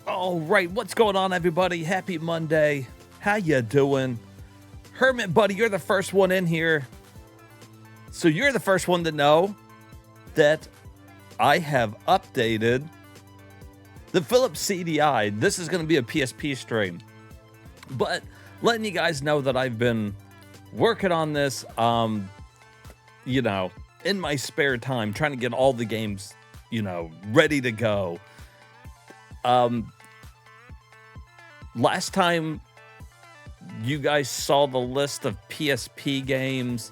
All right, what's going on, everybody? Happy Monday. How you doing? Hermit buddy, you're the first one in here. So you're the first one to know that I have updated the Philips CDI. This is going to be a PSP stream. But letting you guys know that I've been working on this, in my spare time, trying to get all the games, ready to go. Last time you guys saw the list of PSP games,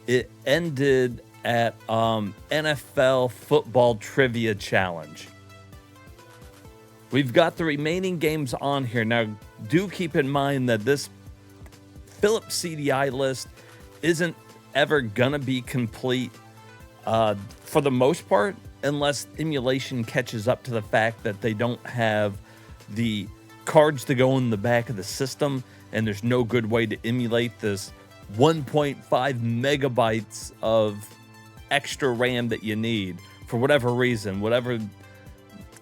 it ended at NFL Football Trivia Challenge. We've got the remaining games on here. Now, do keep in mind that this Philips CDI list isn't ever going to be complete for the most part, unless emulation catches up to the fact that they don't have the cards to go in the back of the system, and there's no good way to emulate this 1.5 megabytes of extra RAM that you need for whatever reason, whatever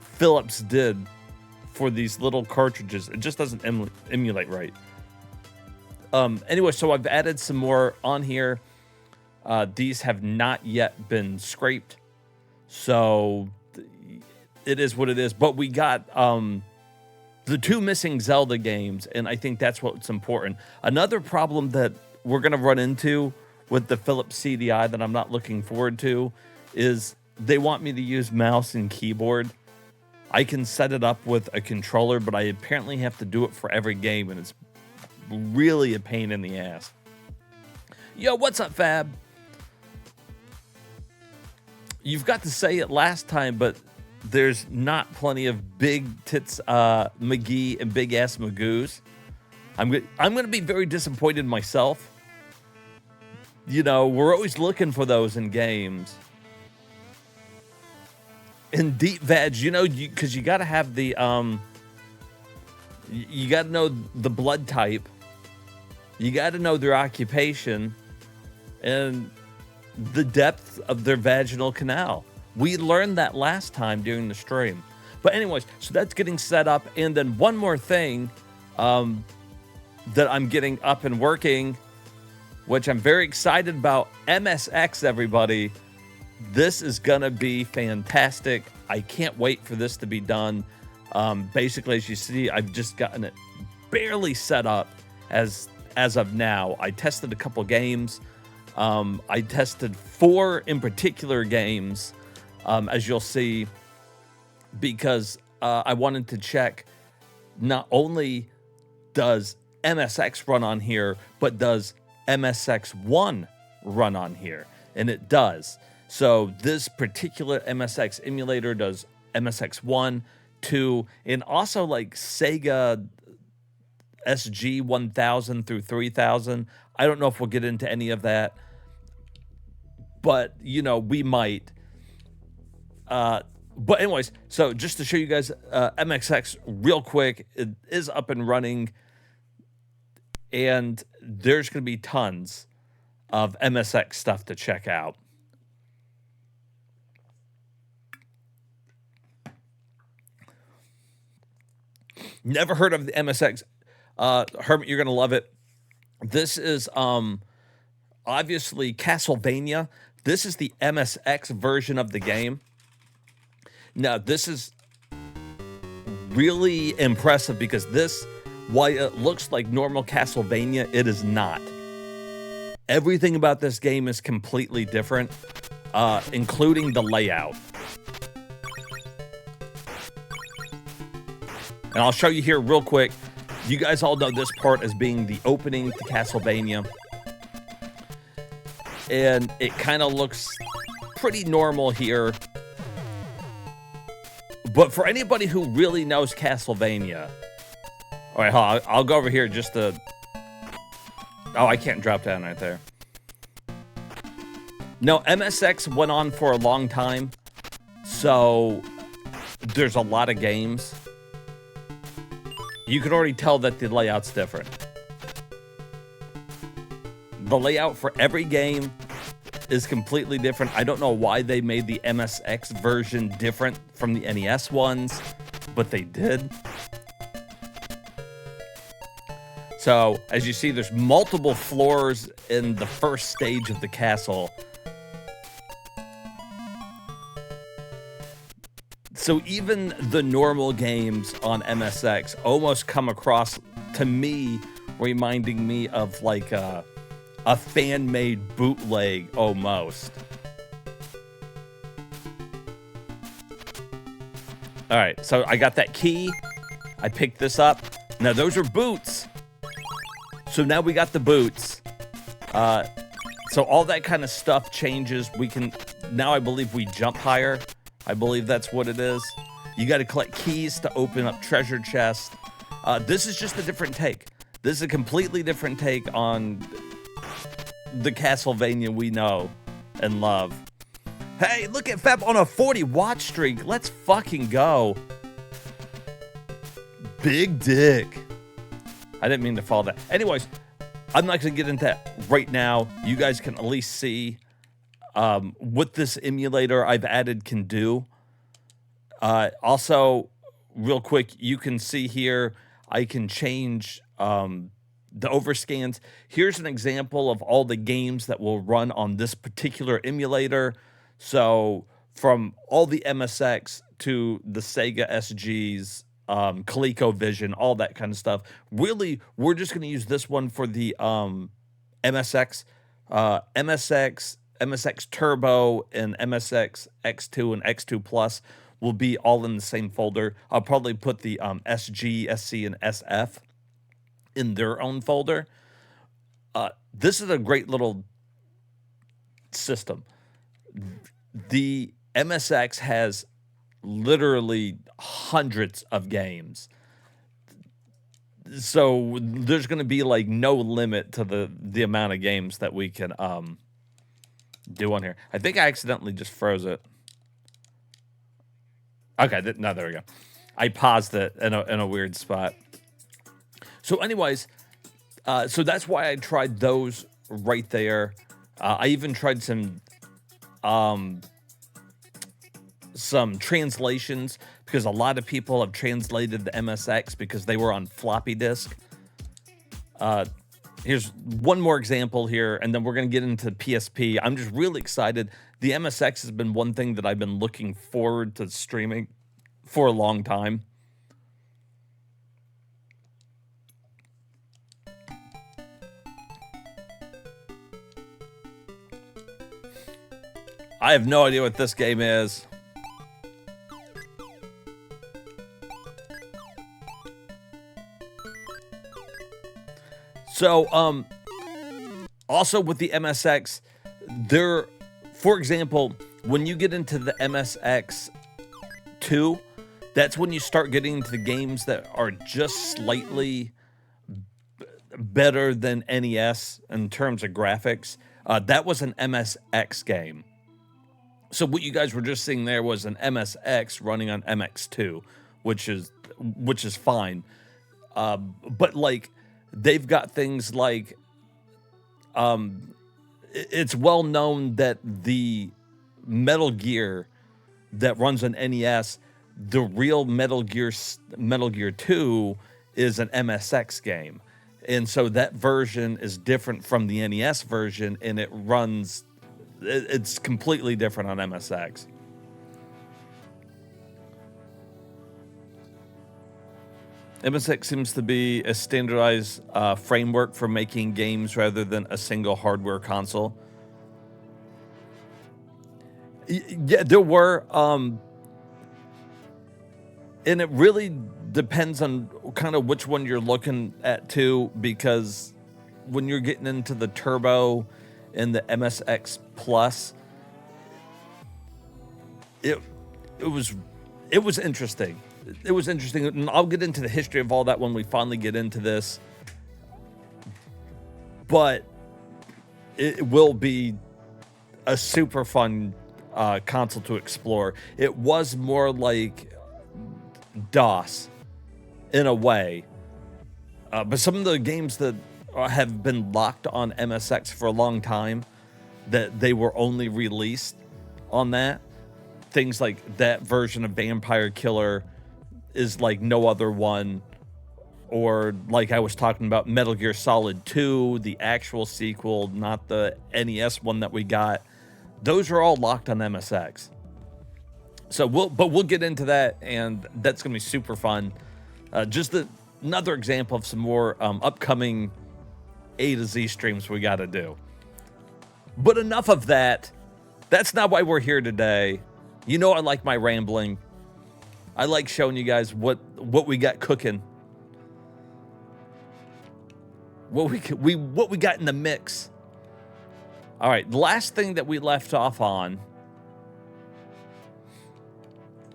Philips did for these little cartridges. It just doesn't emulate right. Anyway, so I've added some more on here. These have not yet been scraped, so it is what it is. But we got the two missing Zelda games, and I think that's what's important. Another problem that we're going to run into with the Philips CDI that I'm not looking forward to is they want me to use mouse and keyboard. I can set it up with a controller, but I apparently have to do it for every game, and it's really a pain in the ass. Yo, what's up, Fab? You've got to say it last time, but there's not plenty of big tits McGee and big ass Magoos. I'm going to be very disappointed myself. We're always looking for those in games. In deep veg, because you got to have the you got to know the blood type. You got to know their occupation and the depth of their vaginal canal. We learned that last time during the stream. But anyways, so that's getting set up. And then one more thing that I'm getting up and working, which I'm very excited about. MSX, everybody. This is going to be fantastic. I can't wait for this to be done. Basically, as you see, I've just gotten it barely set up as of now. I tested a couple games. I tested 4 in particular games, as you'll see, because I wanted to check not only does MSX run on here, but does MSX1 run on here? And it does. So this particular MSX emulator does MSX1, 2, and also like Sega SG 1000 through 3000. I don't know if we'll get into any of that, but we might. But anyways, so just to show you guys MSX real quick, it is up and running, and there's going to be tons of MSX stuff to check out. Never heard of the MSX. Hermit, you're going to love it. This is obviously Castlevania. This is the MSX version of the game. Now, this is really impressive because this, while it looks like normal Castlevania, it is not. Everything about this game is completely different, including the layout. And I'll show you here real quick. You guys all know this part as being the opening to Castlevania. And it kind of looks pretty normal here. But for anybody who really knows Castlevania... All right, I'll go over here just to... Oh, I can't drop down right there. No, MSX went on for a long time. So there's a lot of games. You can already tell that the layout's different. The layout for every game is completely different. I don't know why they made the MSX version different from the NES ones, but they did. So, as you see, there's multiple floors in the first stage of the castle. So even the normal games on MSX almost come across, to me, reminding me of like a fan-made bootleg almost. All right, so I got that key. I picked this up. Now those are boots. So now we got the boots. So all that kind of stuff changes. We can, now I believe we jump higher. I believe that's what it is. You got to collect keys to open up treasure chests. This is just a different take. This is a completely different take on the Castlevania we know and love. Hey, look at Feb on a 40 watch streak. Let's fucking go. Big dick. I didn't mean to follow that. Anyways, I'm not going to get into that right now. You guys can at least see what this emulator I've added can do. Also, real quick, you can see here, I can change the overscans. Here's an example of all the games that will run on this particular emulator. So from all the MSX to the Sega SGs, ColecoVision, all that kind of stuff. Really, we're just going to use this one for the MSX, MSX Turbo, and MSX X2 and X2 Plus will be all in the same folder. I'll probably put the SG, SC, and SF in their own folder. This is a great little system. The MSX has literally hundreds of games. So there's going to be like no limit to the amount of games that we can do on here. I think I accidentally just froze it. Okay, no, there we go. I paused it in a weird spot. So anyways, so that's why I tried those right there. I even tried some translations, because a lot of people have translated the MSX because they were on floppy disk. Here's one more example here, and then we're going to get into PSP. I'm just really excited. The MSX has been one thing that I've been looking forward to streaming for a long time. I have no idea what this game is. So, also with the MSX, for example, when you get into the MSX2, that's when you start getting into the games that are just slightly better than NES in terms of graphics. That was an MSX game. So what you guys were just seeing there was an MSX running on MX2, which is fine. But like, they've got things like, it's well known that the Metal Gear that runs on NES, the real Metal Gear 2 is an MSX game. And so that version is different from the NES version, and it's completely different on MSX. MSX seems to be a standardized framework for making games rather than a single hardware console. Yeah, there were, and it really depends on kind of which one you're looking at too, because when you're getting into the Turbo and the MSX Plus, it was interesting. It was interesting, and I'll get into the history of all that when we finally get into this. But it will be a super fun console to explore. It was more like DOS in a way, but some of the games that have been locked on MSX for a long time, that they were only released on that, things like that version of Vampire Killer is like no other one. Or like I was talking about Metal Gear Solid 2, the actual sequel, not the NES one that we got. Those are all locked on MSX. So we'll get into that, and that's going to be super fun. Another example of some more upcoming A to Z streams we got to do. But enough of that. That's not why we're here today. You know I like my rambling. I like showing you guys what we got cooking. What we got in the mix. All right, the last thing that we left off on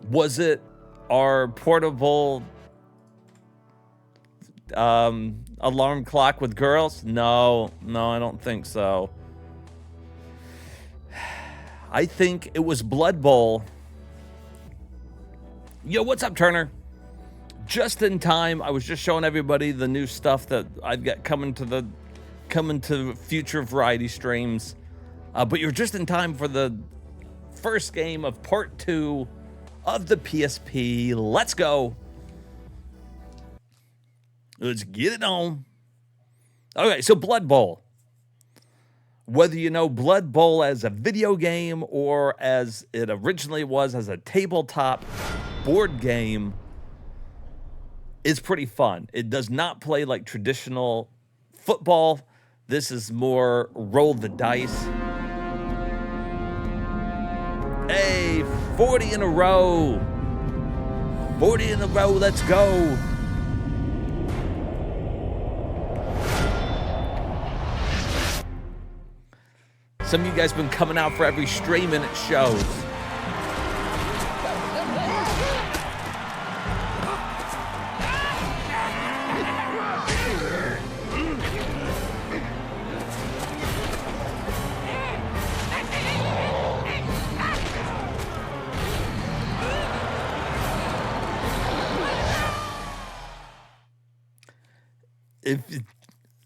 was it our portable alarm clock with girls? No, I don't think so. I think it was Blood Bowl. Yo, what's up, Turner? Just in time. I was just showing everybody the new stuff that I've got coming to future variety streams. But you're just in time for the first game of part 2 of the PSP. Let's go. Let's get it on. Okay, so Blood Bowl. Whether you know Blood Bowl as a video game or as it originally was as a tabletop board game, it's pretty fun. It does not play like traditional football. This is more roll the dice. Hey, 40 in a row. 40 in a row, let's go. Some of you guys have been coming out for every stream and it shows.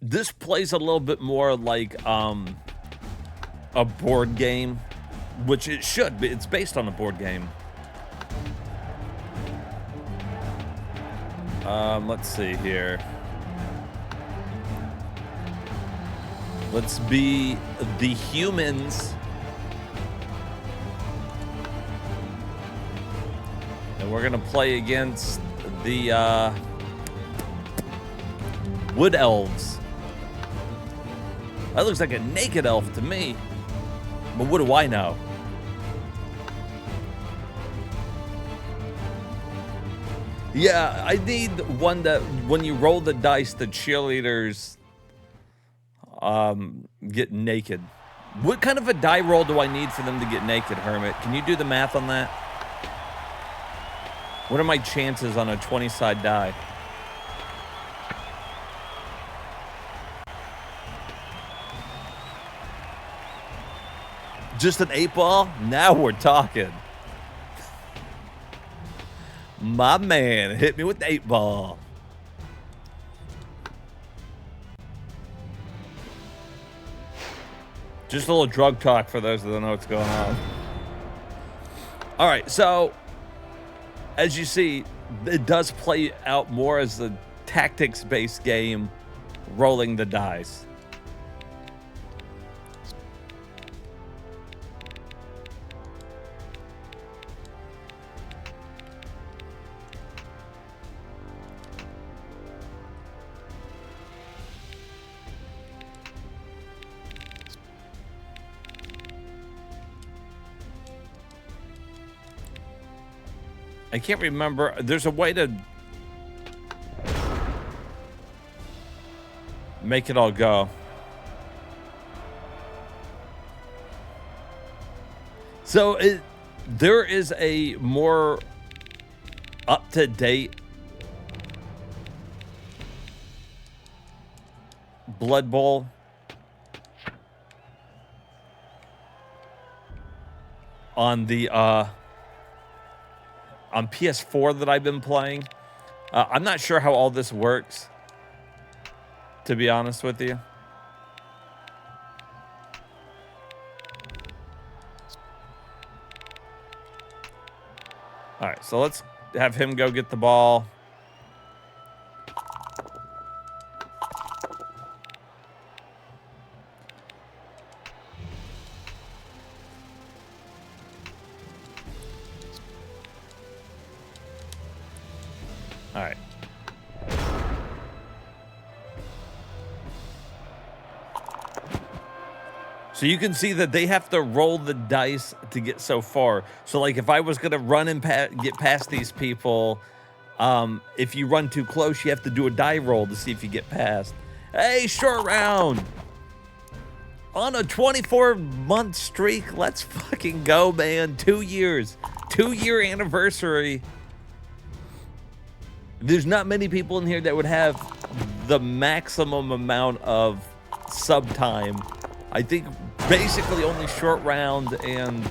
This plays a little bit more like a board game, which it should be. It's based on a board game. Let's see here. Let's be the humans. And we're gonna play against the wood elves. That looks like a naked elf to me. But what do I know? Yeah, I need one that when you roll the dice, the cheerleaders get naked. What kind of a die roll do I need for them to get naked, Hermit? Can you do the math on that? What are my chances on a 20-side die? Just an 8-ball? Now we're talking. My man hit me with the 8-ball. Just a little drug talk for those that don't know what's going on. All right, so as you see, it does play out more as a tactics-based game, rolling the dice. I can't remember. There's a way to make it all go. So there is a more up-to-date Blood Bowl on the on PS4 that I've been playing. I'm not sure how all this works, to be honest with you. All right, so let's have him go get the ball. All right. So you can see that they have to roll the dice to get so far. So like if I was going to run and get past these people, if you run too close, you have to do a die roll to see if you get past. Hey, short round. On a 24-month streak. Let's fucking go, man. 2 years. 2-year anniversary. There's not many people in here that would have the maximum amount of sub time. I think basically only short round and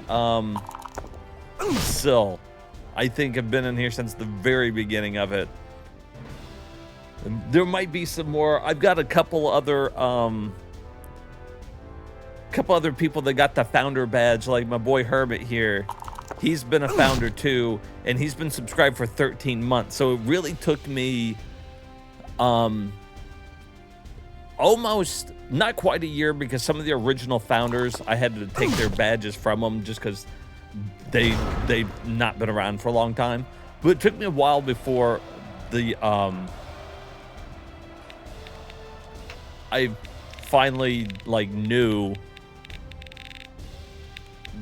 Sill, I think, have been in here since the very beginning of it. There might be some more. I've got a couple other people that got the founder badge, like my boy Hermit here. He's been a founder too, and he's been subscribed for 13 months. So it really took me almost not quite a year, because some of the original founders, I had to take their badges from them just because they've not been around for a long time. But it took me a while before the I finally like knew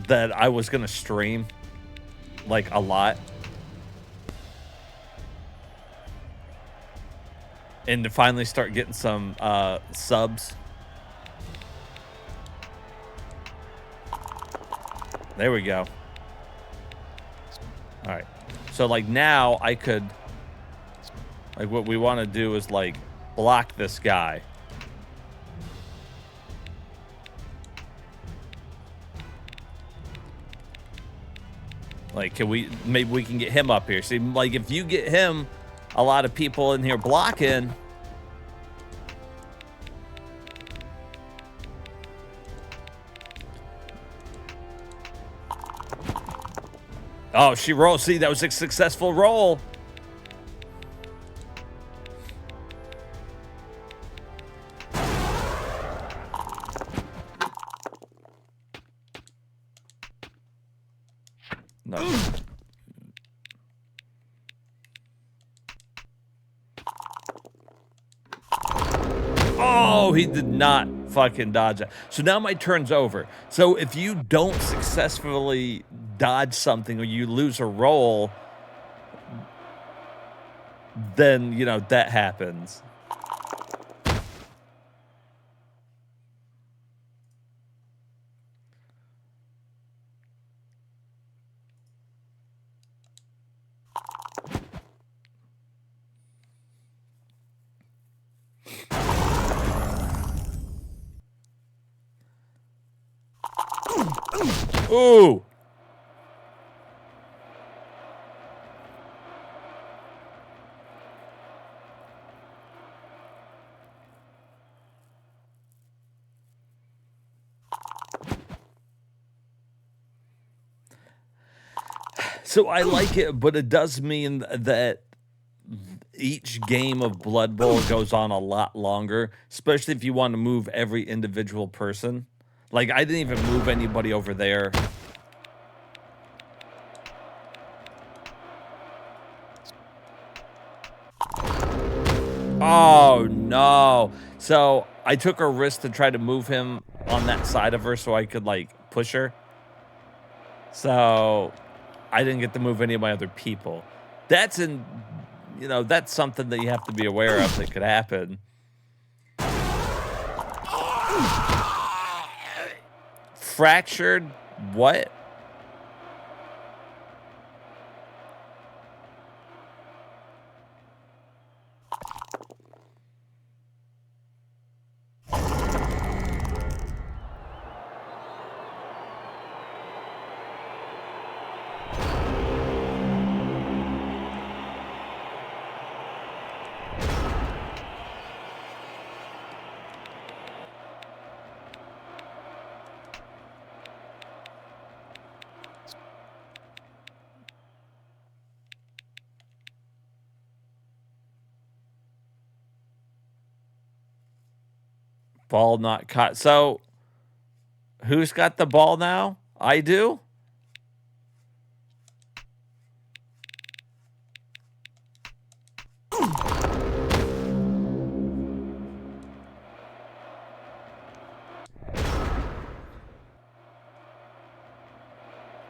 that I was gonna stream like a lot, and to finally start getting some subs. There we go. All right, so like now I could, like, what we want to do is like block this guy. Like, maybe we can get him up here. See, like, if you get him, a lot of people in here blocking. Oh, she rolled. See, that was a successful roll. No. Oh, he did not fucking dodge that. So now my turn's over. So if you don't successfully dodge something or you lose a roll, then, you know, that happens. Ooh. So I like it, but it does mean that each game of Blood Bowl goes on a lot longer, especially if you want to move every individual person. Like, I didn't even move anybody over there. Oh, no. So I took a risk to try to move him on that side of her so I could, like, push her. So I didn't get to move any of my other people. That's you know, that's something that you have to be aware of that could happen. Fractured? What? Ball not caught. So, who's got the ball now? I do?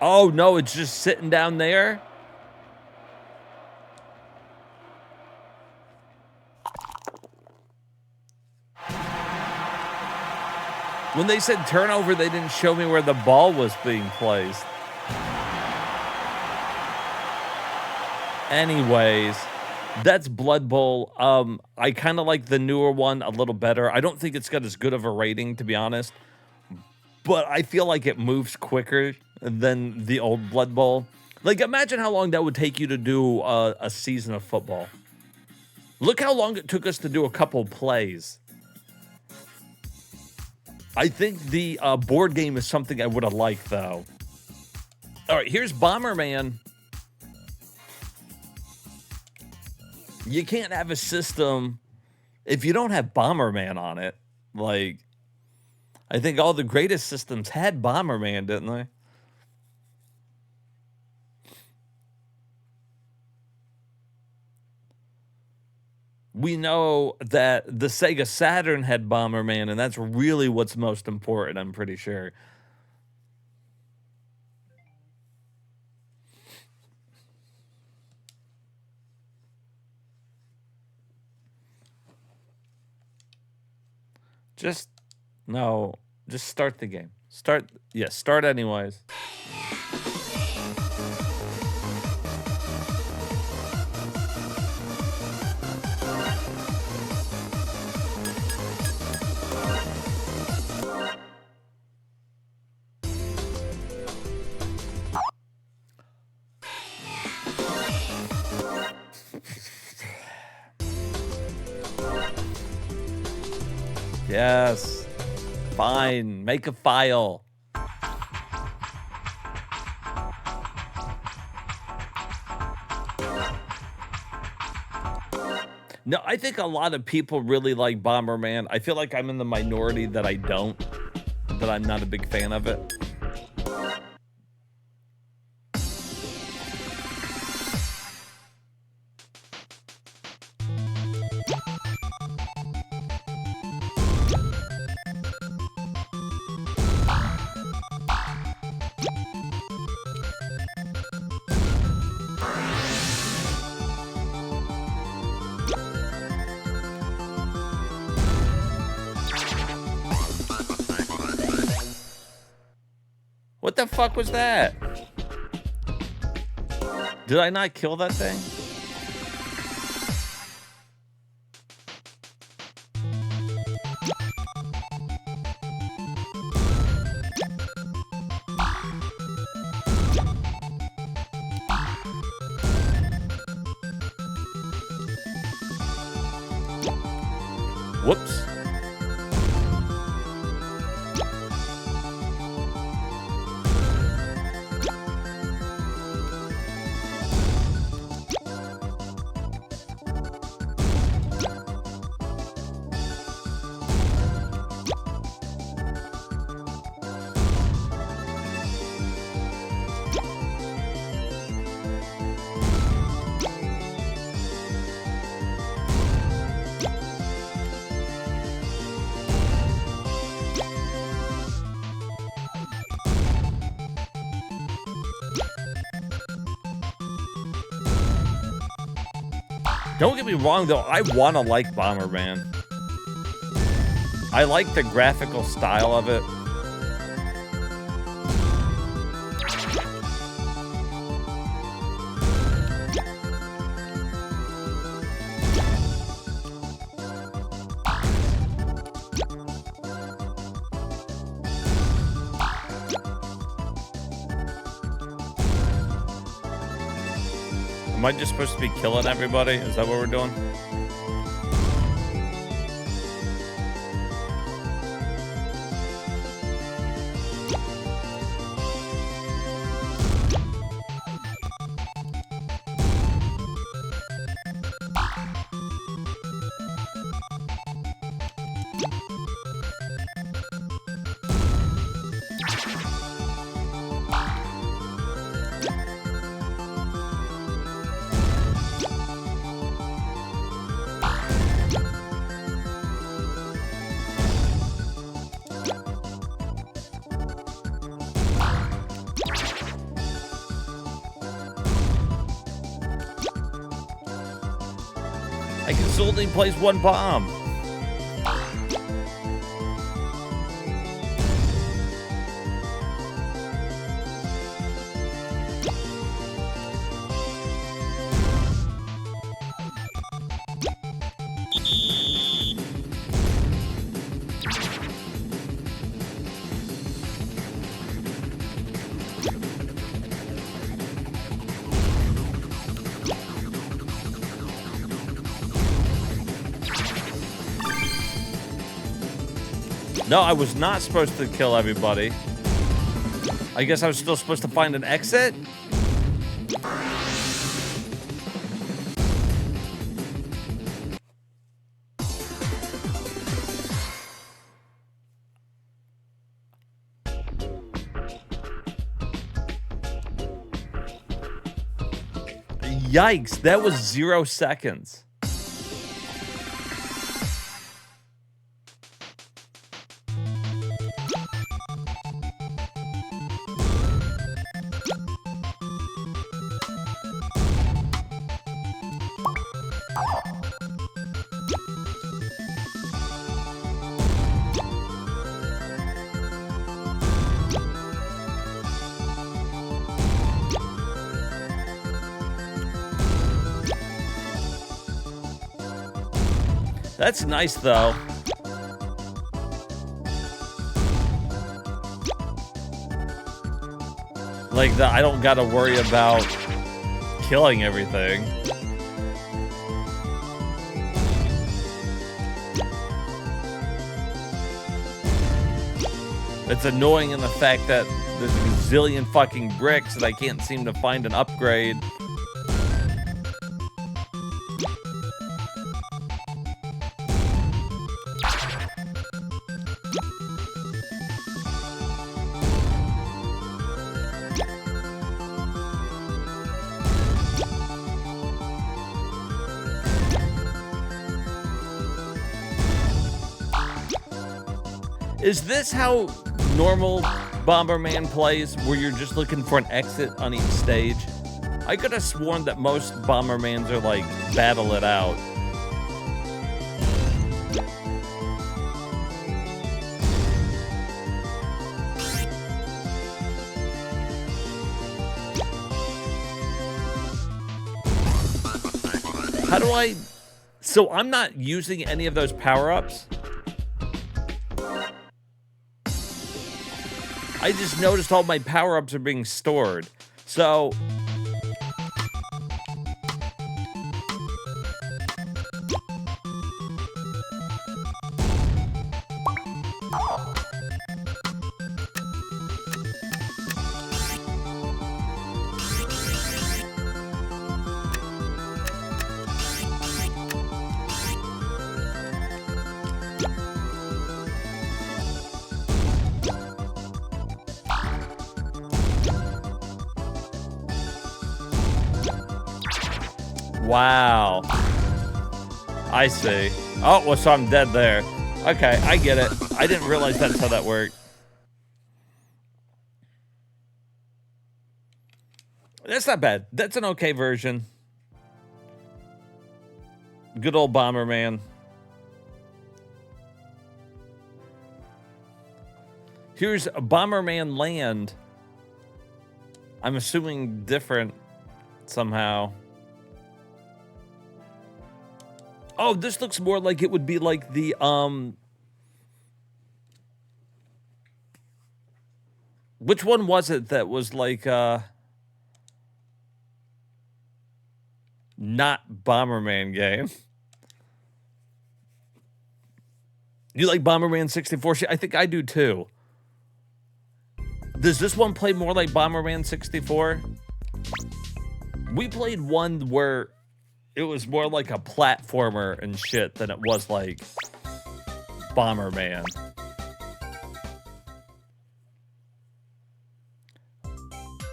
Oh, no, it's just sitting down there? When they said turnover, they didn't show me where the ball was being placed. Anyways, that's Blood Bowl. I kind of like the newer one a little better. I don't think it's got as good of a rating, to be honest, but I feel like it moves quicker than the old Blood Bowl. Like, imagine how long that would take you to do a season of football. Look how long it took us to do a couple plays. I think the board game is something I would have liked, though. All right, here's Bomberman. You can't have a system if you don't have Bomberman on it. Like, I think all the greatest systems had Bomberman, didn't they? We know that the Sega Saturn had Bomberman, and that's really what's most important, I'm pretty sure. Just start the game. Start anyways. Yes. Fine. Make a file. No, I think a lot of people really like Bomberman. I feel like I'm in the minority that I don't, that I'm not a big fan of it. What the fuck was that? Did I not kill that thing? Whoops. Don't get me wrong, though. I want to like Bomberman. I like the graphical style of it. Am I just supposed to be killing everybody? Is that what we're doing? I can still only place one bomb. No, I was not supposed to kill everybody. I guess I was still supposed to find an exit? Yikes, that was 0 seconds. That's nice, though. Like, I don't gotta worry about killing everything. It's annoying in the fact that there's a gazillion fucking bricks and I can't seem to find an upgrade. Is this how normal Bomberman plays, where you're just looking for an exit on each stage? I could have sworn that most Bombermans are like, battle it out. How do I... So I'm not using any of those power-ups? I just noticed all my power-ups are being stored. So... Wow. I see. Oh, well, so I'm dead there. Okay, I get it. I didn't realize that's how that worked. That's not bad. That's an okay version. Good old Bomberman. Here's a Bomberman Land. I'm assuming different somehow. Oh, this looks more like it would be like the, which one was it that was like, not Bomberman game? You like Bomberman 64? I think I do too. Does this one play more like Bomberman 64? We played one where it was more like a platformer and shit than it was like Bomberman.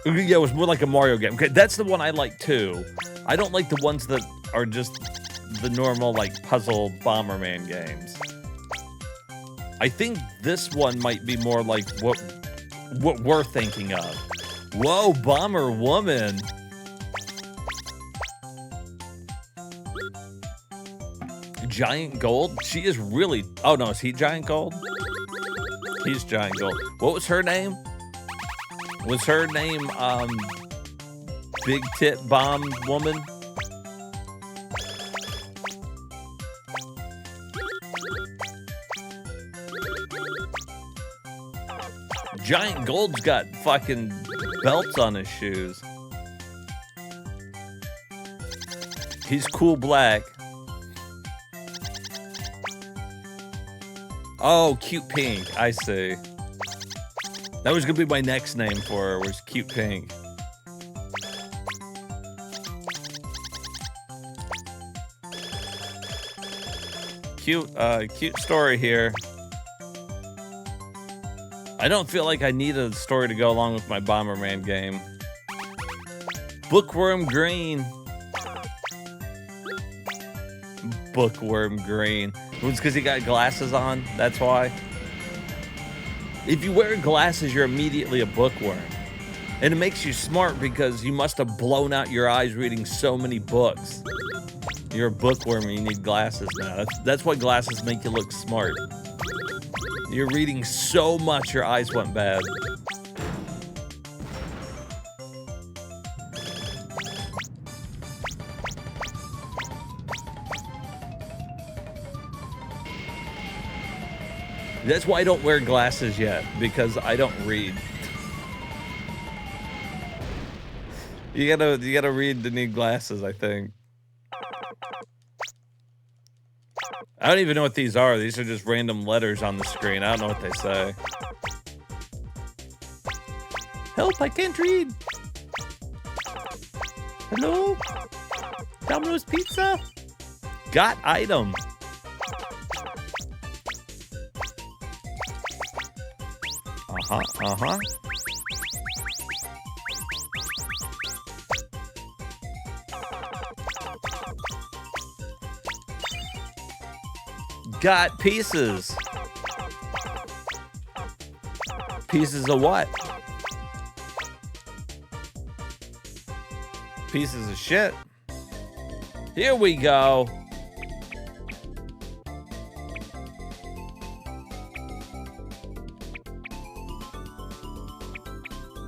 Yeah, it was more like a Mario game. Okay, that's the one I like too. I don't like the ones that are just the normal like puzzle Bomberman games. I think this one might be more like what we're thinking of. Whoa, Bomber Woman. Giant Gold? She is really... Oh, no, is he Giant Gold? He's Giant Gold. What was her name? Was her name, Big Tit Bomb Woman? Giant Gold's got fucking belts on his shoes. He's cool black. Oh, Cute Pink. I see. That was gonna be my next name for her, was Cute Pink. Cute story here. I don't feel like I need a story to go along with my Bomberman game. Bookworm Green. Bookworm Green. It was because he got glasses on, that's why. If you wear glasses, you're immediately a bookworm. And it makes you smart because you must have blown out your eyes reading so many books. You're a bookworm and you need glasses now. That's why glasses make you look smart. You're reading so much, your eyes went bad. That's why I don't wear glasses yet, because I don't read. You gotta read to need glasses, I think. I don't even know what these are. These are just random letters on the screen. I don't know what they say. Help, I can't read. Hello? Domino's Pizza? Got item. Uh-huh. Got pieces. Pieces of what? Pieces of shit. Here we go.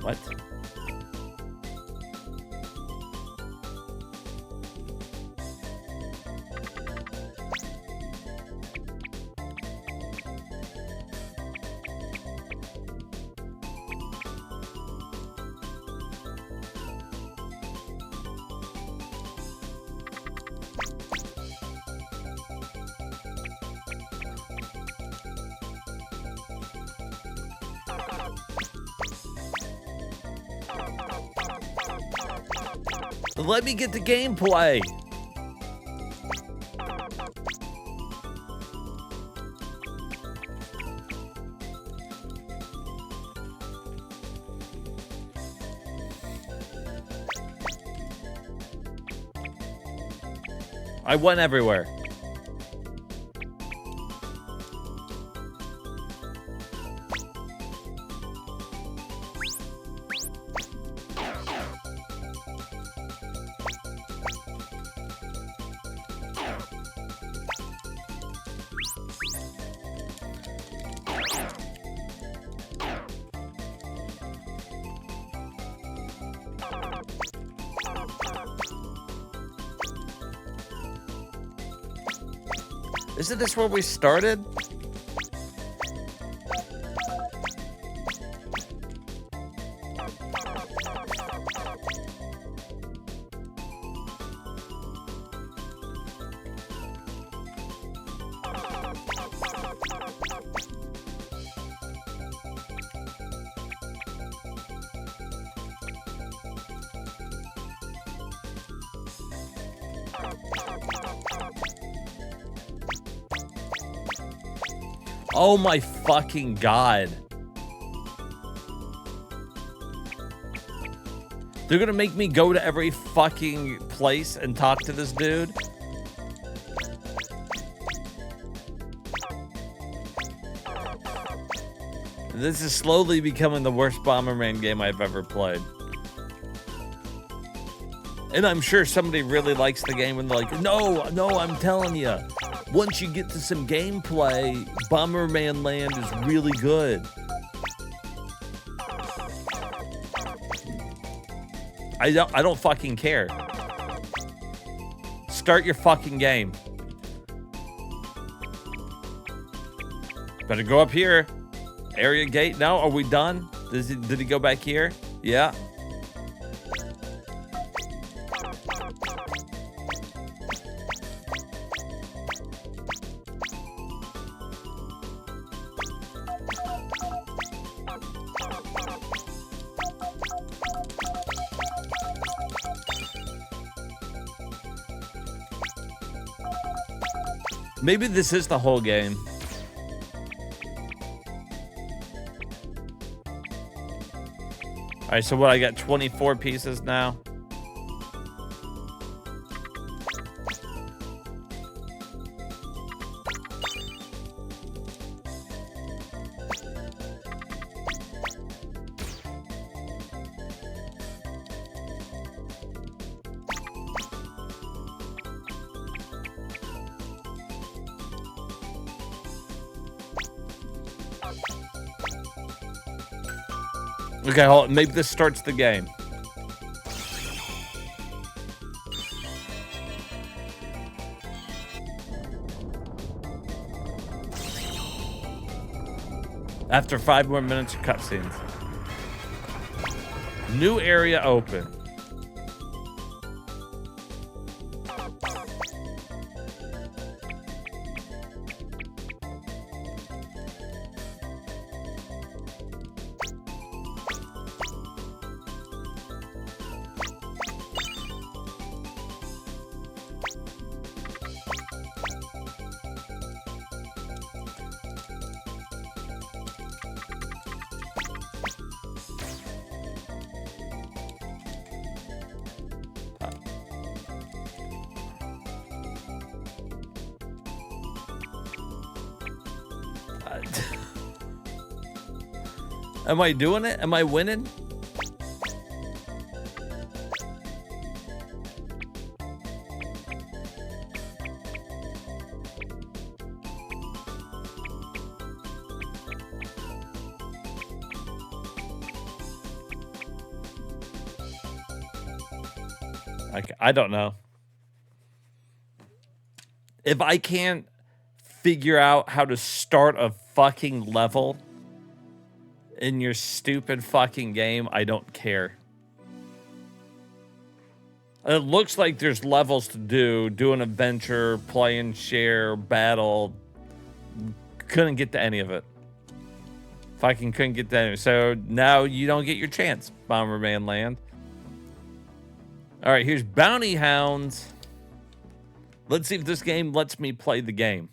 What? Let me get the gameplay. I went everywhere. Isn't this where we started? Oh my fucking god. They're gonna make me go to every fucking place and talk to this dude? This is slowly becoming the worst Bomberman game I've ever played. And I'm sure somebody really likes the game and they're like, no, I'm telling you. once you get to some gameplay, Bomberman Land is really good. I don't fucking care. Start your fucking game. Better go up here. Area gate. No, are we done? Did he go back here? Yeah. Maybe this is the whole game. All right, so what, I got 24 pieces now? Okay, hold on. Maybe this starts the game. After 5 more minutes of cutscenes. New area open. Am I doing it? Am I winning? I don't know. If I can't figure out how to start a fucking level in your stupid fucking game, I don't care. It looks like there's levels to do an adventure, play and share, battle. Couldn't get to any of it. Fucking couldn't get to any of it. So now you don't get your chance, Bomberman Land. All right, here's Bounty Hounds. Let's see if this game lets me play the game.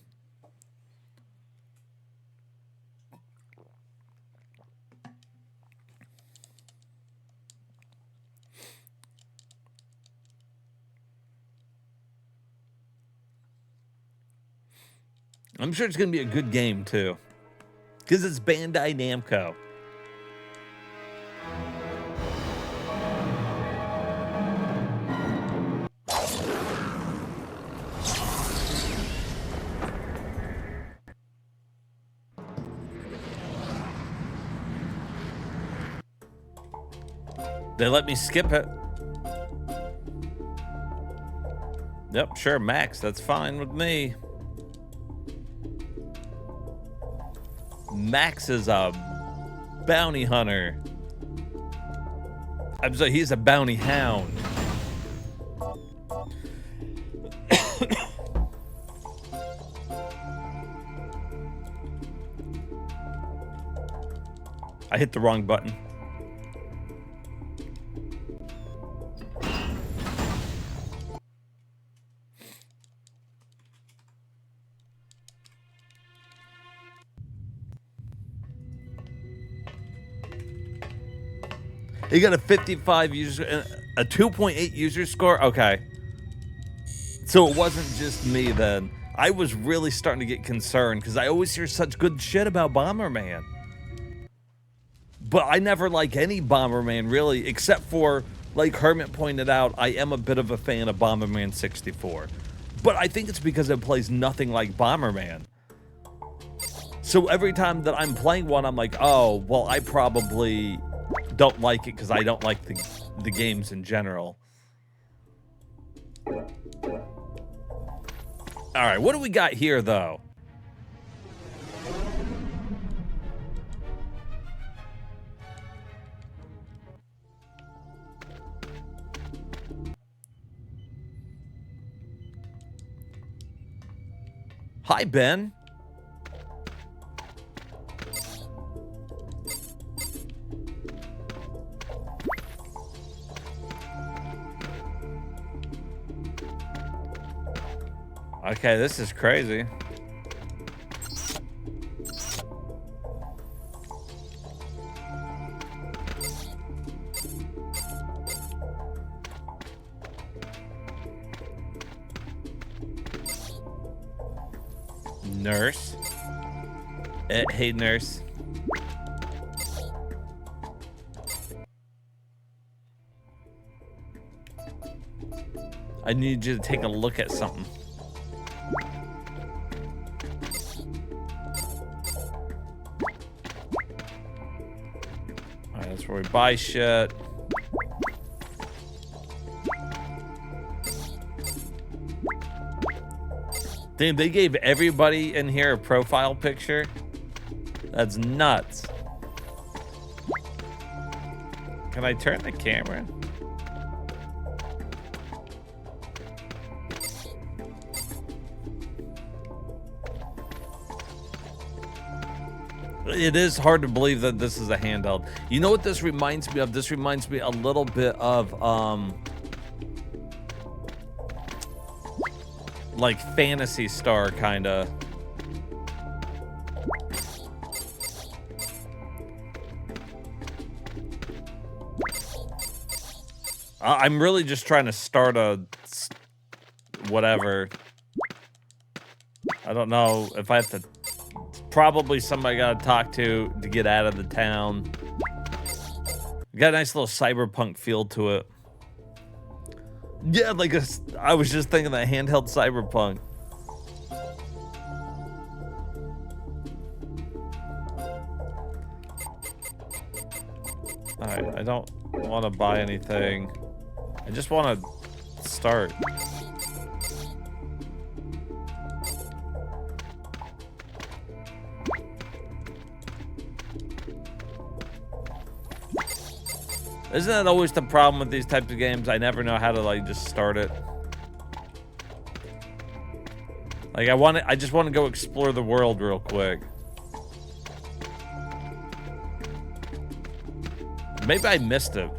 I'm sure it's going to be a good game, too. Because it's Bandai Namco. They let me skip it. Yep, sure, Max. That's fine with me. Max is a bounty hunter. I'm sorry, he's a bounty hound. I hit the wrong button. You got a 55 user, a 2.8 user score? Okay. So it wasn't just me then. I was really starting to get concerned because I always hear such good shit about Bomberman. But I never like any Bomberman really, except for, like Hermit pointed out, I am a bit of a fan of Bomberman 64. But I think it's because it plays nothing like Bomberman. So every time that I'm playing one, I'm like, oh, well, I probably don't like it because I don't like the games in general. All right, what do we got here, though? Hi, Ben. Okay, this is crazy. Nurse. Hey, nurse. I need you to take a look at something. Alright, that's where we buy shit. Damn, they gave everybody in here a profile picture? That's nuts. Can I turn the camera? It is hard to believe that this is a handheld. You know what this reminds me of? This reminds me a little bit of, like Phantasy Star, kinda. I'm really just trying to start a whatever. I don't know if I have to. Probably somebody I gotta talk to get out of the town. Got a nice little cyberpunk feel to it. Yeah, like I was just thinking that handheld cyberpunk. Alright, I don't want to buy anything. I just want to start. Isn't that always the problem with these types of games? I never know how to, like, just start it. Like, I just want to go explore the world real quick. Maybe I missed it.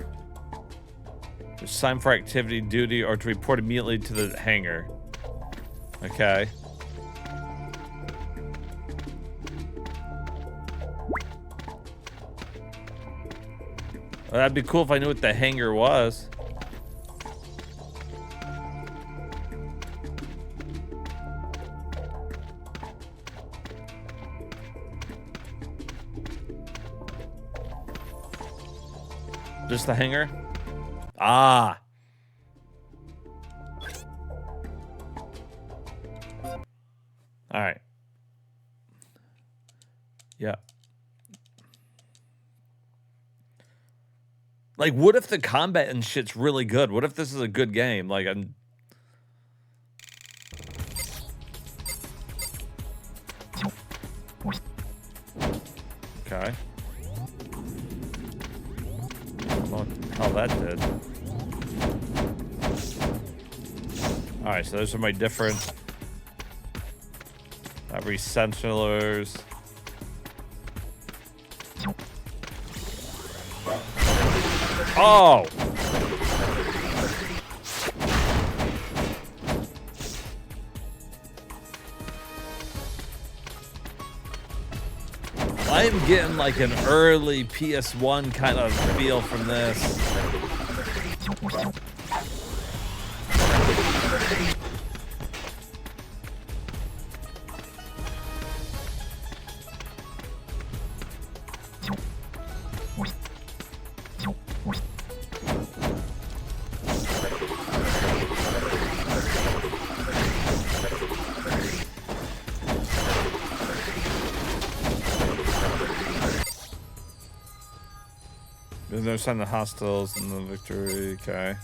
It's time for activity, duty, or to report immediately to the hangar. Okay. Well, that'd be cool if I knew what the hangar was. Just the hangar? Ah. All right. Yeah. Like, what if the combat and shit's really good? What if this is a good game? Like, I'm... Okay. I don't know how that did. Alright, so those are my different... Resentinelers. Oh! I'm getting like an early PS1 kind of feel from this. There's no sign of hostiles in the victory. Okay.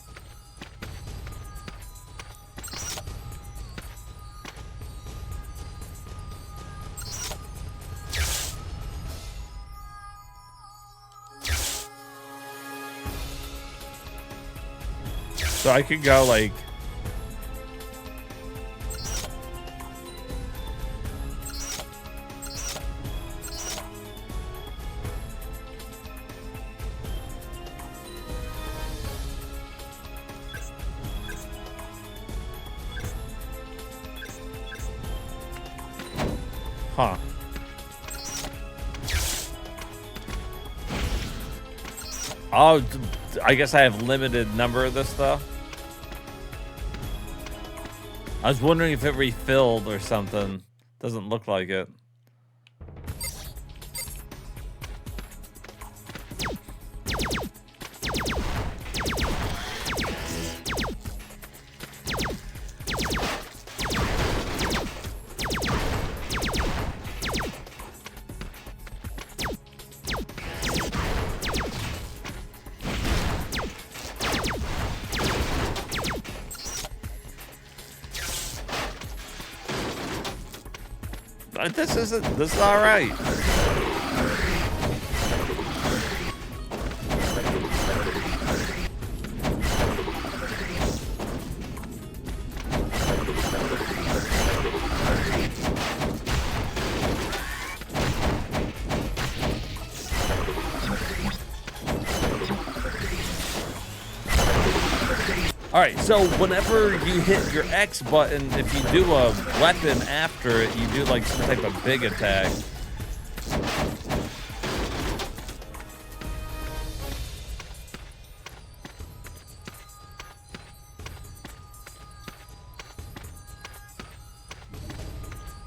So I could go like... Huh. Oh, I guess I have limited number of this though. I was wondering if it refilled or something. Doesn't look like it. This is all right. All right, so whenever you hit your X button, if you do a weapon after it, you do like some type of big attack.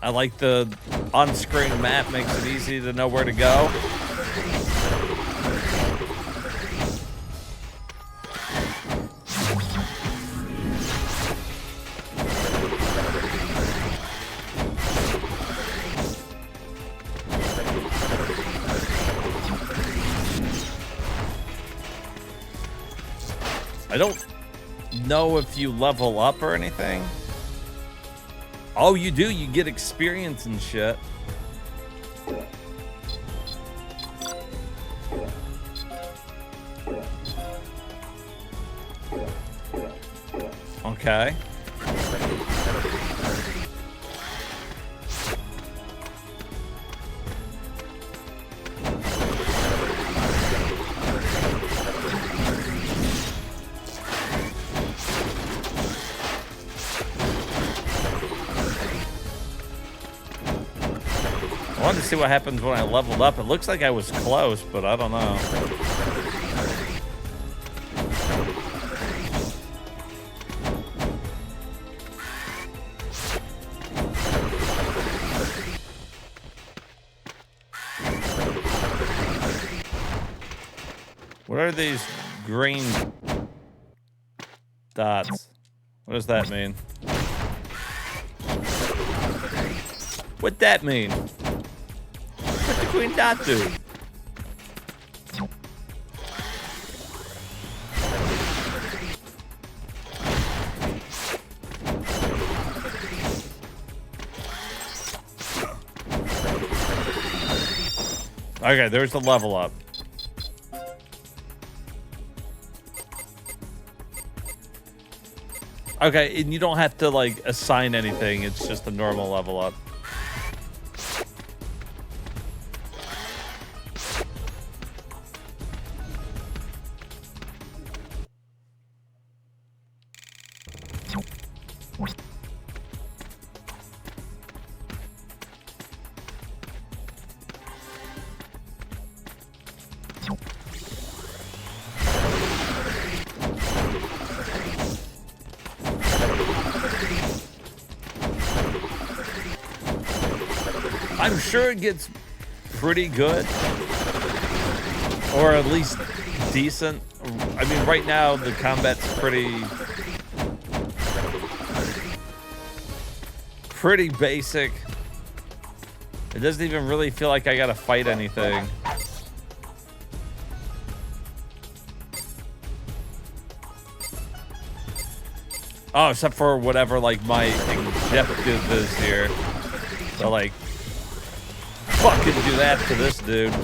I like the on-screen map, makes it easy to know where to go. I don't know if you level up or anything. Oh, you do. You get experience and shit. Okay. I wanted to see what happens when I leveled up. It looks like I was close, but I don't know. What are these green dots? What does that mean? What'd that mean? What's the green dot do? Okay, there's the level up. Okay, and you don't have to like assign anything, it's just a normal level up. I'm sure it gets pretty good, or at least decent. I mean, right now the combat's pretty basic. It doesn't even really feel like I gotta fight anything. Oh, except for whatever, like, my objective is here. So, like, fucking do that to this dude.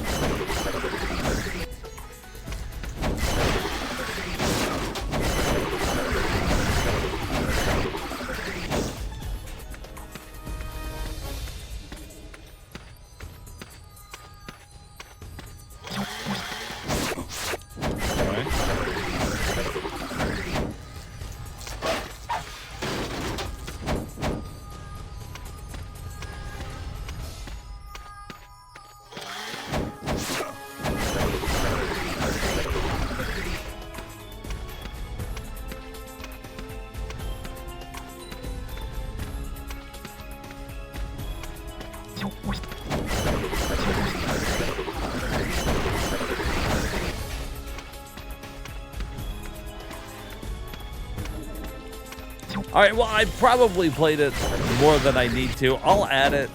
All right, well, I probably played it more than I need to. I'll add it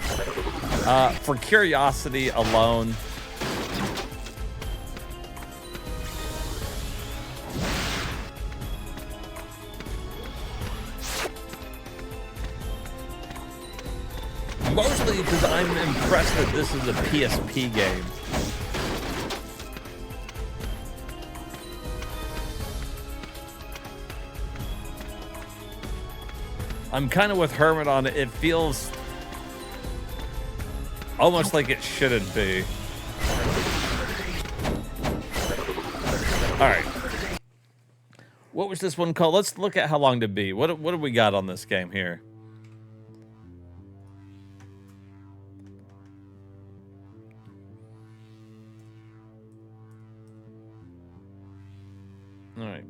for curiosity alone. Mostly because I'm impressed that this is a PSP game. I'm kind of with Hermit on it. It feels almost like it shouldn't be. All right. What was this one called? Let's look at how long to be. What do we got on this game here? All right.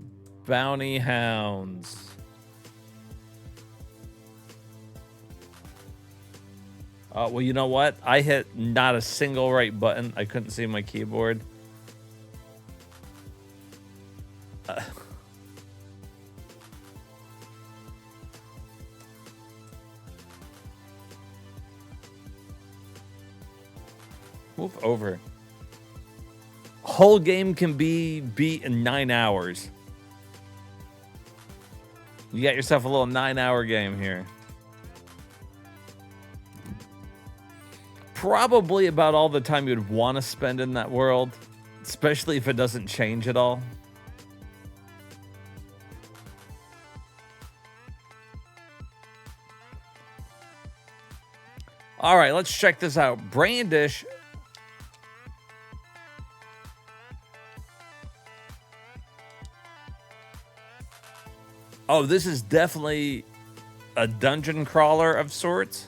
Bounty Hounds. Well, you know what? I hit not a single right button. I couldn't see my keyboard. Move over. Whole game can be beat in 9 hours. You got yourself a little 9-hour game here. Probably about all the time you'd want to spend in that world, especially if it doesn't change at all. All right, let's check this out. Brandish. Oh, this is definitely a dungeon crawler of sorts.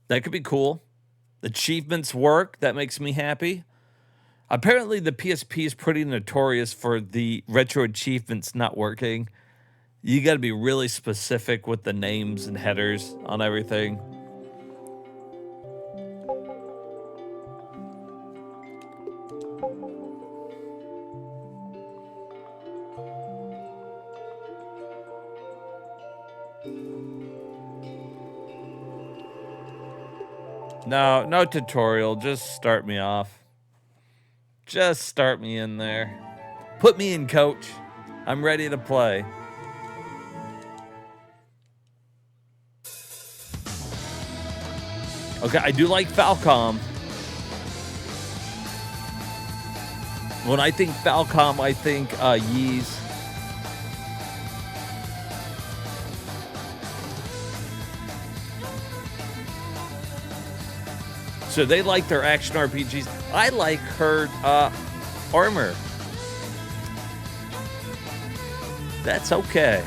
That could be cool. Achievements work. That makes me happy. Apparently, the PSP is pretty notorious for the retro achievements not working. You got to be really specific with the names and headers on everything. No tutorial. Just start me off. Just start me in there. Put me in, coach. I'm ready to play. Okay, I do like Falcom. When I think Falcom, I think Ys. So they like their action RPGs. I like her armor. That's okay.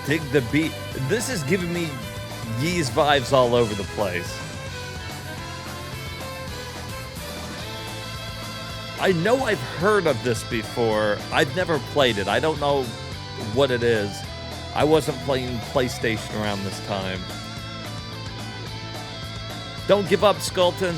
Dig the beat. This is giving me Ys vibes all over the place. I know I've heard of this before. I've never played it. I don't know what it is. I wasn't playing PlayStation around this time. Don't give up, Skulton.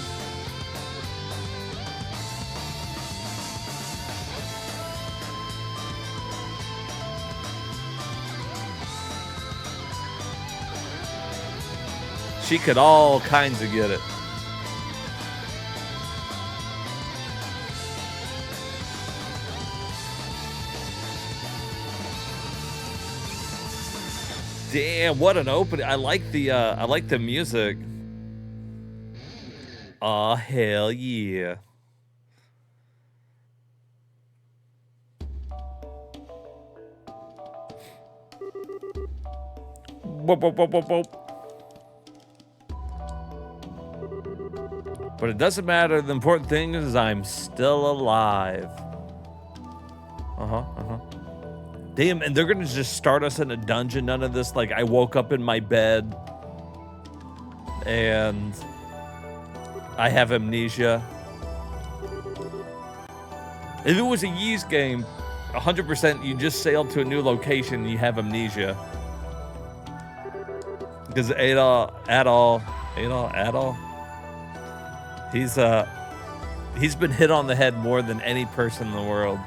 She could all kinds of get it. Damn, what an opening. I like the music. Aw, hell yeah. Whoop, whoop, whoop, whoop, whoop. But it doesn't matter. The important thing is I'm still alive. Damn, and they're gonna just start us in a dungeon. None of this, like, I woke up in my bed and I have amnesia. If it was a Ys game, 100% you just sailed to a new location and you have amnesia. Because Adol, he's been hit on the head more than any person in the world.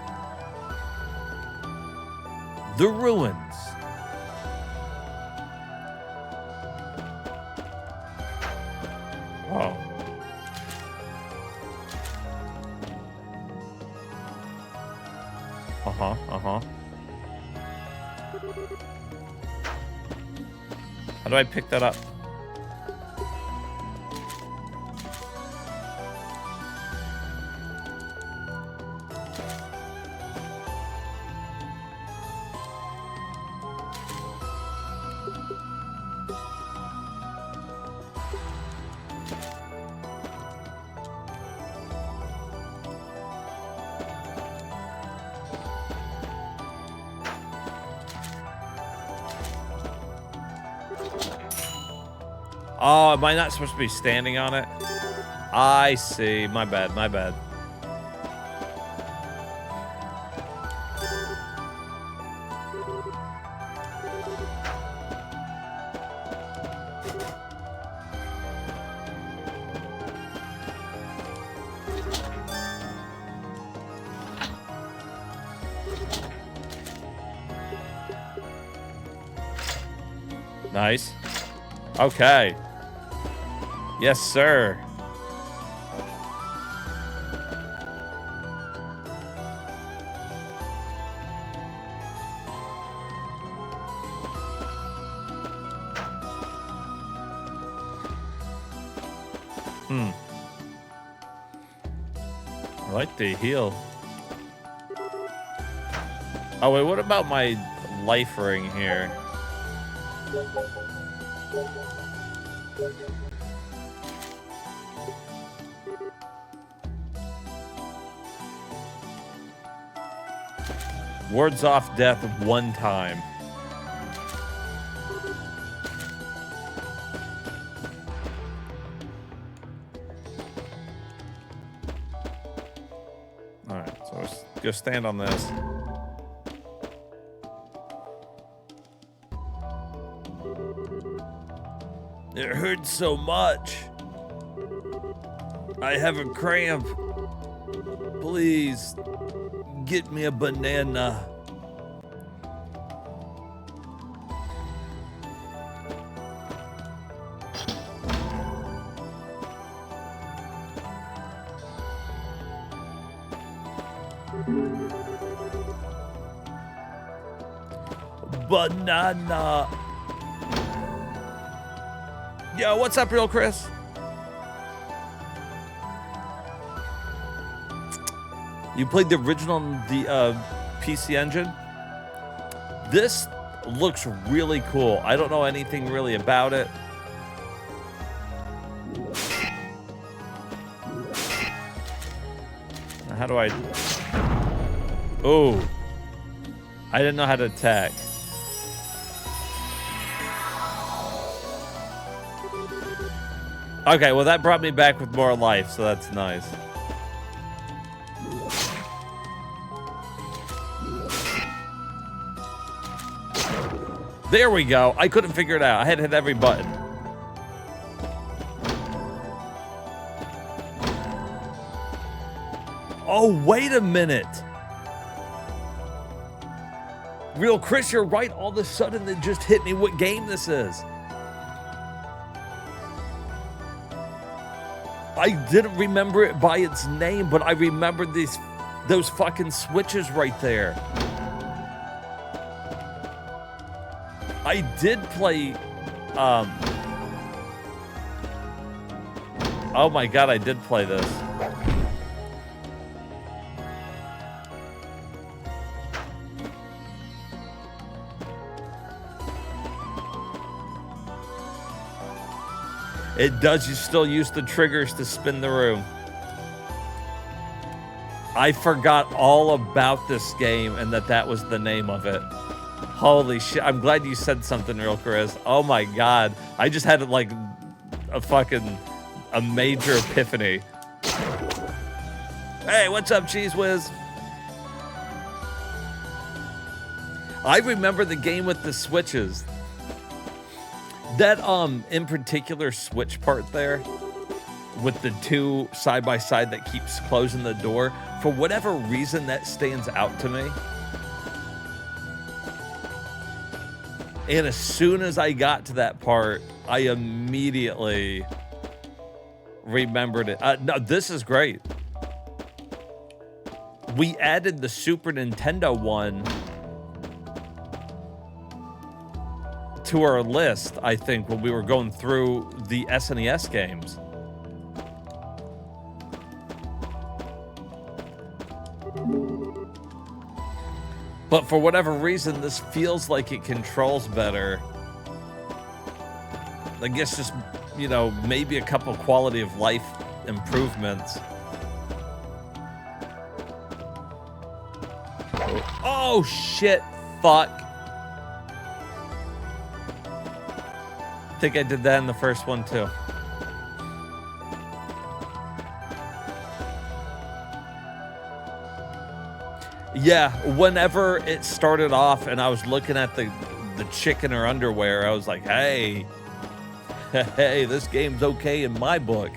The ruins. Wow. How do I pick that up? Oh, am I not supposed to be standing on it? I see. My bad, my bad. Nice. Okay. Yes, sir. I like the heal. Oh, wait, what about my life ring here? Wards off death 1 time. Alright, so let's go stand on this. It hurts so much. I have a cramp. Please, get me a banana. Banana. Yo, what's up, Real Chris? You played the original on the PC Engine? This looks really cool. I don't know anything really about it. How do I... Oh. I didn't know how to attack. Okay, well that brought me back with more life, so that's nice. There we go. I couldn't figure it out. I had to hit every button. Oh, wait a minute. Real Chris, you're right. All of a sudden it just hit me what game this is. I didn't remember it by its name, but I remember those fucking switches right there. I did play, oh my god, I did play this. It does, you still use the triggers to spin the room. I forgot all about this game and that was the name of it. Holy shit, I'm glad you said something real, Chris. Oh my god, I just had like a major epiphany. Hey, what's up, Cheese Whiz? I remember the game with the switches. That, in particular switch part there, with the two side by side that keeps closing the door, for whatever reason that stands out to me. And as soon as I got to that part, I immediately remembered it. No, this is great. We added the Super Nintendo one to our list, I think, when we were going through the SNES games. But for whatever reason, this feels like it controls better. I guess just, you know, maybe a couple quality of life improvements. Oh, shit. Fuck. I think I did that in the first one, too. Yeah, whenever it started off and I was looking at the chick in her underwear, I was like, hey, hey, this game's okay in my book.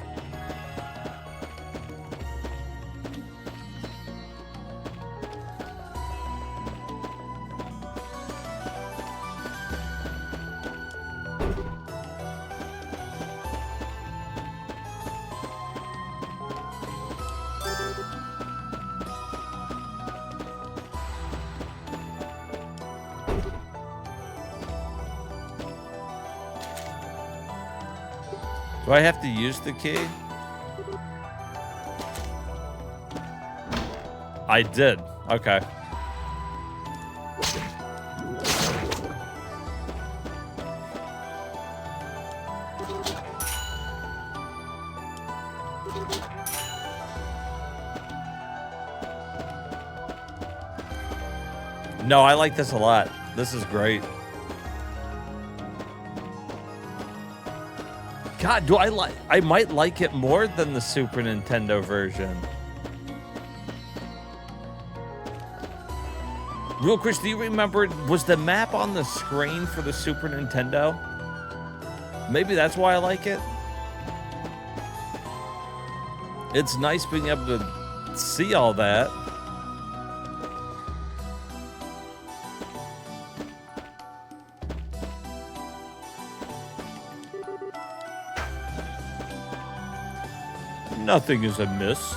Do I have to use the key? I did. Okay. No, I like this a lot. This is great. God, I might like it more than the Super Nintendo version. Real Chris, do you remember, was the map on the screen for the Super Nintendo? Maybe that's why I like it. It's nice being able to see all that. Nothing is amiss.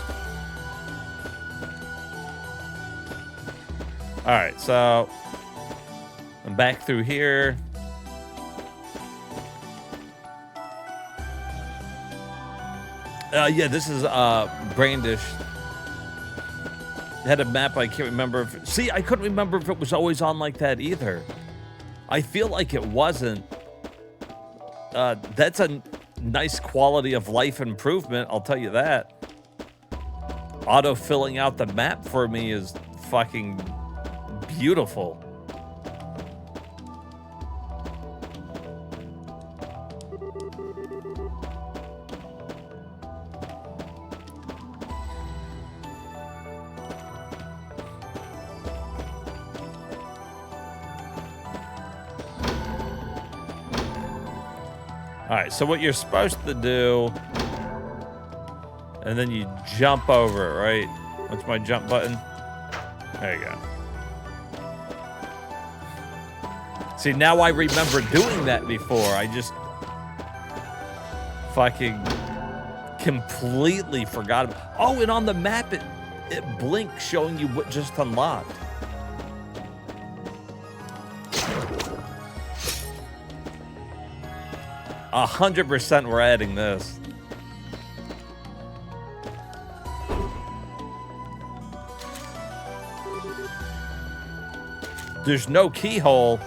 All right, so I'm back through here. Yeah, this is Brandish. It had a map, I can't remember if see, I couldn't remember if it was always on like that either. I feel like it wasn't. That's a nice quality of life improvement, I'll tell you that. Auto filling out the map for me is fucking beautiful. All right, so what you're supposed to do, and then you jump over it, right? What's my jump button? There you go. See, now I remember doing that before. I just fucking Completely forgot about. Oh, and on the map, it blinks showing you what just unlocked. A 100% we're adding this. There's no keyhole.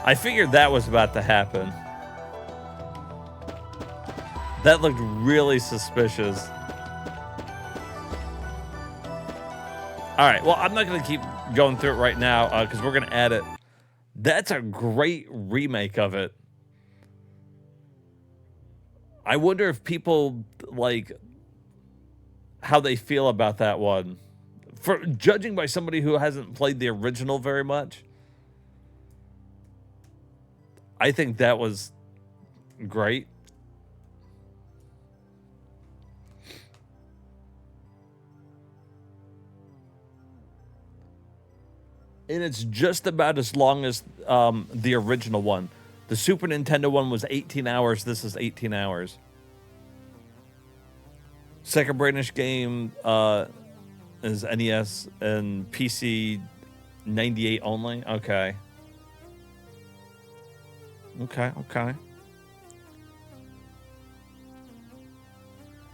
I figured that was about to happen. That looked really suspicious. All right, well, I'm not going to keep going through it right now because we're going to add it. That's a great remake of it. I wonder if people, like, how they feel about that one. For judging by somebody who hasn't played the original very much, I think that was great. And it's just about as long as the original one. The Super Nintendo one was 18 hours. This is 18 hours. Second British game is NES and PC 98 only. Okay. Okay.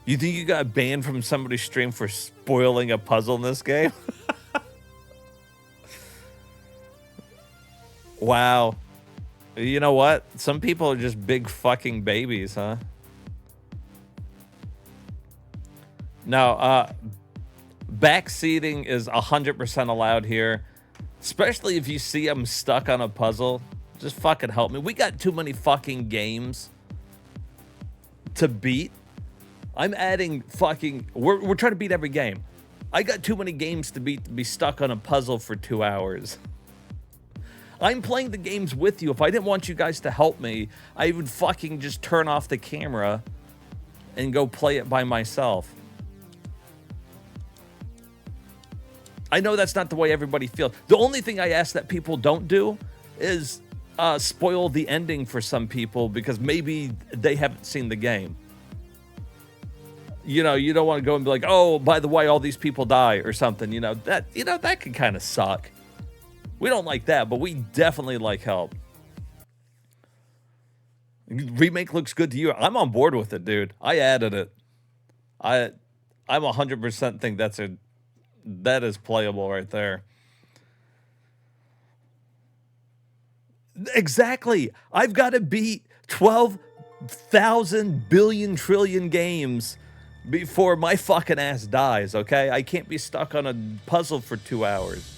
You think you got banned from somebody's stream for spoiling a puzzle in this game? Wow. You know what? Some people are just big fucking babies, huh? No, backseating is 100% allowed here. Especially if you see I'm stuck on a puzzle. Just fucking help me. We got too many fucking games to beat. I'm adding fucking... We're trying to beat every game. I got too many games to beat to be stuck on a puzzle for 2 hours. I'm playing the games with you. If I didn't want you guys to help me, I would fucking just turn off the camera and go play it by myself. I know that's not the way everybody feels. The only thing I ask that people don't do is spoil the ending for some people because maybe they haven't seen the game. You know, you don't want to go and be like, oh, by the way, all these people die or something. That can kind of suck. We don't like that, but we definitely like help. Remake looks good to you. I'm on board with it, dude. I added it. I'm 100% think that is playable right there. Exactly. I've got to beat 12,000 billion trillion games before my fucking ass dies, okay? I can't be stuck on a puzzle for 2 hours.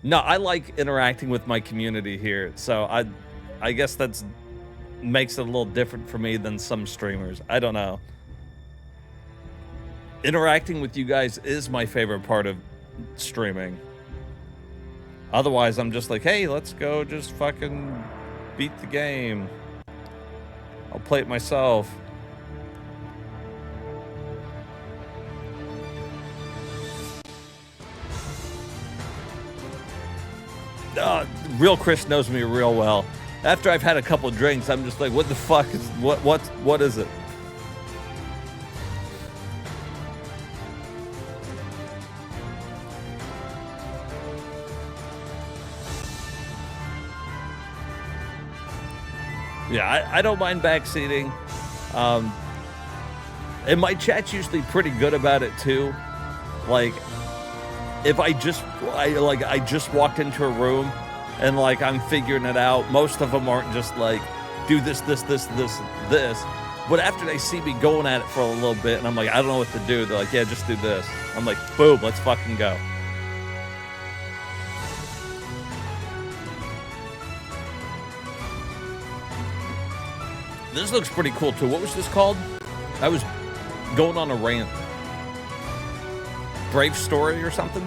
No, I like interacting with my community here, so I guess that's makes it a little different for me than some streamers. I don't know. Interacting with you guys is my favorite part of streaming. Otherwise, I'm just like, hey, let's go just fucking beat the game. I'll play it myself. Real Chris knows me real well. After I've had a couple drinks, I'm just like, what the fuck is what is it? Yeah, I don't mind backseating. And my chat's usually pretty good about it too. Like, if I just walked into a room and like I'm figuring it out, most of them aren't just like, do this. But after they see me going at it for a little bit and I'm like, I don't know what to do, they're like, yeah, just do this. I'm like, boom, let's fucking go. This looks pretty cool too. What was this called? I was going on a rant. Brave Story or something?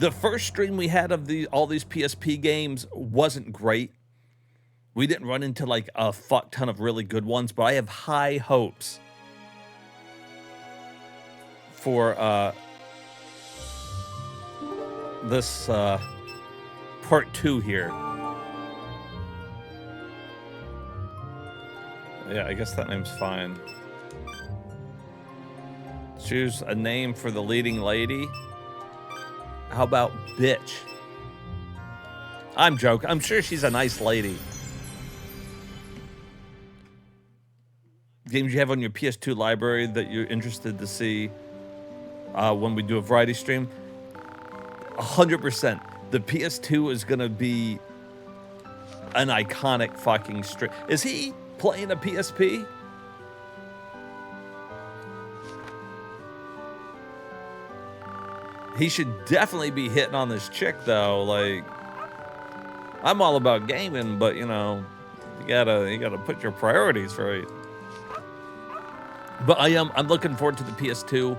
The first stream we had of all these PSP games wasn't great. We didn't run into like a fuck ton of really good ones, but I have high hopes for this part 2 here. Yeah, I guess that name's fine. Choose a name for the leading lady. How about bitch? I'm joking. I'm sure she's a nice lady. Games you have on your PS2 library that you're interested to see when we do a variety stream? 100%. The PS2 is going to be an iconic fucking stream. Is he playing a PSP? He should definitely be hitting on this chick, though. Like, I'm all about gaming, but you know, you gotta put your priorities right. But I'm looking forward to the PS2.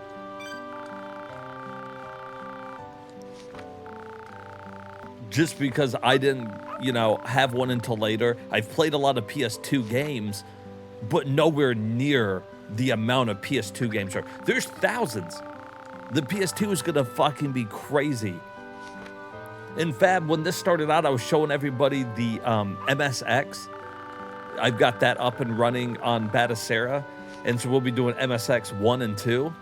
Just because I didn't, you know, have one until later. I've played a lot of PS2 games, but nowhere near the amount of PS2 games are. There's thousands. The PS2 is gonna fucking be crazy. In fact, when this started out, I was showing everybody the MSX. I've got that up and running on Batacera, and so we'll be doing MSX 1 and 2.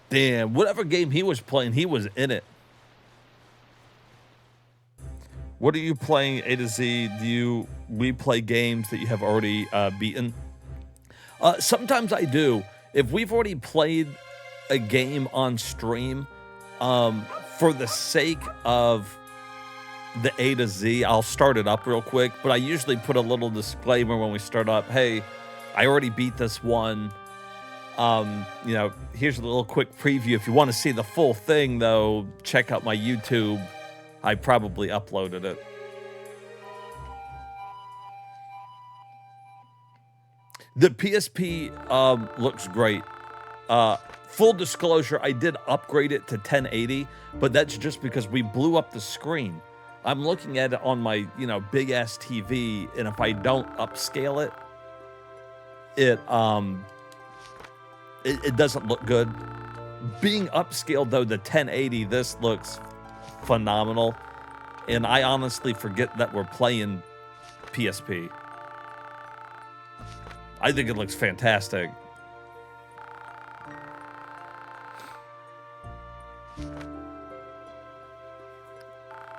Damn, whatever game he was playing, he was in it. What are you playing, A to Z? Do you replay games that you have already beaten? Sometimes I do. If we've already played a game on stream, for the sake of the A to Z, I'll start it up real quick, but I usually put a little disclaimer when we start up. Hey, I already beat this one. You know, here's a little quick preview. If you want to see the full thing, though, check out my YouTube. I probably uploaded it. The PSP looks great. Full disclosure, I did upgrade it to 1080, but that's just because we blew up the screen. I'm looking at it on my, you know, big ass TV, and if I don't upscale it, it doesn't look good. Being upscaled though to 1080, this looks phenomenal, and I honestly forget that we're playing PSP. I think it looks fantastic.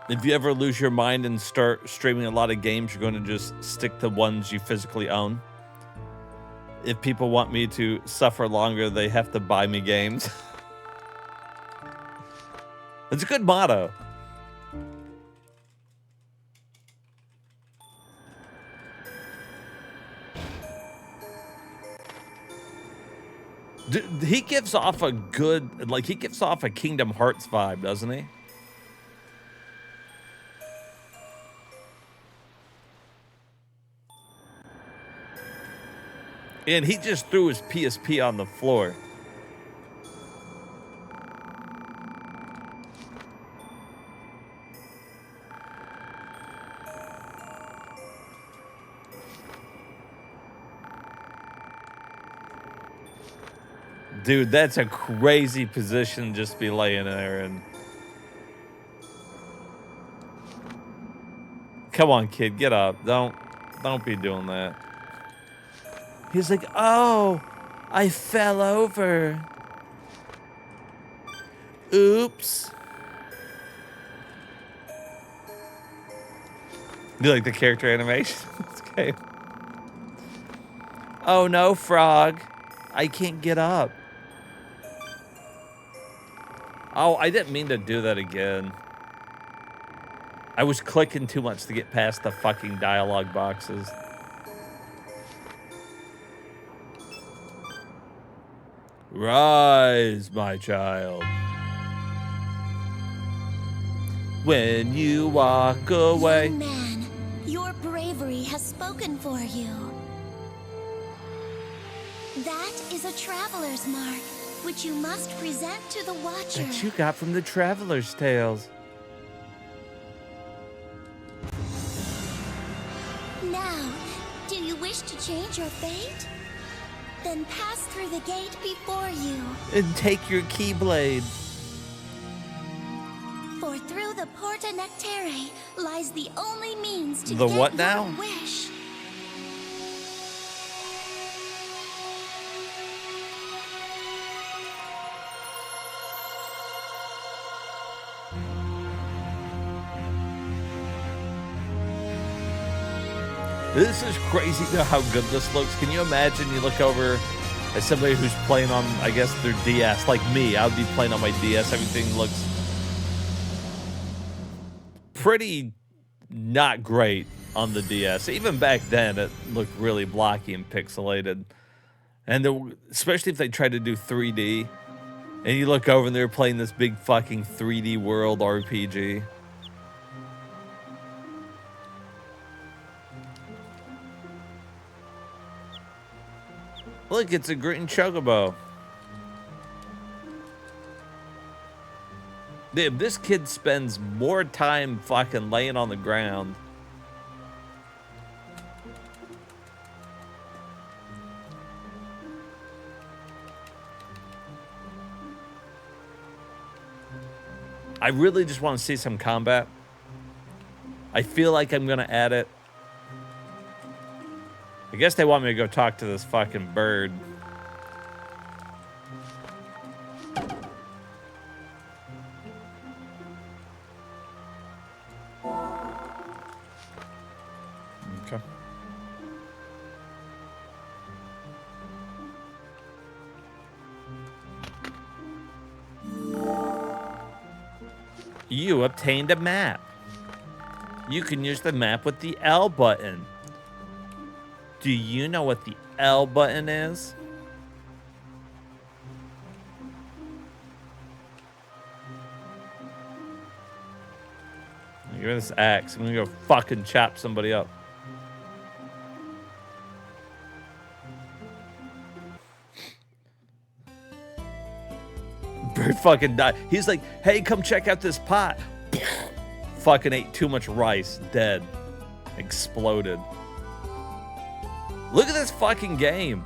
If you ever lose your mind and start streaming a lot of games, you're going to just stick to ones you physically own. If people want me to suffer longer, they have to buy me games. It's a good motto. He gives off a good, like, he gives off a Kingdom Hearts vibe, doesn't he? And he just threw his PSP on the floor. Dude, that's a crazy position just to be laying there in. Come on, kid, get up. Don't be doing that. He's like, oh, I fell over. Oops. You like the character animation? It's okay. Oh no, frog. I can't get up. Oh, I didn't mean to do that again. I was clicking too much to get past the fucking dialogue boxes. Rise, my child. When you walk away. Young man, your bravery has spoken for you. That is a traveler's mark, which you must present to the Watcher. That you got from the Traveler's Tales. Now, do you wish to change your fate? Then pass through the gate before you. And take your Keyblade. For through the Porta Nectaire lies the only means to The get what your now? wish. This is crazy though how good this looks. Can you imagine you look over at somebody who's playing on, I guess, their DS, like me. I would be playing on my DS. Everything looks pretty not great on the DS. Even back then, it looked really blocky and pixelated. And especially if they tried to do 3D, and you look over and they're playing this big fucking 3D world RPG. Look, it's a green chocobo. Dude, this kid spends more time fucking laying on the ground. I really just want to see some combat. I feel like I'm going to add it. I guess they want me to go talk to this fucking bird. Okay. You obtained a map. You can use the map with the L button. Do you know what the L button is? Give me this axe. I'm gonna go fucking chop somebody up. Bird fucking died. He's like, hey, come check out this pot. Fucking ate too much rice. Dead. Exploded. Look at this fucking game.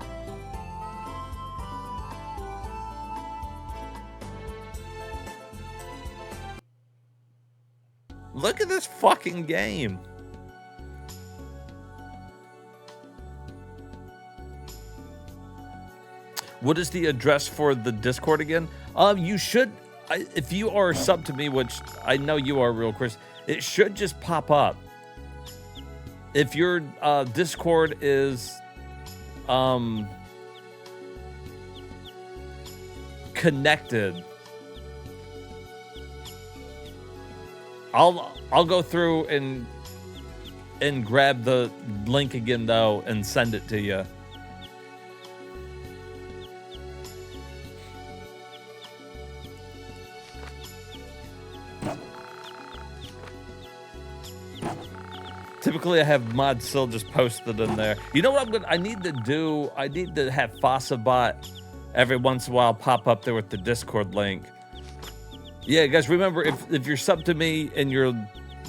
Look at this fucking game. What is the address for the Discord again? You should, if you are sub to me, which I know you are, real Chris, it should just pop up. If your Discord is connected, I'll go through and grab the link again though and send it to you. Typically, I have mod still just posted in there. You know what I need to do? I need to have FossaBot every once in a while pop up there with the Discord link. Yeah, guys, remember, if you're sub to me and your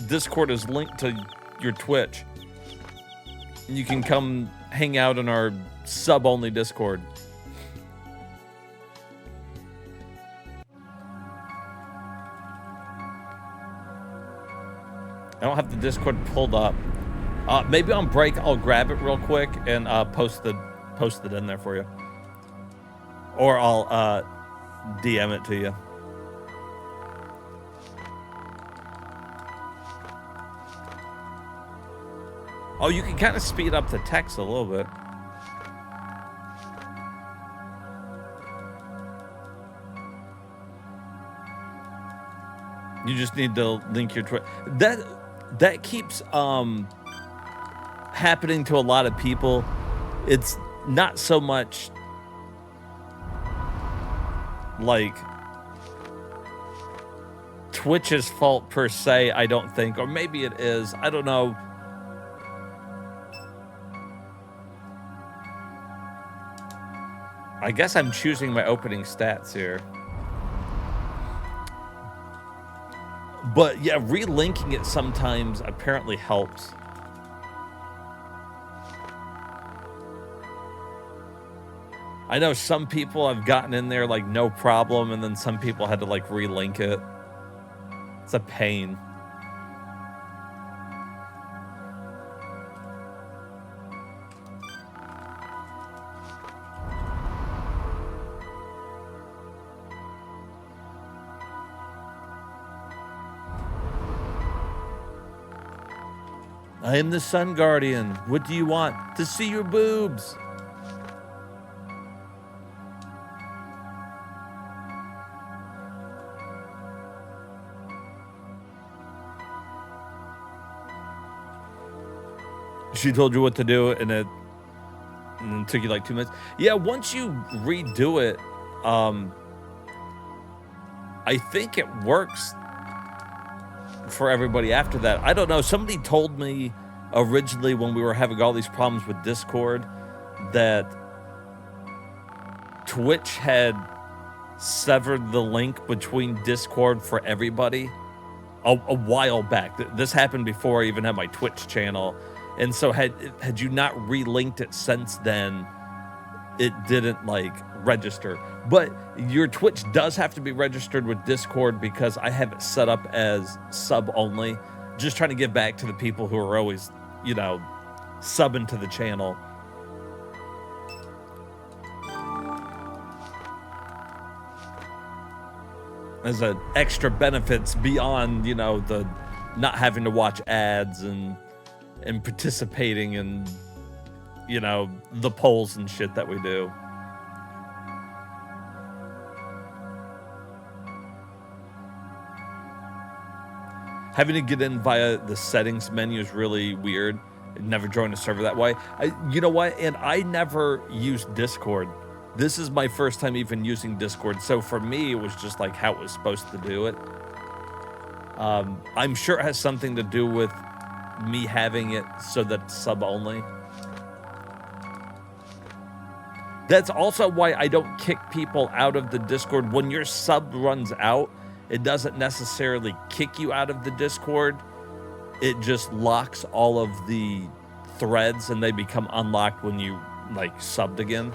Discord is linked to your Twitch, you can come hang out in our sub-only Discord. I don't have the Discord pulled up. Maybe on break I'll grab it real quick and post it in there for you, or I'll DM it to you. Oh, you can kind of speed up the text a little bit. You just need to link your Twitter. that keeps happening to a lot of people. It's not so much like Twitch's fault per se, I don't think, or maybe it is. I don't know. I guess I'm choosing my opening stats here. But yeah, relinking it sometimes apparently helps. I know some people have gotten in there like no problem, and then some people had to like relink it. It's a pain. I am the Sun Guardian. What do you want? To see your boobs. She told you what to do, and it took you like 2 minutes. Yeah, once you redo it, I think it works for everybody after that. I don't know. Somebody told me originally when we were having all these problems with Discord that Twitch had severed the link between Discord for everybody a while back. This happened before I even had my Twitch channel. And so had you not relinked it since then, it didn't like register. But your Twitch does have to be registered with Discord because I have it set up as sub only. Just trying to give back to the people who are always, you know, subbing to the channel. As an extra benefits beyond, you know, the not having to watch ads and participating in, you know, the polls and shit that we do. Having to get in via the settings menu is really weird. I've never joined a server that way. You know what? And I never used Discord. This is my first time even using Discord. So for me, it was just like how it was supposed to do it. I'm sure it has something to do with me having it so that it's sub only. That's also why I don't kick people out of the Discord. When your sub runs out, it doesn't necessarily kick you out of the Discord. It just locks all of the threads and they become unlocked when you like subbed again.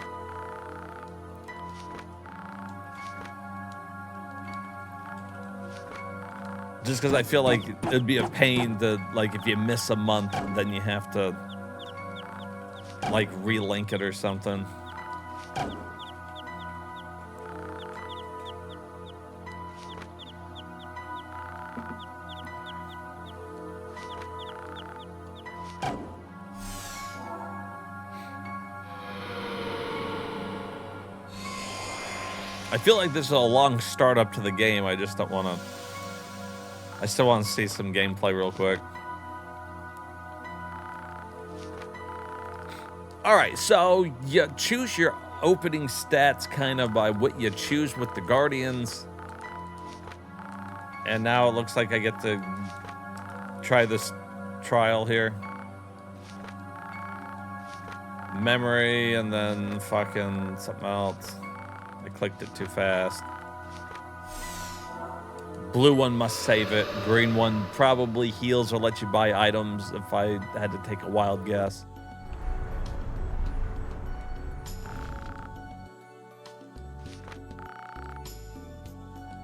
Just because I feel like it'd be a pain to, like, if you miss a month, then you have to, like, relink it or something. I feel like this is a long startup to the game. I just don't want to... I still want to see some gameplay real quick. All right, so you choose your opening stats kind of by what you choose with the Guardians. And now it looks like I get to try this trial here. Memory and then fucking something else. I clicked it too fast. Blue one must save it. Green one probably heals or lets you buy items if I had to take a wild guess.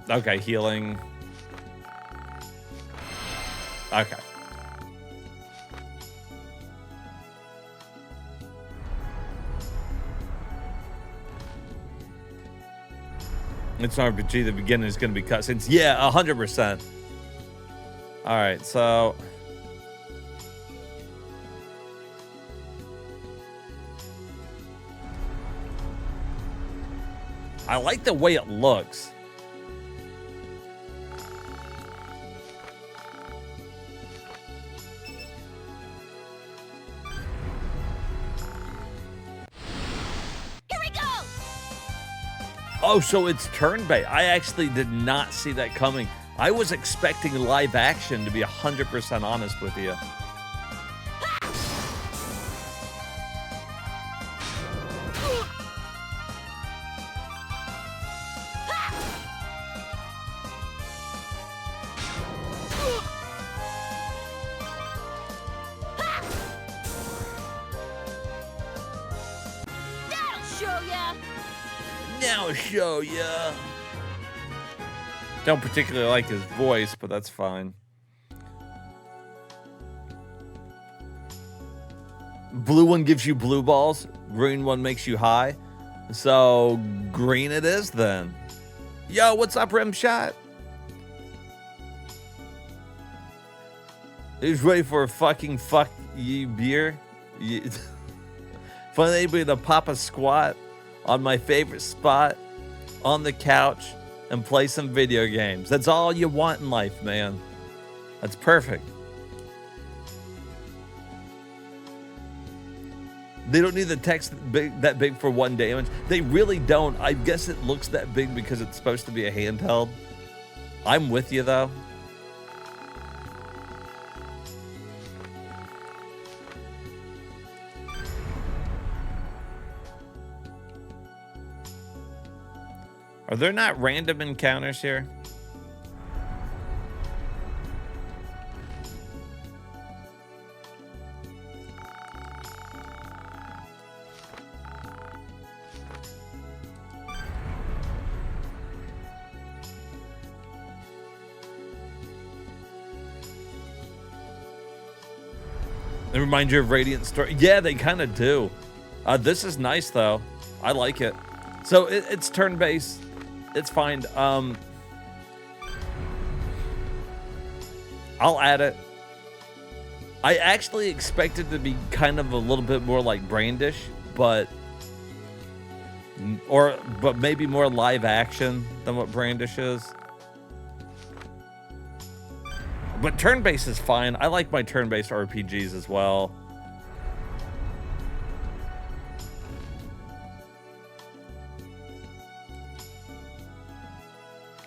Okay, healing. Okay. It's an RPG. The beginning is going to be cutscenes. Yeah, 100%. All right, so I like the way it looks. Oh, so it's turn-based. I actually did not see that coming. I was expecting live action, to be 100% honest with you. Now show ya. Don't particularly like his voice, but that's fine. Blue one gives you blue balls. Green one makes you high. So green it is then. Yo, what's up, Rim Shot? He's ready for a fucking fuck you beer. Find anybody to pop a squat on my favorite spot on the couch and play some video games. That's all you want in life, man. That's perfect. They don't need the text that big for 1 damage. They really don't. I guess it looks that big because it's supposed to be a handheld. I'm with you, though. Are there not random encounters here? They remind you of Radiant Story. Yeah, they kind of do. This is nice, though. I like it. So it's turn-based. It's fine. I'll add it. I actually expected to be kind of a little bit more like Brandish, but maybe more live action than what Brandish is. But turn-based is fine. I like my turn-based RPGs as well.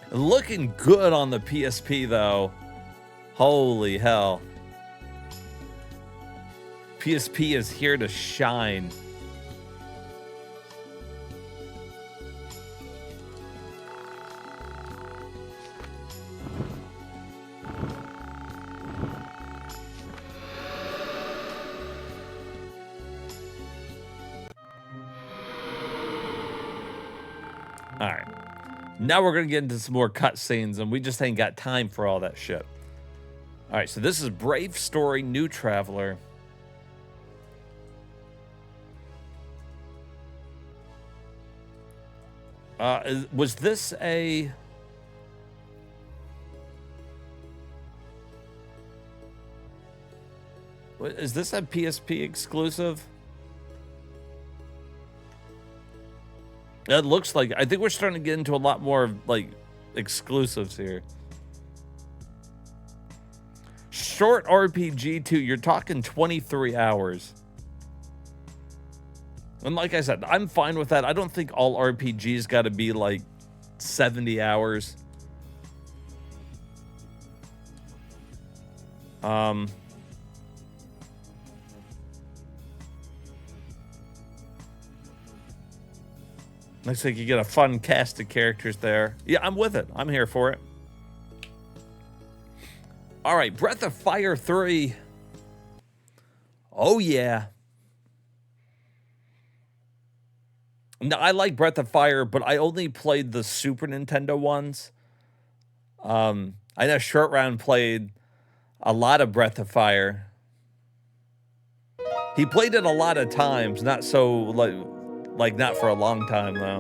Looking good on the PSP, though. Holy hell. PSP is here to shine. All right. Now we're going to get into some more cutscenes, and we just ain't got time for all that shit. All right, so this is Brave Story, New Traveler. Was this a... Is this a PSP exclusive? It looks like... I think we're starting to get into a lot more, like, exclusives here. Short RPG, too. You're talking 23 hours. And like I said, I'm fine with that. I don't think all RPGs got to be, like, 70 hours. Looks like you get a fun cast of characters there. Yeah, I'm with it. I'm here for it. All right, Breath of Fire 3. Oh, yeah. Now, I like Breath of Fire, but I only played the Super Nintendo ones. I know Short Round played a lot of Breath of Fire. He played it a lot of times, not so, like not for a long time, though.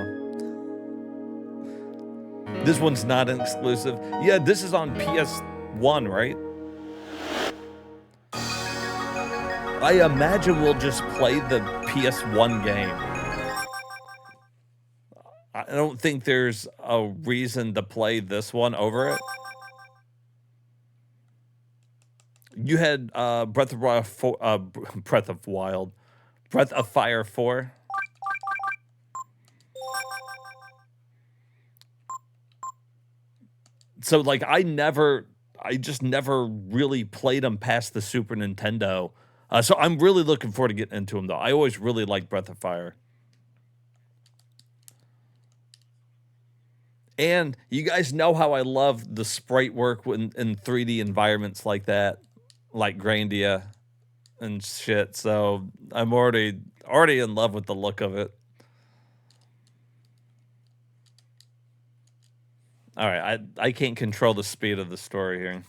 This one's not an exclusive. Yeah, this is on PS1, right? I imagine we'll just play the PS1 game. I don't think there's a reason to play this one over it. You had Breath of Fire 4. So like I just never really played them past the Super Nintendo. So I'm really looking forward to getting into them though. I always really liked Breath of Fire. And you guys know how I love the sprite work in 3D environments like that, like Grandia and shit. So I'm already in love with the look of it. All right, I can't control the speed of the story here.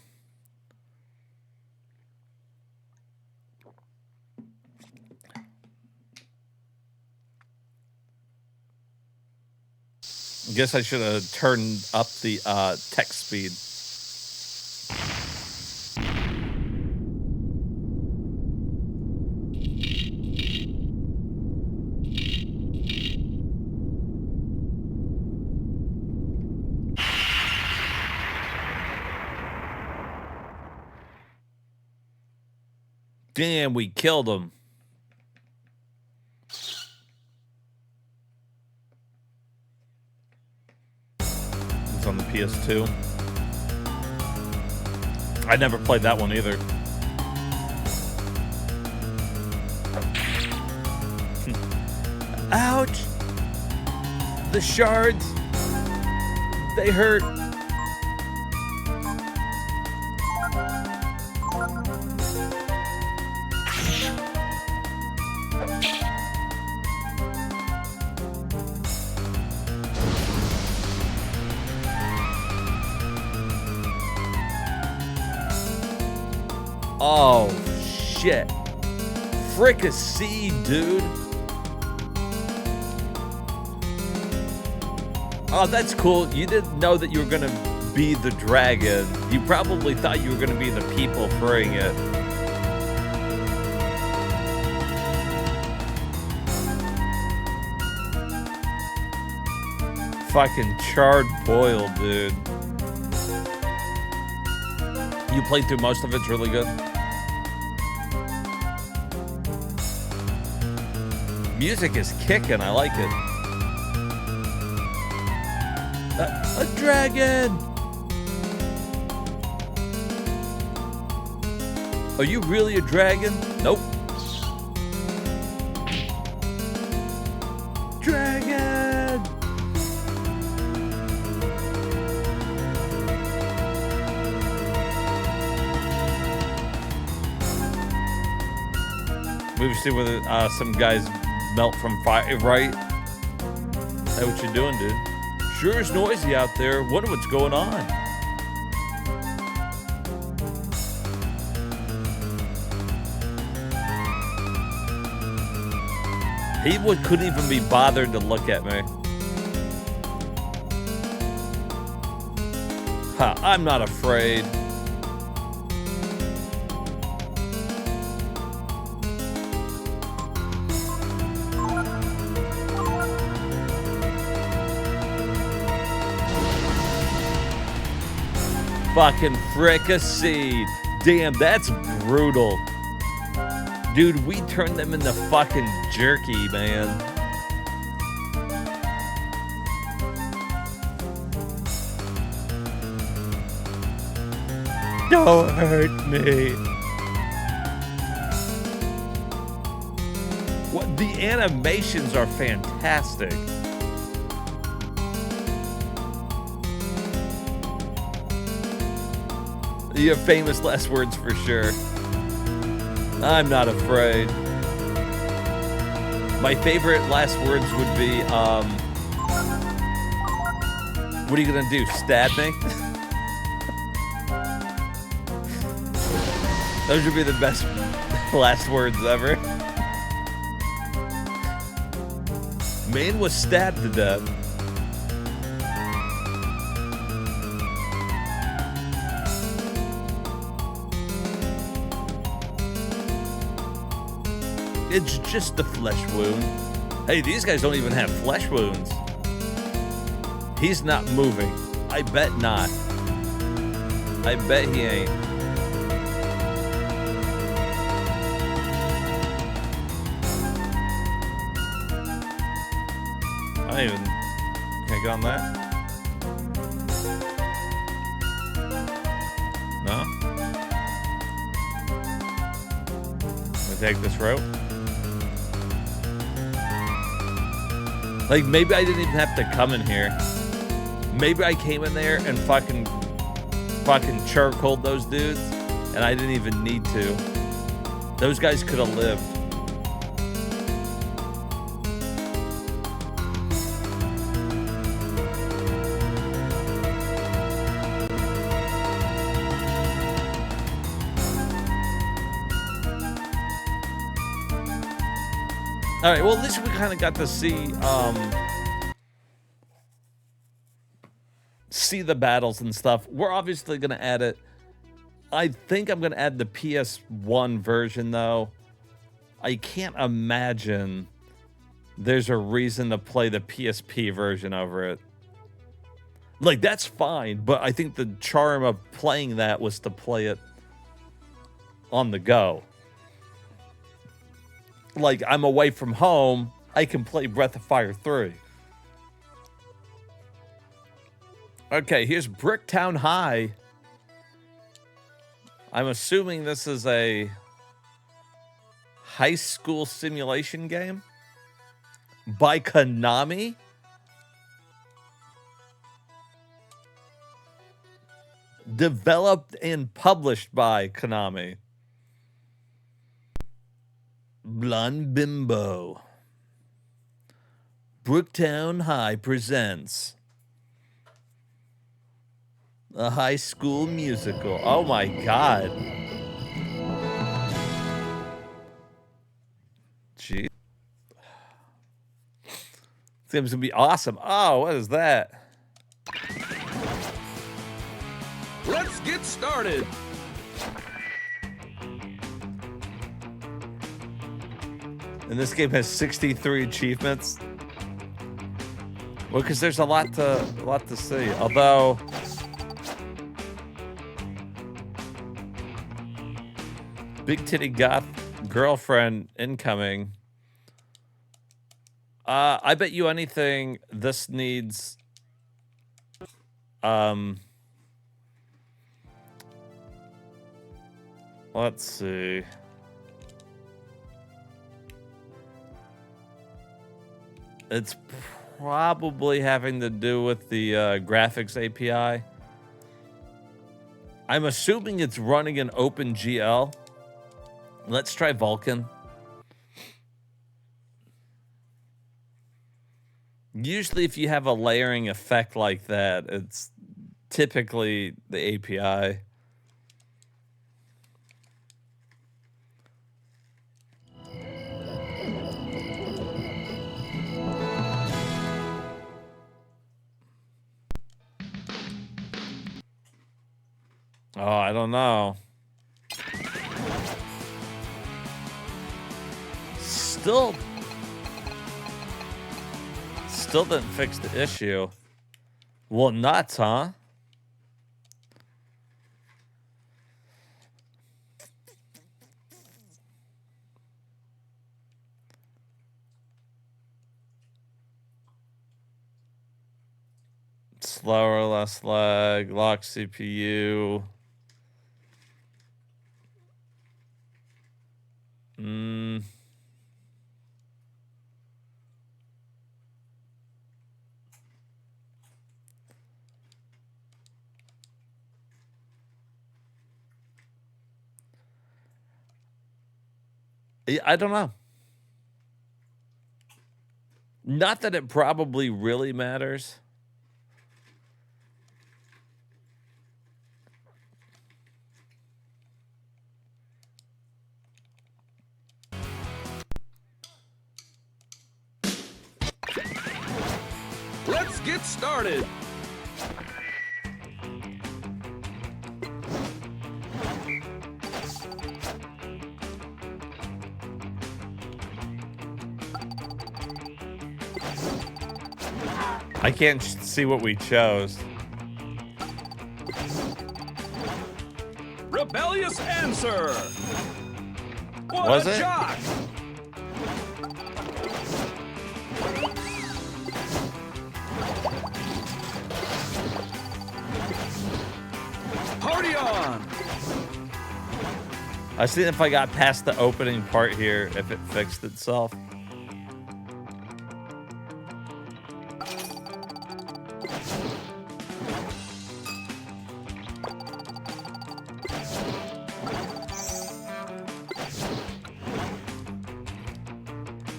I guess I should have turned up the text speed. Damn, we killed him. It's on the PS2. I never played that one either. Ouch! The shards, they hurt. Oh, shit. Fricassee, dude. Oh, that's cool. You didn't know that you were going to be the dragon. You probably thought you were going to be the people freeing it. Fucking charred boiled, dude. You played through most of it. It's really good. Music is kicking. I like it. A dragon! Are you really a dragon? Nope. Dragon! We've seen whether some guys melt from fire, right? Is that what you're doing, dude? Sure is noisy out there. Wonder what's going on. He couldn't even be bothered to look at me. Ha, I'm not afraid. Fucking fricassee. Damn, that's brutal. Dude, we turned them into fucking jerky, man. Don't hurt me. What? The animations are fantastic. Your famous last words for sure. I'm not afraid. My favorite last words would be, what are you gonna do, stab me? Those would be the best last words ever. Man was stabbed to death. It's just a flesh wound. Hey, these guys don't even have flesh wounds. He's not moving. I bet not. I bet he ain't. I don't even... Can I get on that? to take this route. Like, maybe I didn't even have to come in here. Maybe I came in there and fucking charcoaled those dudes, and I didn't even need to. Those guys could have lived. All right, well, at least we kind of got to see the battles and stuff. We're obviously going to add it. I think I'm going to add the PS1 version, though. I can't imagine there's a reason to play the PSP version over it. Like, that's fine, but I think the charm of playing that was to play it on the go. Like, I'm away from home, I can play Breath of Fire 3. Okay, here's Bricktown High. I'm assuming this is a high school simulation game by Konami. Developed and published by Konami. Blonde Bimbo. Bricktown High presents a high school musical. Oh my god. Gee. This game's gonna be awesome. Oh, what is that? Let's get started. And this game has 63 achievements. Well, because there's a lot to see. Although Big Titty Goth Girlfriend incoming. I bet you anything this needs let's see. It's probably having to do with the graphics API. I'm assuming it's running in OpenGL. Let's try Vulkan. Usually if you have a layering effect like that, it's typically the API. Oh, I don't know. Still didn't fix the issue. Well, nuts, huh? Slower, less lag, lock CPU. I don't know. Not that it probably really matters. Let's get started. I can't see what we chose. Rebellious answer. What Was a it? shock. Party on. I was seeing if I got past the opening part here, if it fixed itself.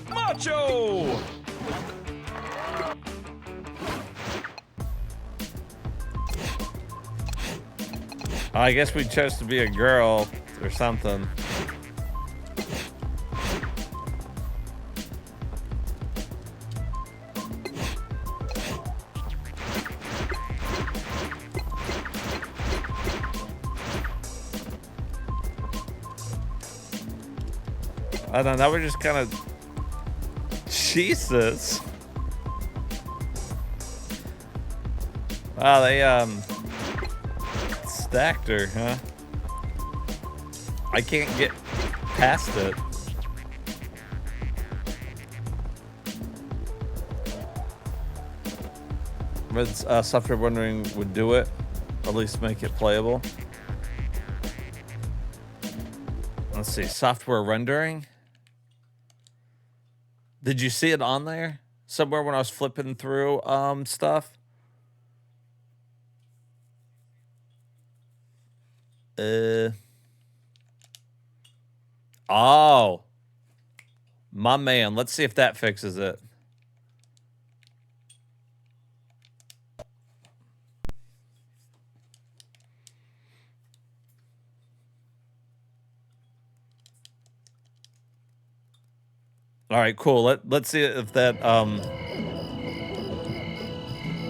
Macho! I guess we chose to be a girl or something. I don't know, that was just kind of... Jesus. Wow, they, stacked her, huh? I can't get past it. But software rendering would do it. At least make it playable. Let's see, software rendering. Did you see it on there somewhere when I was flipping through stuff? Oh, my man. Let's see if that fixes it. All right, cool. Let's see if that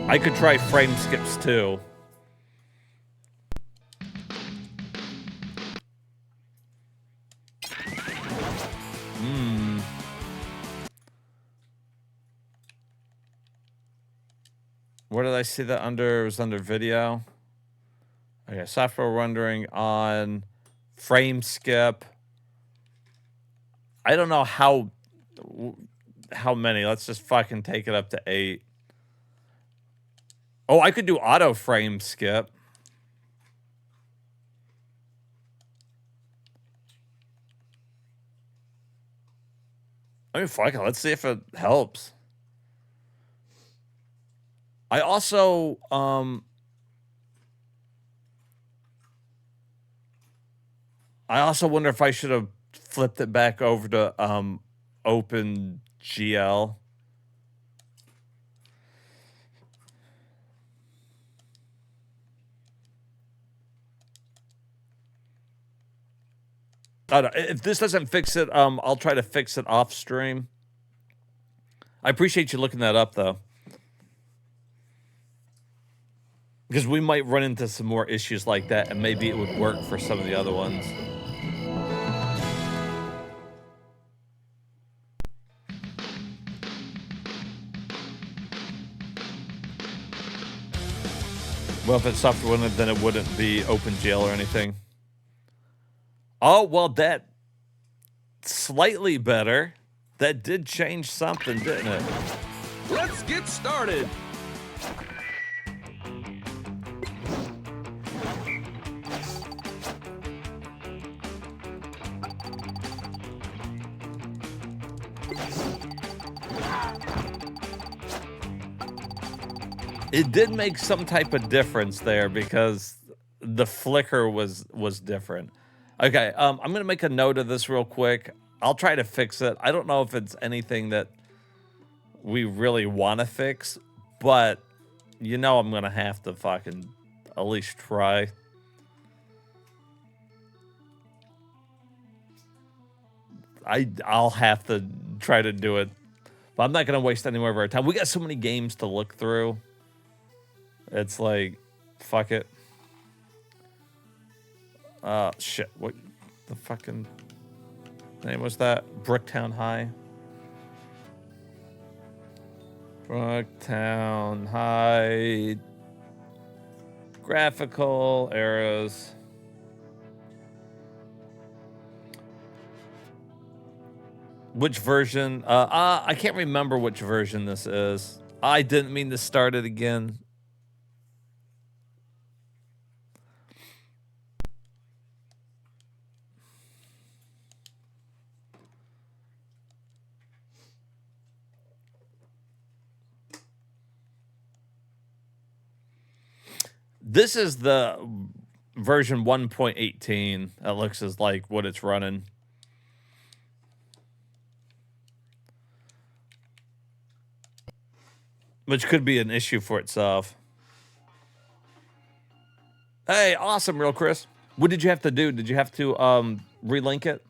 I could try frame skips too. Where did I see that under? It was under video. Okay, software rendering on frame skip. I don't know how many. Let's just fucking take it up to 8. Oh, I could do auto frame skip. I mean, fuck it. Let's see if it helps. I also, wonder if I should have flipped it back over to OpenGL. I don't, if this doesn't fix it, I'll try to fix it off stream. I appreciate you looking that up, though. Because we might run into some more issues like that, and maybe it would work for some of the other ones. Well, if it's software, then it wouldn't be OpenGL or anything. Oh, well, that slightly better. That did change something, didn't it? Let's get started. It did make some type of difference there because the flicker was different. Okay, I'm gonna make a note of this real quick. I'll try to fix it. I don't know if it's anything that we really want to fix, but you know I'm gonna have to fucking at least try. I'll have to try to do it, but I'm not gonna waste any more of our time. We got so many games to look through. It's like, fuck it. Shit. What the fucking name was that? Bricktown High. Bricktown High. Graphical arrows. Which version? I can't remember which version this is. I didn't mean to start it again. This is the version 1.18. That looks as like what it's running. Which could be an issue for itself. Hey, awesome, Real Chris. What did you have to do? Did you have to relink it?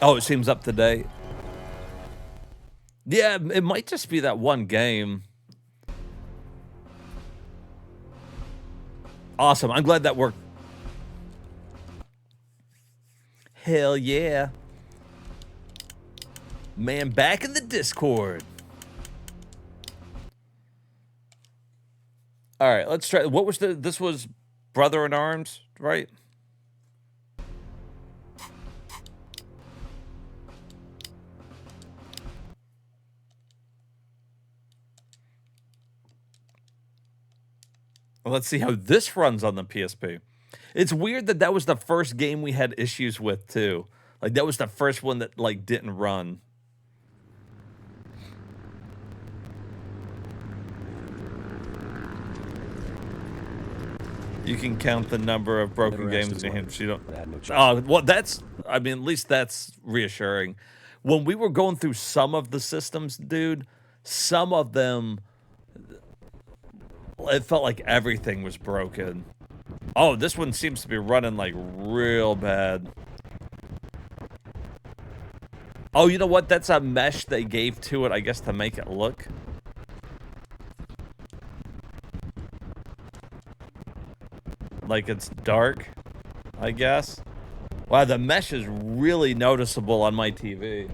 Oh, it seems up to date. Yeah, it might just be that one game. Awesome. I'm glad that worked. Hell yeah. Man, back in the Discord. All right, let's try. What was this was Brother in Arms, right? Well, let's see how this runs on the PSP. It's weird that that was the first game we had issues with too. Like that was the first one that like didn't run. You can count the number of broken games in your hand. You don't. Oh, well, that's. I mean, at least that's reassuring. When we were going through some of the systems, dude, some of them, it felt like everything was broken. Oh, this one seems to be running like real bad. Oh, you know what? That's a mesh they gave to it, I guess, to make it look. Like it's dark, I guess. Wow, the mesh is really noticeable on my TV.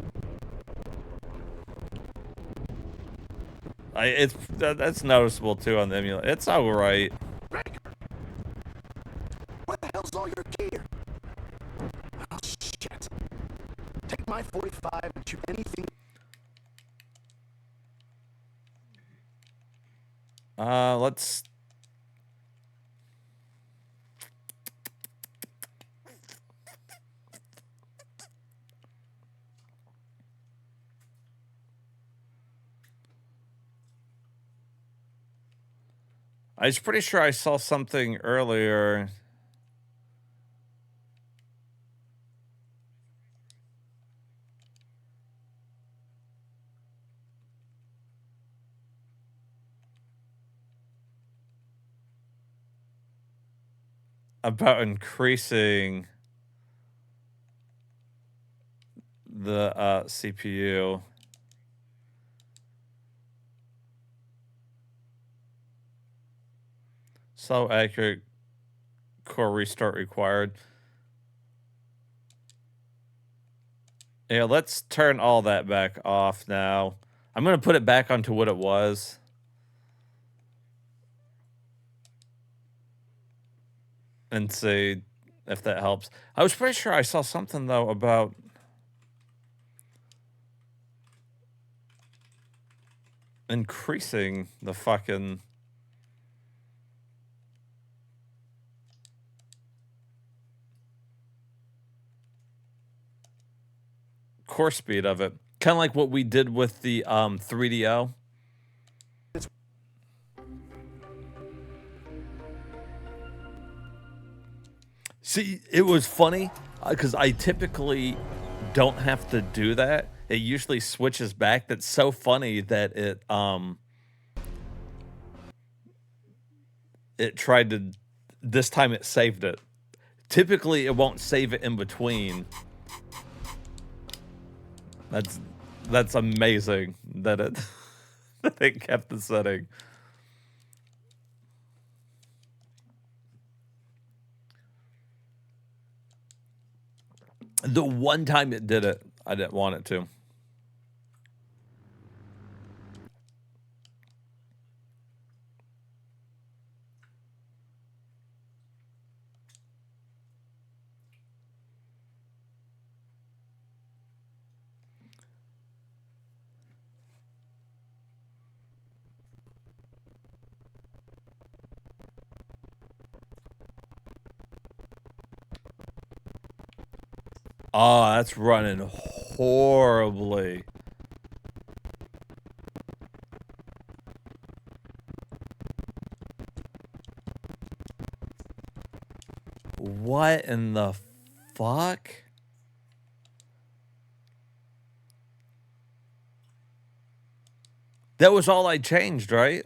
That's noticeable too on the emulator. It's all right. What the hell's all your gear? Oh shit! Take my 45 and shoot anything. Let's. I was pretty sure I saw something earlier. About increasing the CPU. So accurate. Core restart required. Yeah, let's turn all that back off now. I'm going to put it back onto what it was. And see if that helps. I was pretty sure I saw something, though, about... increasing the fucking... core speed of it. Kind of like what we did with the 3DO. See, it was funny because I typically don't have to do that. It usually switches back. That's so funny that it tried to, this time it saved it. Typically it won't save it in between. That's amazing that it that it kept the setting. The one time it did it, I didn't want it to. Oh, that's running horribly. What in the fuck? That was all I changed, right?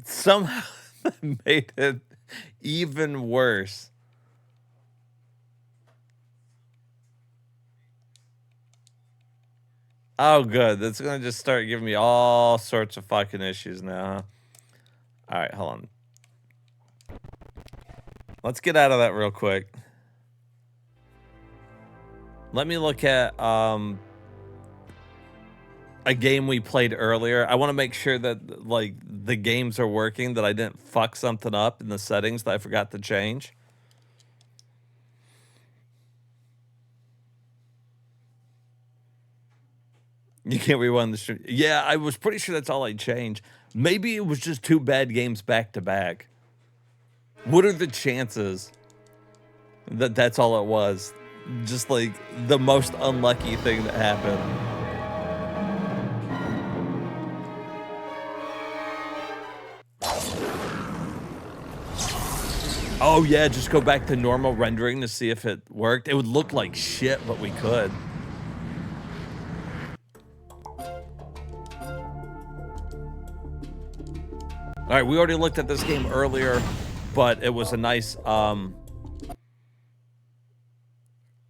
Somehow made it even worse. Oh, good. That's going to just start giving me all sorts of fucking issues now, huh? All right, hold on. Let's get out of that real quick. Let me look at a game we played earlier. I want to make sure that like the games are working, that I didn't fuck something up in the settings that I forgot to change. You can't rewind the stream. Yeah, I was pretty sure that's all I changed. Maybe it was just 2 bad games back to back. What are the chances that that's all it was? Just like the most unlucky thing that happened. Oh yeah, just go back to normal rendering to see if it worked. It would look like shit, but we could. All right, we already looked at this game earlier, but it was a nice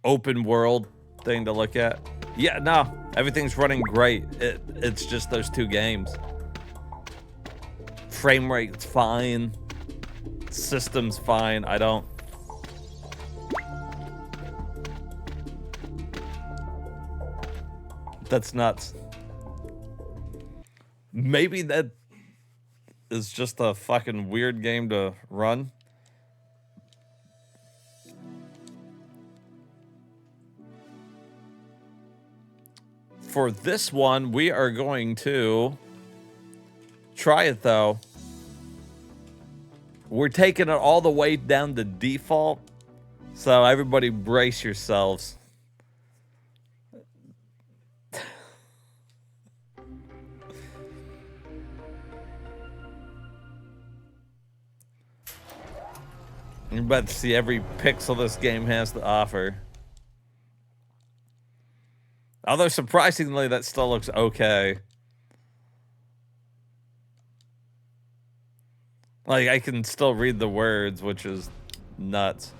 open world thing to look at. Yeah, no, everything's running great. It's just those 2 games. Frame rate's fine. System's fine. I don't... That's nuts. Maybe that is just a fucking weird game to run. For this one, we are going to try it, though. We're taking it all the way down to default. So everybody brace yourselves. You're about to see every pixel this game has to offer. Although, surprisingly, that still looks okay. Like, I can still read the words, which is nuts.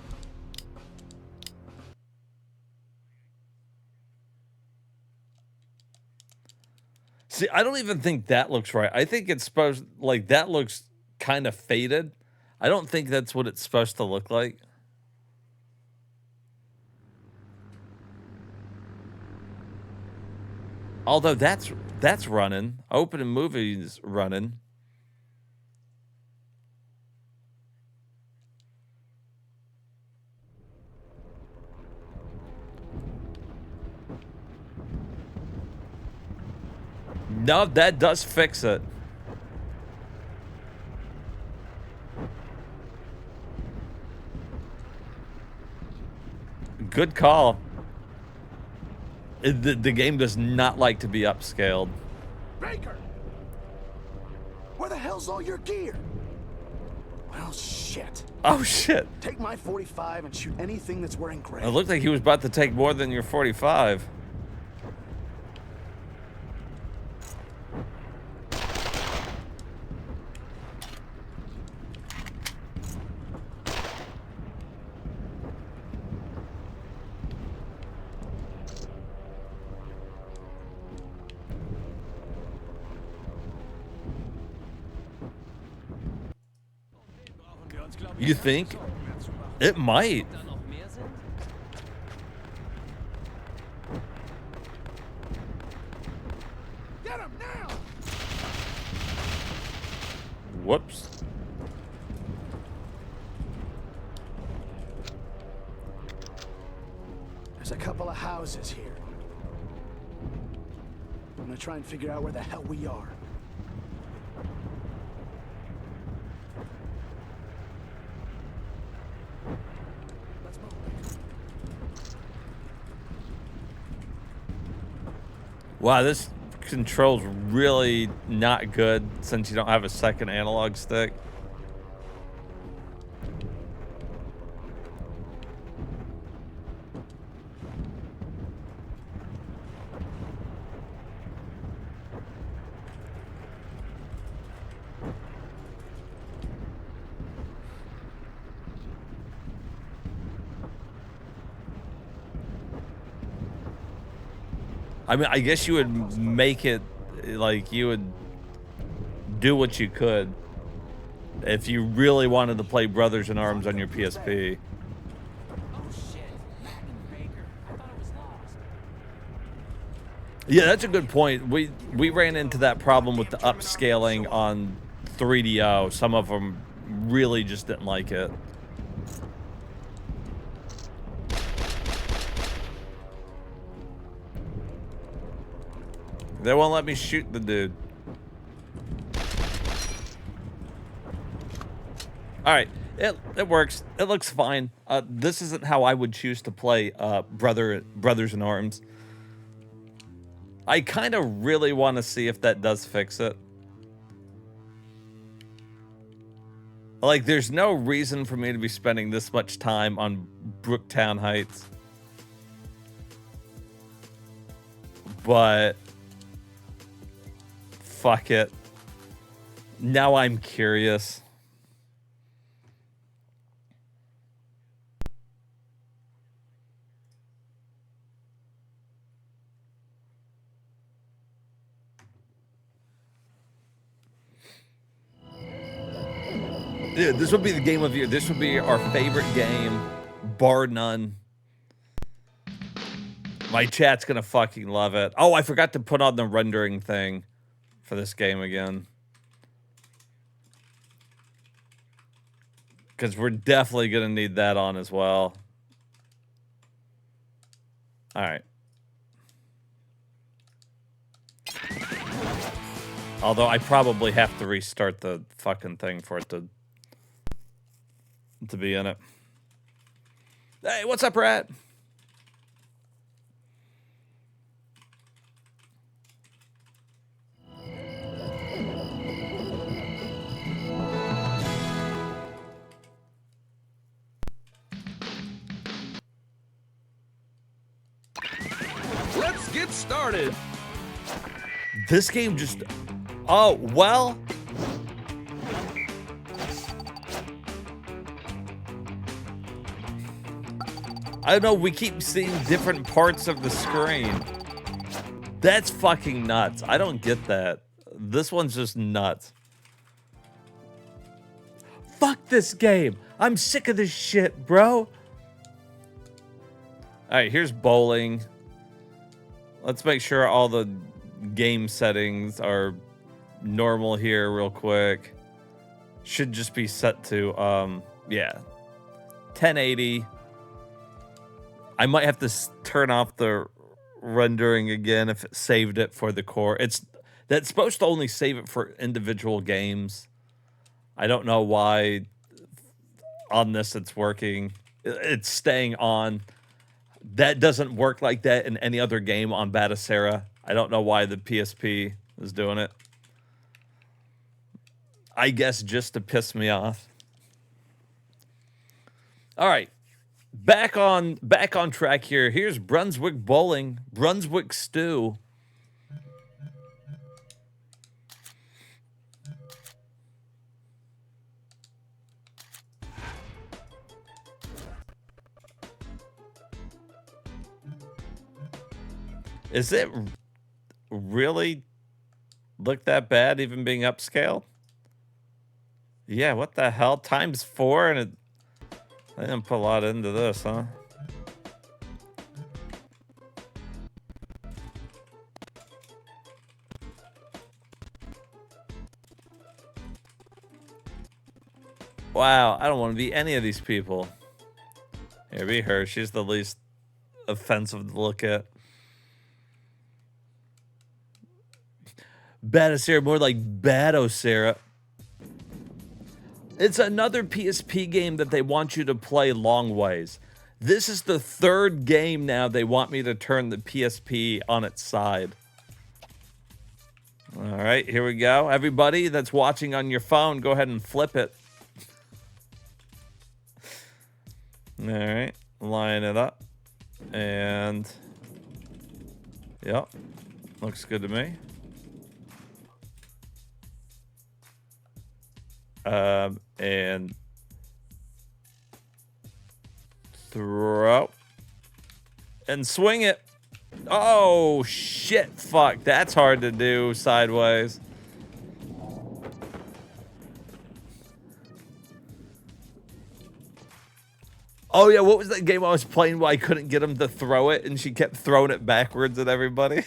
See, I don't even think that looks right. I think it's supposed... Like, that looks kind of faded. I don't think that's what it's supposed to look like. Although that's running. Opening movies running. No, that does fix it. Good call. The game does not like to be upscaled. Baker! Where the hell's all your gear? Well, shit. Oh, shit. Take my 45 and shoot anything that's wearing gray. It looked like he was about to take more than your 45. You think? It might. Get him now! Whoops. couple of houses here. I'm gonna try and figure out where the hell we are. Let's move. Wow, this control's really not good since you don't have a second analog stick. I mean, I guess you would make it, like, you would do what you could if you really wanted to play Brothers in Arms on your PSP. Yeah, that's a good point. We ran into that problem with the upscaling on 3DO. Some of them really just didn't like it. They won't let me shoot the dude. All right, it works. It looks fine. This isn't how I would choose to play Brothers in Arms. I kind of really want to see if that does fix it. Like, there's no reason for me to be spending this much time on Brooktown Heights. But fuck it. Now I'm curious. Dude, this would be the game of the year. This would be our favorite game, bar none. My chat's gonna fucking love it. Oh, I forgot to put on the rendering thing for this game again. Because we're definitely gonna need that on as well. Alright. Although I probably have to restart the fucking thing for it to be in it. Hey, what's up, Rat? Let's get started. This game just... Oh, well... I don't know, we keep seeing different parts of the screen. That's fucking nuts. I don't get that. This one's just nuts. Fuck this game. I'm sick of this shit, bro. Alright, here's bowling. Let's make sure all the game settings are normal here real quick. Should just be set to, yeah, 1080. I might have to turn off the rendering again if it saved it for the core. That's supposed to only save it for individual games. I don't know why on this it's working. It's staying on. That doesn't work like that in any other game on Batacera. I don't know why the PSP is doing it. I guess just to piss me off. All right. Back on track here. Here's Brunswick Bowling, Brunswick Stew. Is it really look that bad even being upscaled? Yeah, what the hell? Times 4 and it... I didn't put a lot into this, huh? Wow, I don't want to be any of these people. Here, be her. She's the least offensive to look at. Batocera, more like Batocera. It's another PSP game that they want you to play long ways. This is the third game now they want me to turn the PSP on its side. All right, here we go. Everybody that's watching on your phone, go ahead and flip it. All right, line it up. And, yep, looks good to me. And throw and swing it. Oh shit, fuck, that's hard to do sideways. Oh yeah, what was that game I was playing where I couldn't get him to throw it and she kept throwing it backwards at everybody?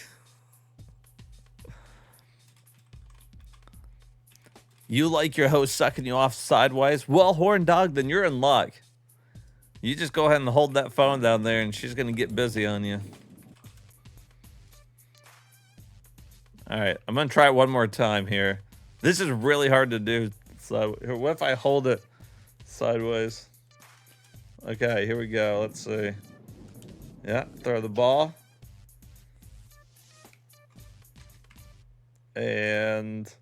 You like your host sucking you off sideways? Well, Horn Dog, then you're in luck. You just go ahead and hold that phone down there and she's going to get busy on you. All right, I'm going to try it one more time here. This is really hard to do. So, what if I hold it sideways? Okay, here we go. Let's see. Yeah, throw the ball. And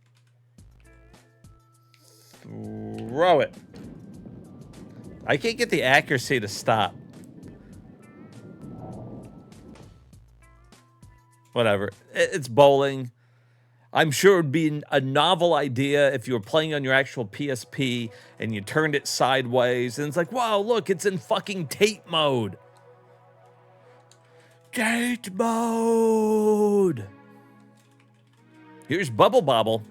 throw it. I can't get the accuracy to stop. Whatever. It's bowling. I'm sure it would be a novel idea if you were playing on your actual PSP and you turned it sideways and it's like, wow, look, it's in fucking tape mode. Gate mode. Here's Bubble Bobble.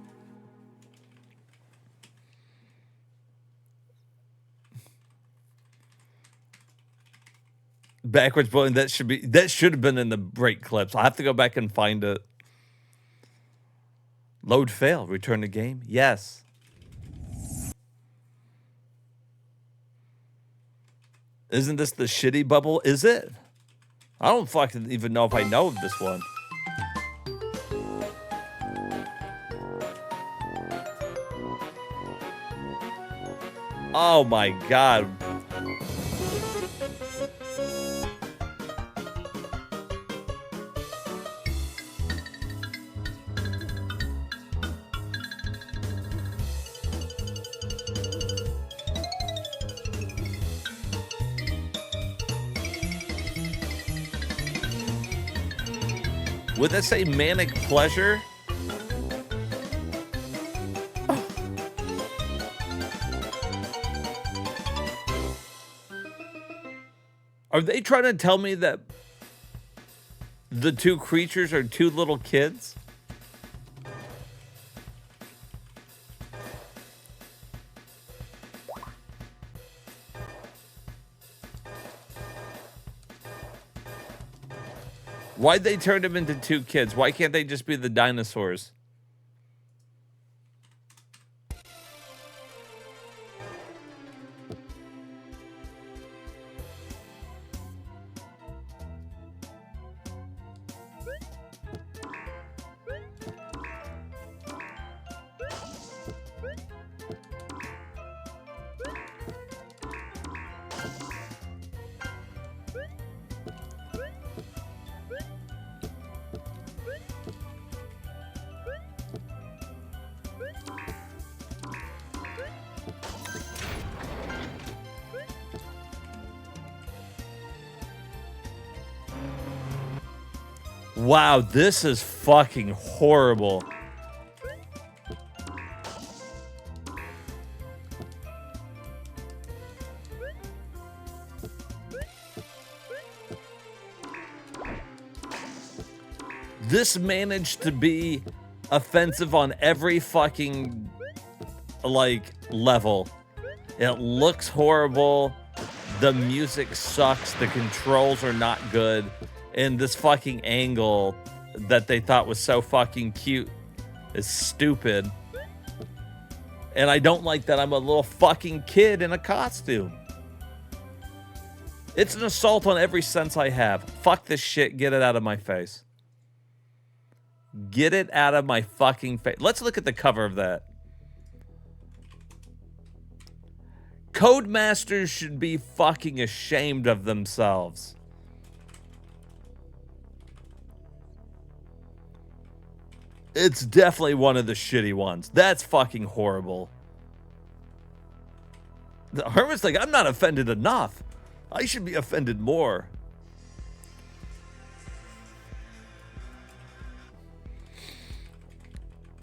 Backwards bowling, that should have been in the break clips. I'll have to go back and find it. Load fail. Return the game. Yes. Isn't this the shitty bubble? Is it? I don't fucking even know if I know of this one. Oh my god. Would that say manic pleasure? Are they trying to tell me that the two creatures are two little kids? Why'd they turn them into two kids? Why can't they just be the dinosaurs? Wow, this is fucking horrible. This managed to be offensive on every fucking, like, level. It looks horrible. The music sucks. The controls are not good. And this fucking angle that they thought was so fucking cute is stupid. And I don't like that I'm a little fucking kid in a costume. It's an assault on every sense I have. Fuck this shit. Get it out of my face. Get it out of my fucking face. Let's look at the cover of that. Codemasters should be fucking ashamed of themselves. It's definitely one of the shitty ones. That's fucking horrible. The Hermit's like, I'm not offended enough. I should be offended more.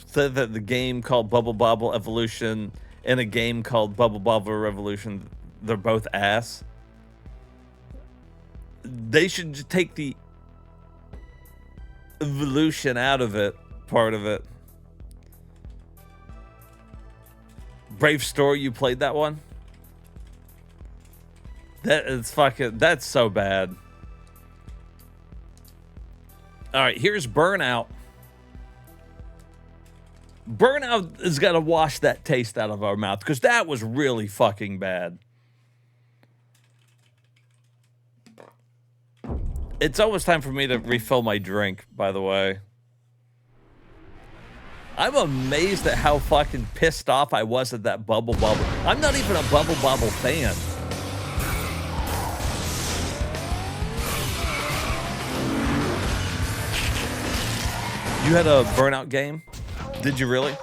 Said that the game called Bubble Bobble Evolution and a game called Bubble Bobble Revolution, they're both ass. They should just take the evolution out of it, part of it. Brave Story, you played that one? That is fucking, that's so bad. All right, here's Burnout. Burnout is gonna wash that taste out of our mouth because that was really fucking bad. It's almost time for me to refill my drink, by the way. I'm amazed at how fucking pissed off I was at that Bubble Bobble. I'm not even a Bubble Bobble fan. You had a Burnout game? Did you really?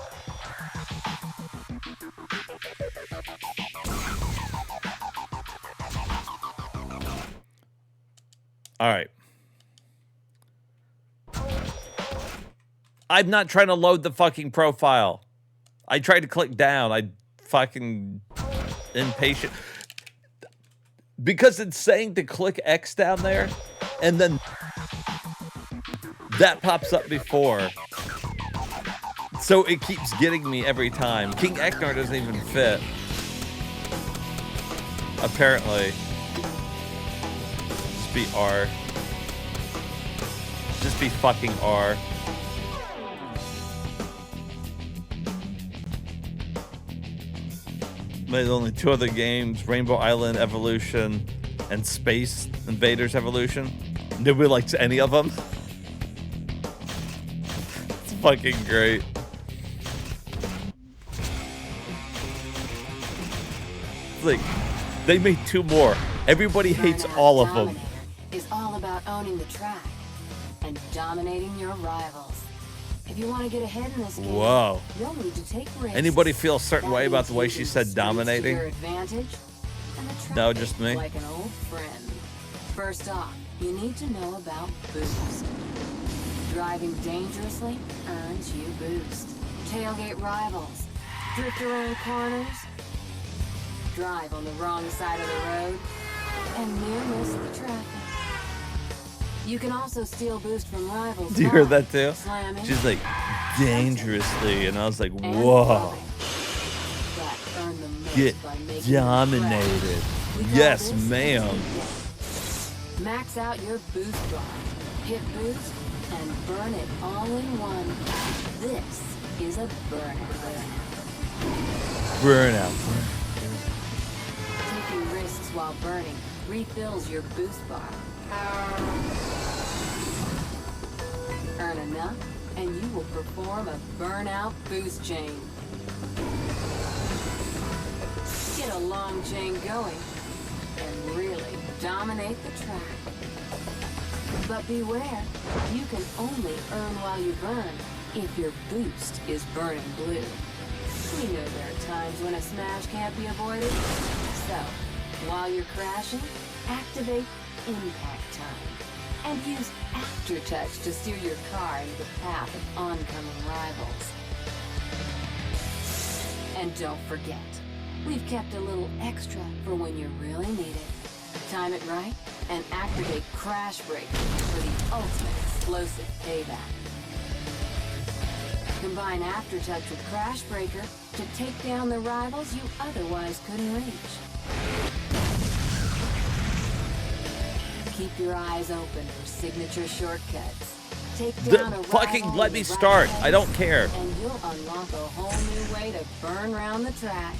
All right. I'm not trying to load the fucking profile. I tried to click down. I fucking impatient. Because it's saying to click X down there, and then that pops up before. So it keeps getting me every time. King Ecnar doesn't even fit. Apparently. Just be R. Just be fucking R. There's only 2 other games, Rainbow Island Evolution and Space Invaders Evolution. Nobody likes any of them. It's fucking great. Like, they made 2 more. Everybody hates all of them. Is all about owning the track and dominating your rivals. If you want to get ahead in this game, Whoa. you'll need to take risks. Anybody feel a certain way about the way she said dominating? Your advantage, and the track No, just me. like an old friend. First off, you need to know about boost. Driving dangerously earns you boost. Tailgate rivals, drift around corners, drive on the wrong side of the road, and near miss the traffic. You can also steal boost from rivals. Do you hear that too? Slamming, She's like, dangerously. And I was like, and whoa. bumping. But earn the most Get by making it dominated. track. We call Yes, this ma'am. teamwork. Max out your boost bar. Hit boost and burn it all in one. This is a burnout. Burnout. Taking risks while burning refills your boost bar. Earn enough, and you will perform a burnout boost chain. Get a long chain going, and really dominate the track. But beware, you can only earn while you burn if your boost is burning blue. We know there are times when a smash can't be avoided, so while you're crashing, activate impact time and use aftertouch to steer your car into the path of oncoming rivals. And don't forget, we've kept a little extra for when you really need it. Time it right and activate Crash Breaker for the ultimate explosive payback. Combine aftertouch with Crash Breaker to take down the rivals you otherwise couldn't reach. Keep your eyes open for signature shortcuts. Take down a Fucking rival let me with the start. right I don't care. and you'll unlock a whole new way to burn round the track.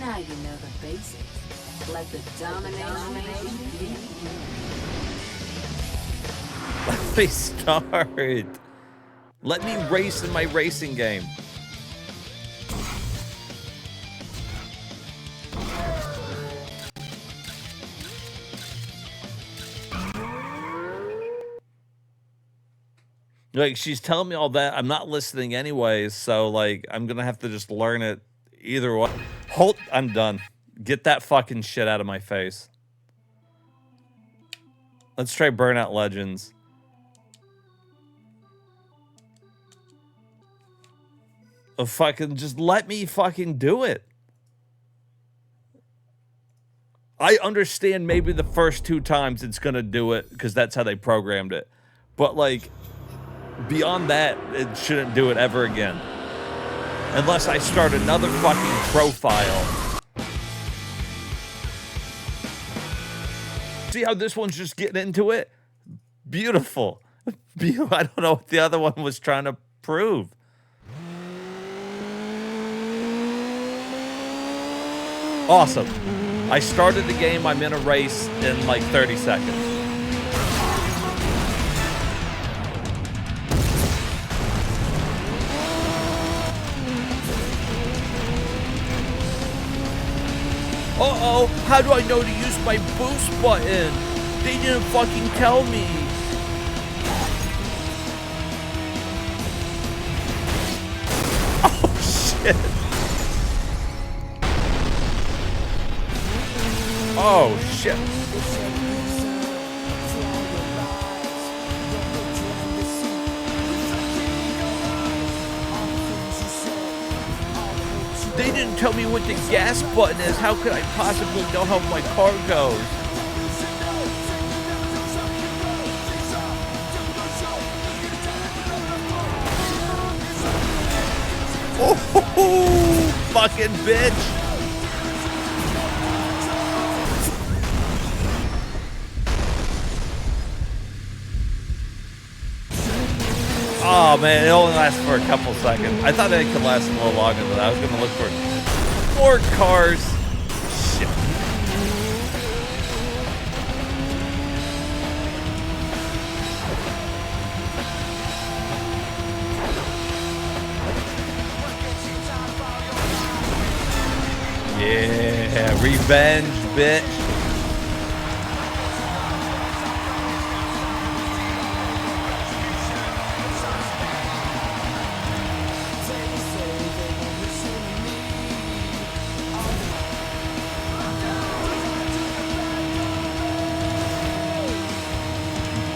Now you know the basics. Let the domination begin. Let me start. Let me race in my racing game. Like, she's telling me all that. I'm not listening anyways, so, like, I'm gonna have to just learn it either way. I'm done. Get that fucking shit out of my face. Let's try Burnout Legends. Oh, fucking, just let me fucking do it. I understand maybe the first 2 times it's gonna do it, because that's how they programmed it. But, like, beyond that, it shouldn't do it ever again. Unless I start another fucking profile. See how this one's just getting into it? Beautiful. I don't know what the other one was trying to prove. Awesome. I started the game, I'm in a race in like 30 seconds. Uh-oh, how do I know to use my boost button? They didn't fucking tell me. Oh, shit. Oh, shit. They didn't tell me what the gas button is. How could I possibly know how my car goes? Oh, fucking bitch. Oh man, it only lasts for a couple seconds. I thought it could last a little longer than that. I was gonna look for more cars. Shit. Yeah, revenge, bitch.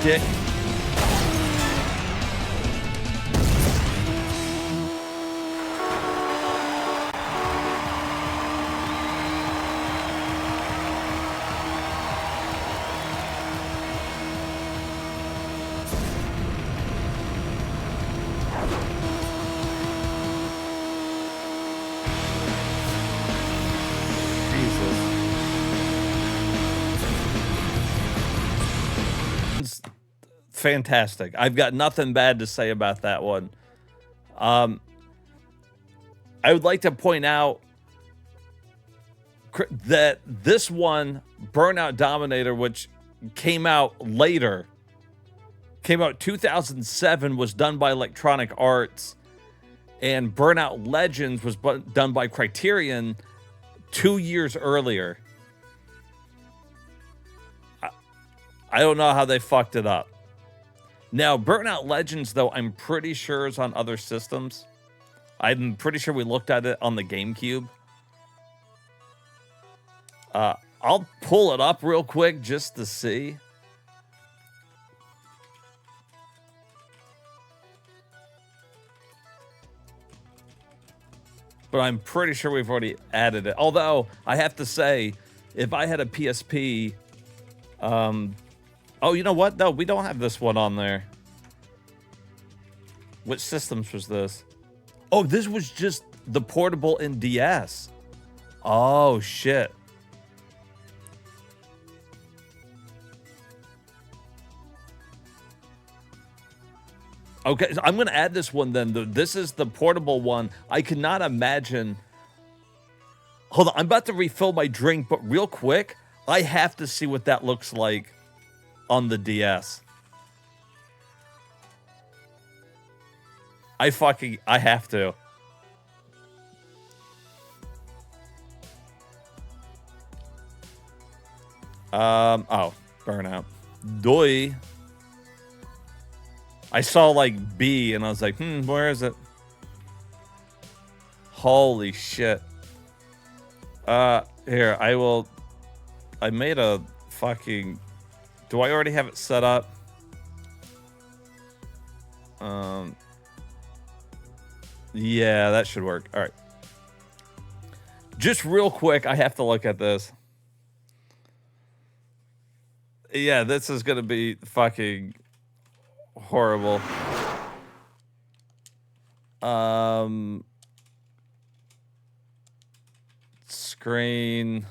Dick. Fantastic. I've got nothing bad to say about that one. I would like to point out that this one, Burnout Dominator, which came out later, came out 2007, was done by Electronic Arts, and Burnout Legends was done by Criterion 2 years earlier. I don't know how they fucked it up. Now, Burnout Legends, though, I'm pretty sure is on other systems. I'm pretty sure we looked at it on the GameCube. I'll pull it up real quick just to see. But I'm pretty sure we've already added it. Although, I have to say, if I had a PSP... Oh, you know what? No, we don't have this one on there. Which systems was this? Oh, this was just the portable in DS. Oh, shit. Okay, so I'm going to add this one then. This is the portable one. I cannot imagine... Hold on, I'm about to refill my drink, but real quick, I have to see what that looks like on the DS. I have to. Oh, Burnout. Doi. I saw like B and I was like, where is it? Holy shit. Here, I made a fucking, do I already have it set up? Yeah, that should work. All right. Just real quick, I have to look at this. Yeah, this is gonna be fucking horrible. Screen.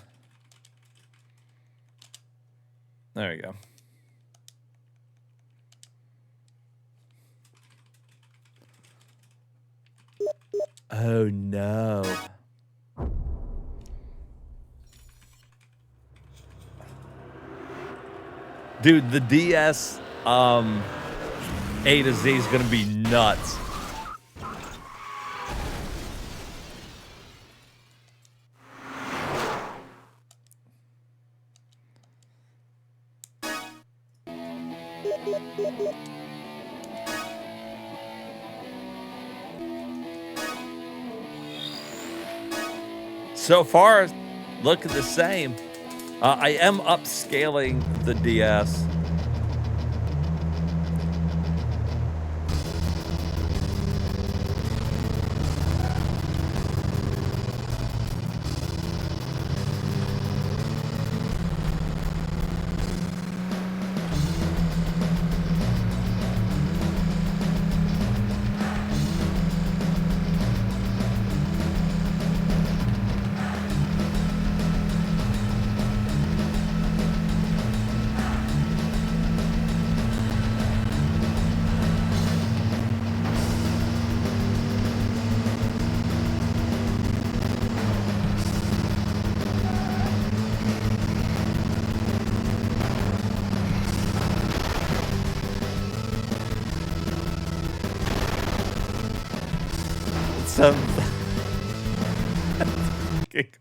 There we go. Oh no. Dude, the DS A to Z is gonna be nuts. So far, look the same. I am upscaling the DS.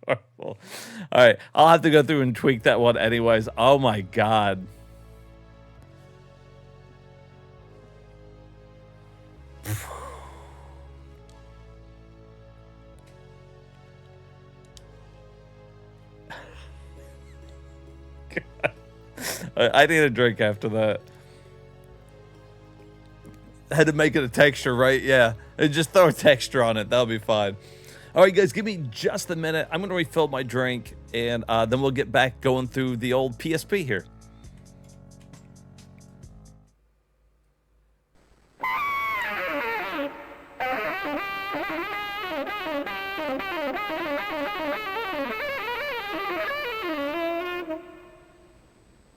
Horrible. All right, I'll have to go through and tweak that one anyways. Oh my god. I need a drink after that. Had to make it a texture, right? Yeah. And just throw a texture on it. That'll be fine. All right, guys, give me just a minute. I'm going to refill my drink, and then we'll get back going through the old PSP here.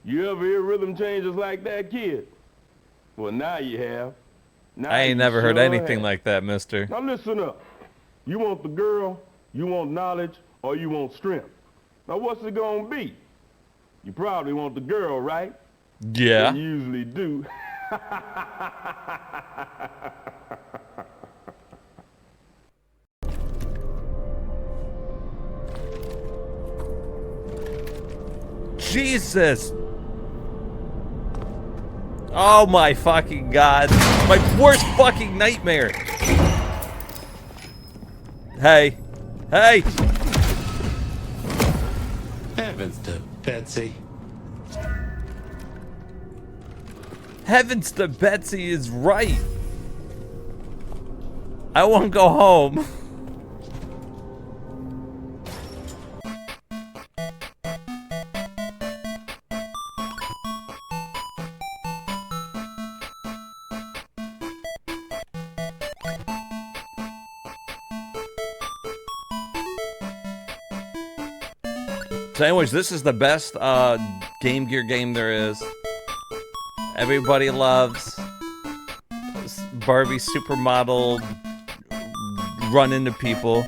You ever hear rhythm changes like that, kid? Well, now you have. Now I ain't never heard anything like that, mister. Now listen up. You want the girl, you want knowledge, or you want strength? Now what's it gonna be? You probably want the girl, right? Yeah. You usually do. Jesus. Oh my fucking god. My worst fucking nightmare. Hey. Hey. Heavens to Betsy. Heavens to Betsy is right. I want to go home. So anyways, this is the best Game Gear game there is. Everybody loves Barbie supermodel run into people.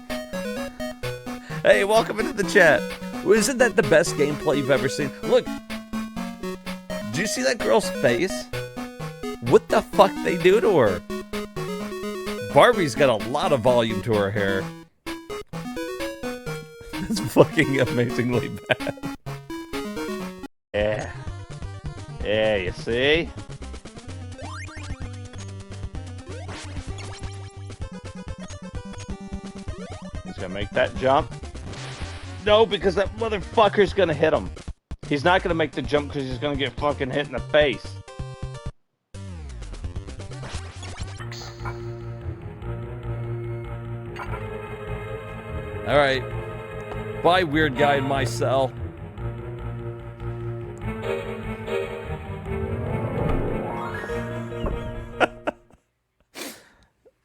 Hey, welcome into the chat. Isn't that the best gameplay you've ever seen? Look, do you see that girl's face? What the fuck they do to her? Barbie's got a lot of volume to her hair. That's fucking amazingly bad. Yeah. Yeah, you see? He's gonna make that jump. No, because that motherfucker's gonna hit him. He's not gonna make the jump because he's gonna get fucking hit in the face. Alright. Bye, weird guy in my cell.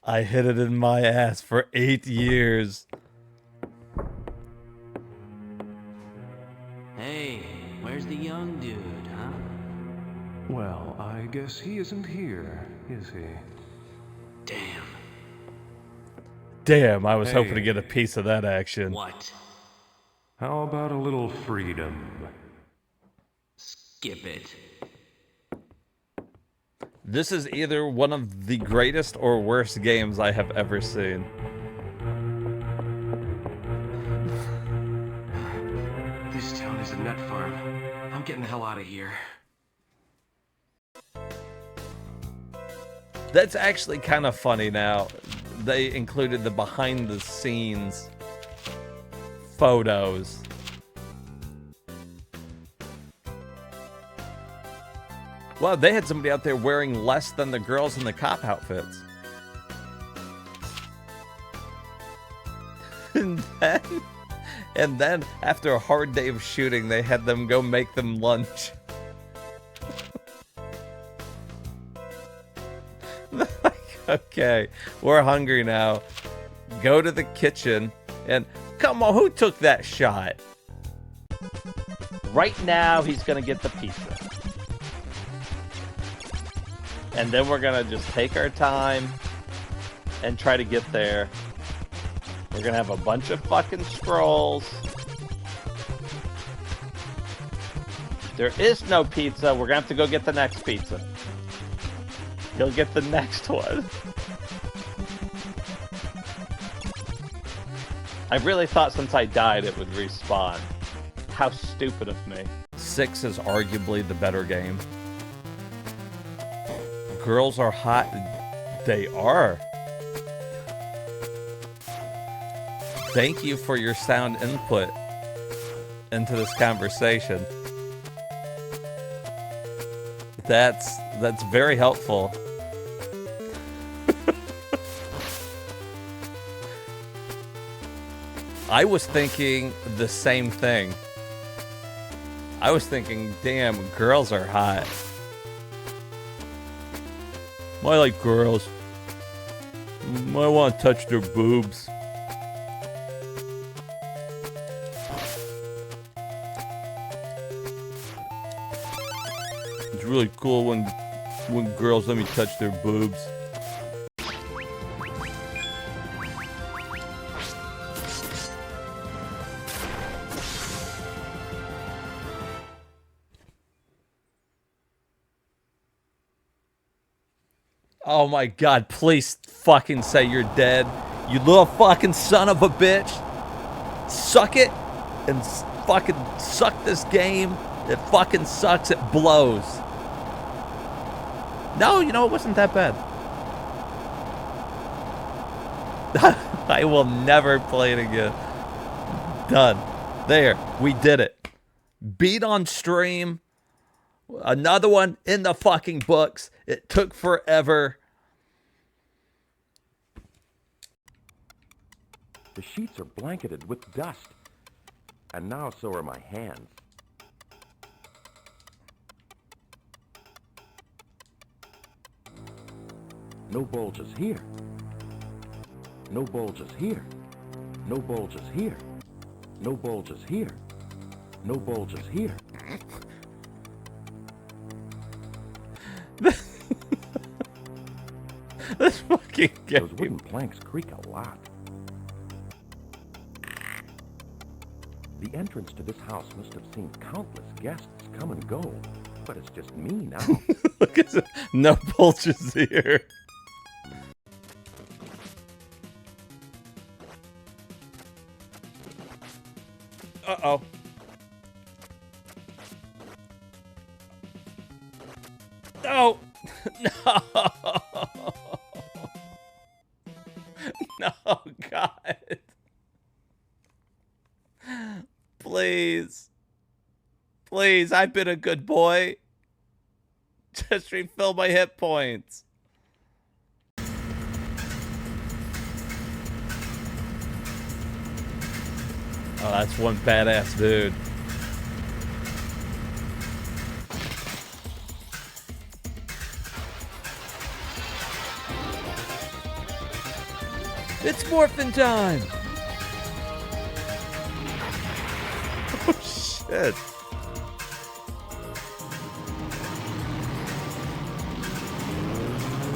I hid it in my ass for 8 years. Hey, where's the young dude, huh? Well, I guess he isn't here, is he? Damn. Damn, I was hoping to get a piece of that action. What? How about a little freedom? Skip it. This is either one of the greatest or worst games I have ever seen. This town is a nut farm. I'm getting the hell out of here. That's actually kind of funny now. They included the behind the scenes photos. Wow, they had somebody out there wearing less than the girls in the cop outfits. And then, after a hard day of shooting, they had them go make them lunch. Okay, we're hungry now. Go to the kitchen and... Come on, who took that shot? Right now, he's gonna get the pizza. And then we're gonna just take our time and try to get there. We're gonna have a bunch of fucking scrolls. There is no pizza. We're gonna have to go get the next pizza. You'll get the next one. I really thought since I died it would respawn. How stupid of me. 6 is arguably the better game. Girls are hot. They are. Thank you for your sound input into this conversation. That's very helpful. I was thinking the same thing. I was thinking, damn, girls are hot. I like girls. I want to touch their boobs. It's really cool when girls let me touch their boobs. Oh my god, please fucking say you're dead. You little fucking son of a bitch. Suck it and fucking suck this game. It fucking sucks. It blows. No, you know, it wasn't that bad. I will never play it again. Done. There. We did it. Beat on stream. Another one in the fucking books. It took forever. The sheets are blanketed with dust. And now so are my hands. No bulges here. No bulges here. No bulges here. No bulges here. No bulges here. This fucking game. Those wooden planks creak a lot. The entrance to this house must have seen countless guests come and go, but it's just me now. Look at it. No bulges here. Uh-oh. No. No. No, God. Please. Please, I've been a good boy. Just refill my hit points. Oh, that's one badass dude. It's morphin' time! Oh, shit.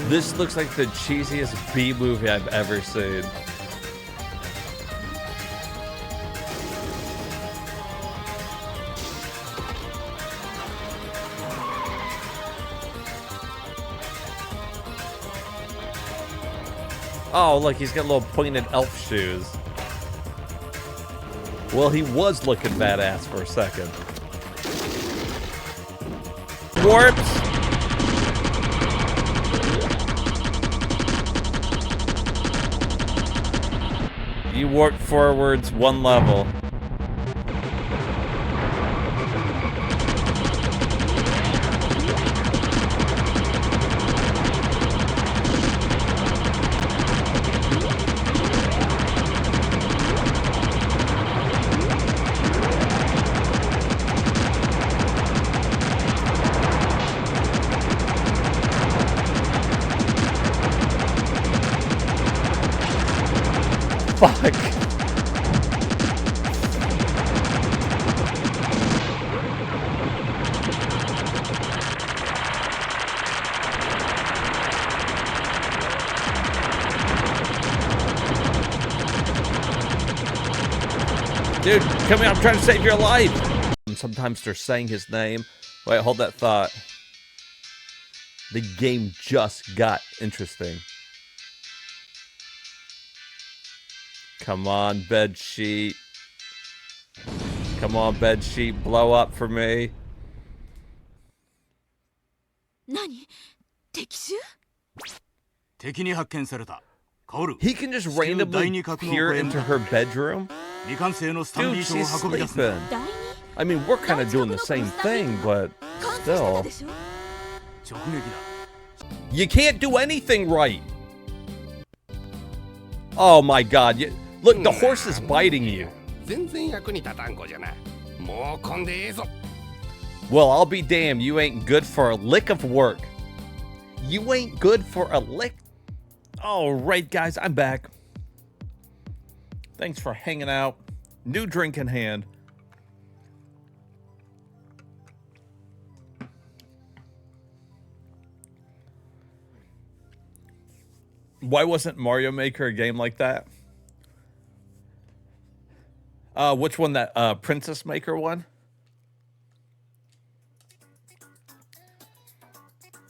This looks like the cheesiest B movie I've ever seen. Oh, look, he's got little pointed elf shoes. Well, he was looking badass for a second. Warps! You warp forwards one level. Fuck. Dude, come here, I'm trying to save your life. Sometimes they're saying his name. Wait, hold that thought. The game just got interesting. Come on, bed sheet. Come on, bed sheet, blow up for me. Nani? 敵襲? He can just randomly peer into her bedroom? Dude, she's sleeping. I mean, we're kind of doing the same thing, but still. You can't do anything right. Oh my God. Look, the horse is biting you. Well, I'll be damned. You ain't good for a lick of work. You ain't good for a lick. All right, guys, I'm back. Thanks for hanging out. New drink in hand. Why wasn't Mario Maker a game like that? Which one? That Princess Maker one?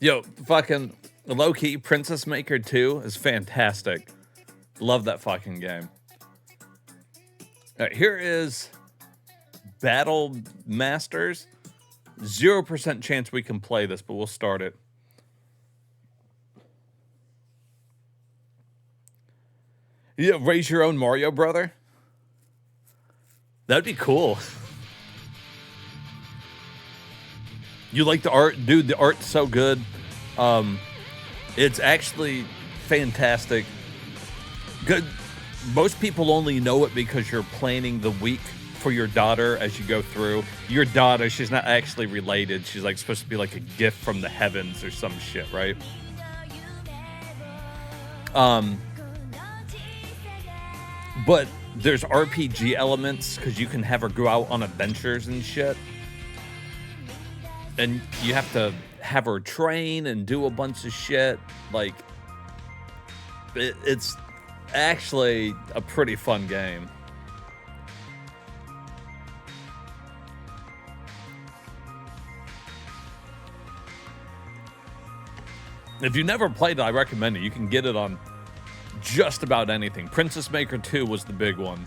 Yo, fucking low-key Princess Maker 2 is fantastic. Love that fucking game. All right, here is Battle Masters. 0% chance we can play this, but we'll start it. Yeah, raise your own Mario brother. That'd be cool. You like the art? Dude, the art's so good. It's actually fantastic. Good. Most people only know it because you're planning the week for your daughter as you go through. Your daughter, she's not actually related. She's like supposed to be like a gift from the heavens or some shit, right? But there's RPG elements because you can have her go out on adventures and shit. And you have to have her train and do a bunch of shit. Like, it's actually a pretty fun game. If you never played it, I recommend it. You can get it on just about anything. Princess Maker 2 was the big one.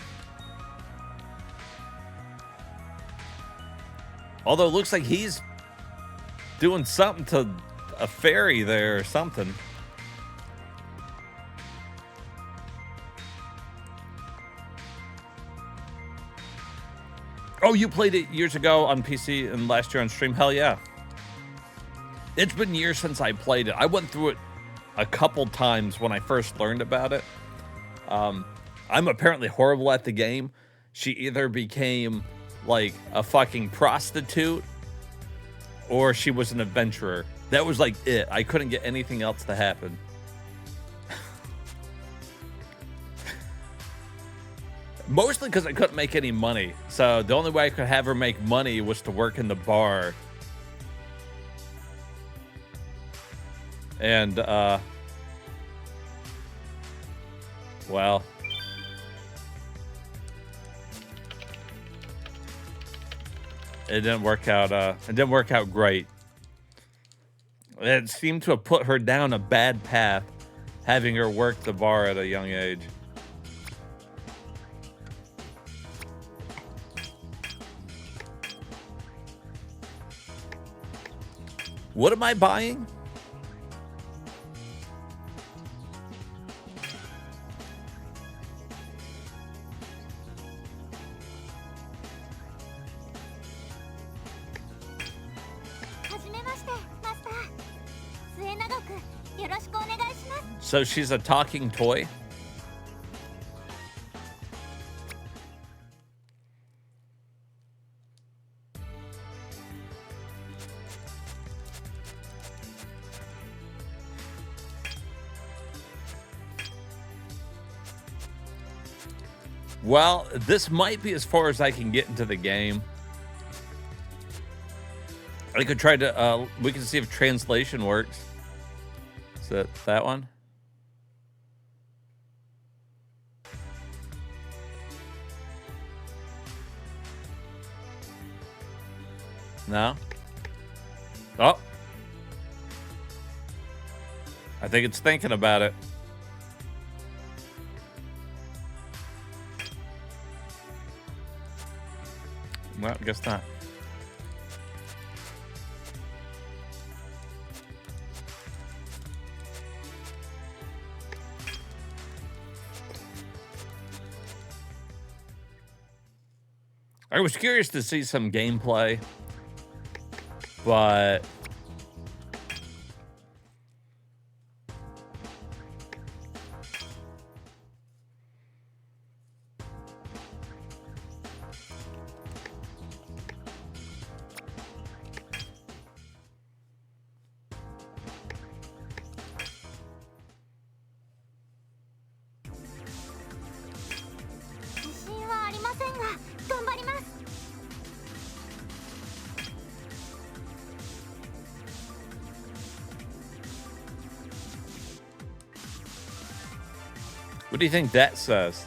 Although it looks like he's doing something to a fairy there or something. Oh, you played it years ago on PC and last year on stream? Hell yeah. It's been years since I played it. I went through it a couple times when I first learned about it. I'm apparently horrible at the game. She either became like a fucking prostitute or she was an adventurer. That was like it. I couldn't get anything else to happen. Mostly because I couldn't make any money. So the only way I could have her make money was to work in the bar. And, well, it didn't work out great. It seemed to have put her down a bad path, having her work the bar at a young age. What am I buying? So she's a talking toy? Well, this might be as far as I can get into the game. I could try to, we can see if translation works. Is that one? No? Oh. I think it's thinking about it. Well, I guess not. I was curious to see some gameplay, but what do you think that says?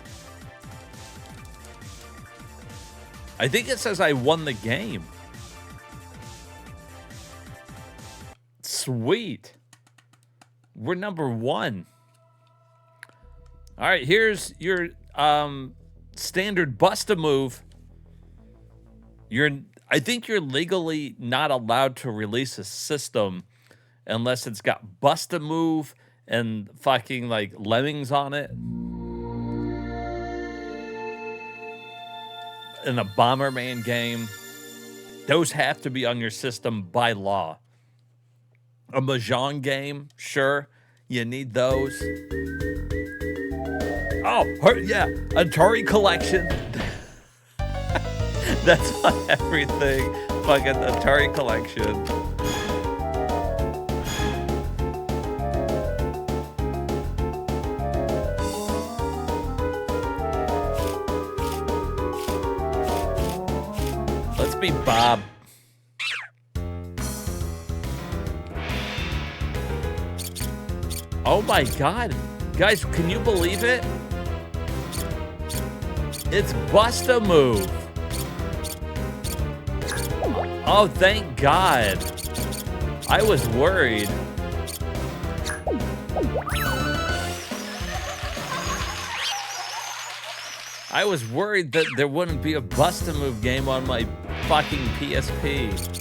I think it says I won the game. Sweet. We're number 1. All right, here's your standard Bust-A-Move. I think you're legally not allowed to release a system unless it's got Bust-A-Move and fucking like lemmings on it. In a Bomberman game. Those have to be on your system by law. A Mahjong game, sure, you need those. Oh, yeah, Atari Collection. That's on everything. Fucking Atari Collection. Let's be Bob. Oh my God. Guys, can you believe it? It's Bust-A-Move. Oh, thank God. I was worried. I was worried that there wouldn't be a Bust-A-Move game on my fucking PSP.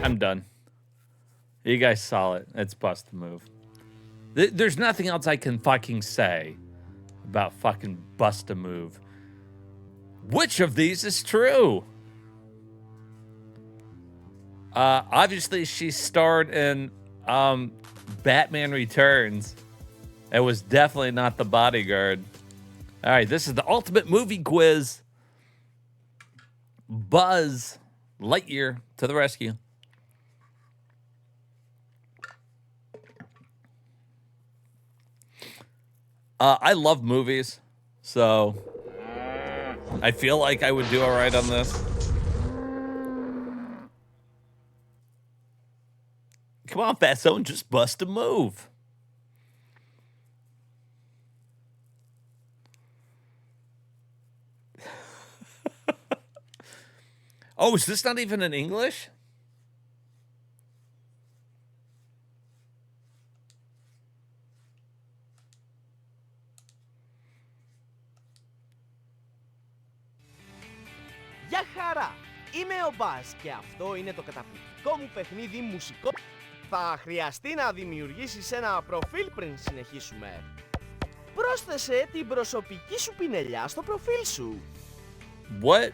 I'm done. You guys saw it. It's Bust-A-Move. There's nothing else I can fucking say about fucking Bust-A-Move. Which of these is true? Obviously, she starred in Batman Returns. It was definitely not The Bodyguard. All right, this is the ultimate movie quiz. Buzz Lightyear to the rescue. I love movies, so I feel like I would do all right on this. Come on, Fatso, just bust a move. Oh, is this not even in English? Γεια χαρά! Είμαι ο Μπάς και αυτό είναι το καταπληκτικό μου παιχνίδι μουσικό. Θα χρειαστεί να δημιουργήσεις ένα προφίλ πριν συνεχίσουμε. Πρόσθεσε την προσωπική σου πινελιά στο προφίλ σου. What?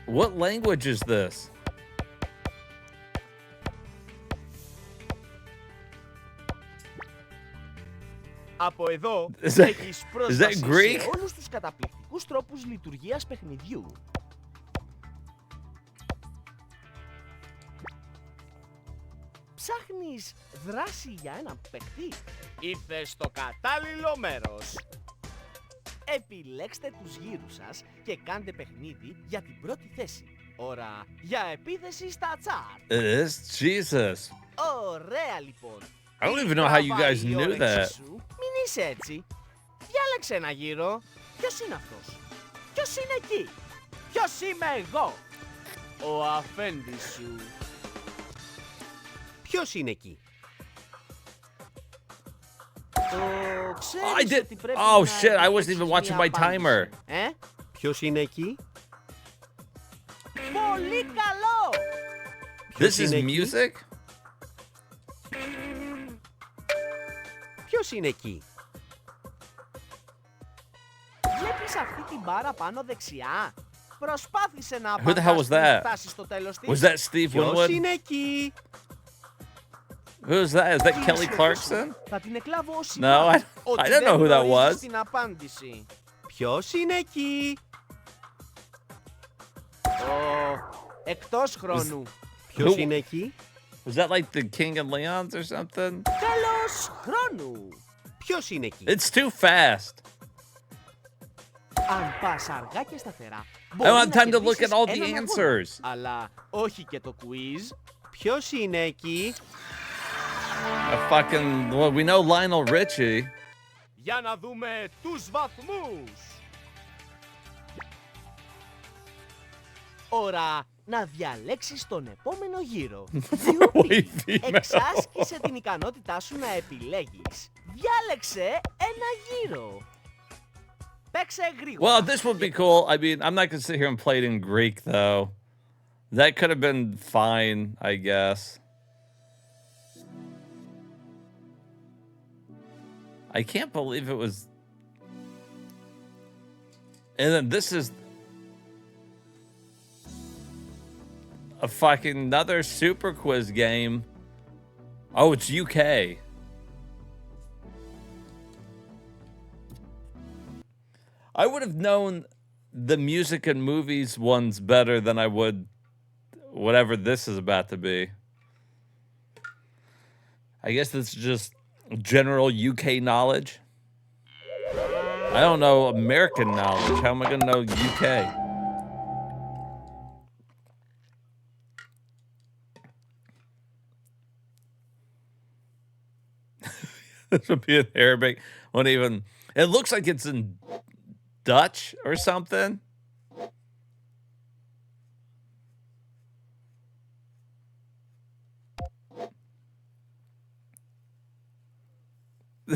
What language is this? Από εδώ έχεις πρόσβαση σε όλους τους καταπληκτικούς τρόπους λειτουργίας παιχνιδιού. Ψάχνεις δράση για έναν παίκτη? Ήρθες στο κατάλληλο μέρος. Επιλέξτε τους γύρους σας και κάντε παιχνίδι για την πρώτη θέση. Ώρα για επίθεση στα τσάρτ. Jesus. Ωραία λοιπόν. I don't even know how you guys knew that. Μην είσαι έτσι. Διάλεξε ένα γύρο. Ποιος είναι αυτός? Ποιος είναι εκεί? Ποιος είμαι εγώ? Ο αφέντης σου. Ποιος είναι εκεί? I did. Oh shit! I wasn't even watching my timer. Ποιος είναι εκεί? Πολύ καλό. This is music. Ποιος είναι εκεί? Βλέπεις αυτή την μπάρα πάνω δεξιά? Προσπάθησε να Who the hell was that? φτάσεις στο τέλος της. Was that Steve Winwood? Ποιος είναι εκεί? Who is that? Is that Kelly Clarkson? Θα την εκλάβω όσοι No, I don't know who that was. Την απάντηση. Ποιος είναι εκεί? Εκτός χρόνου. Ποιος είναι εκεί? Was that like the King of Leons or something? Τέλος χρόνου. Ποιος είναι εκεί? It's too fast. Αν πας αργά και σταθερά, I don't have time to look at all the answers. Αλλά όχι και το quiz. Ποιος είναι εκεί? A fucking, well, we know Lionel Richie. Για να δούμε τους βαθμούς. Ώρα να διαλέξεις τον επόμενο γύρο. Διότι εξάσκησε την ικανότητά σου να επιλέγεις. Διάλεξε ένα γύρο. Παίξε γρήγορα. Well, this would be cool. I mean, I'm not going to sit here and play it in Greek, though. That could have been fine, I guess. I can't believe it was... And then this is... a fucking another super quiz game. Oh, it's UK. I would have known the music and movies ones better than I would whatever this is about to be. I guess this is just general UK knowledge. I don't know American knowledge. How am I gonna know UK? This would be in Arabic. Won't even. It looks like it's in Dutch or something.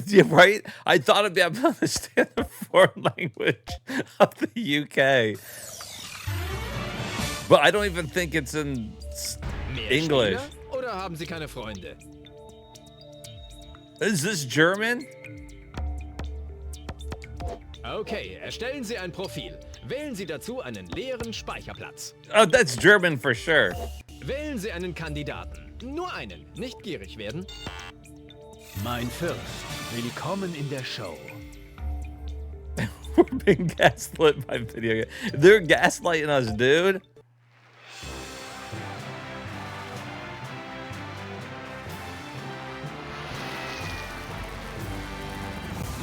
Yeah, right? I thought I'd be able to understand the foreign language of the UK. But I don't even think it's in English. Oder haben Sie keine Freunde? Is this German? Okay, erstellen Sie ein Profil. Wählen Sie dazu einen leeren Speicherplatz. Oh, that's German for sure. Wählen Sie einen Kandidaten. Nur einen, nicht gierig werden. Mein Fürst, willkommen in der Show. We're being gaslit by video games. They're gaslighting us, dude.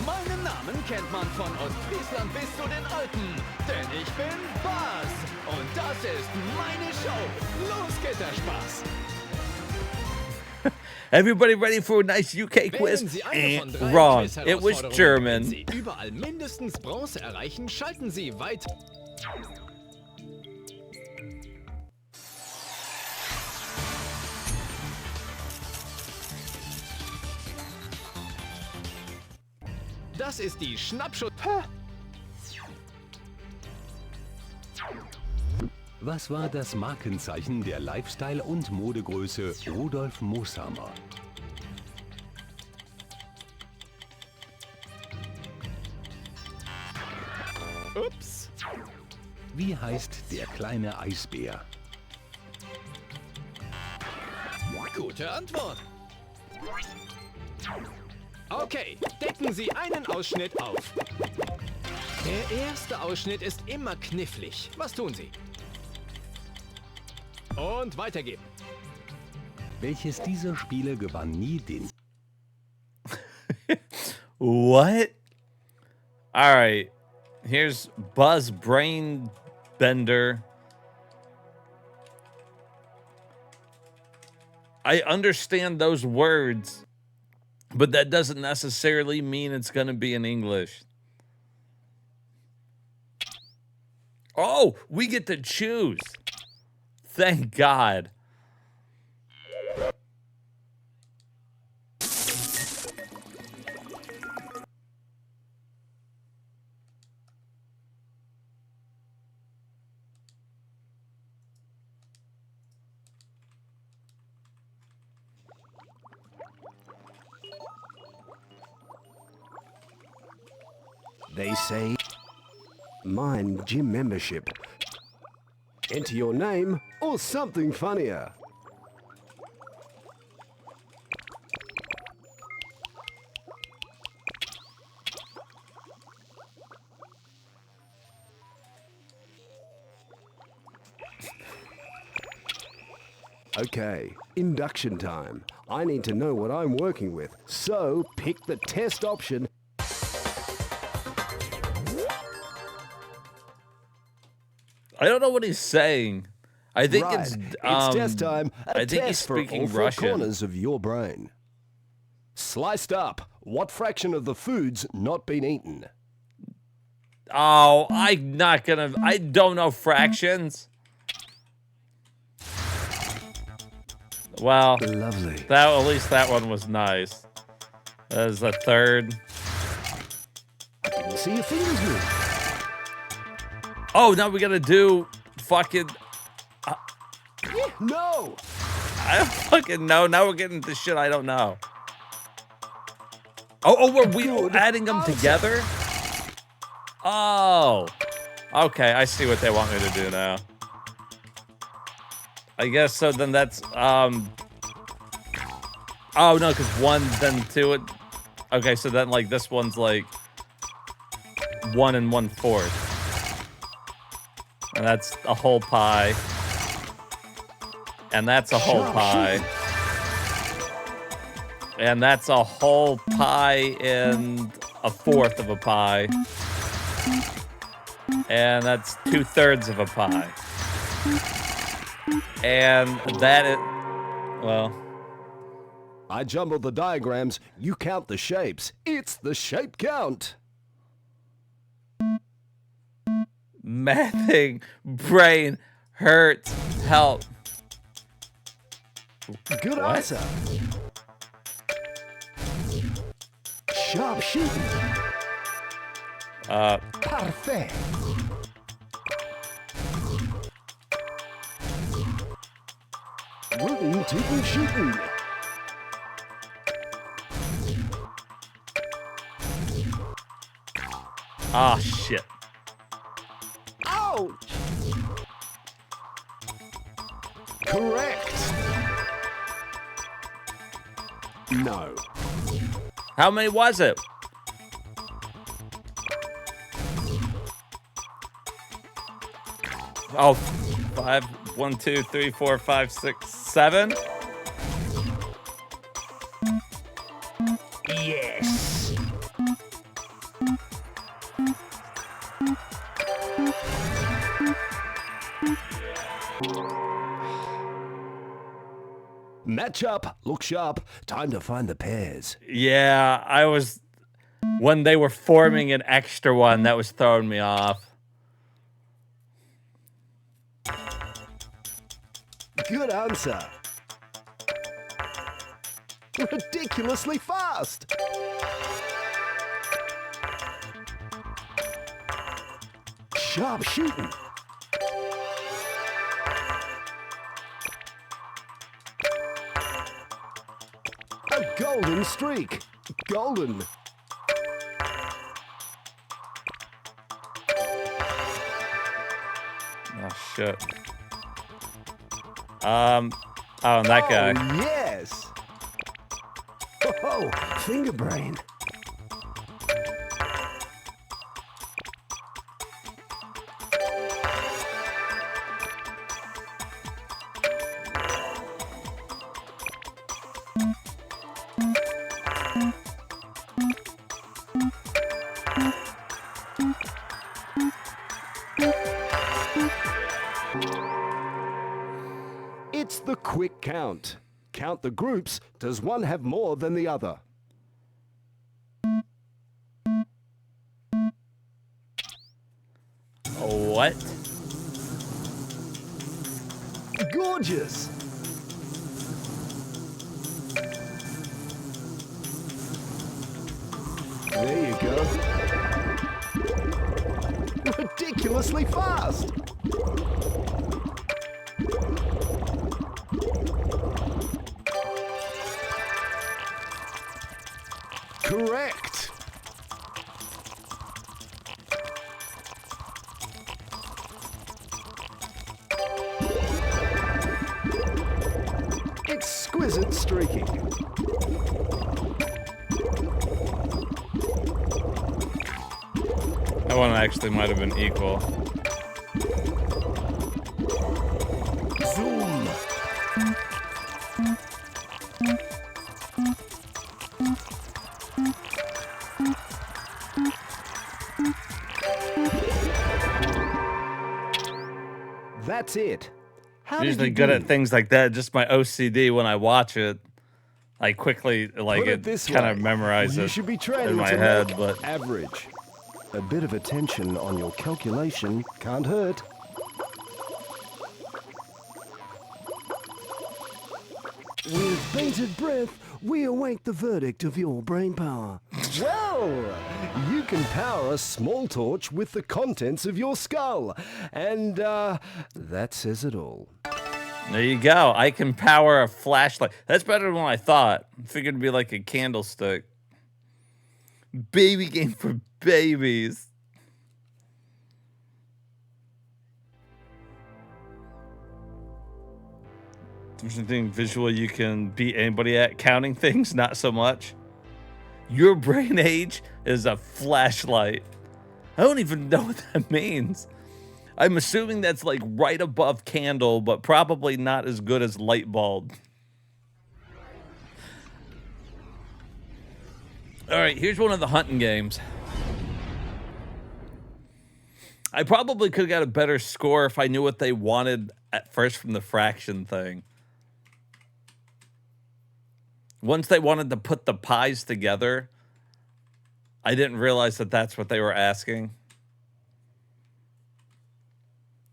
Meinen Namen kennt man von Ostfriesland bis zu den Alpen. Denn ich bin Bas. Und das ist meine Show. Los geht der Spaß. Everybody ready for a nice UK quiz? Wrong. It was German. Wenn Sie überall mindestens Bronze erreichen, schalten Sie weit. Das ist die Schnappschuss. Was war das Markenzeichen der Lifestyle- und Modegröße Rudolf Mooshammer? Ups. Wie heißt der kleine Eisbär? Gute Antwort. Okay, decken Sie einen Ausschnitt auf. Der erste Ausschnitt ist immer knifflig. Was tun Sie? Und weitergeben. Welches dieser Spiele gewann nie den... What? All right. Here's Buzz Brain Bender. I understand those words, but that doesn't necessarily mean it's going to be in English. Oh, we get to choose. Thank God. They say, mine gym membership. Enter your name or something funnier. Okay, induction time. I need to know what I'm working with, so pick the test option. I don't know what he's saying. I think right. it's test time. I think he's speaking for all Russian. four corners of your brain. Sliced up. What fraction of the food's not been eaten? Oh, I'm not gonna. I don't know fractions. Well, lovely. That at least that one was nice. That is the third. Didn't see your fingers move. Oh, now we gotta do fucking. No. I don't fucking know. Now we're getting to shit I don't know. Oh, were we adding them together? Oh, okay. I see what they want me to do now. I guess so. Then that's Oh no, because one then two. Okay, so then like this one's like 1 1/4. And that's a whole pie. And that's a whole pie. And that's a whole pie and a fourth of a pie. And that's 2/3 of a pie. And that is, well. I jumbled the diagrams. You count the shapes. It's the shape count. Mathing brain hurts. Help. Good answer. Sharp shooting. Parfait. Rootin' tootin' shootin'. Ah, shit. Ouch! Correct. No. How many was it? Oh, 5, 1, 2, 3, 4, 5, 6, 7. Yes. Match up, look sharp. Time to find the pairs. Yeah, I was, when they were forming an extra one, that was throwing me off. Good answer. Ridiculously fast. Sharp shooting. A golden streak. Golden. Oh, shit. Oh, and that guy. Yes. Oh, finger brain. It's the quick count. Count the groups. Does one have more than the other? What? Gorgeous. There you go. Ridiculously fast. Correct. Exquisite streaking. That one actually might have been equal. Zoom. That's it. How did Usually you good do? at things like that. Just my OCD when I watch it, I quickly Put it this kind way. of memorize You it should be in training my to head. make But average. A bit of attention on your calculation can't hurt. With bated breath, we await the verdict of your brain power. Well, you can power a small torch with the contents of your skull. And, that says it all. there you go. I can power a flashlight. That's better than what I thought. I figured it'd be like a candlestick. Baby game for babies. There's anything visual you can beat anybody at. Counting things, not so much. Your brain age is a flashlight. I don't even know what that means. I'm assuming that's like right above candle, but probably not as good as light bulb. All right, here's one of the hunting games. I probably could have got a better score if I knew what they wanted at first from the fraction thing. Once they wanted to put the pies together, I didn't realize that that's what they were asking.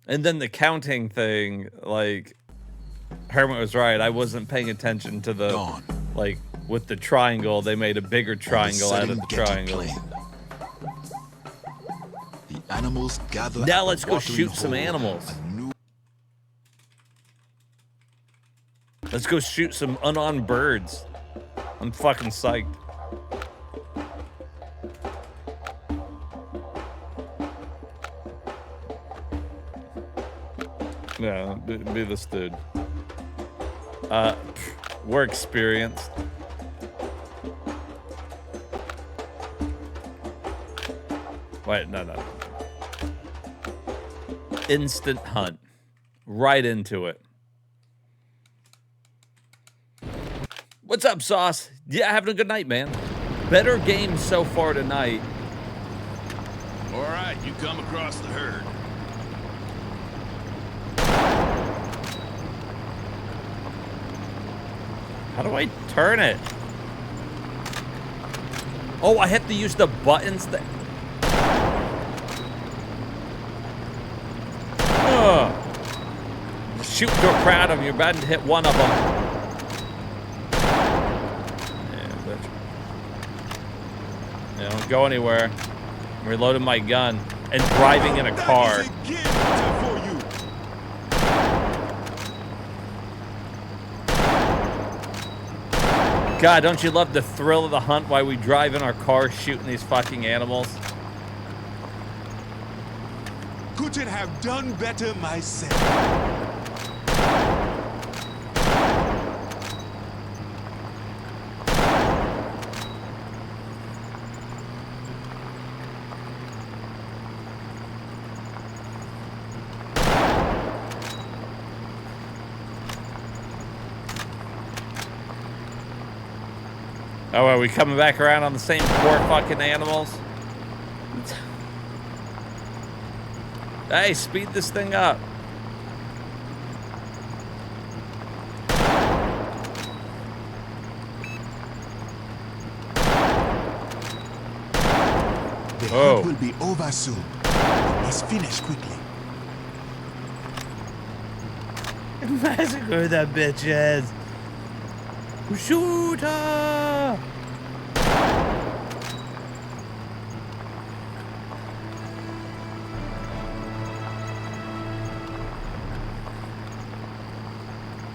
And then the counting thing, like, Hermit was right. I wasn't paying attention to the, like, with the triangle, they made a bigger triangle out of the triangle. The animals gather. Now let's go shoot some animals. Let's go shoot some unarmed birds. I'm fucking psyched. Yeah, be this dude. We're experienced. Wait, no. Instant hunt. Right into it. What's up, Sauce? Yeah, having a good night, man. Better game so far tonight. All right, you come across the herd. How do I turn it? Oh, I have to use the buttons that... Shoot to a crowd of them. You're about to hit one of them. Yeah, don't go anywhere. I'm reloading my gun and driving in a car. God, don't you love the thrill of the hunt while we drive in our car shooting these fucking animals? Couldn't have done better myself. Oh, are we coming back around on the same poor fucking animals? Hey, speed this thing up. The hunt will be over soon. We must finish quickly. Massacre that bitch ass. Shoot her!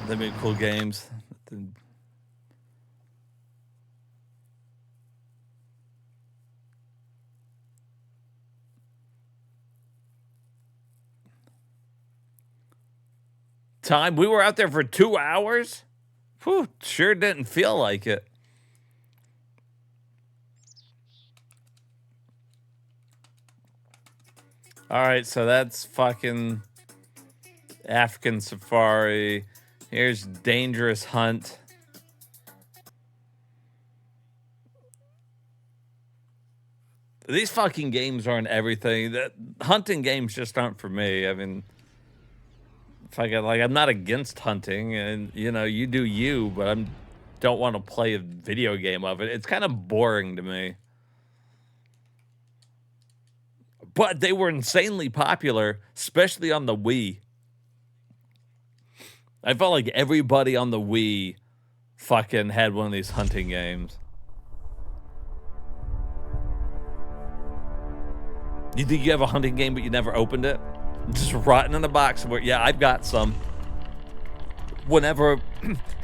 They made cool games. Time? We were out there for 2 hours? Whew, sure didn't feel like it. All right, so that's fucking African Safari. Here's Dangerous Hunt. These fucking games aren't everything. The hunting games just aren't for me. I mean, I'm not against hunting, and you know, you do you, but I don't want to play a video game of it. It's kind of boring to me. But they were insanely popular, especially on the Wii. I felt like everybody on the Wii fucking had one of these hunting games. You think you have a hunting game, but you never opened it? Just rotting in a box somewhere. Yeah, I've got some. Whenever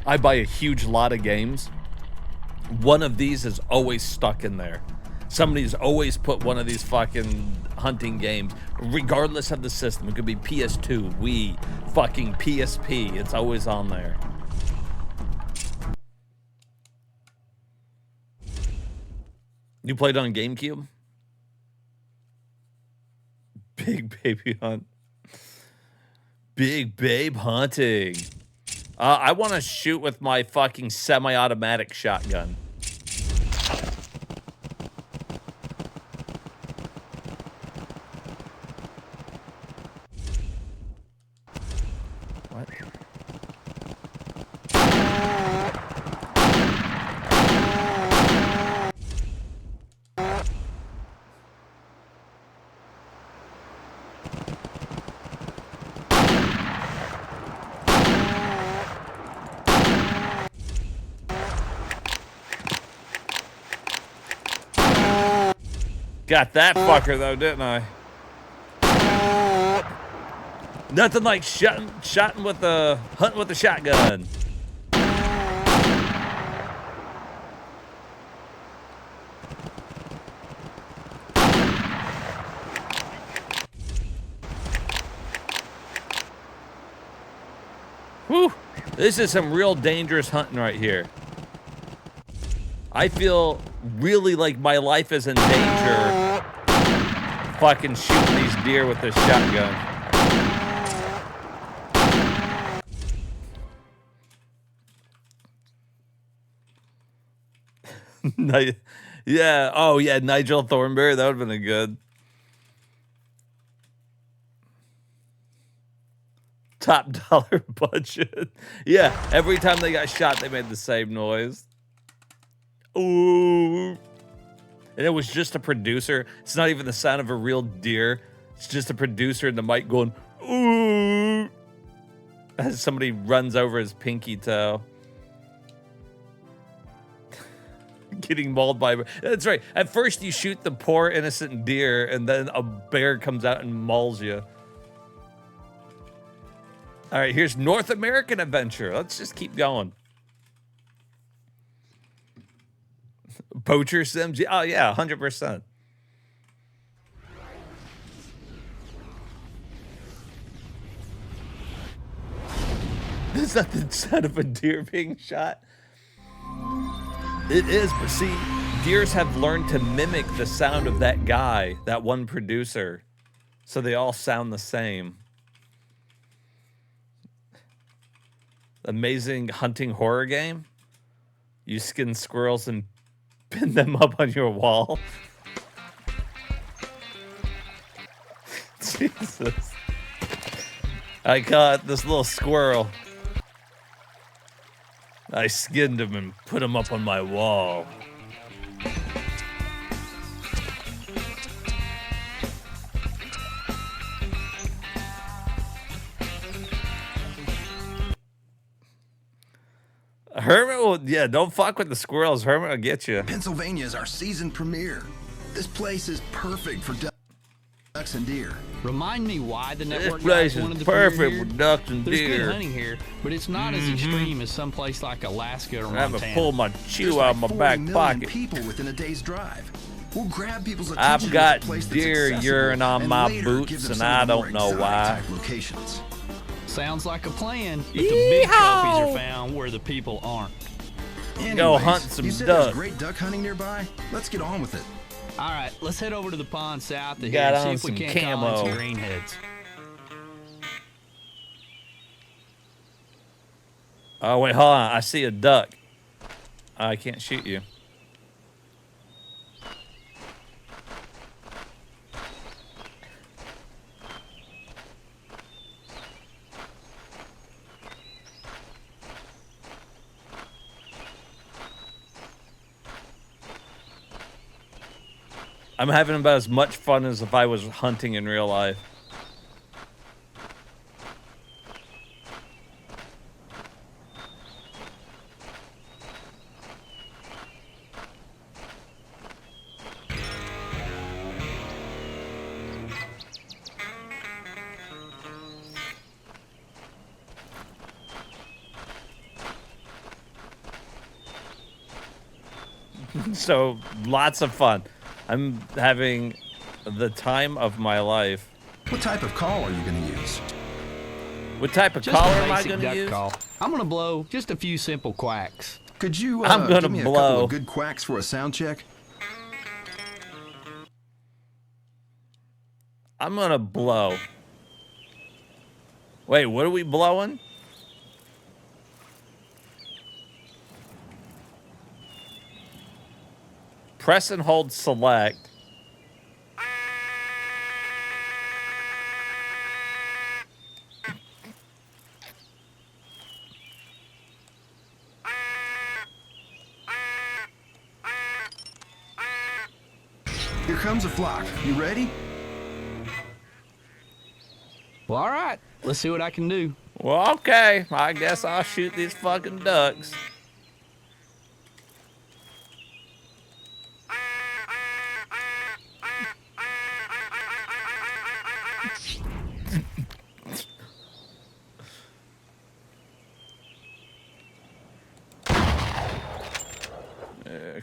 I buy a huge lot of games, one of these is always stuck in there. Somebody's always put one of these fucking hunting games, regardless of the system. It could be PS2, Wii, fucking PSP. It's always on there. You played on GameCube? Big baby hunt. Big babe hunting. I want to shoot with my fucking semi-automatic shotgun. What? Got that fucker though, didn't I? Nothing like hunting with a shotgun. Whew, this is some real dangerous hunting right here. I feel really like my life is in danger fucking shooting these deer with this shotgun. Yeah, oh yeah, Nigel Thornberry, that would have been a good. Top dollar budget. Yeah, every time they got shot, they made the same noise. Ooh. And it was just a producer. It's not even the sound of a real deer. It's just a producer in the mic going, ooh, as somebody runs over his pinky toe. Getting mauled by... That's right. At first, you shoot the poor, innocent deer, and then a bear comes out and mauls you. All right, here's North American Adventure. Let's just keep going. Poacher Sims? Oh, yeah, 100%. Is that the sound of a deer being shot? It is, but see, deers have learned to mimic the sound of that guy, that one producer. So they all sound the same. Amazing hunting horror game. You skin squirrels and pin them up on your wall. Jesus. I caught this little squirrel. I skinned him and put him up on my wall. Hermit will, yeah, don't fuck with the squirrels. Hermit will get you. Pennsylvania is our season premiere. This place is perfect for ducks and deer. Remind me why the network This place guys wanted is to perfect premiere for here? ducks and There's deer. good hunting here, but it's not as extreme as someplace like Alaska or I haven't Montana. pulled my chew There's out of like my 40 back million pocket. people within a day's drive. We'll grab people's attention I've with got a place that's deer accessible urine on and my later give boots, them and some I of the more don't know exotic why. type locations. Sounds like a plan, but the big trophies are found where the people aren't. Go hunt some you said ducks. there's great duck hunting nearby? Let's get on with it. All right, let's head over to the pond south of here Got and see on if we some can't call in camo. some greenheads. Oh, wait, hold on. I see a duck. I can't shoot you. I'm having about as much fun as if I was hunting in real life. So, lots of fun. I'm having the time of my life. What type of call are you going to use? What type of Just collar a am I basic going to duck use? call. I'm gonna blow just a few simple quacks. Could you I'm gonna give me a blow. couple of good quacks for a sound check? I'm gonna blow. Wait, what are we blowing? Press and hold select. Here comes a flock. You ready? Well, all right. Let's see what I can do. Well, okay. I guess I'll shoot these fucking ducks.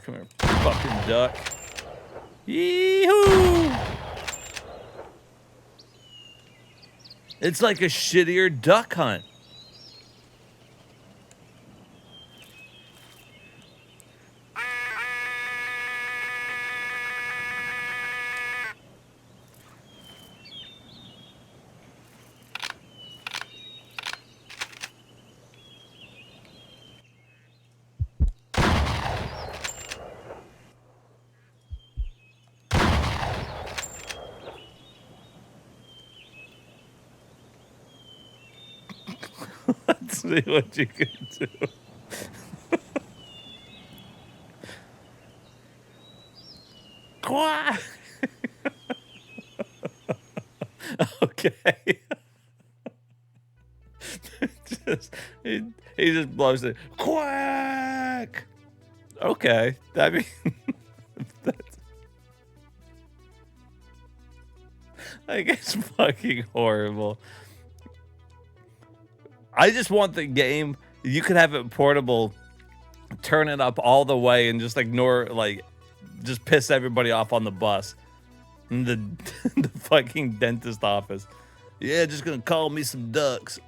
Come here, fucking duck. Yee-hoo! It's like a shittier duck hunt. Let's see what you can do. Quack! Okay. He just blows it. Quack! Okay. I mean, that's, like, it's fucking horrible. I just want the game. You could have it portable, turn it up all the way, and just ignore, like, just piss everybody off on the bus. In the, the fucking dentist office. Yeah, just gonna call me some ducks.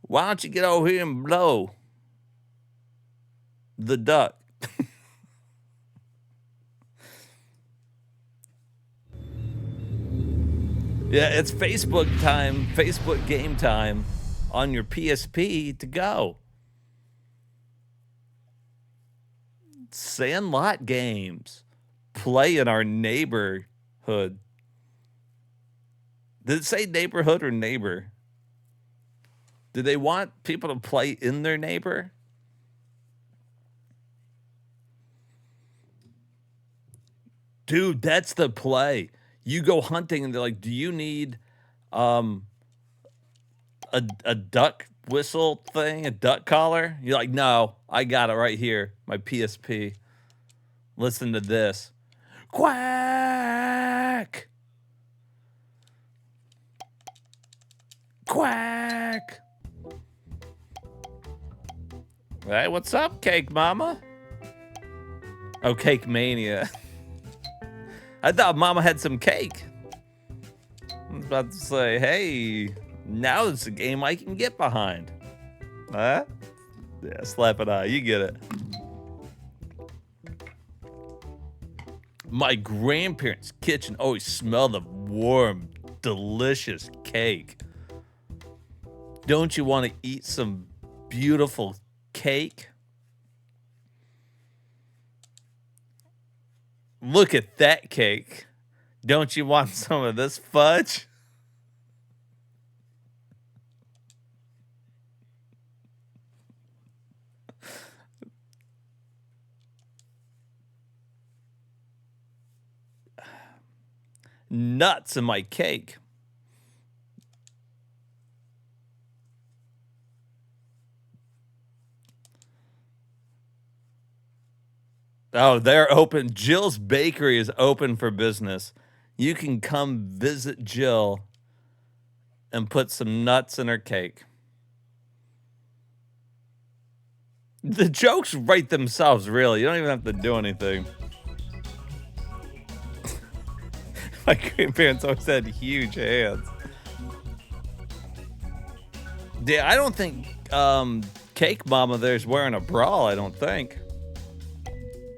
Why don't you get over here and blow the duck? Yeah, it's Facebook time, Facebook game time on your PSP to go. Sandlot games. Play in our neighborhood. Did it say neighborhood or neighbor? Do they want people to play in their neighbor? Dude, that's the play. You go hunting and they're like, do you need a duck whistle thing, a duck collar? You're like, no, I got it right here, my PSP. Listen to this. Quack! Quack! Hey, what's up, Cake Mama? Oh, Cake Mania. I thought Mama had some cake. I was about to say, hey, now it's a game I can get behind. Huh? Yeah, slap an eye. You get it. My grandparents' kitchen always smelled of warm, delicious cake. Don't you want to eat some beautiful cake? Look at that cake. Don't you want some of this fudge? Nuts in my cake. Oh, they're open. Jill's Bakery is open for business. You can come visit Jill and put some nuts in her cake. The jokes write themselves, really. You don't even have to do anything. My grandparents always had huge hands. Yeah, I don't think Cake Mama there's wearing a bra, I don't think.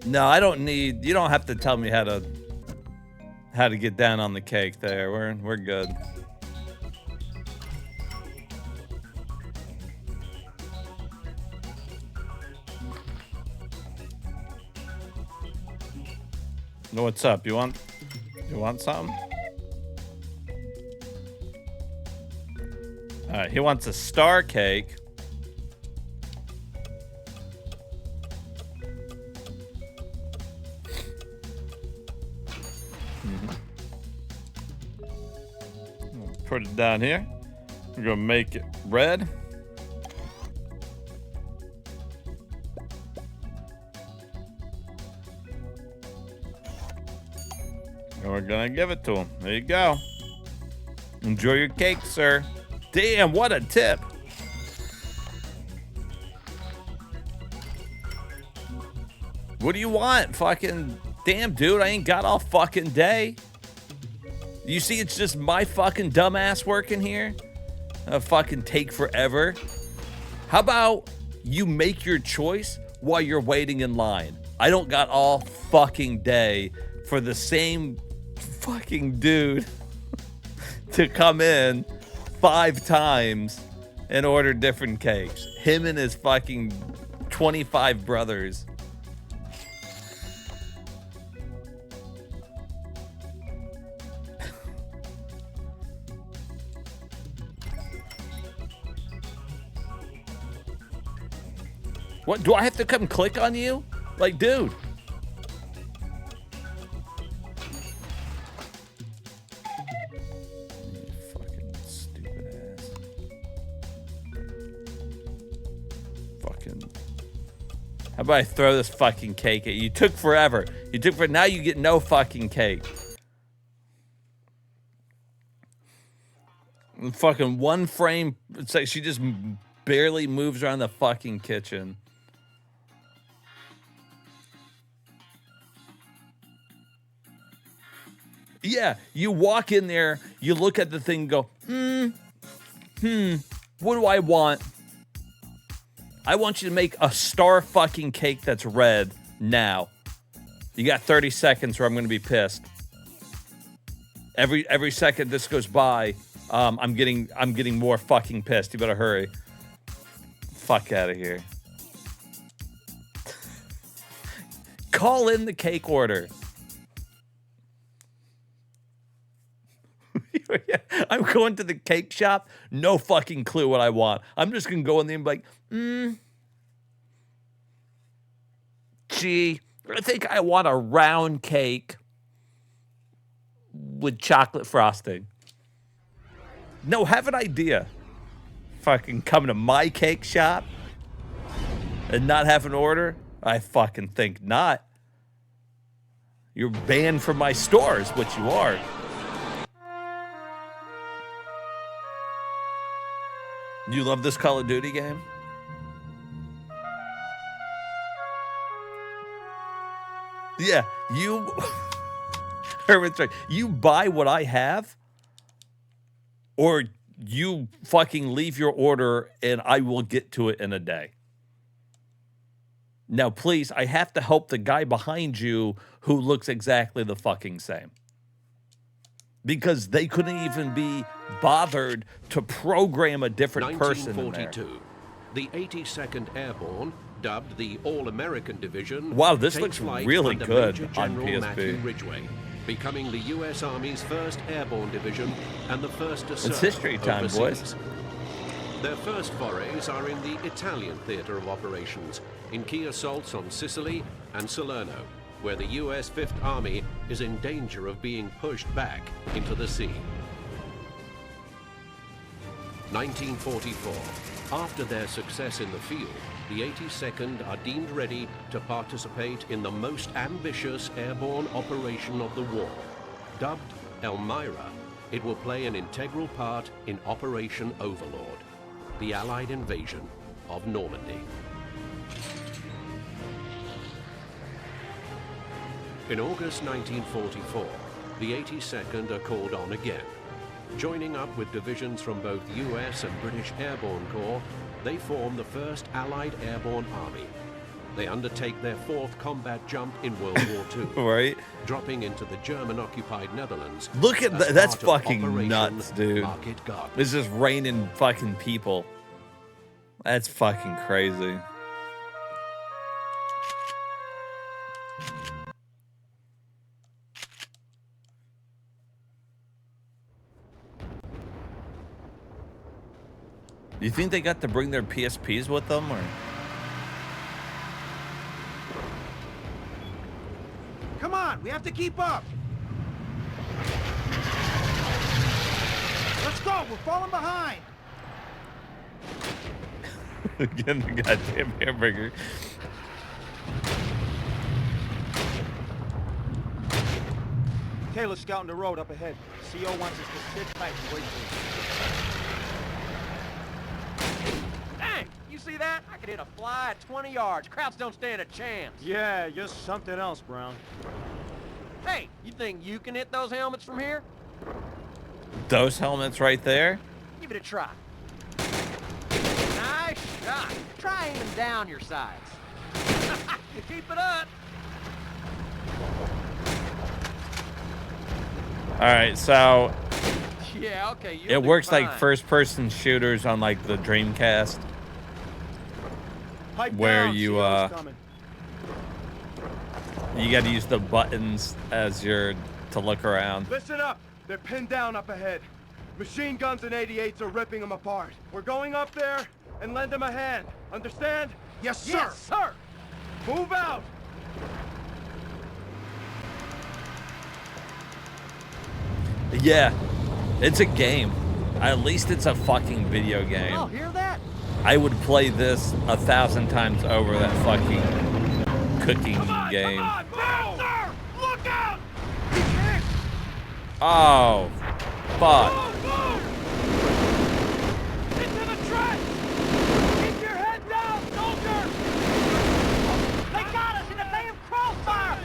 No, I don't need. You don't have to tell me how to get down on the cake. There, we're good. What's up? You want something? All right, he wants a star cake. Put it down here. We're gonna make it red. And we're gonna give it to him. There you go. Enjoy your cake, sir. Damn, what a tip. What do you want? Fucking damn, dude, I ain't got all fucking day. You see, it's just my fucking dumbass working here. Fucking take forever. How about you make your choice while you're waiting in line? I don't got all fucking day for the same fucking dude to come in 5 times and order different cakes. Him and his fucking 25 brothers. What, do I have to come click on you? Like, dude. You fucking stupid ass. Fucking. How about I throw this fucking cake at you? You took forever. Now you get no fucking cake. And fucking one frame. It's like she just barely moves around the fucking kitchen. Yeah, you walk in there, you look at the thing and go, what do I want? I want you to make a star fucking cake that's red now. You got 30 seconds or I'm going to be pissed. Every second this goes by, I'm getting more fucking pissed. You better hurry. Fuck out of here. Call in the cake order. I'm going to the cake shop. No fucking clue what I want. I'm just going to go in there and be like, gee, I think I want a round cake with chocolate frosting. No, have an idea. Fucking come to my cake shop and not have an order? I fucking think not. You're banned from my store is what you are. You love this Call of Duty game? Yeah, you... You buy what I have, or you fucking leave your order and I will get to it in a day. Now, please, I have to help the guy behind you who looks exactly the fucking same. Because they couldn't even be bothered to program a different person in there. 1942, the 82nd Airborne, dubbed the All-American Division, wow, this looks really good on PSP. Matthew Ridgway, becoming the U.S. Army's first airborne division and the first to serve It's history time, overseas. boys. Their first forays are in the Italian theater of operations, in key assaults on Sicily and Salerno, where the U.S. Fifth Army is in danger of being pushed back into the sea. 1944. After their success in the field, the 82nd are deemed ready to participate in the most ambitious airborne operation of the war. Dubbed Elmira, it will play an integral part in Operation Overlord, the Allied invasion of Normandy. In August 1944, the 82nd are called on again. Joining up with divisions from both US and British Airborne Corps, they form the 1st Allied Airborne Army. they undertake their 4th combat jump in World War II. Right? Dropping into the German-occupied Netherlands. Look at that. That's part of fucking Operation nuts, dude. Market Garden. It's just raining fucking people. That's fucking crazy. You think they got to bring their PSPs with them, or? Come on, we have to keep up. Let's go, we're falling behind. Again, the goddamn hamburger. Taylor's scouting the road up ahead. CO wants us to sit tight and wait for him. Dang, you see that? I could hit a fly at 20 yards. Krauts don't stand a chance. Yeah, you're something else, Brown. Hey, you think you can hit those helmets from here? Those helmets right there? Give it a try. Nice shot. Try aiming down your sides. Keep it up. All right, so Yeah, okay. it works like first-person shooters on like the Dreamcast, where you you got to use the buttons as to look around. Listen up. They're pinned down up ahead. Machine guns and 88s are ripping them apart. We're going up there and lend them a hand. Understand? Yes, sir. Yes, sir. Move out. Yeah, it's a game. At least it's a fucking video game. Oh, hear that? I would play this 1,000 times over that fucking cooking game. Sir! Look out! Oh, fuck. Into the trench! Keep your head down, soldier! They got us in the damn crossfire!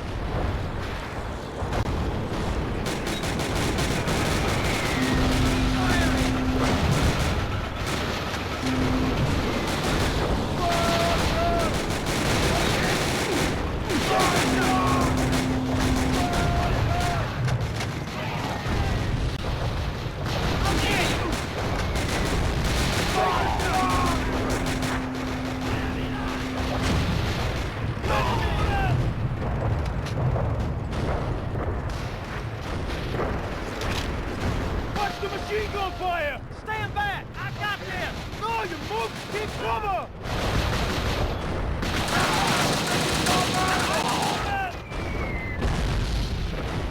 Watch the machine gun fire! Stand back! I got this! No, you move! Keep cover!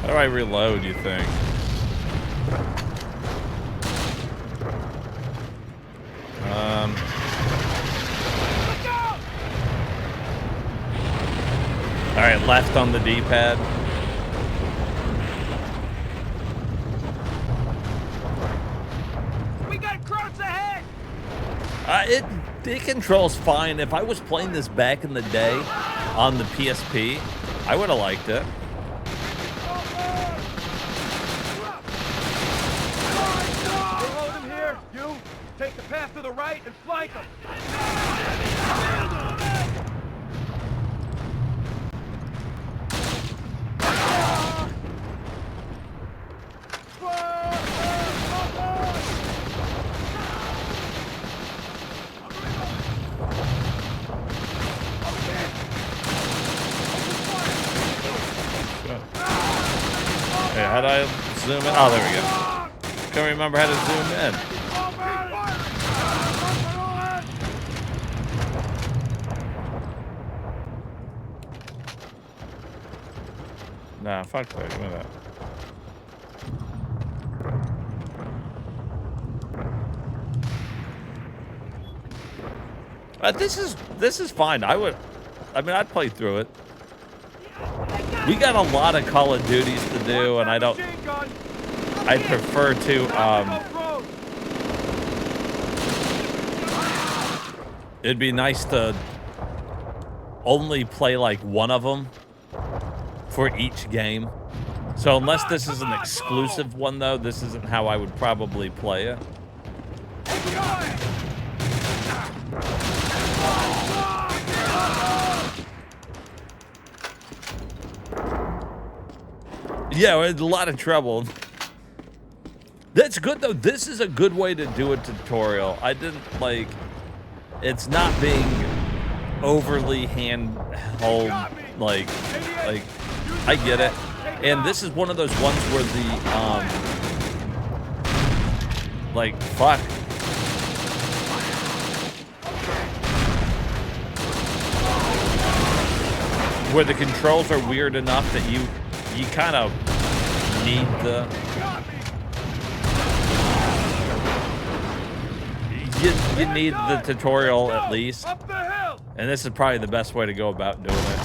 How do I reload, you think? All right, left on the D-pad. We got Krauts ahead! It controls fine. If I was playing this back in the day on the PSP, I would have liked it. Reload him here. You take the path to the right and flank him. Hey, how do I zoom in? Oh, there we go. Can't remember how to zoom in. Nah, fuck that. Give me that. This is fine. I mean, I'd play through it. We got a lot of Call of Duties to do, and I'd prefer to, it'd be nice to only play like one of them for each game. So unless this is an exclusive one, though, this isn't how I would probably play it. Yeah, we had a lot of trouble. That's good, though. This is a good way to do a tutorial. I didn't, like... It's not being overly hand-held, like, I get it. And this is one of those ones where the, like, fuck. Where the controls are weird enough that you kind of need the... You need the tutorial at least. And this is probably the best way to go about doing it.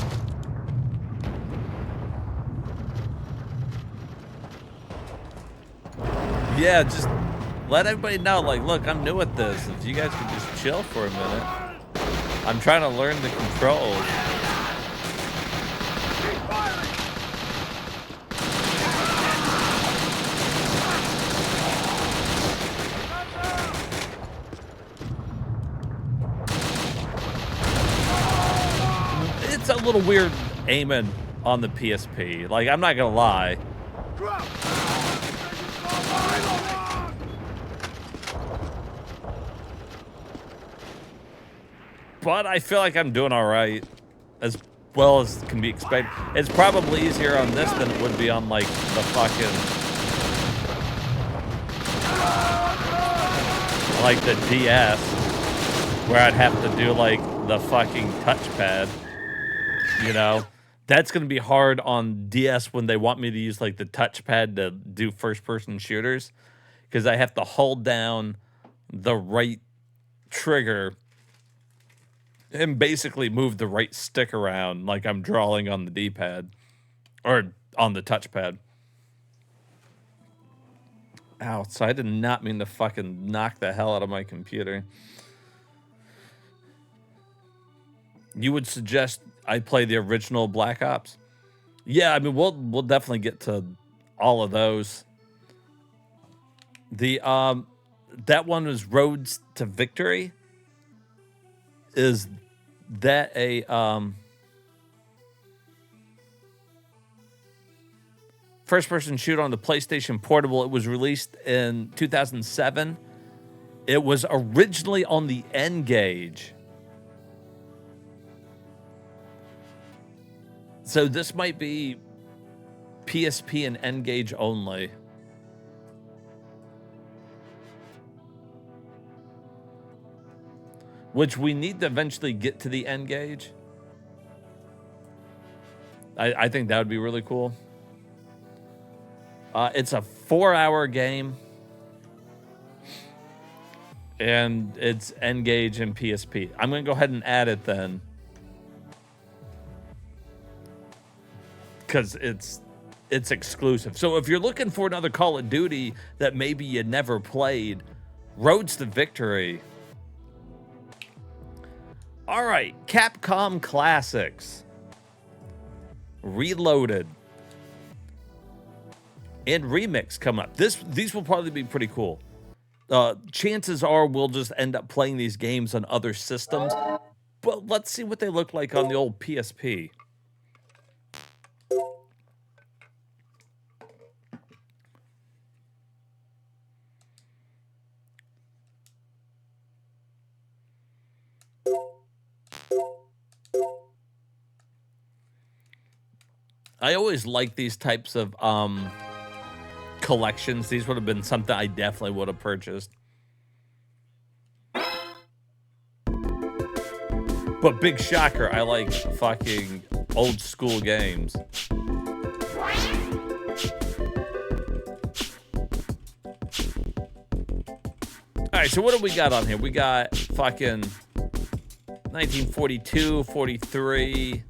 Yeah, just let everybody know, like, look, I'm new at this. If you guys could just chill for a minute. I'm trying to learn the controls. It's a little weird aiming on the PSP. Like, I'm not gonna lie. But I feel like I'm doing all right, as well as can be expected. It's probably easier on this than it would be on, like, the fucking, like, the DS, where I'd have to do, like, the fucking touchpad, you know? That's going to be hard on DS when they want me to use, like, the touchpad to do first-person shooters, because I have to hold down the right trigger and basically move the right stick around like I'm drawing on the D-pad or on the touchpad. Ow, so I did not mean to fucking knock the hell out of my computer. You would suggest I play the original Black Ops? Yeah, I mean, we'll definitely get to all of those. The that one was Roads to Victory. Is that a first-person shooter on the PlayStation Portable? It was released in 2007. It was originally on the N-Gage. So this might be PSP and N-Gage only. Which we need to eventually get to the N-Gage. I think that would be really cool. It's a 4-hour game. And it's N-Gage and PSP. I'm going to go ahead and add it then. Because it's exclusive. So if you're looking for another Call of Duty that maybe you never played, Roads to Victory. All right, Capcom Classics. Reloaded. And Remix come up. These will probably be pretty cool. Chances are we'll just end up playing these games on other systems. But let's see what they look like on the old PSP. I always like these types of collections. These would have been something I definitely would have purchased. But big shocker, I like fucking old school games. Alright, so what do we got on here? We got fucking 1942, 43...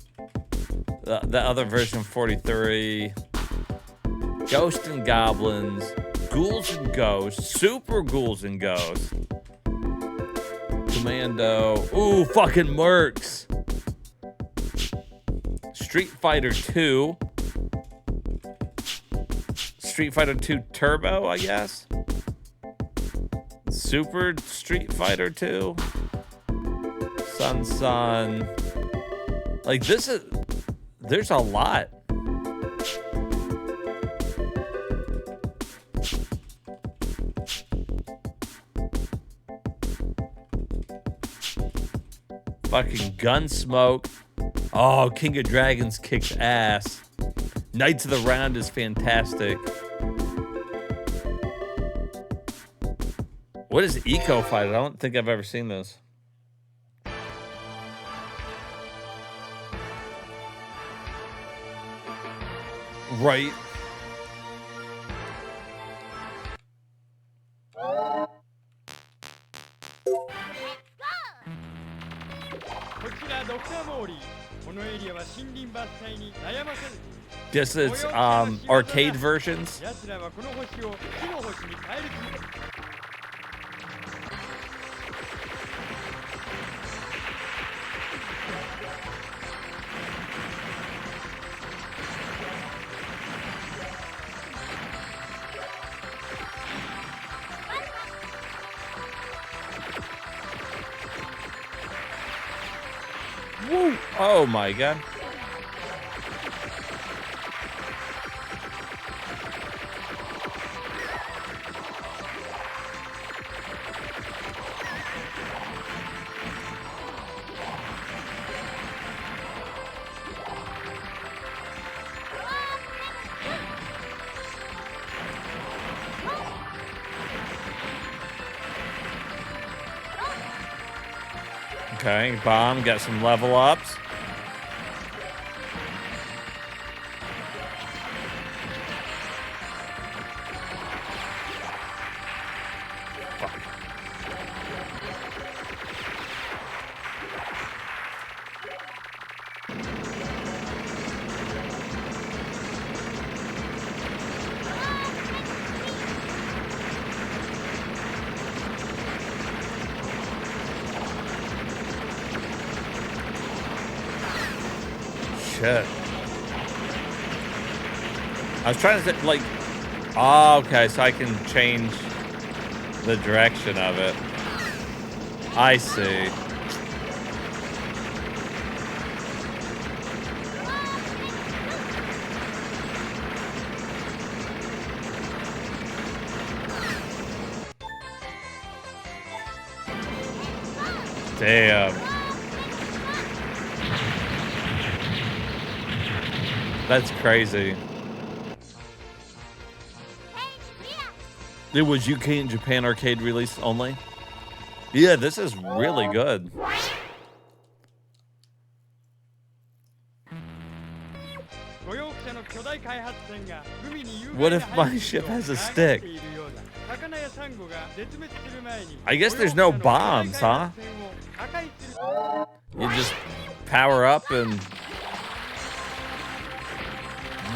The other version, 43. Ghosts and Goblins. Ghouls and Ghosts. Super Ghouls and Ghosts. Commando. Ooh, fucking Mercs. Street Fighter 2. Street Fighter 2 Turbo, I guess. Super Street Fighter 2. Sun. Like, this is... There's a lot. Fucking Gunsmoke. Oh, King of Dragons kicks ass. Knights of the Round is fantastic. What is Eco Fight? I don't think I've ever seen this. Right. This is arcade versions. Woo! Oh my god. Okay, bomb, got some level ups. Shit. I was trying to say, like, oh, okay, so I can change the direction of it. I see. Damn. That's crazy. It was UK and Japan arcade release only? Yeah, this is really good. What if my ship has a stick? I guess there's no bombs, huh? You just power up and...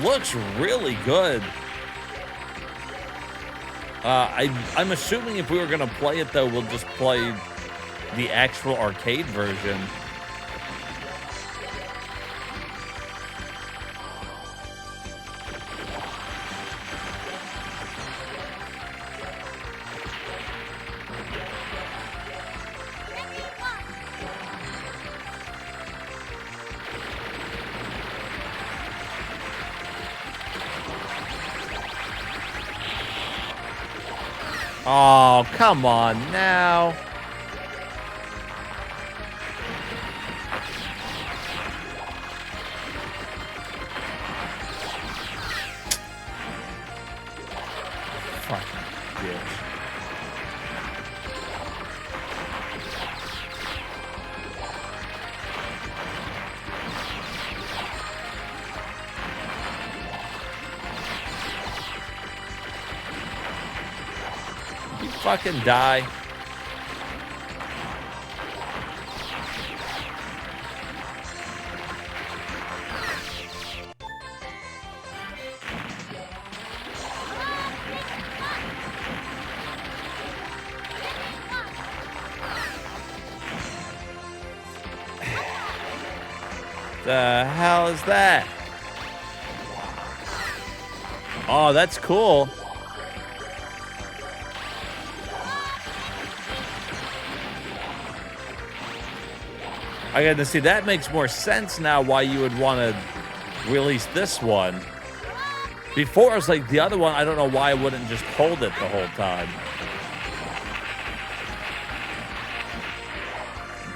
Looks really good. I'm assuming if we were going to play it, though, we'll just play the actual arcade version. Oh, come on now. Fucking bitch. Fucking die. The hell is that? Oh, that's cool. I got to see, that makes more sense now why you would want to release this one. Before, I was like, the other one, I don't know why I wouldn't just hold it the whole time.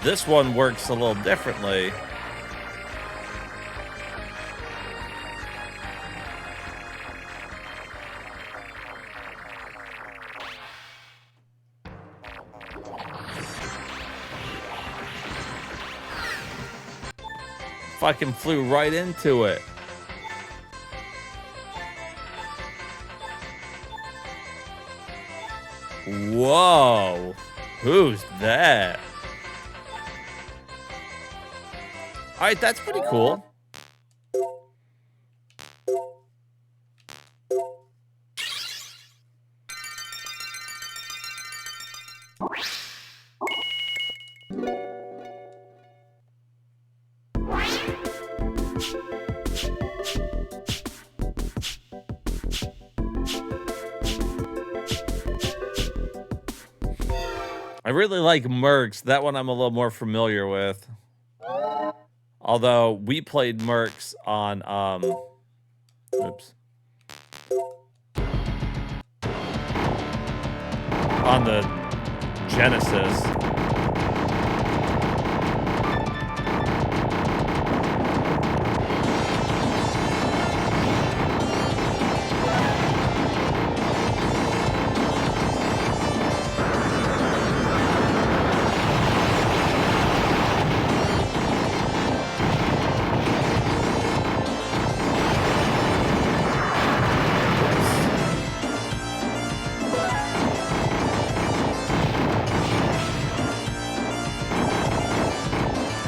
This one works a little differently. Fucking flew right into it. Whoa. Who's that? All right, that's pretty cool. I really like Mercs. That one I'm a little more familiar with. Although we played Mercs on oops. On the Genesis.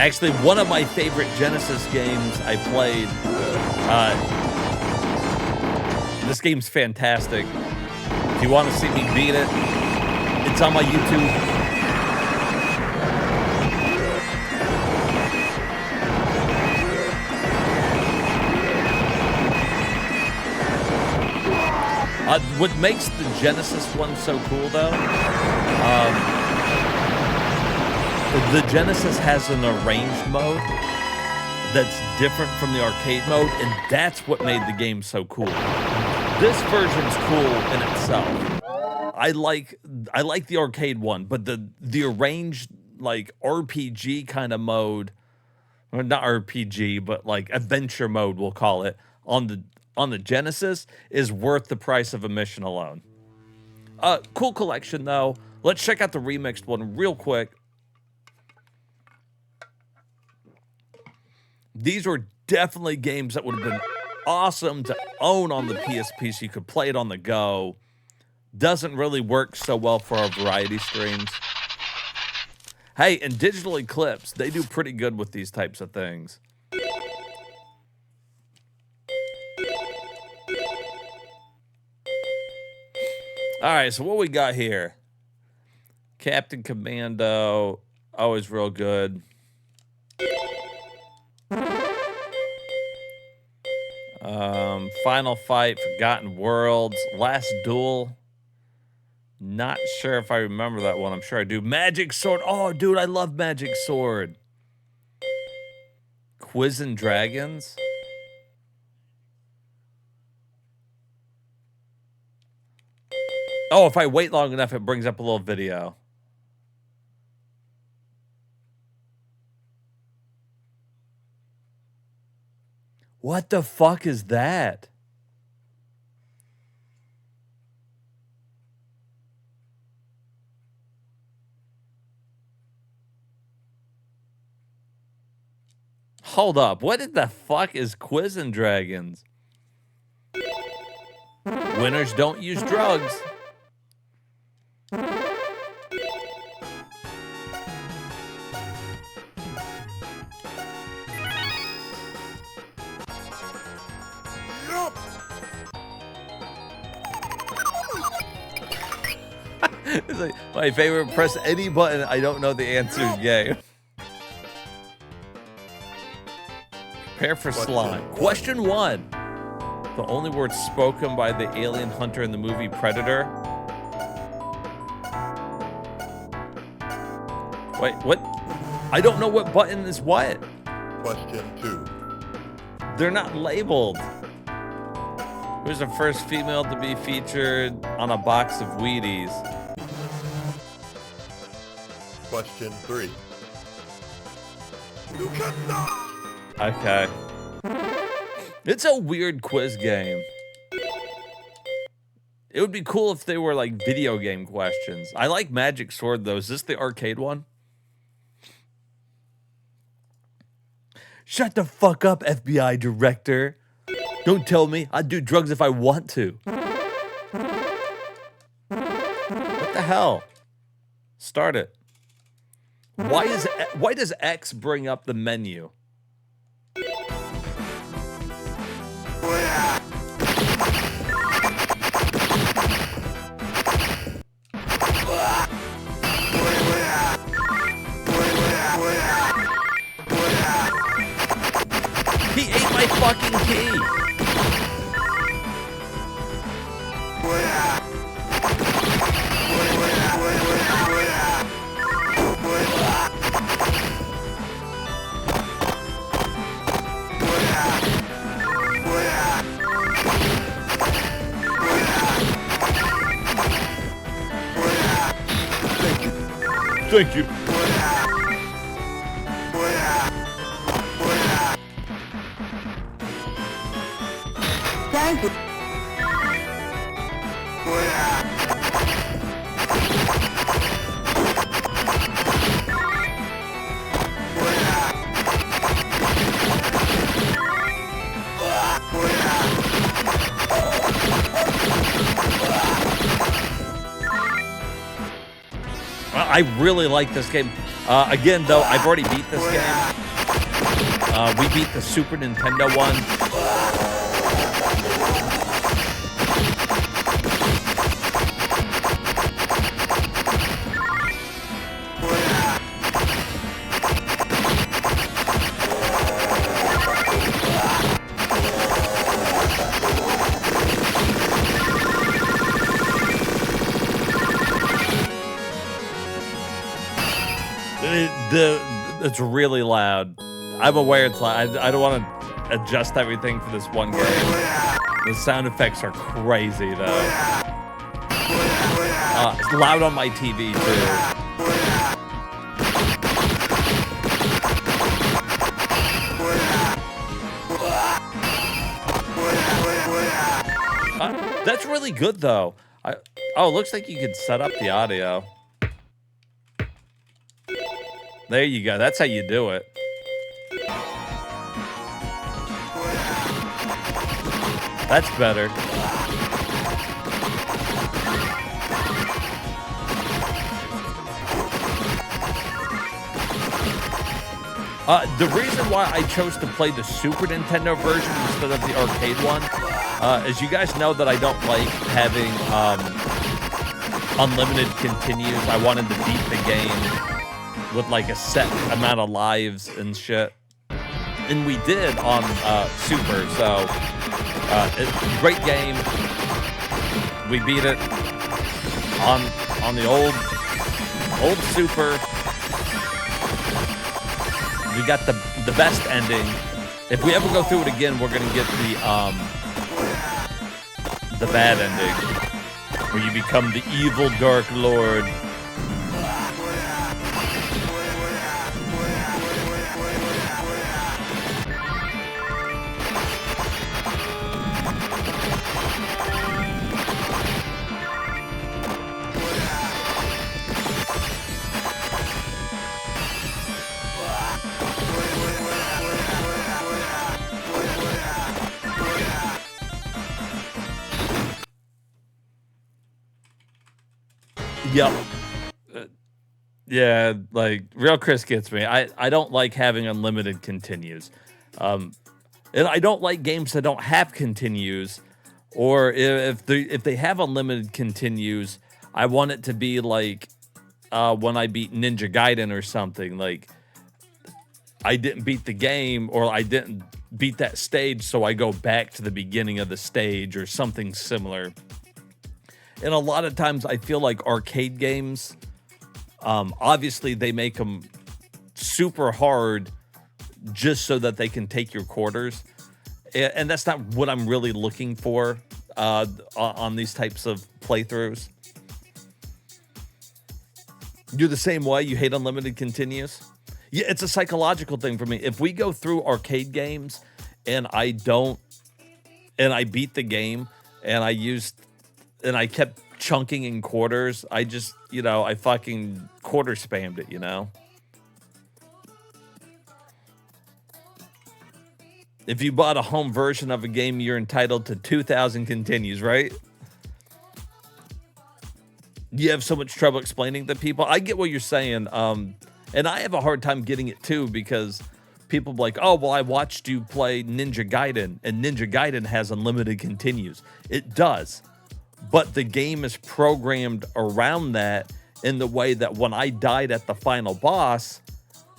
Actually, one of my favorite Genesis games I played, this game's fantastic. If you want to see me beat it, it's on my YouTube. What makes the Genesis one so cool, though, the Genesis has an arranged mode that's different from the arcade mode, and that's what made the game so cool. This version's cool in itself. I like the arcade one, but the arranged like RPG kind of mode, or not RPG, but like adventure mode, we'll call it, on the Genesis is worth the price of admission alone. Cool collection though. Let's check out the remixed one real quick. These were definitely games that would have been awesome to own on the PSP so you could play it on the go. Doesn't really work so well for our variety streams. Hey, and Digital Eclipse, they do pretty good with these types of things. All right, so what we got here? Captain Commando, always real good. Final Fight, Forgotten Worlds, Last Duel. Not sure if I remember that one. I'm sure I do. Magic Sword. Oh, dude, I love Magic Sword. Quiz and Dragons. Oh, if I wait long enough, it brings up a little video. What the fuck is that? Hold up. What the fuck is Quiz and Dragons? Winners don't use drugs. It's like my favorite press any button I don't know the answer game. Prepare for slime. Question 1. The only words spoken by the alien hunter in the movie Predator. Wait, what? I don't know what button is what. Question 2. They're not labeled. Who's the first female to be featured on a box of Wheaties? Question 3. Okay. It's a weird quiz game. It would be cool if they were like video game questions. I like Magic Sword though. Is this the arcade one? Shut the fuck up, FBI director. Don't tell me. I'd do drugs if I want to. What the hell? Start it. Why does X bring up the menu? He ate my fucking key. Thank you. Thank you. I really like this game. Again, though, I've already beat this game. We beat the Super Nintendo one. It's really loud. I'm aware it's loud. I don't want to adjust everything for this one game. The sound effects are crazy, though. It's loud on my TV, too. That's really good, though. Oh, it looks like you could set up the audio. There you go. That's how you do it. That's better. The reason why I chose to play the Super Nintendo version instead of the arcade one, is you guys know that I don't like having unlimited continues. I wanted to beat the game with like a set amount of lives and shit. And we did on Super, so great game. We beat it on the old Super. We got the best ending. If we ever go through it again, we're gonna get the bad ending, where you become the evil Dark Lord. Yep. Yeah, like, Real Chris gets me. I don't like having unlimited continues. And I don't like games that don't have continues. Or if they have unlimited continues, I want it to be like when I beat Ninja Gaiden or something. Like, I didn't beat the game, or I didn't beat that stage, so I go back to the beginning of the stage or something similar. And a lot of times I feel like arcade games, obviously they make them super hard just so that they can take your quarters. And that's not what I'm really looking for on these types of playthroughs. You're the same way? You hate unlimited continues? Yeah, it's a psychological thing for me. If we go through arcade games and I beat the game and I kept chunking in quarters, I just, I fucking quarter spammed it, If you bought a home version of a game, you're entitled to 2,000 continues, right? You have so much trouble explaining to people. I get what you're saying. And I have a hard time getting it too, because people be like, oh, well, I watched you play Ninja Gaiden, and Ninja Gaiden has unlimited continues. It does. But the game is programmed around that in the way that when I died at the final boss,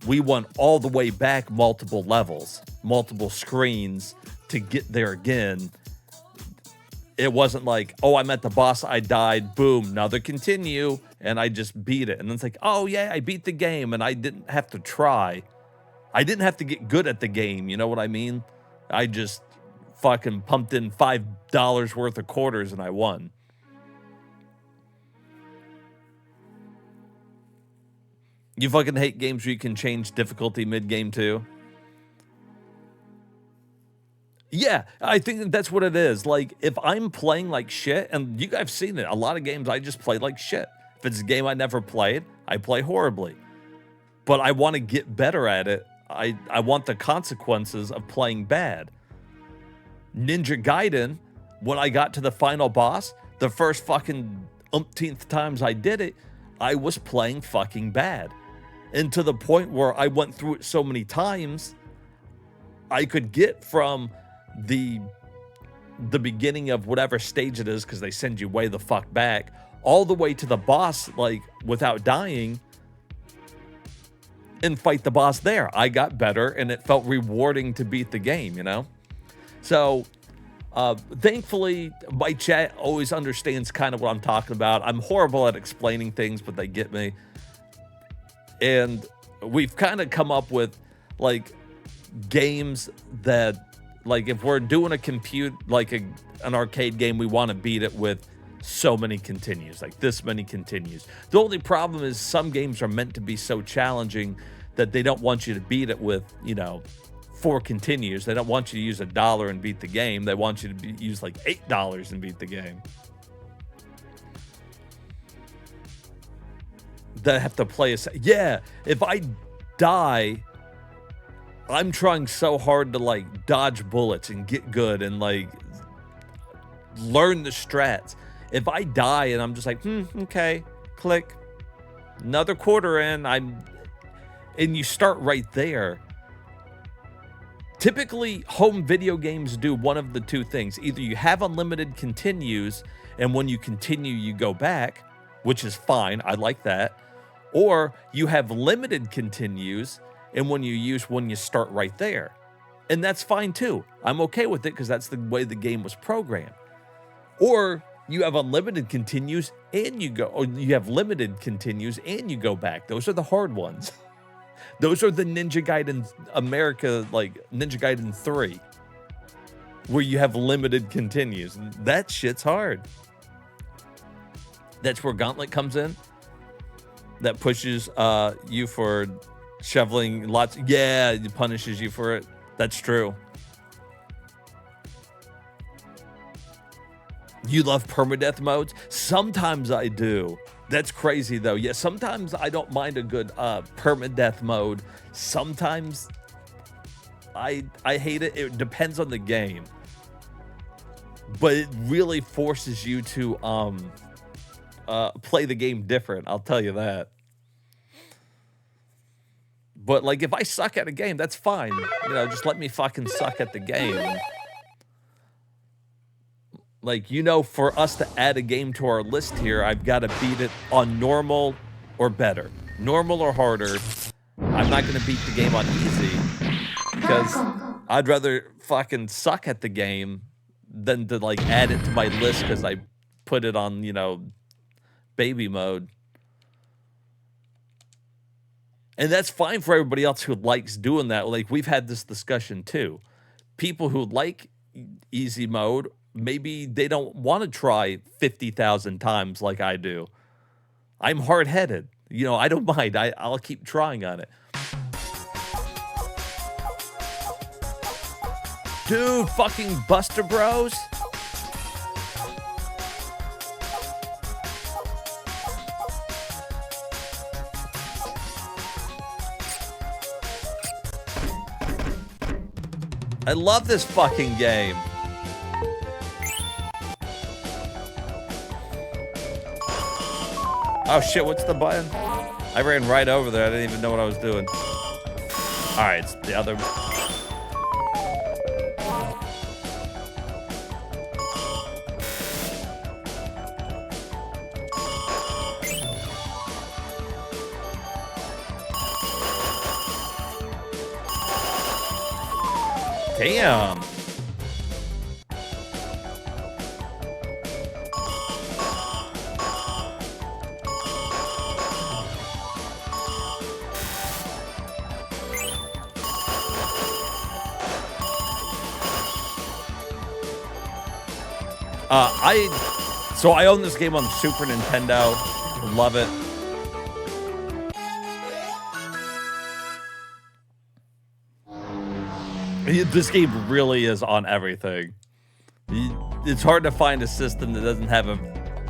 we went all the way back multiple levels, multiple screens to get there again. It wasn't like, oh, I'm at the boss, I died, boom, another continue, and I just beat it. And it's like, oh, yeah, I beat the game, and I didn't have to try. I didn't have to get good at the game, you know what I mean? I just fucking pumped in $5 worth of quarters, and I won. You fucking hate games where you can change difficulty mid-game, too? Yeah, I think that's what it is. Like, if I'm playing like shit, and you guys have seen it, a lot of games I just play like shit. If it's a game I never played, I play horribly. But I want to get better at it. I want the consequences of playing bad. Ninja Gaiden, when I got to the final boss, the first fucking umpteenth times I did it, I was playing fucking bad. And to the point where I went through it so many times, I could get from the beginning of whatever stage it is, because they send you way the fuck back, all the way to the boss, like, without dying, and fight the boss there. I got better, and it felt rewarding to beat the game, So, thankfully, my chat always understands kind of what I'm talking about. I'm horrible at explaining things, but they get me. And we've kind of come up with, like, games that, like, if we're doing an arcade game, we want to beat it with so many continues, like this many continues. The only problem is some games are meant to be so challenging that they don't want you to beat it with, 4 continues. They don't want you to use $1 and beat the game. They want you to use like $8 and beat the game. That have to play yeah, if I die, I'm trying so hard to like dodge bullets and get good and like learn the strats. If I die and I'm just like, okay, click, another quarter in, and you start right there. Typically, home video games do one of the two things. Either you have unlimited continues, and when you continue, you go back, which is fine. I like that. Or you have limited continues, and when you start right there. And that's fine too. I'm okay with it because that's the way the game was programmed. Or you have unlimited continues and you have limited continues and you go back. Those are the hard ones. Those are the Ninja Gaiden America, like Ninja Gaiden 3, where you have limited continues. That shit's hard. That's where Gauntlet comes in. That pushes you for shoveling lots. Yeah, it punishes you for it. That's true. You love permadeath modes? Sometimes I do. That's crazy though. Yeah, sometimes I don't mind a good permadeath mode. Sometimes I hate it. It depends on the game. But it really forces you to play the game different. I'll tell you that. But like if I suck at a game, that's fine. Just let me fucking suck at the game. Like, for us to add a game to our list here, I've got to beat it on normal or better. Normal or harder. I'm not going to beat the game on easy because I'd rather fucking suck at the game than to like add it to my list because I put it on, baby mode. And that's fine for everybody else who likes doing that. Like, we've had this discussion too. People who like easy mode, maybe they don't want to try 50,000 times like I do. I'm hard-headed. I don't mind. I'll keep trying on it. Dude, fucking Buster Bros. I love this fucking game. Oh shit, what's the button? I ran right over there. I didn't even know what I was doing. All right, it's the other. Damn. So I own this game on Super Nintendo. Love it. This game really is on everything. It's hard to find a system that doesn't have a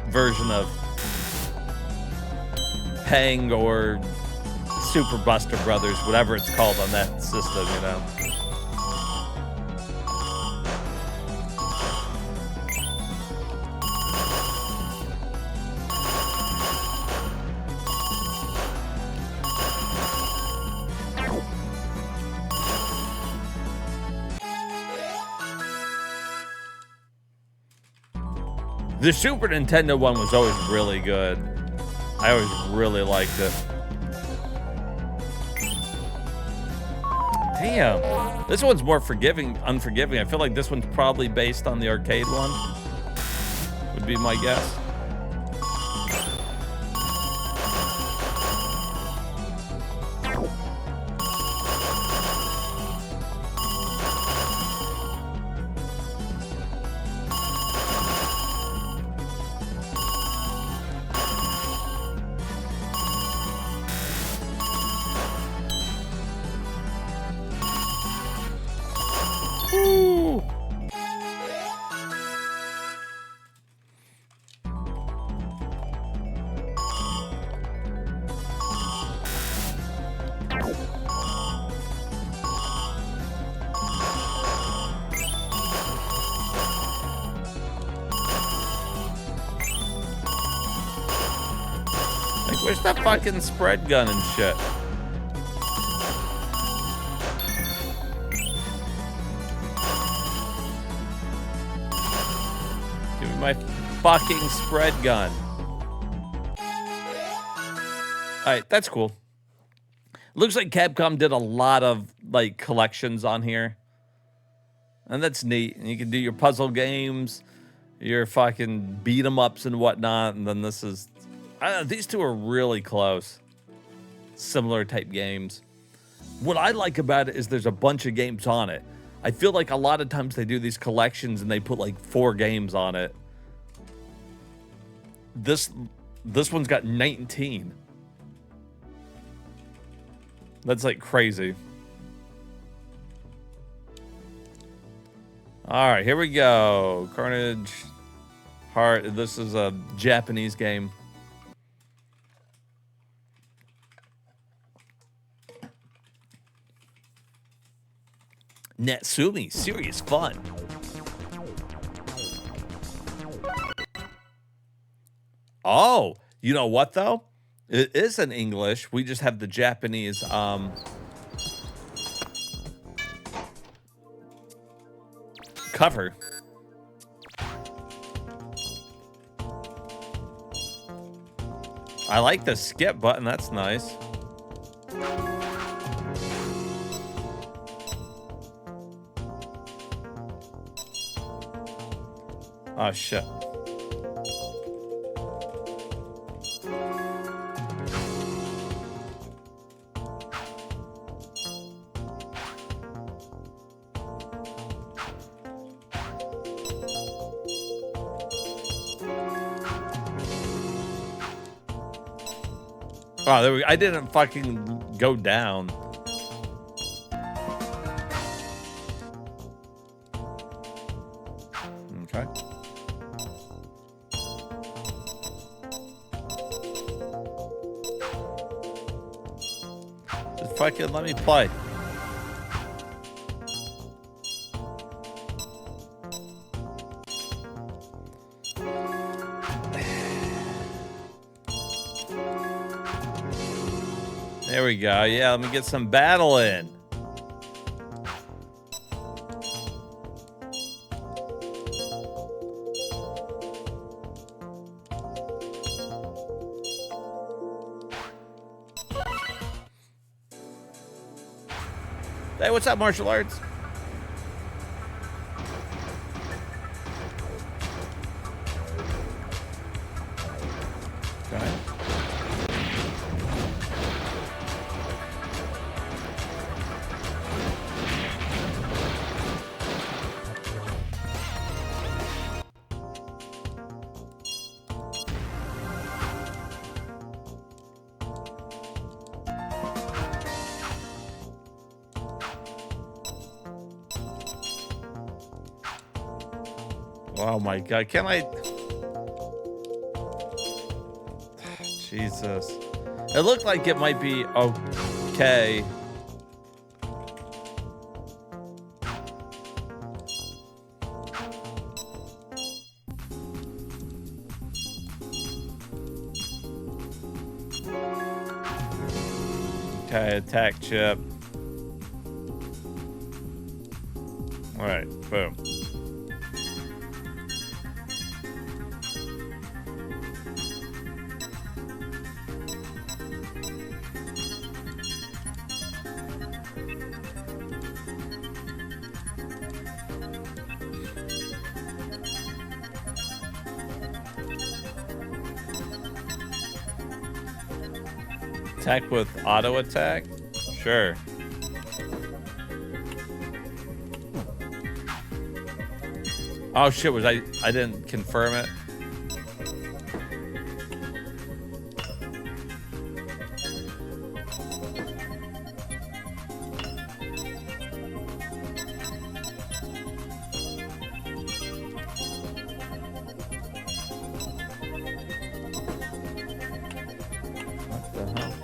version of Pang or Super Buster Brothers, whatever it's called on that system, you know. The Super Nintendo one was always really good. I always really liked it. Damn. This one's more unforgiving. I feel like this one's probably based on the arcade one. Would be my guess. Where's that fucking spread gun and shit? Give me my fucking spread gun. Alright, that's cool. Looks like Capcom did a lot of like collections on here. And that's neat. And you can do your puzzle games, your fucking beat 'em ups and whatnot, and then this is these two are really close. Similar type games. What I like about it is there's a bunch of games on it. I feel like a lot of times they do these collections and they put like 4 games on it. This one's got 19. That's like crazy. All right, here we go. Carnage Heart. This is a Japanese game. Natsumi, serious fun. Oh, you know what though? It is in English. We just have the Japanese cover. I like the skip button. That's nice. Oh, shit. Oh, there we go. I didn't fucking go down. Okay. Just fucking let me play. There we go. Yeah, let me get some battle in. Hey, what's up, martial arts? Okay. Oh my god, can I? Jesus. It looked like it might be okay. Okay, attack chip. All right, boom. Attack with auto attack? Sure. Oh shit, was I didn't confirm it. What the hell?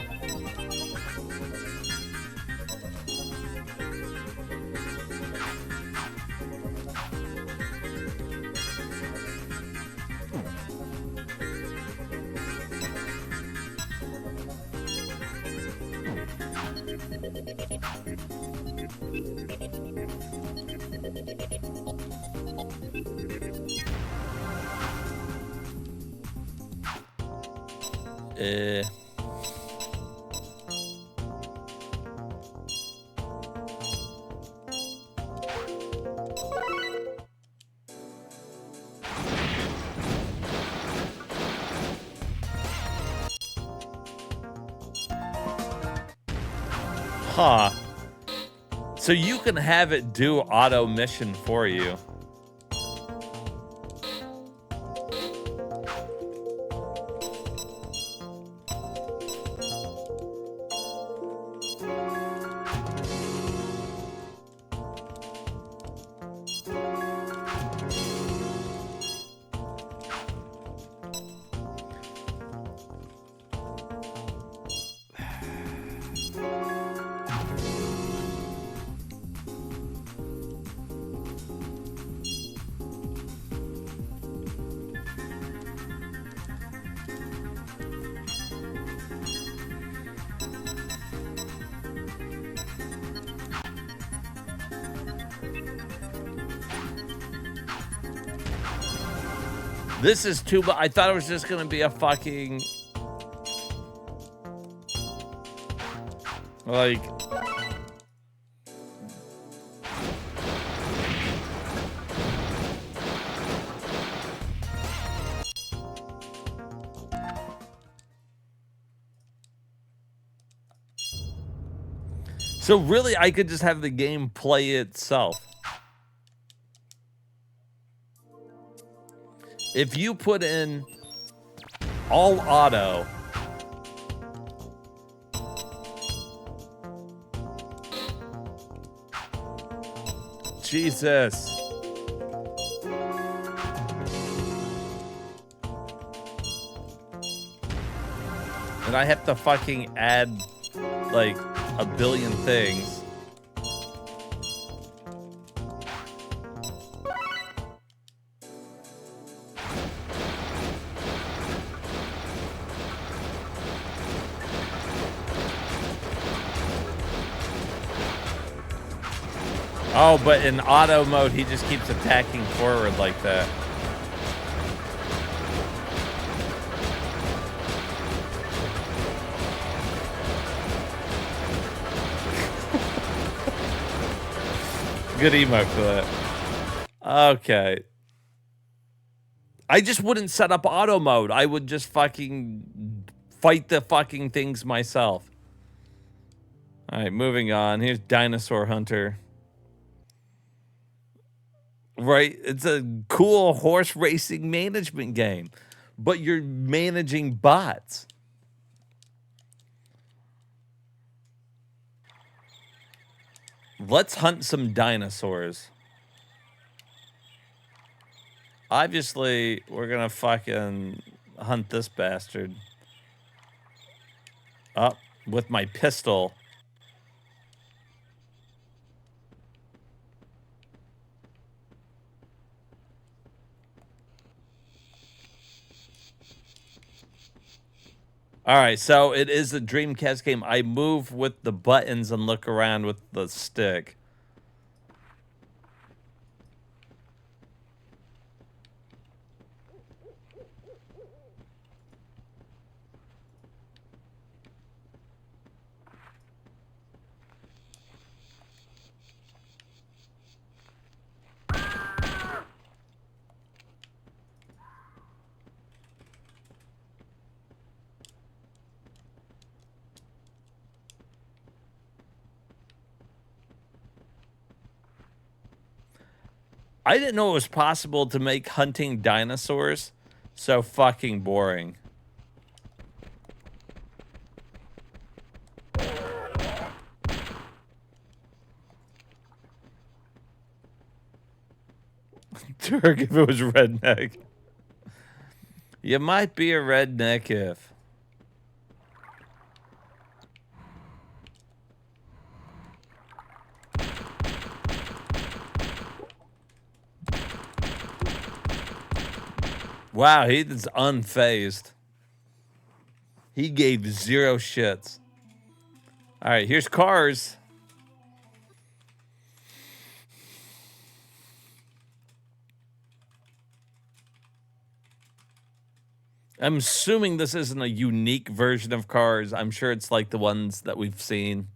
Huh. So you can have it do auto mission for you. This is too much. I thought it was just gonna be a fucking like so really I could just have the game play itself. If you put in all auto, Jesus. and I have to fucking add like a billion things. Oh, but in auto mode, he just keeps attacking forward like that. Good emote for that. Okay. I just wouldn't set up auto mode. I would just fucking fight the fucking things myself. All right, moving on. Here's Dinosaur Hunter. Right? It's a cool horse racing management game, but you're managing bots. Let's hunt some dinosaurs. Obviously, we're gonna fucking hunt this bastard. Up with my pistol. All right, so it is a Dreamcast game. I move with the buttons and look around with the stick. I didn't know it was possible to make hunting dinosaurs so fucking boring. Turk, if it was redneck. You might be a redneck if. Wow, he's unfazed. He gave 0 shits. All right, here's cars. I'm assuming this isn't a unique version of Cars. I'm sure it's like the ones that we've seen.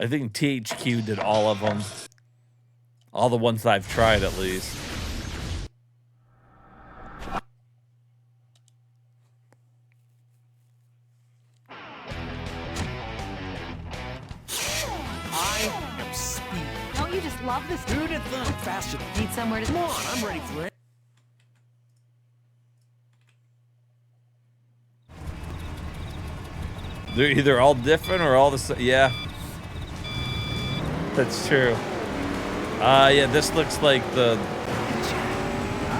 I think THQ did all of them. All the ones I've tried, at least. Don't you just love this? Dude, it's faster. Need somewhere to... Come on, I'm ready for it. They're either all different or all the same. Yeah. That's true. Yeah, this looks like the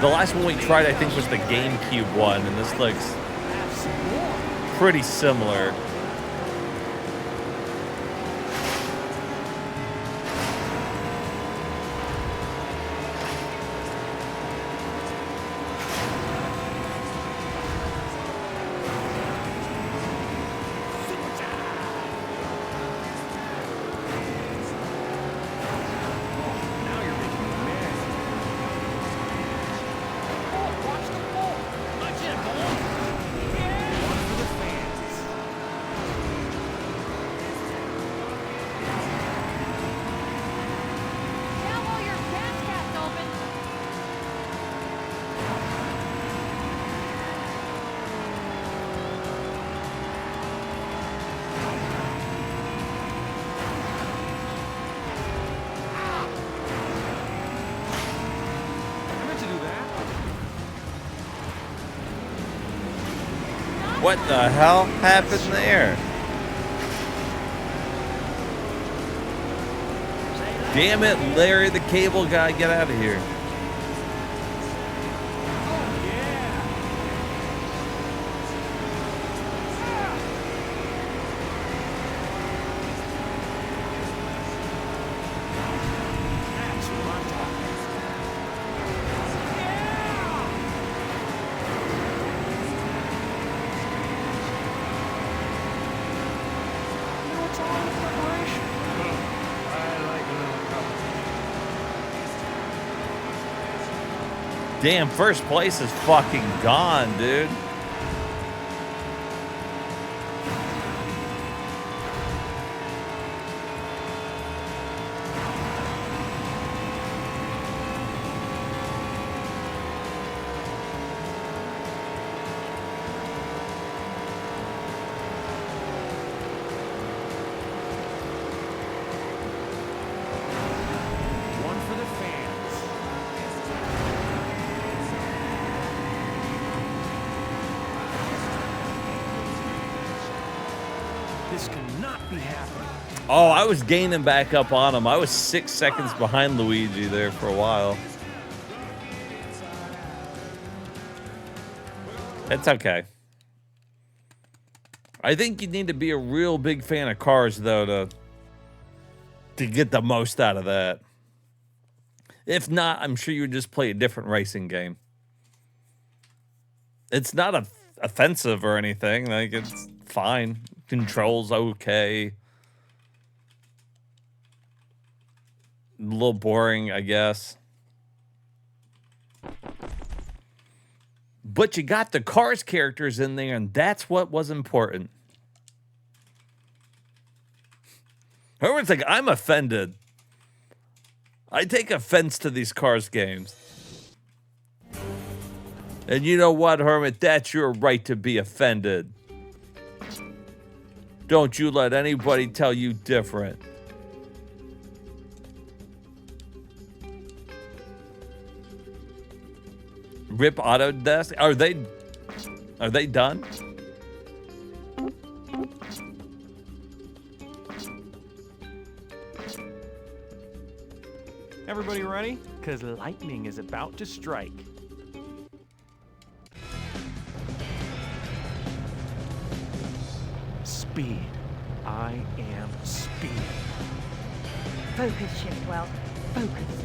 last one we tried, I think, was the GameCube one, and this looks pretty similar. What the hell happened there? Damn it, Larry the Cable Guy, get out of here. Damn, first place is fucking gone, dude. This cannot be happening. Oh, I was gaining back up on him. I was 6 seconds behind Luigi there for a while. It's okay. I think you need to be a real big fan of cars, though, to get the most out of that. If not, I'm sure you would just play a different racing game. It's not offensive or anything. Like, it's fine. Controls okay. A little boring, I guess. But you got the Cars characters in there, and that's what was important. Everyone's like, I'm offended. I take offense to these Cars games. And you know what, Hermit? That's your right to be offended. Don't you let anybody tell you different. Rip Autodesk? Are they done? Everybody ready? Because lightning is about to strike. Speed. I am speed. Focus, Shiftwell. Focus.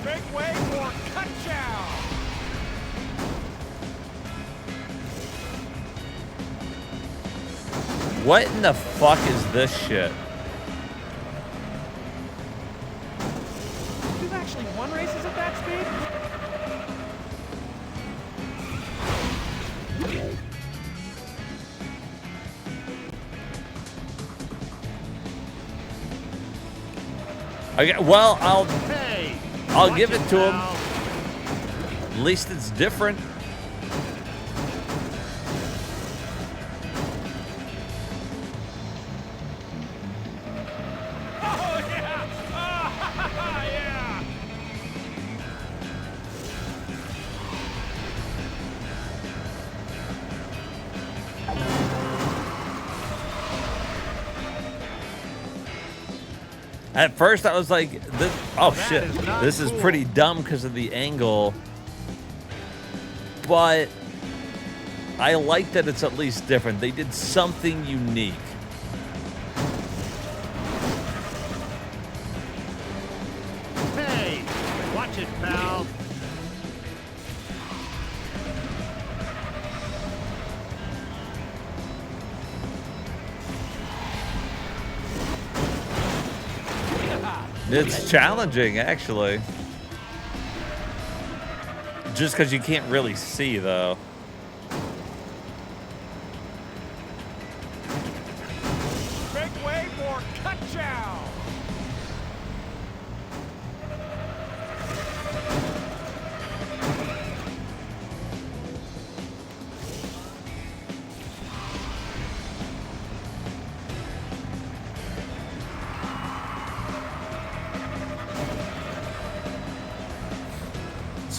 Make way for Cut-Chow! What in the fuck is this shit? We've actually won races at that speed? Okay, well, I'll give it to him. At least it's different. At first, I was like, oh shit, this is pretty dumb because of the angle. But I like that it's at least different. They did something unique. Hey, watch it, pal. It's challenging, actually. Just because you can't really see, though. Make way for Cut-Chow!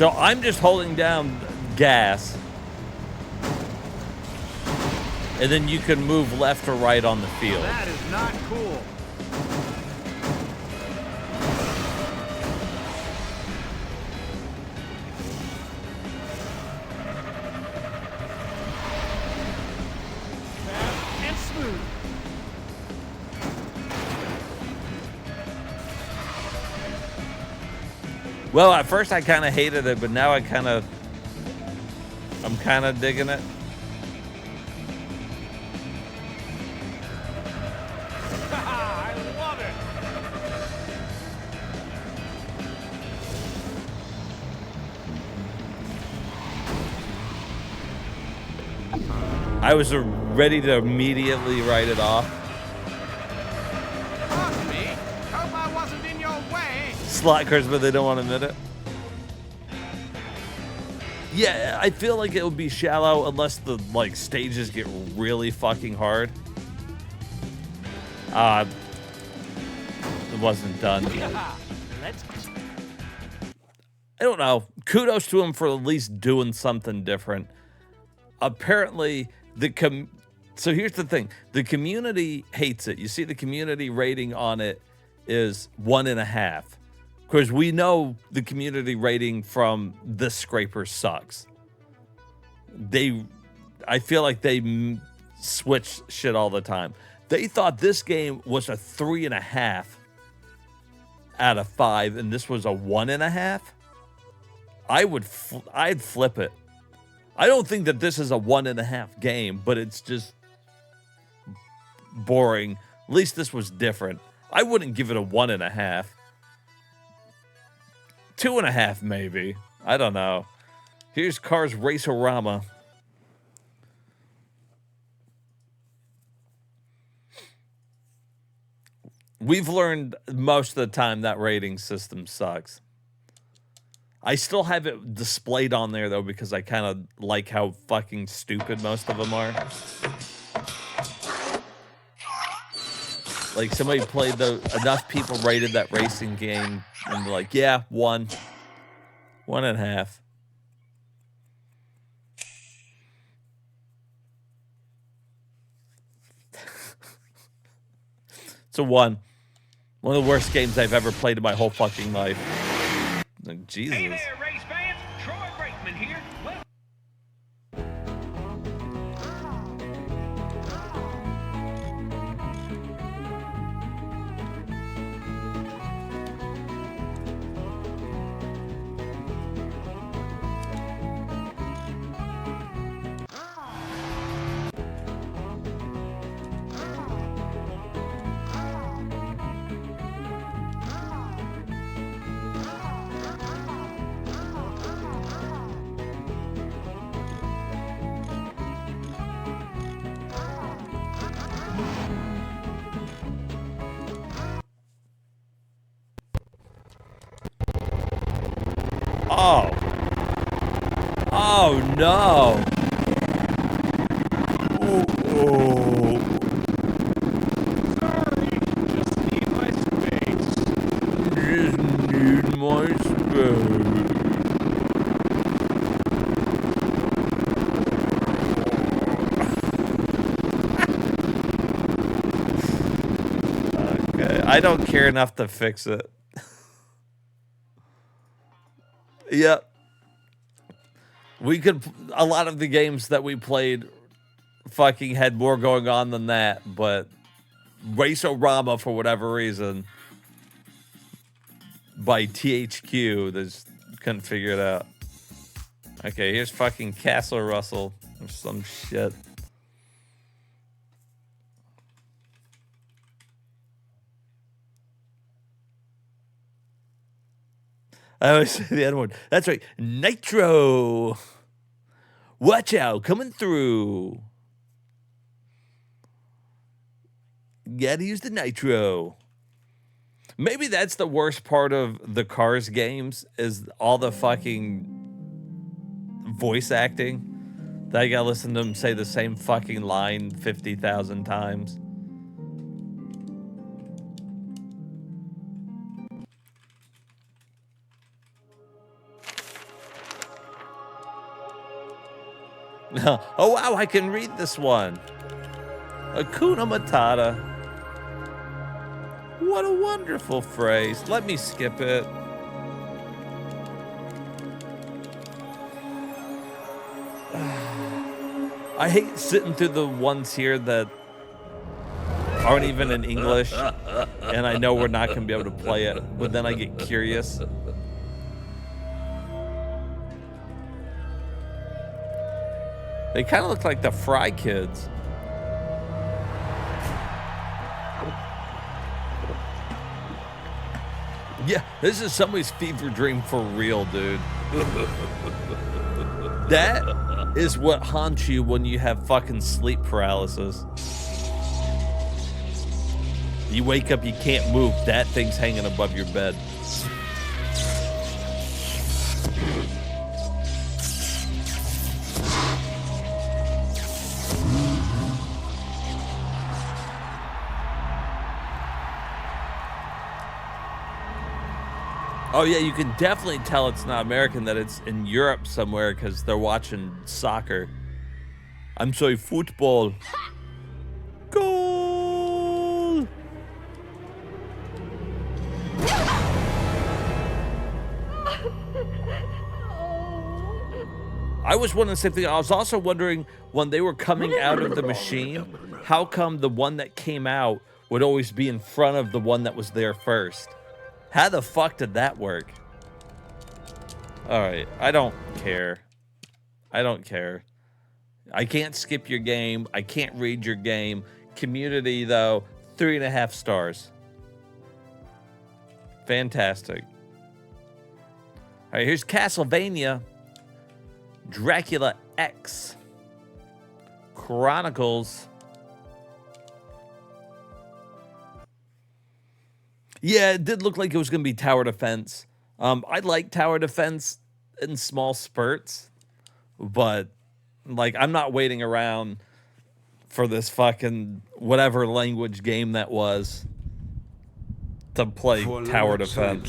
So I'm just holding down gas. And then you can move left or right on the field. That is not cool. Fast and smooth. Well, at first I kind of hated it, but now I'm kind of digging it. I love it. I was ready to immediately write it off. Pardon me. Hope I wasn't in your way. Slot cars, but they don't want to admit it. Yeah, I feel like it would be shallow unless the stages get really fucking hard. It wasn't done. I don't know. Kudos to him for at least doing something different. Apparently, so here's the thing. The community hates it. You see the community rating on it is 1.5. Because we know the community rating from The Scraper sucks. I feel like they switch shit all the time. They thought this game was a 3.5 out of 5, and this was a 1.5. I'd flip it. I don't think that this is a 1.5 game, but it's just boring. At least this was different. I wouldn't give it a 1.5. 2.5 maybe. I don't know. Here's Cars Racerama. We've learned most of the time that rating system sucks. I still have it displayed on there, though, because I kind of like how fucking stupid most of them are. Like, somebody played enough people rated that racing game, and they're like, yeah, 1. 1.5. It's a 1. One of the worst games I've ever played in my whole fucking life. Like, Jesus. Hey there, race fans. Troy Brakeman here. Oh. Oh, no. Oh. Sorry, just need my space. Just need my space. Okay, I don't care enough to fix it. Yep. A lot of the games that we played fucking had more going on than that, but Racerama, for whatever reason, by THQ, they just couldn't figure it out. Okay, here's fucking Castle Russell or some shit. I always say the N-word. That's right. Nitro. Watch out. Coming through. Gotta use the nitro. Maybe that's the worst part of the Cars games is all the fucking voice acting. That I gotta listen to them say the same fucking line 50,000 times. Oh, wow, I can read this one. Hakuna Matata. What a wonderful phrase. Let me skip it. I hate sitting through the ones here that aren't even in English, and I know we're not going to be able to play it, but then I get curious. They kind of look like the Fry Kids. Yeah, this is somebody's fever dream for real, dude. That is what haunts you when you have fucking sleep paralysis. You wake up, you can't move. That thing's hanging above your bed. Oh yeah, you can definitely tell it's not American, that it's in Europe somewhere because they're watching soccer. I'm sorry, football. Goal! I was wondering the same thing. I was also wondering when they were coming out of the machine, how come the one that came out would always be in front of the one that was there first? How the fuck did that work? Alright, I don't care. I don't care. I can't skip your game. I can't read your game. Community, though, 3.5 stars. Fantastic. Alright, here's Castlevania. Dracula X. Chronicles. Yeah, it did look like it was going to be tower defense. I like tower defense in small spurts, but like I'm not waiting around for this fucking whatever language game that was to play tower defense.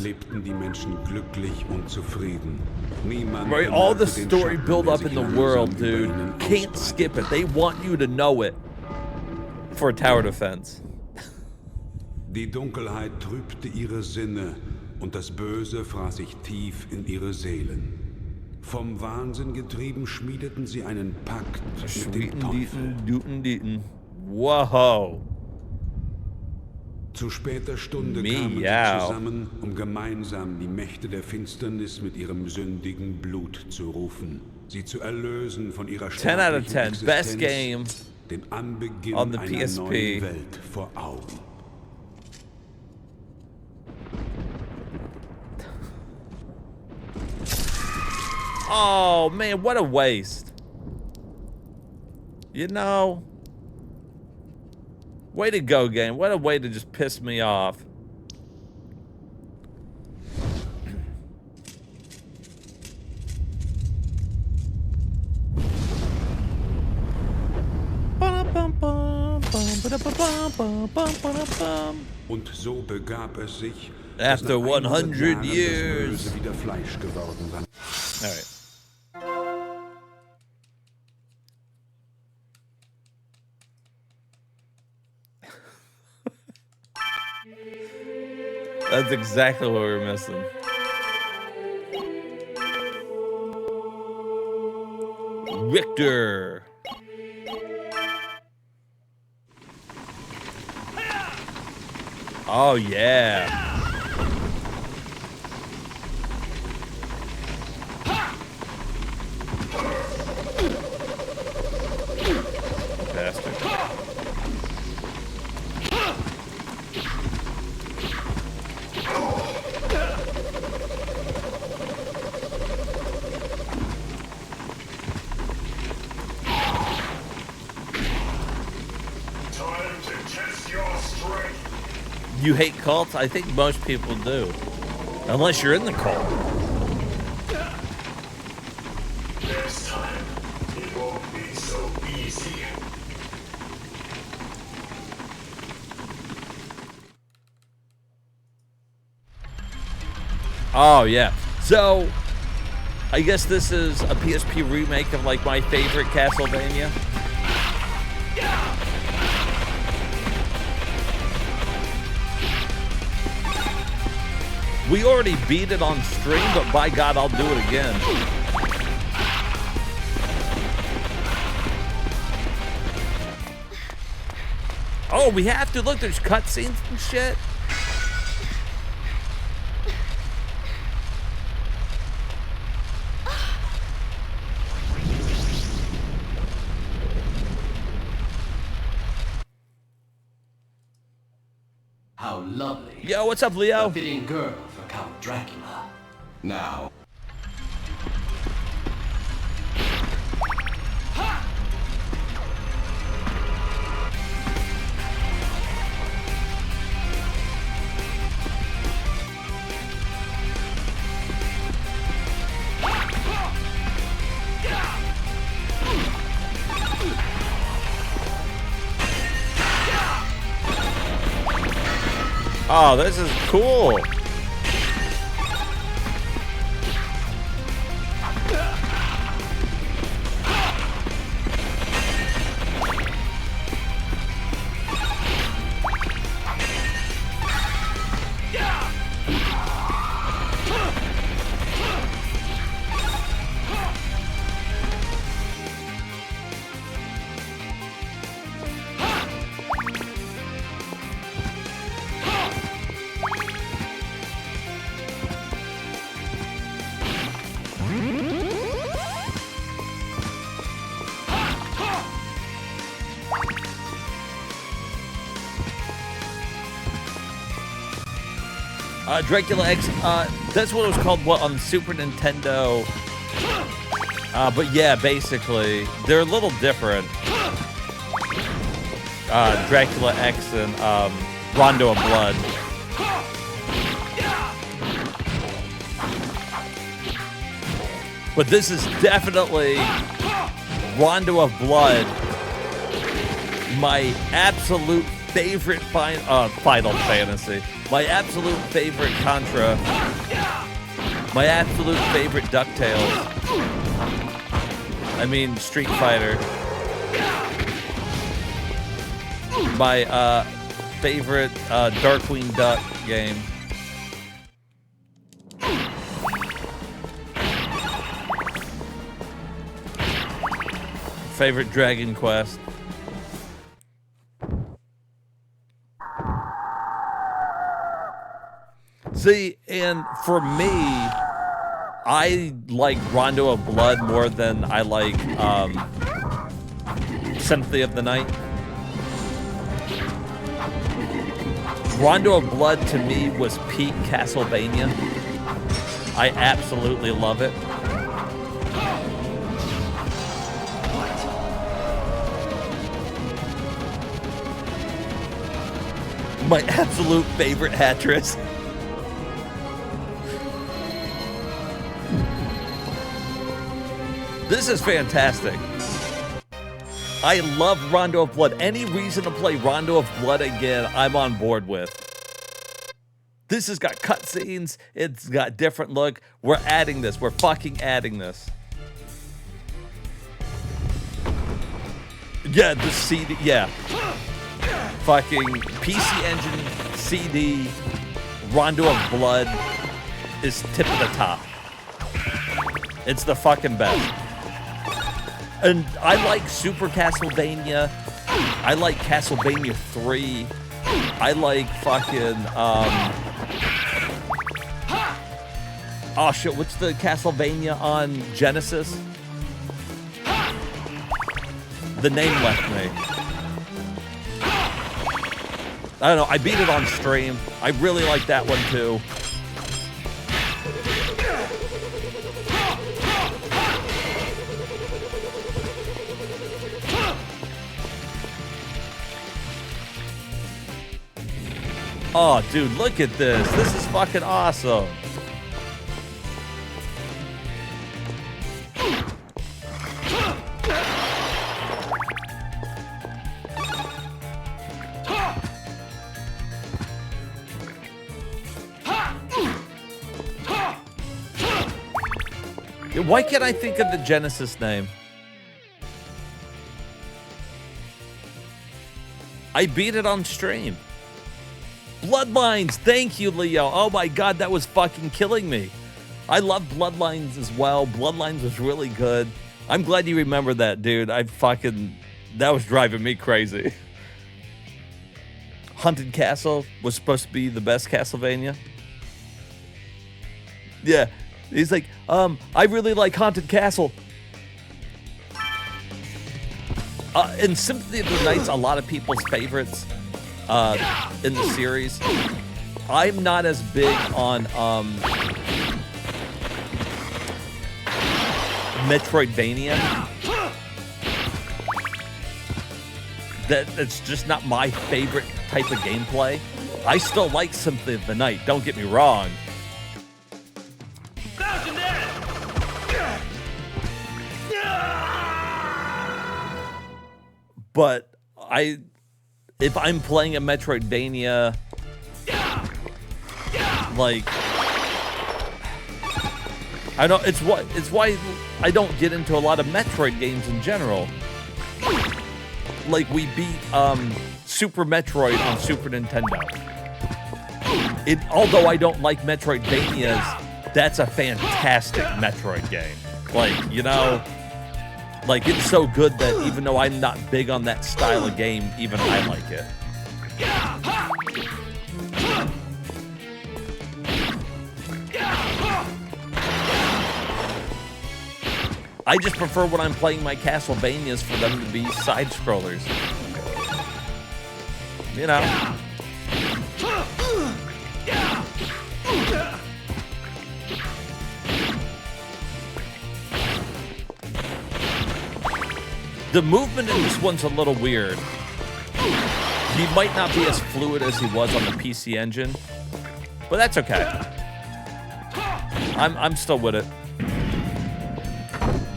Right, all the story build up in the world, dude. Can't skip it. They want you to know it for tower defense. Die Dunkelheit trübte ihre Sinne und das Böse fraß sich tief in ihre Seelen. Vom Wahnsinn getrieben schmiedeten sie einen Pakt mit dem Teufel. Wow. Zu später Stunde kamen sie zusammen, um gemeinsam die Mächte der Finsternis mit ihrem sündigen Blut zu rufen, sie zu erlösen von ihrer 10 out of 10, Existenz, best game den Anbeginn on the einer PSP. neuen Welt vor Augen. Oh, man, what a waste. You know, way to go, game. What a way to just piss me off. Und so begab es sich, after 100 years. Wieder Fleisch geworden war. All right. That's exactly what we were missing. Richter. Oh, yeah. Bastard. You hate cults? I think most people do. Unless you're in the cult. Next time, it won't be so easy. Oh, yeah. So, I guess this is a PSP remake of like my favorite Castlevania. We already beat it on stream, but by God, I'll do it again. Oh, we have to. Look, there's cutscenes and shit. How lovely. Yo, what's up, Leo? A fitting girl for Count Dracula. Now. Oh, this is cool. Dracula X, that's what it was called, what, on Super Nintendo? But yeah, basically, they're a little different. Dracula X and Rondo of Blood. But this is definitely Rondo of Blood, my absolute favorite Final Fantasy. My absolute favorite Contra. My absolute favorite DuckTales. I mean, Street Fighter. My favorite Darkwing Duck game. Favorite Dragon Quest. See, and for me, I like Rondo of Blood more than I like Symphony of the Night. Rondo of Blood to me was peak Castlevania. I absolutely love it. My absolute favorite Hattress. This is fantastic. I love Rondo of Blood. Any reason to play Rondo of Blood again, I'm on board with. This has got cutscenes. It's got different look. We're adding this. We're fucking adding this. Yeah, the CD. Yeah. Fucking PC Engine CD. Rondo of Blood is tip of the top. It's the fucking best. And I like Super Castlevania. I like Castlevania 3. I like fucking, oh shit, what's the Castlevania on Genesis? The name left me. I don't know, I beat it on stream. I really like that one too. Oh, dude, look at this. This is fucking awesome. Why can't I think of the Genesis name? I beat it on stream. Bloodlines. Thank you, Leo. Oh my God, that was fucking killing me. I love Bloodlines as well. Bloodlines was really good. I'm glad you remember that, dude. That was driving me crazy. Haunted Castle was supposed to be the best Castlevania. Yeah. He's like, I really like Haunted Castle. And Symphony of the Night's a lot of people's favorites in the series. I'm not as big on Metroidvania. That's just not my favorite type of gameplay. I still like Symphony of the Night, don't get me wrong. But if I'm playing a Metroidvania, like, I know it's why I don't get into a lot of Metroid games in general. Like, we beat Super Metroid on Super Nintendo. Although I don't like Metroidvanias, that's a fantastic Metroid game. Like, you know, like, it's so good that even though I'm not big on that style of game, even I like it. I just prefer when I'm playing my Castlevanias for them to be side-scrollers. You know. The movement in this one's a little weird. He might not be as fluid as he was on the PC Engine, but that's okay. I'm still with it.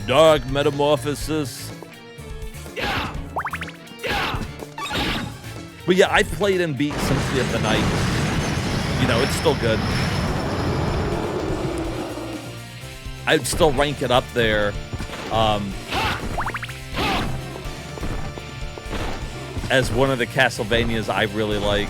Dark Metamorphosis. But yeah, I played and beat Symphony of the Night. You know, it's still good. I'd still rank it up there. As one of the Castlevanias I really like.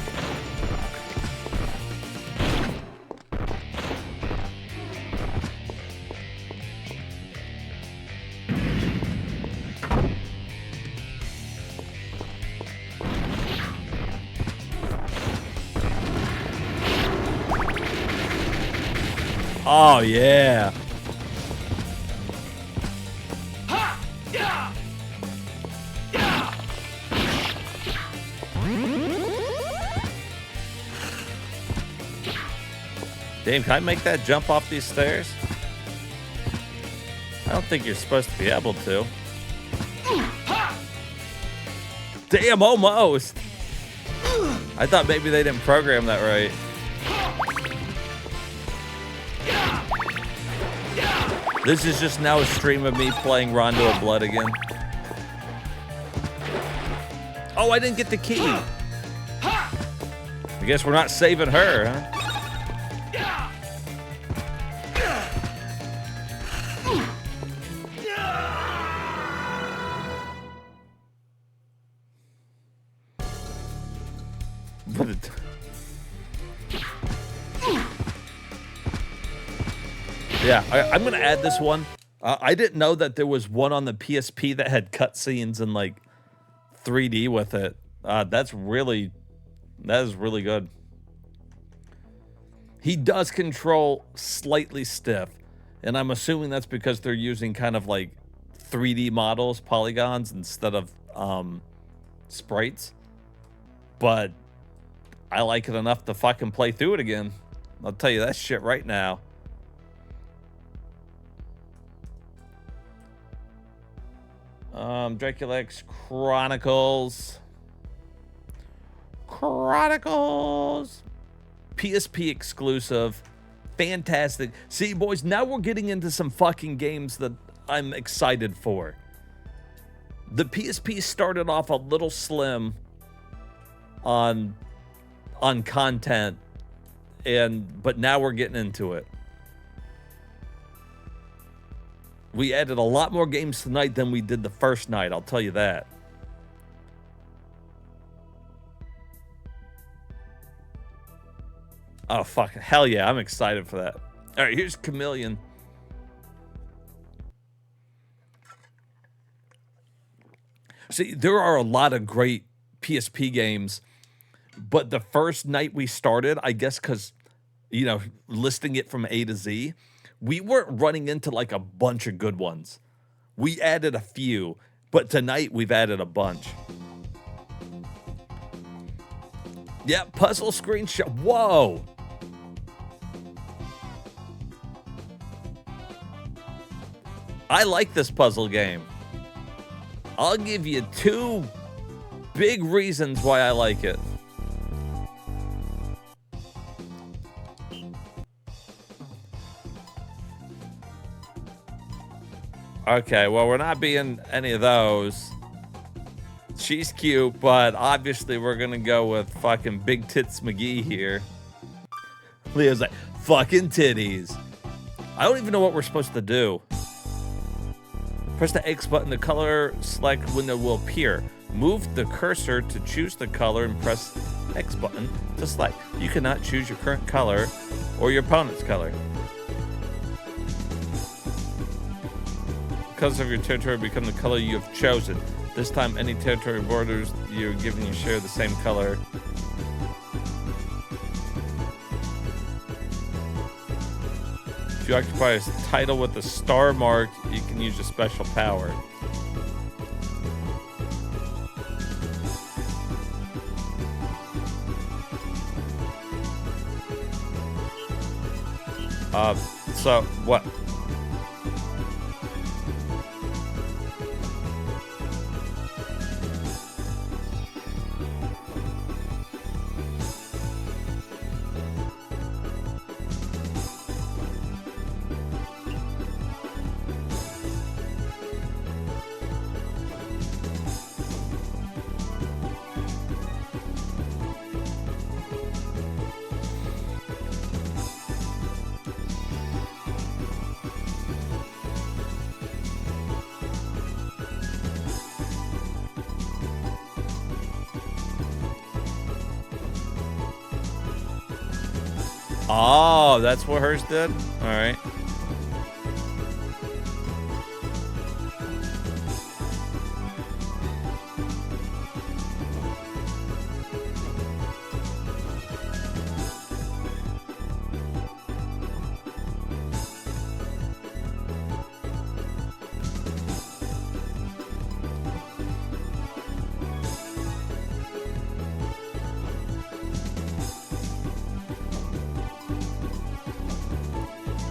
Oh, yeah. Damn, can I make that jump off these stairs? I don't think you're supposed to be able to. Damn, almost. I thought maybe they didn't program that right. This is just now a stream of me playing Rondo of Blood again. Oh, I didn't get the key. I guess we're not saving her, huh? Yeah, I'm going to add this one. I didn't know that there was one on the PSP that had cutscenes in, like, 3D with it. That is really good. He does control slightly stiff, and I'm assuming that's because they're using kind of, like, 3D models, polygons, instead of sprites. But I like it enough to fucking play through it again. I'll tell you that shit right now. Dracula X Chronicles. PSP exclusive. Fantastic. See, boys, now we're getting into some fucking games that I'm excited for. The PSP started off a little slim on content, but now we're getting into it. We added a lot more games tonight than we did the first night, I'll tell you that. Oh, fuck. Hell yeah, I'm excited for that. All right, here's Chameleon. See, there are a lot of great PSP games, but the first night we started, I guess because, you know, listing it from A to Z, we weren't running into like a bunch of good ones. We added a few, but tonight we've added a bunch. Yeah, puzzle screenshot. Whoa. I like this puzzle game. I'll give you 2 big reasons why I like it. Okay, well, we're not being any of those. She's cute, but obviously we're gonna go with fucking Big Tits McGee here. Leo's like, fucking titties. I don't even know what we're supposed to do. Press the X button, the color select window will appear. Move the cursor to choose the color and press X button to select. You cannot choose your current color or your opponent's color. Colors of your territory become the color you have chosen. This time, any territory borders you're given you share the same color. If you occupy a title with a star mark, you can use a special power. So what? Oh, that's what hers did? All right.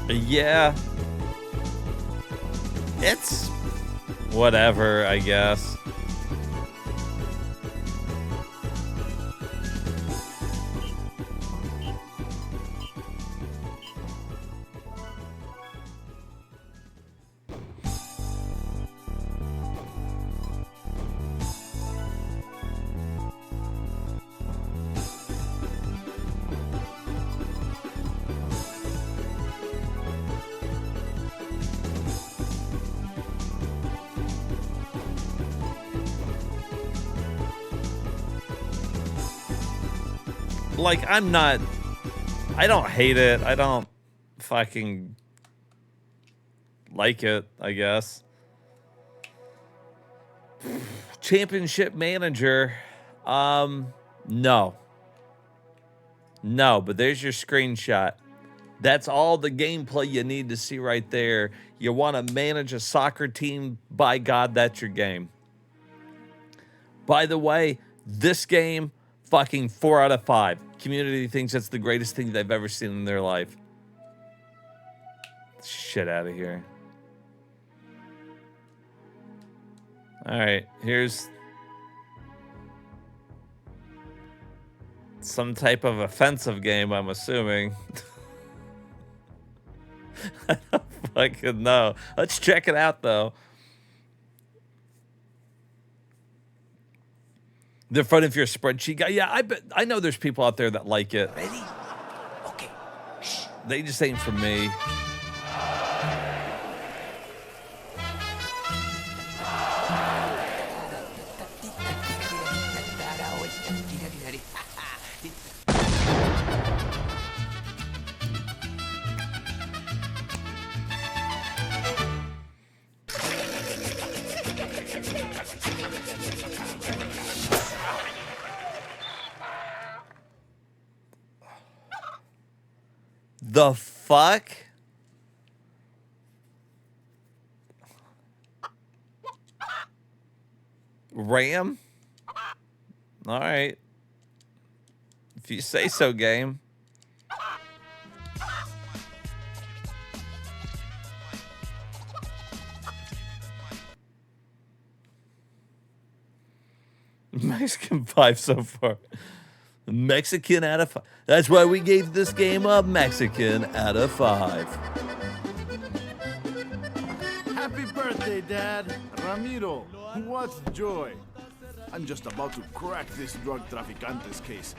Yeah. It's whatever, I guess. Like, I don't hate it. I don't fucking like it, I guess. Championship manager. No. No, but there's your screenshot. That's all the gameplay you need to see right there. You want to manage a soccer team? By God, that's your game. By the way, this game, fucking 4 out of 5. Community thinks that's the greatest thing they've ever seen in their life. Shit out of here. All right, here's some type of offensive game, I'm assuming. I don't fucking know. Let's check it out, though. The front of your spreadsheet guy. Yeah, I know there's people out there that like it. Ready? Okay. Shh. They just ain't for me. The fuck? Ram? All right. If you say so, game. Mexican 5 so far. Mexican out of 5. That's why we gave this game a Mexican out of 5. Happy birthday, Dad. Ramiro, what joy. I'm just about to crack this drug traficantes case.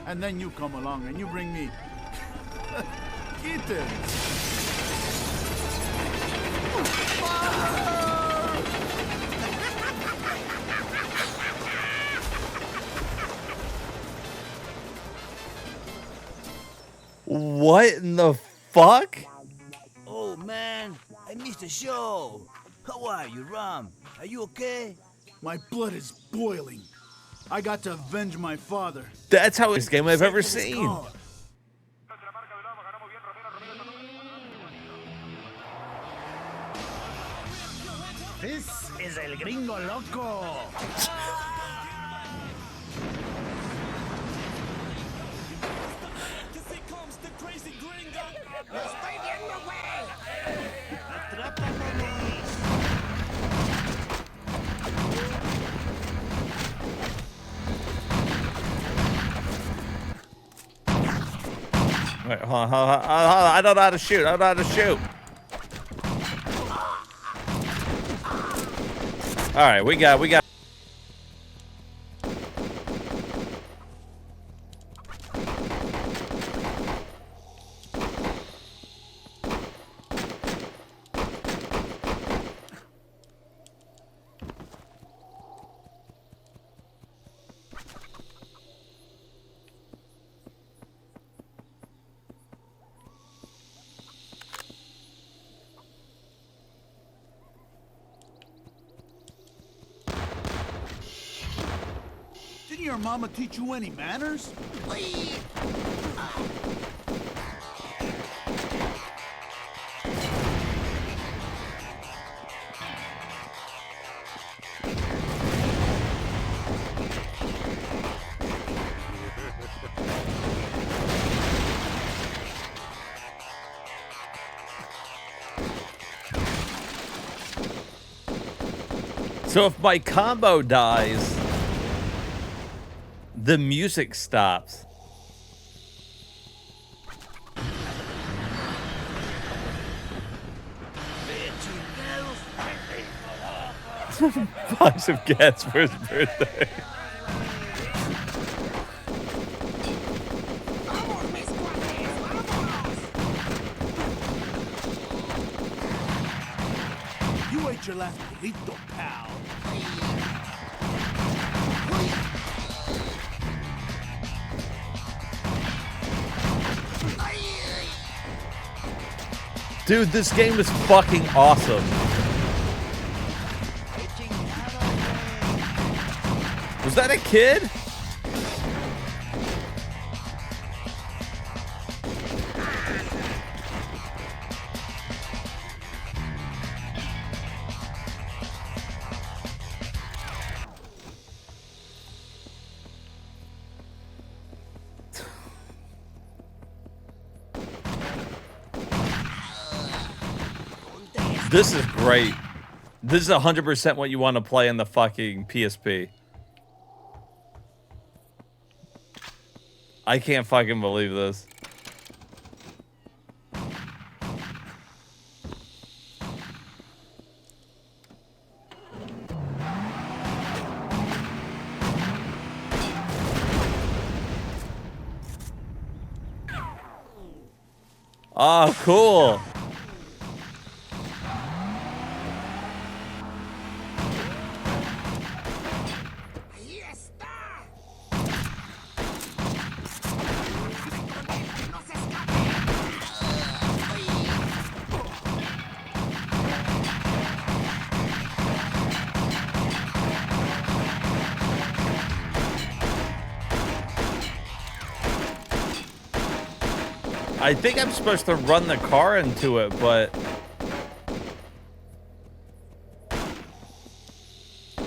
And then you come along and you bring me kittens. What in the fuck? Oh man, I missed the show. How are you, Ram? Are you okay? My blood is boiling. I got to avenge my father. That's how this game I've ever seen. This is El Gringo Loco. Wait, hold on, hold on. I don't know how to shoot. I don't know how to shoot. All right, we got. Didn't your mama teach you any manners? So if my combo dies, the music stops. Box of gas for his birthday. You ate your last burrito, pal. Dude, this game is fucking awesome. Was that a kid? This is great. This is 100% what you want to play in the fucking PSP. I can't fucking believe this. Oh, cool. I think I'm supposed to run the car into it, but...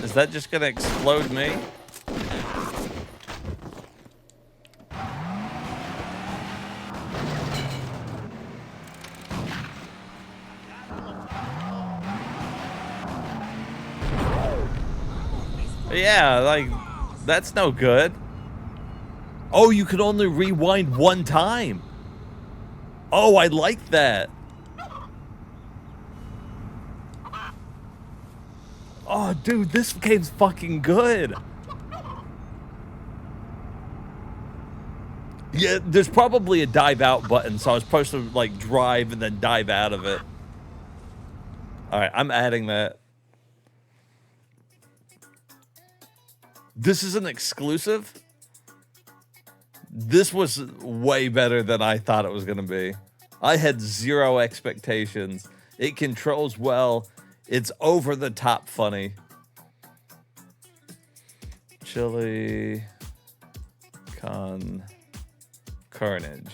Is that just gonna explode me? Yeah, like, that's no good. Oh, you can only rewind one time. Oh, I like that. Oh, dude, this game's fucking good. Yeah, there's probably a dive out button, so I was supposed to, like, drive and then dive out of it. Alright, I'm adding that. This is an exclusive? This was way better than I thought it was going to be. I had zero expectations. It controls well. It's over the top funny. Chili con carnage.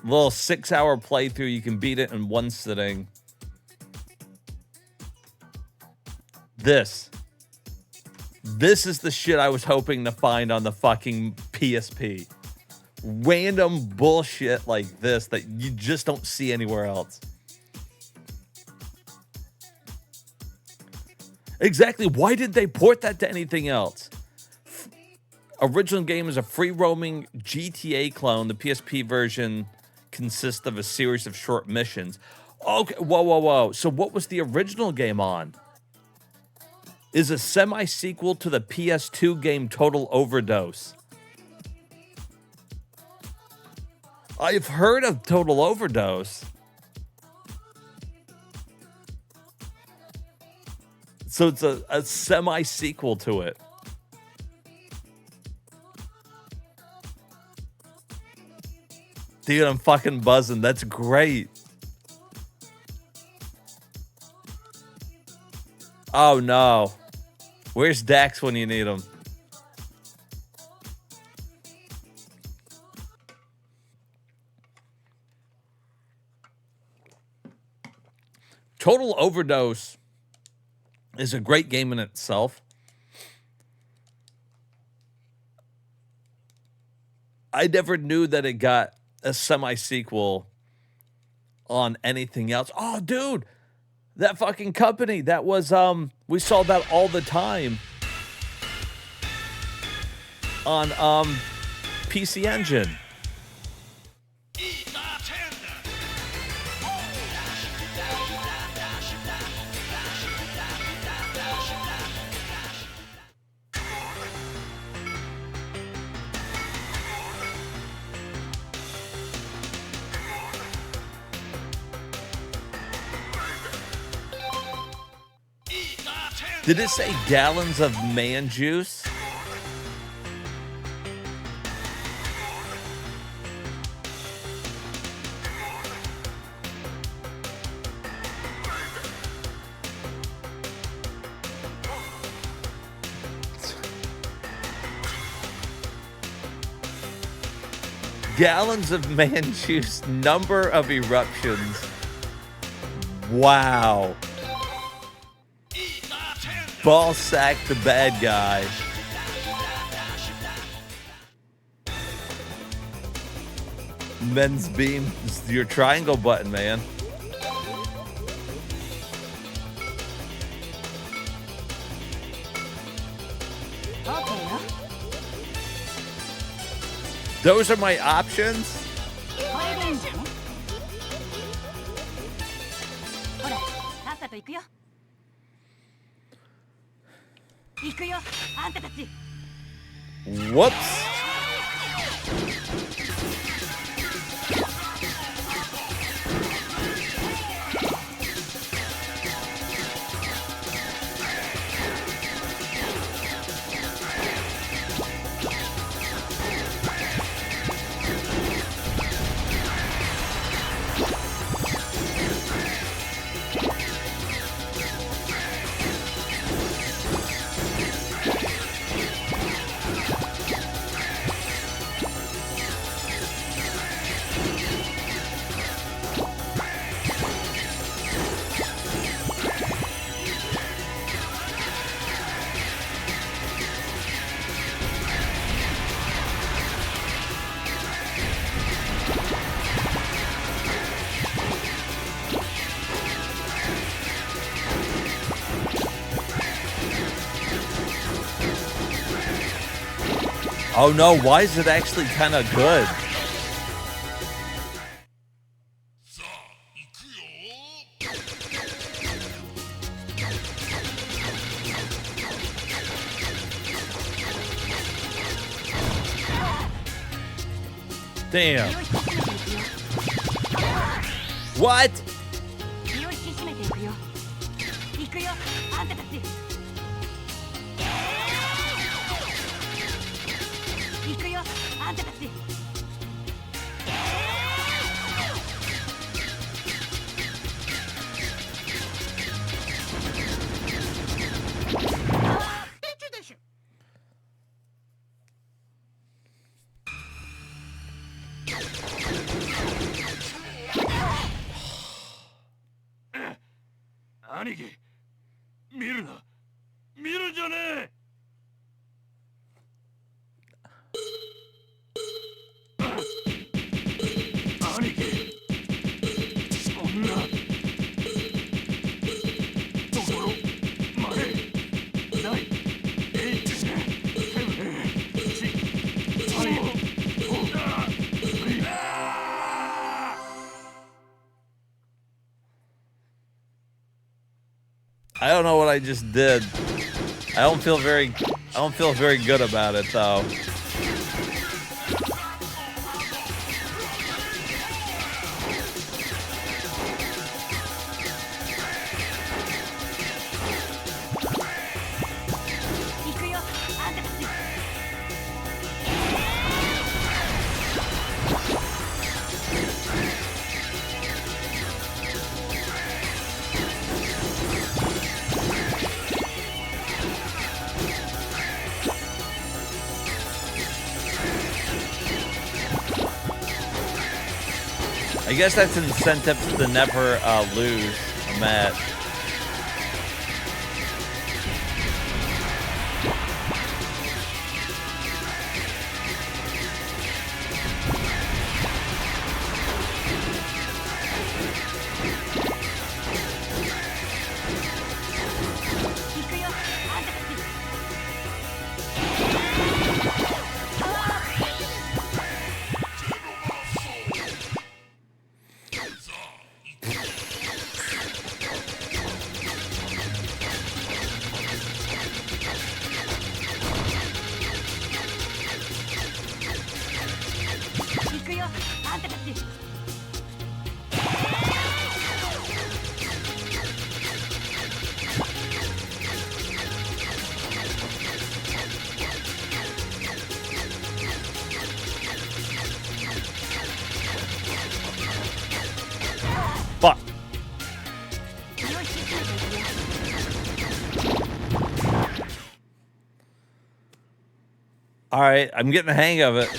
Little 6-hour playthrough. You can beat it in one sitting. This is the shit I was hoping to find on the fucking PSP. Random bullshit like this that you just don't see anywhere else. Exactly. Why did they port that to anything else? Original game is a free-roaming GTA clone. The PSP version consists of a series of short missions. Okay, whoa. So what was the original game on? Is a semi-sequel to the PS2 game Total Overdose. I've heard of Total Overdose. So it's a semi-sequel to it. Dude, I'm fucking buzzing. That's great. Oh, no. Where's Dax when you need him? Total Overdose is a great game in itself. I never knew that it got a semi-sequel on anything else. Oh, dude, that fucking company, that was, we saw that all the time on, PC Engine. Did it say gallons of man juice? Gallons of man juice, number of eruptions. Wow. Ball sack the bad guy. Men's beam. It's your triangle button, man. Those are my options. Whoops. Oh no, why is it actually kind of good? Damn. What? I don't know what I just did. I don't feel very good about it though. I guess that's incentive to never lose a match. Fuck. All right, I'm getting the hang of it.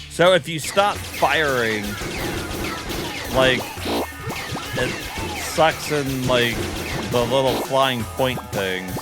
So if you stop firing, like, it sucks in, like, the little flying point things.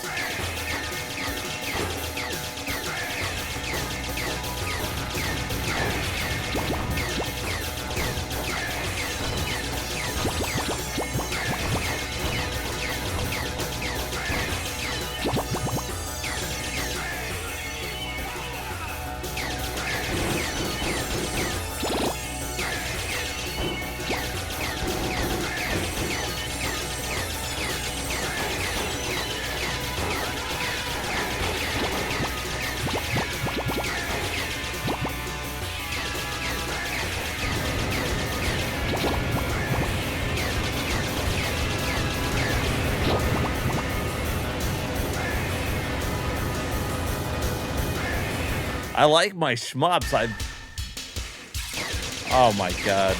I like my shmups. Oh my god.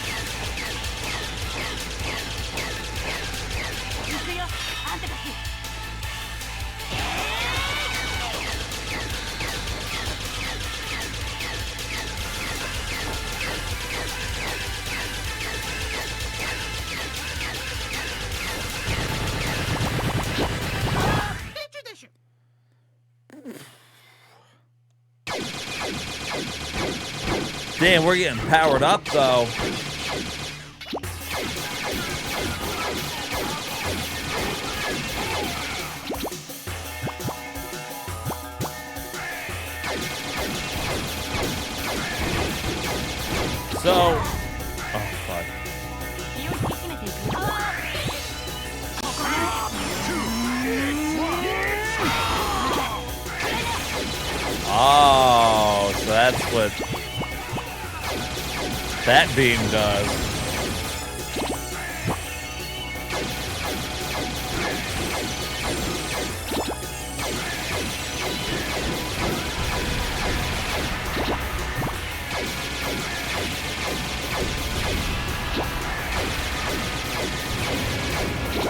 Damn, we're getting powered up, though. So, oh fuck. Oh, so that's what that beam does.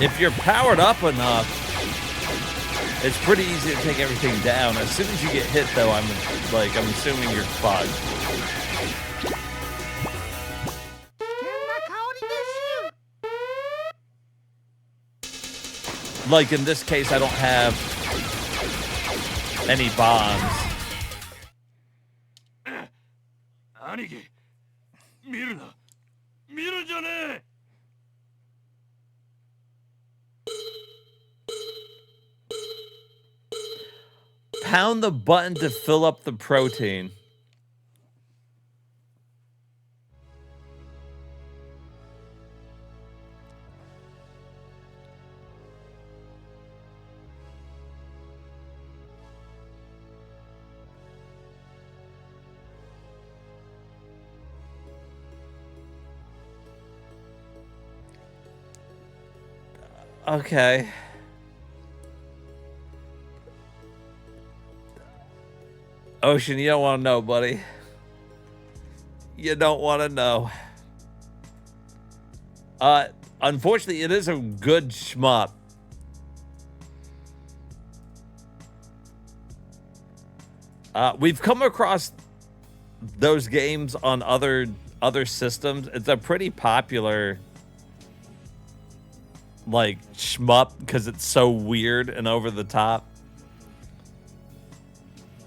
If you're powered up enough, it's pretty easy to take everything down. As soon as you get hit, though, I'm assuming you're fucked. Like in this case, I don't have any bombs. Pound the button to fill up the protein. Okay. Ocean, you don't want to know, buddy. You don't want to know. Unfortunately, it is a good shmup. We've come across those games on other systems. It's a pretty popular like shmup because it's so weird and over the top.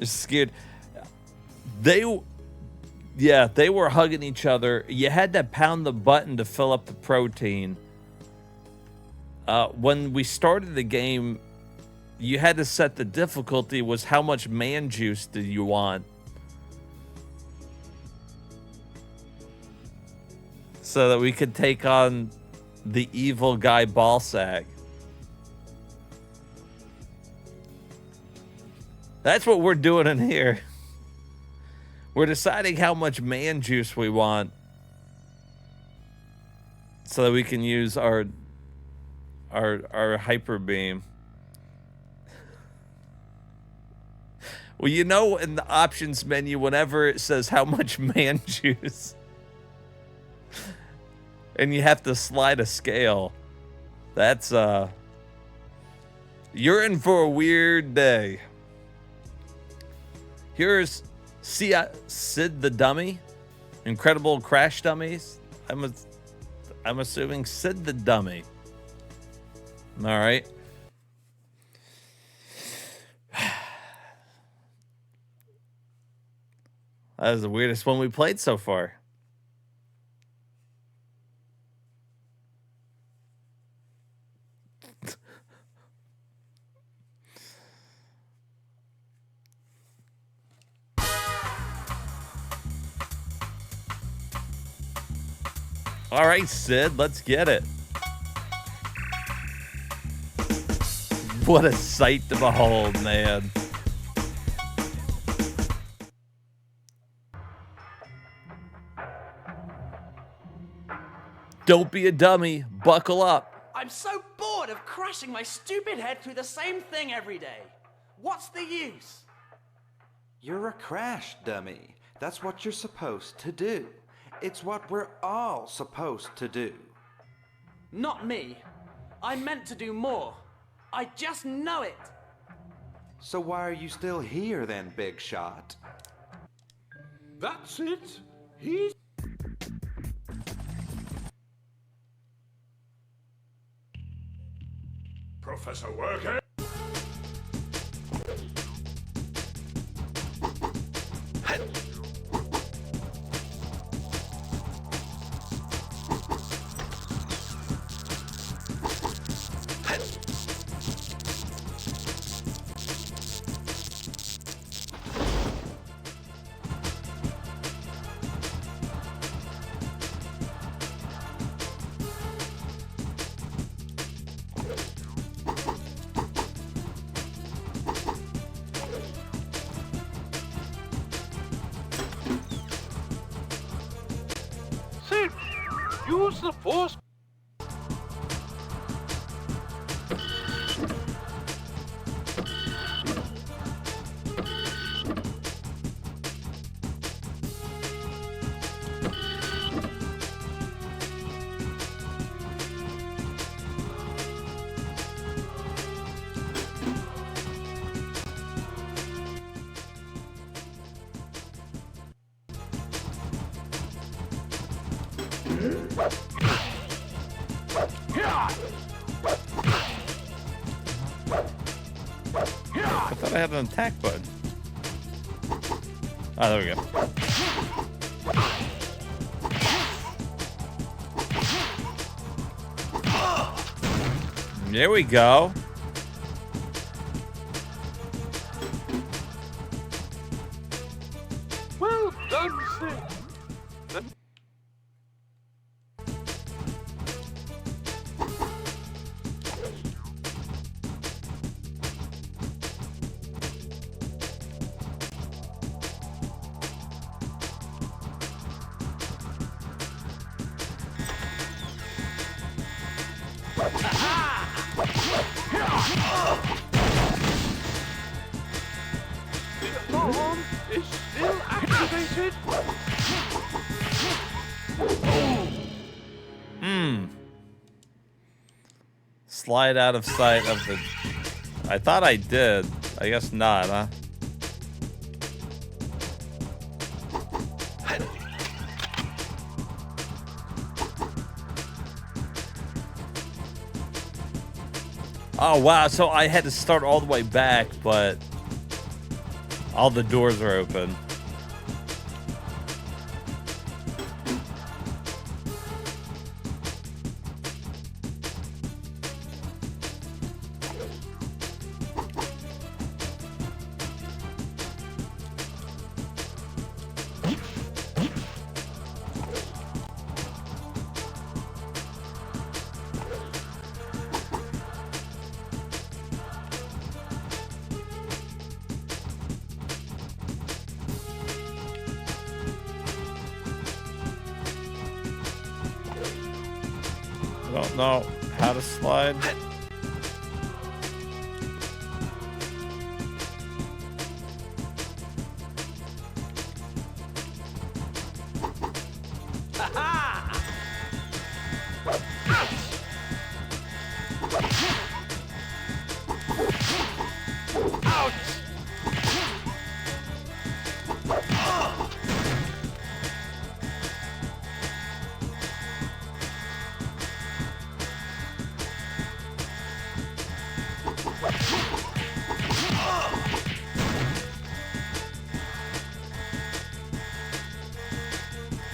It's scared. They were hugging each other. You had to pound the button to fill up the protein. When we started the game, you had to set the difficulty was how much man juice did you want. So that we could take on the evil guy Ballsack. That's what we're doing in here. We're deciding how much man juice we want so that we can use our hyper beam. Well, you know, in the options menu, whenever it says how much man juice, and you have to slide a scale, that's you're in for a weird day. Here's Sid the Dummy, Incredible Crash Dummies. I'm assuming Sid the Dummy. All right. That was the weirdest one we played so far. All right, Sid, let's get it. What a sight to behold, man. Don't be a dummy. Buckle up. I'm so bored of crashing my stupid head through the same thing every day. What's the use? You're a crash dummy. That's what you're supposed to do. It's what we're all supposed to do. Not me. I meant to do more. I just know it. So why are you still here then, Big Shot? That's it. He's... Professor Workhead? Use the force. I thought I had an attack button. Oh, there we go. There we go. Well done, Sid. The alarm is still activated. Slide out of sight of the... I thought I did. I guess not, huh? Oh, wow. So I had to start all the way back, but all the doors are open. I don't know how to slide.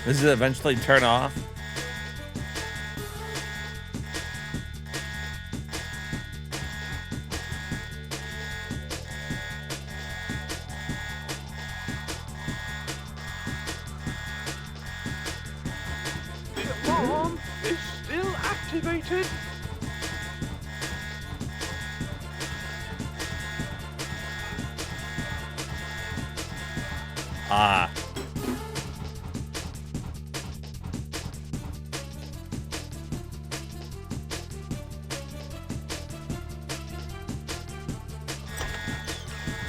Does it eventually turn off? The alarm is still activated. Ah.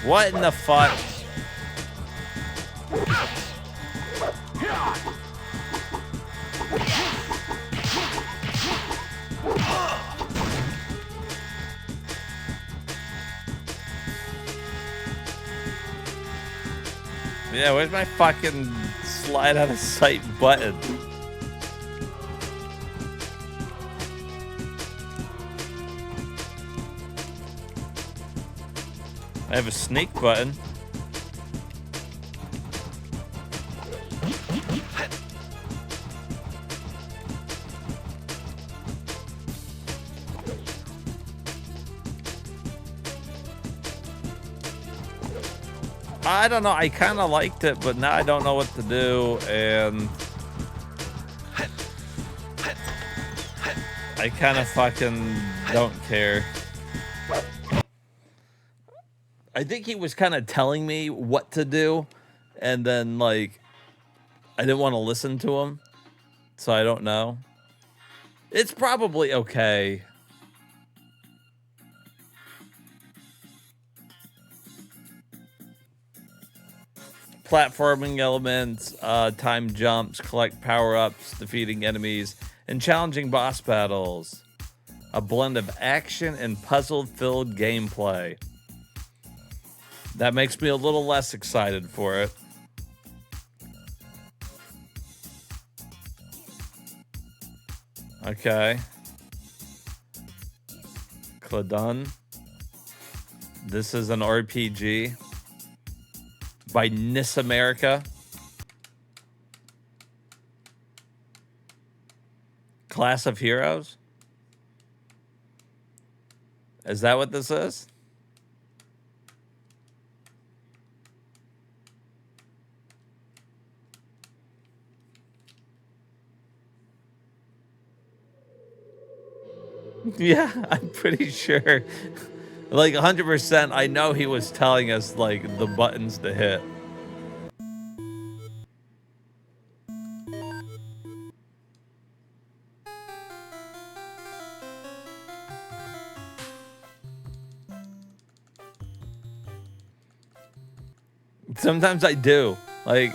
What in the fuck? Yeah, where's my fucking slide out of sight button? I have a sneak button. I don't know. I kind of liked it, but now I don't know what to do, and I kind of fucking don't care. I think he was kind of telling me what to do, and then, like, I didn't want to listen to him, so I don't know. It's probably okay. Platforming elements, time jumps, collect power-ups, defeating enemies, and challenging boss battles. A blend of action and puzzle-filled gameplay. That makes me a little less excited for it. Okay. Cladun. This is an RPG by Nis America. Class of Heroes? Is that what this is? Yeah, I'm pretty sure. Like 100%, I know he was telling us like the buttons to hit. Sometimes I do, like,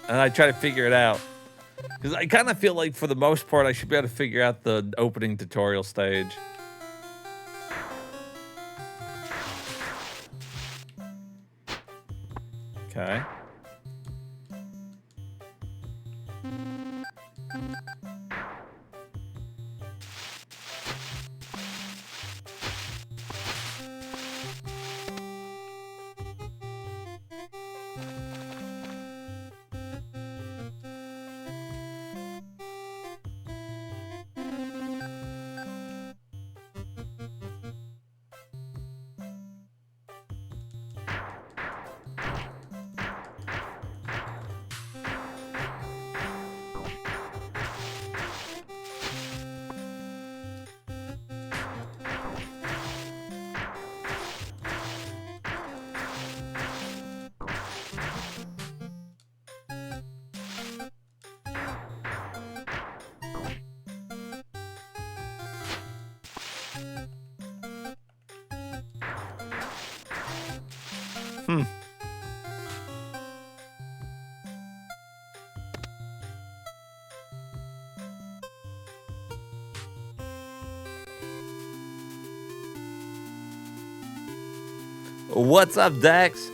and I try to figure it out. Because I kind of feel like, for the most part, I should be able to figure out the opening tutorial stage. Okay. What's up, Dax?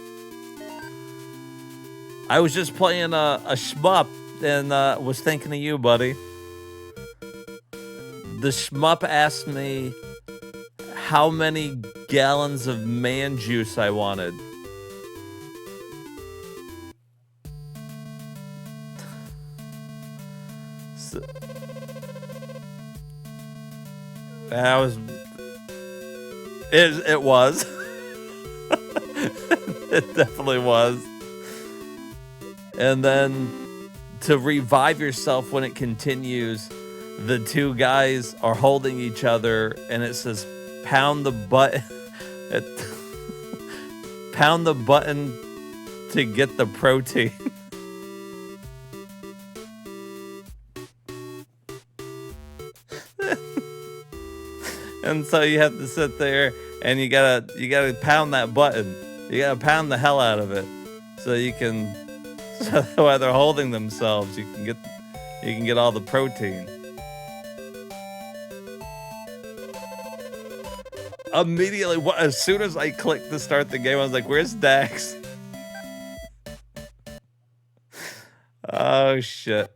I was just playing a shmup and was thinking of you, buddy. The shmup asked me how many gallons of man juice I wanted. So, that was... It was. It definitely was. And then to revive yourself when it continues, the two guys are holding each other and it says pound the button. Pound the button to get the protein. And so you have to sit there and you gotta pound that button. You gotta pound the hell out of it, so you can, so while they're holding themselves, you can get all the protein. Immediately, as soon as I clicked to start the game, I was like, "Where's Dax?" Oh shit!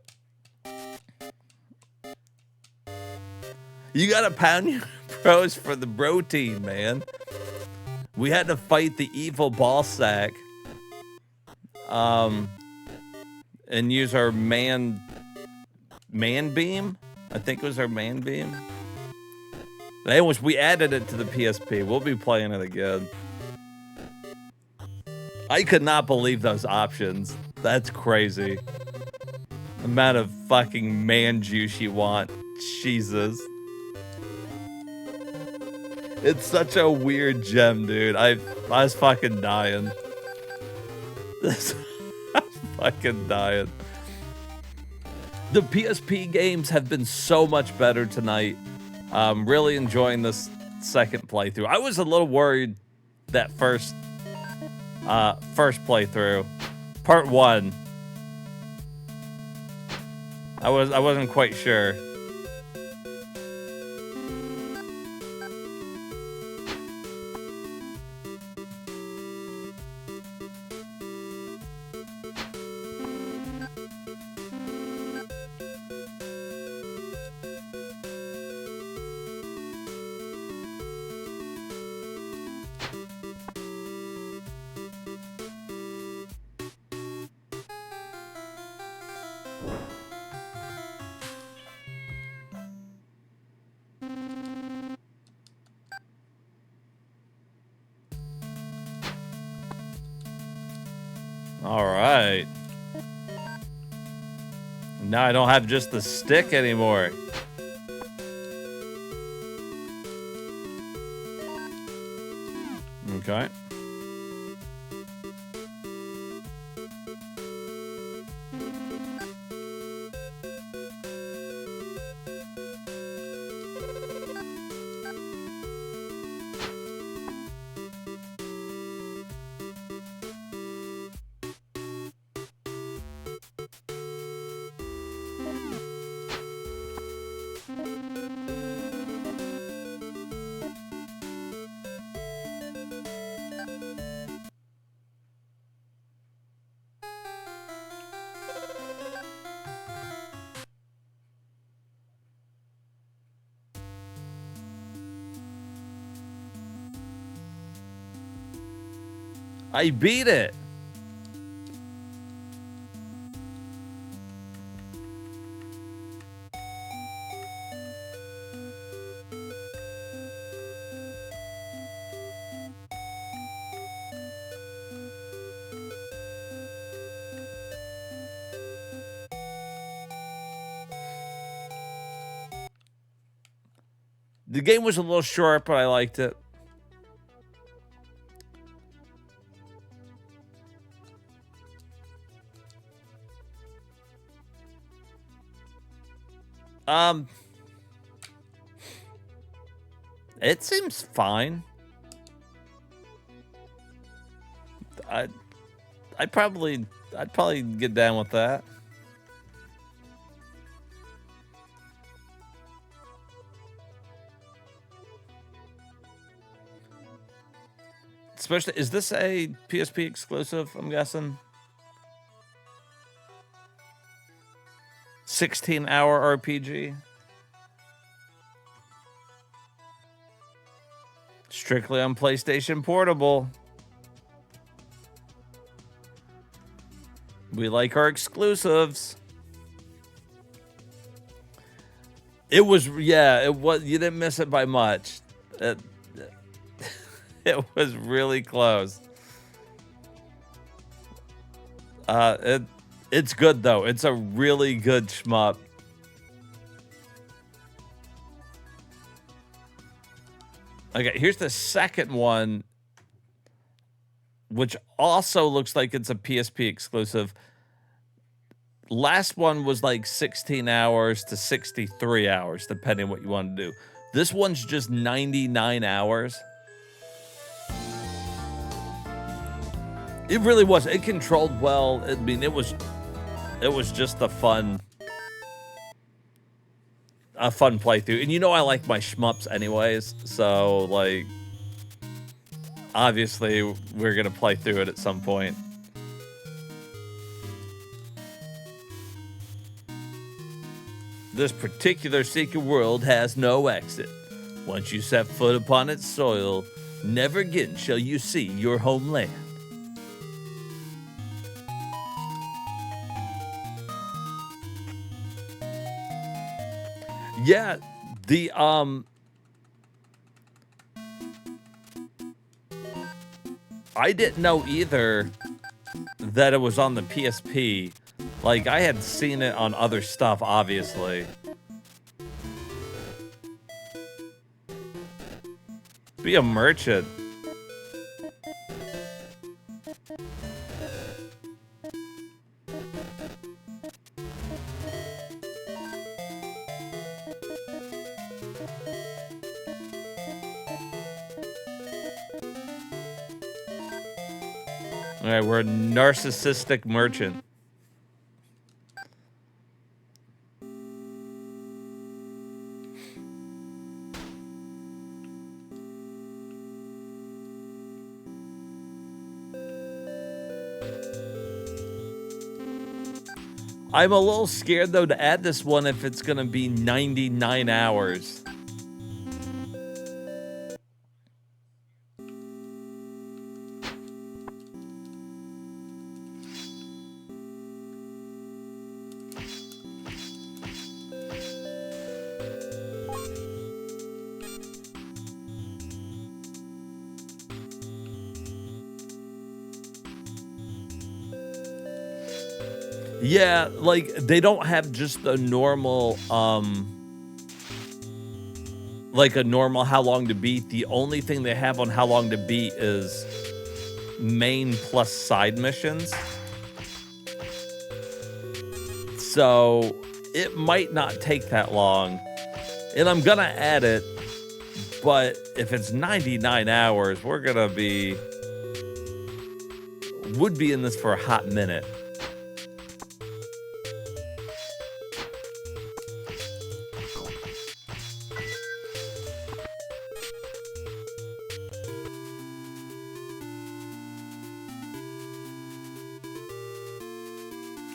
You gotta pound your pros for the protein, man. We had to fight the evil ball sack, and use our man beam. I think it was our man beam. Anyways, we added it to the PSP. We'll be playing it again. I could not believe those options. That's crazy. The amount of fucking man juice you want. Jesus. It's such a weird gem, dude. I was fucking dying. I'm fucking dying. The PSP games have been so much better tonight. I'm really enjoying this second playthrough. I was a little worried that first playthrough, part 1. I wasn't quite sure. All right. Now I don't have just the stick anymore. Okay. I beat it. The game was a little short, but I liked it. It seems fine. I'd probably get down with that. Especially, is this a PSP exclusive, I'm guessing? 16-hour RPG? Strictly on PlayStation Portable. We like our exclusives. It was, yeah, it was, you didn't miss it by much. It was really close. It's good though. It's a really good shmup. Okay, here's the second one, which also looks like it's a PSP exclusive. Last one was like 16 hours to 63 hours, depending on what you want to do. This one's just 99 hours. It really was. It controlled well. I mean, it was just a fun playthrough. And you know I like my shmups anyways, so like obviously we're gonna play through it at some point. This particular secret world has no exit. Once you set foot upon its soil, never again shall you see your homeland. Yeah, the I didn't know either that it was on the PSP. Like, I had seen it on other stuff, obviously. Be a merchant. All right, we're a narcissistic merchant. I'm a little scared, though, to add this one if it's going to be 99 hours. Yeah, like, they don't have just a normal, like a normal how long to beat. The only thing they have on how long to beat is main plus side missions. So it might not take that long. And I'm gonna add it, but if it's 99 hours, we're gonna would be in this for a hot minute.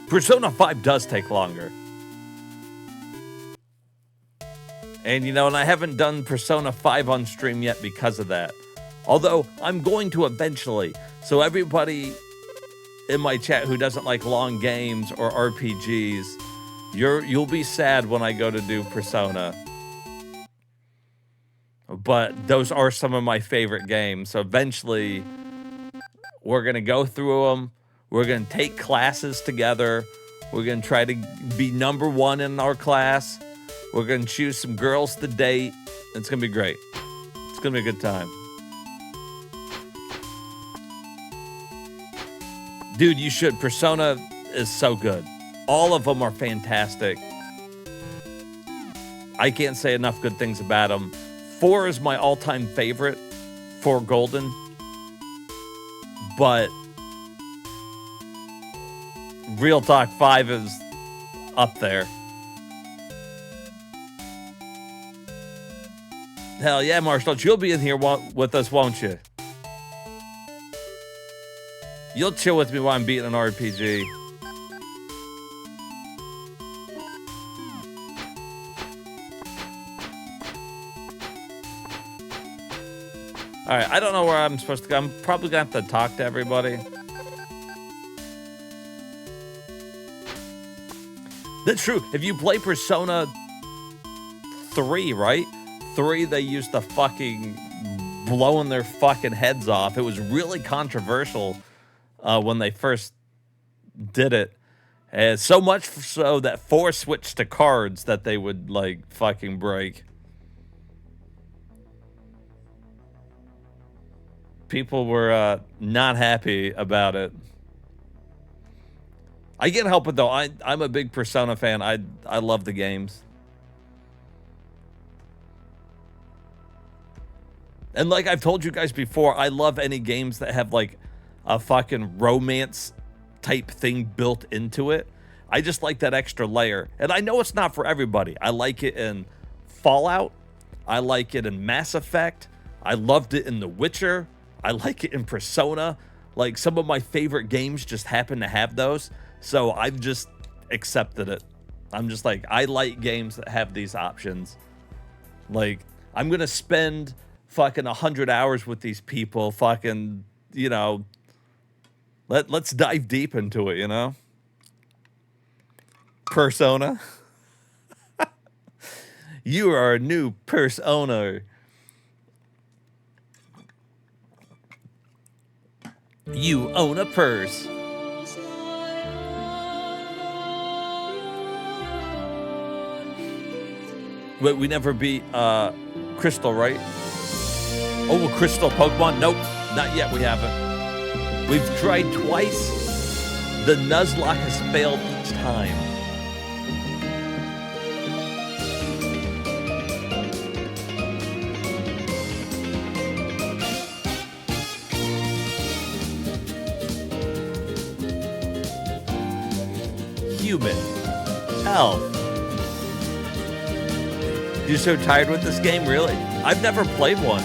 Persona 5 does take longer. And, you know, and I haven't done Persona 5 on stream yet because of that. Although, I'm going to eventually. So everybody in my chat who doesn't like long games or RPGs, you'll be sad when I go to do Persona. But those are some of my favorite games. So eventually, we're going to go through them. We're going to take classes together. We're going to try to be number one in our class. We're going to choose some girls to date. It's going to be great. It's going to be a good time. Dude, you should. Persona is so good. All of them are fantastic. I can't say enough good things about them. 4 is my all-time favorite. 4 Golden. But Real talk, 5 is up there. Hell yeah, Marshall, you'll be in here with us, won't you? You'll chill with me while I'm beating an RPG. Alright, I don't know where I'm supposed to go. I'm probably going to have to talk to everybody. That's true. If you play Persona 3, right? 3, they used to fucking blowing their fucking heads off. It was really controversial when they first did it. And so much so that 4 switched to cards that they would, like, fucking break. People were not happy about it. I can't help it, though. I'm a big Persona fan. I love the games. And like I've told you guys before, I love any games that have, like, a fucking romance type thing built into it. I just like that extra layer. And I know it's not for everybody. I like it in Fallout. I like it in Mass Effect. I loved it in The Witcher. I like it in Persona. Like, some of my favorite games just happen to have those. So I've just accepted it. I'm just like, I like games that have these options. Like, I'm going to spend fucking 100 hours with these people. Fucking, you know, let's dive deep into it, you know? Persona. You are a new persona. You own a purse. Wait, we never beat Crystal, right? Oh, Crystal Pokemon? Nope, not yet. We haven't. We've tried twice. The Nuzlocke has failed each time. human. Hell. You're so tired with this game, really? I've never played one.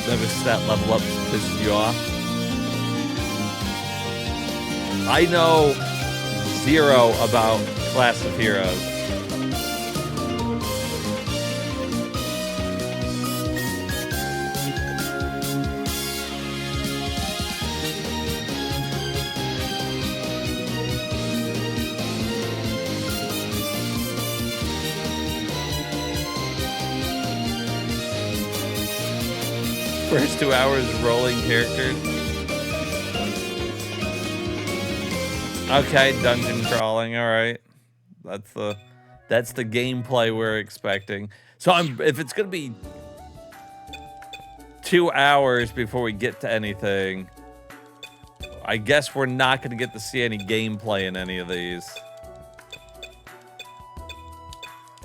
Never stat level up pisses you off. I know 0 about Class of Heroes. First 2 hours rolling characters. Okay, dungeon crawling. All right, that's the gameplay we're expecting. So if it's gonna be 2 hours before we get to anything, I guess we're not gonna get to see any gameplay in any of these.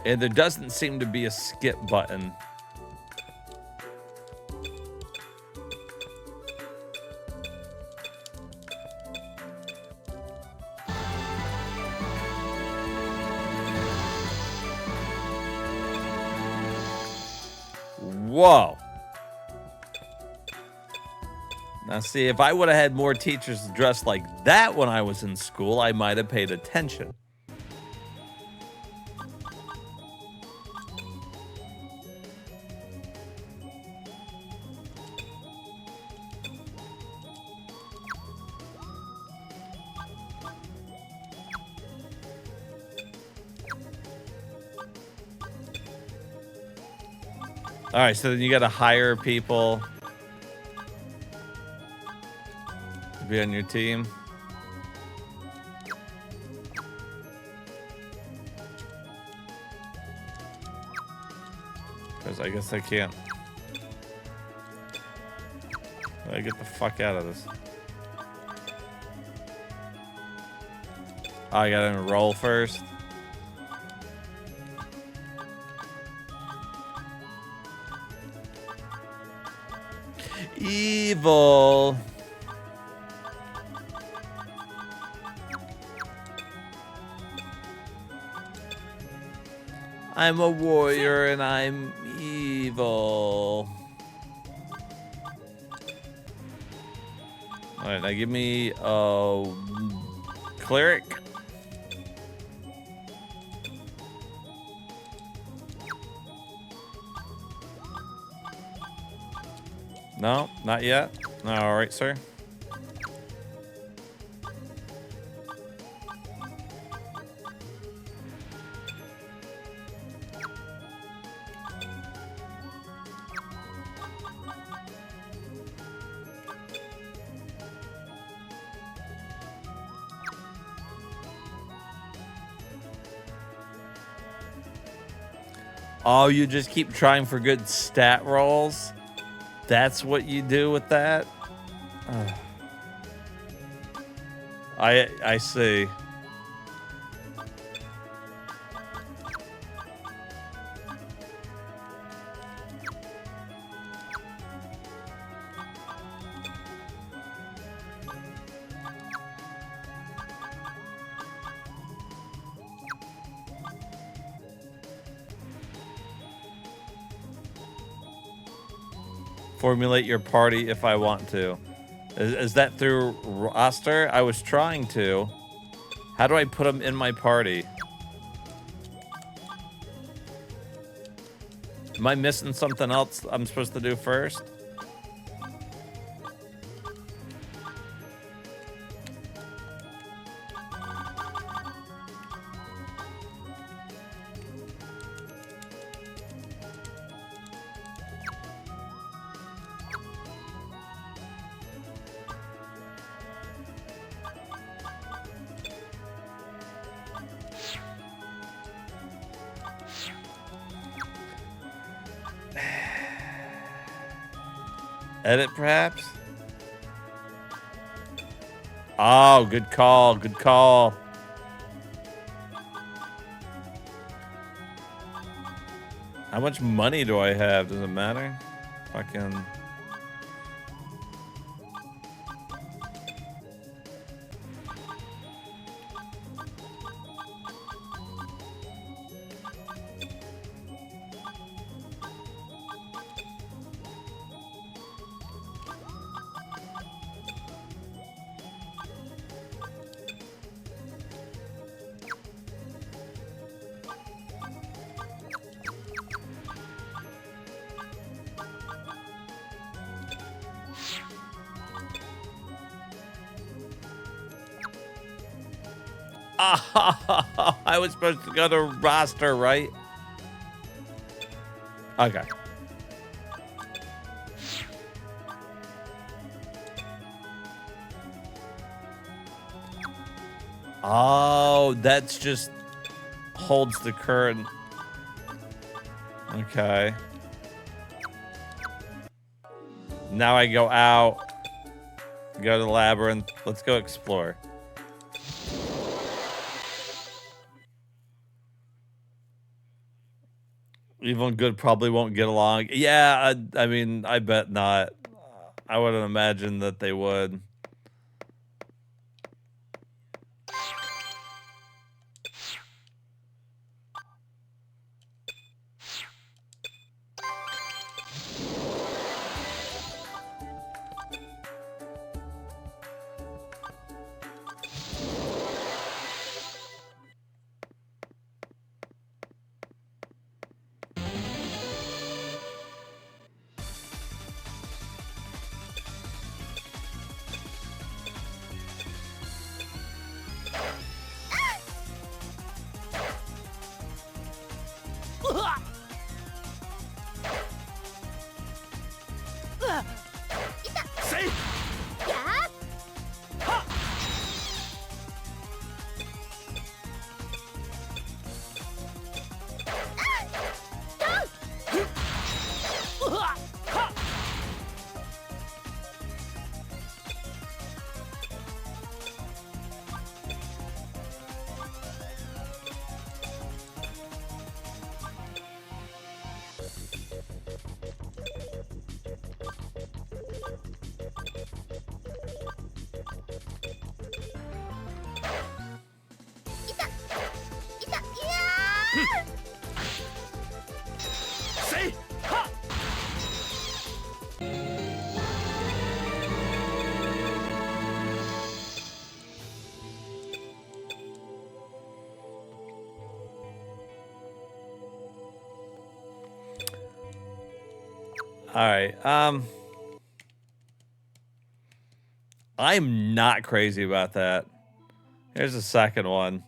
And there doesn't seem to be a skip button. Whoa. Now see, if I would have had more teachers dressed like that when I was in school, I might have paid attention. All right, so then you got to hire people to be on your team. Because I guess I can't. I get the fuck out of this. Oh, I got to enroll first. Evil. I'm a warrior and I'm evil. All right, now give me a cleric. No, not yet. No, all right, sir. Oh, you just keep trying for good stat rolls? That's what you do with that? I see. Formulate your party if I want to. Is that through roster? I was trying to. How do I put them in my party? Am I missing something else I'm supposed to do first? Edit, perhaps? Oh, good call. Good call. How much money do I have? Does it matter? Fucking. I was supposed to go to roster, right? Okay. Oh, that's just holds the current. Okay. Now I go out, go to the labyrinth. Let's go explore. Evil and good probably won't get along. Yeah, I mean, I bet not. I wouldn't imagine that they would. All right. I'm not crazy about that. Here's the second one.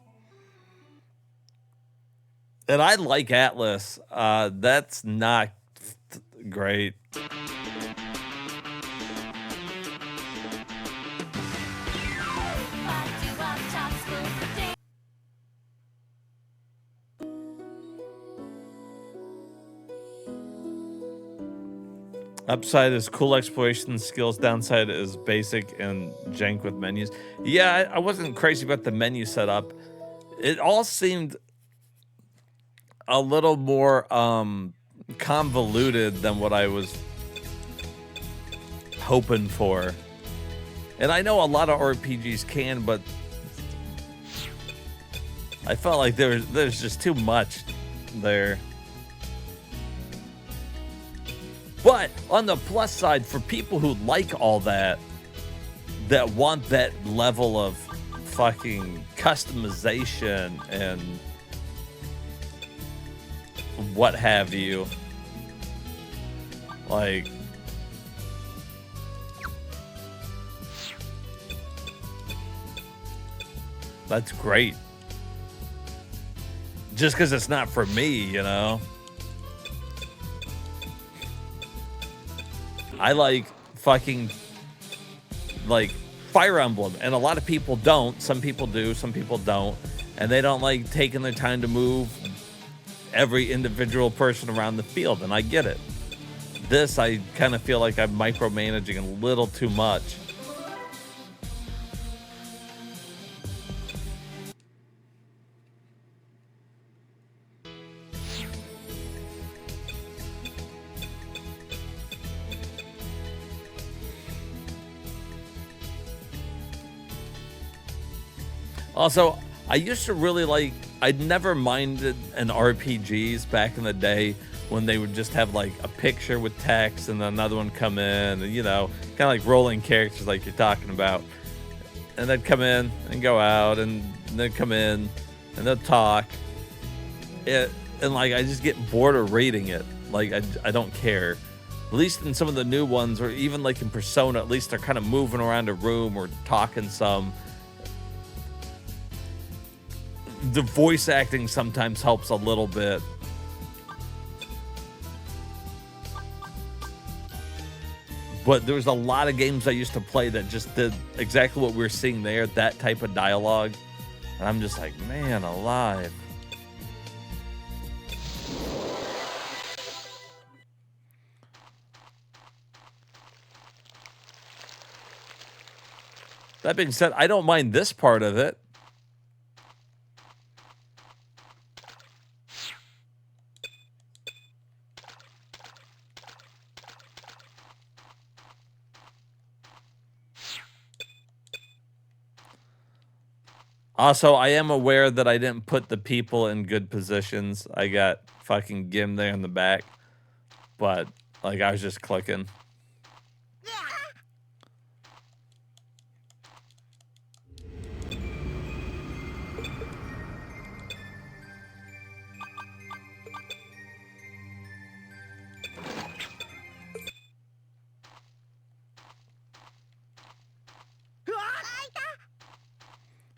And I like Atlas. That's not great. Upside is cool exploration skills. Downside is basic and jank with menus. Yeah, I wasn't crazy about the menu setup. It all seemed a little more convoluted than what I was hoping for. And I know a lot of RPGs can, but I felt like there's just too much there. But on the plus side, for people who like all that want that level of fucking customization and what have you, like, that's great. Just because it's not for me, you know? I like fucking, like, Fire Emblem, and a lot of people don't. Some people do, some people don't. And they don't like taking their time to move every individual person around the field, and I get it. This, I kind of feel like I'm micromanaging a little too much. Also, I used to really like, I'd never minded an RPGs back in the day when they would just have like a picture with text and then another one come in, and, you know, kind of like rolling characters like you're talking about. And they'd come in and go out, and they'd come in and they'll talk. And like, I just get bored of reading it. Like, I don't care. At least in some of the new ones, or even like in Persona, at least they're kind of moving around a room or talking some. The voice acting sometimes helps a little bit. But there was a lot of games I used to play that just did exactly what we're seeing there, that type of dialogue. And I'm just like, man alive. That being said, I don't mind this part of it. Also, I am aware that I didn't put the people in good positions. I got fucking Gim there in the back. But, like, I was just clicking.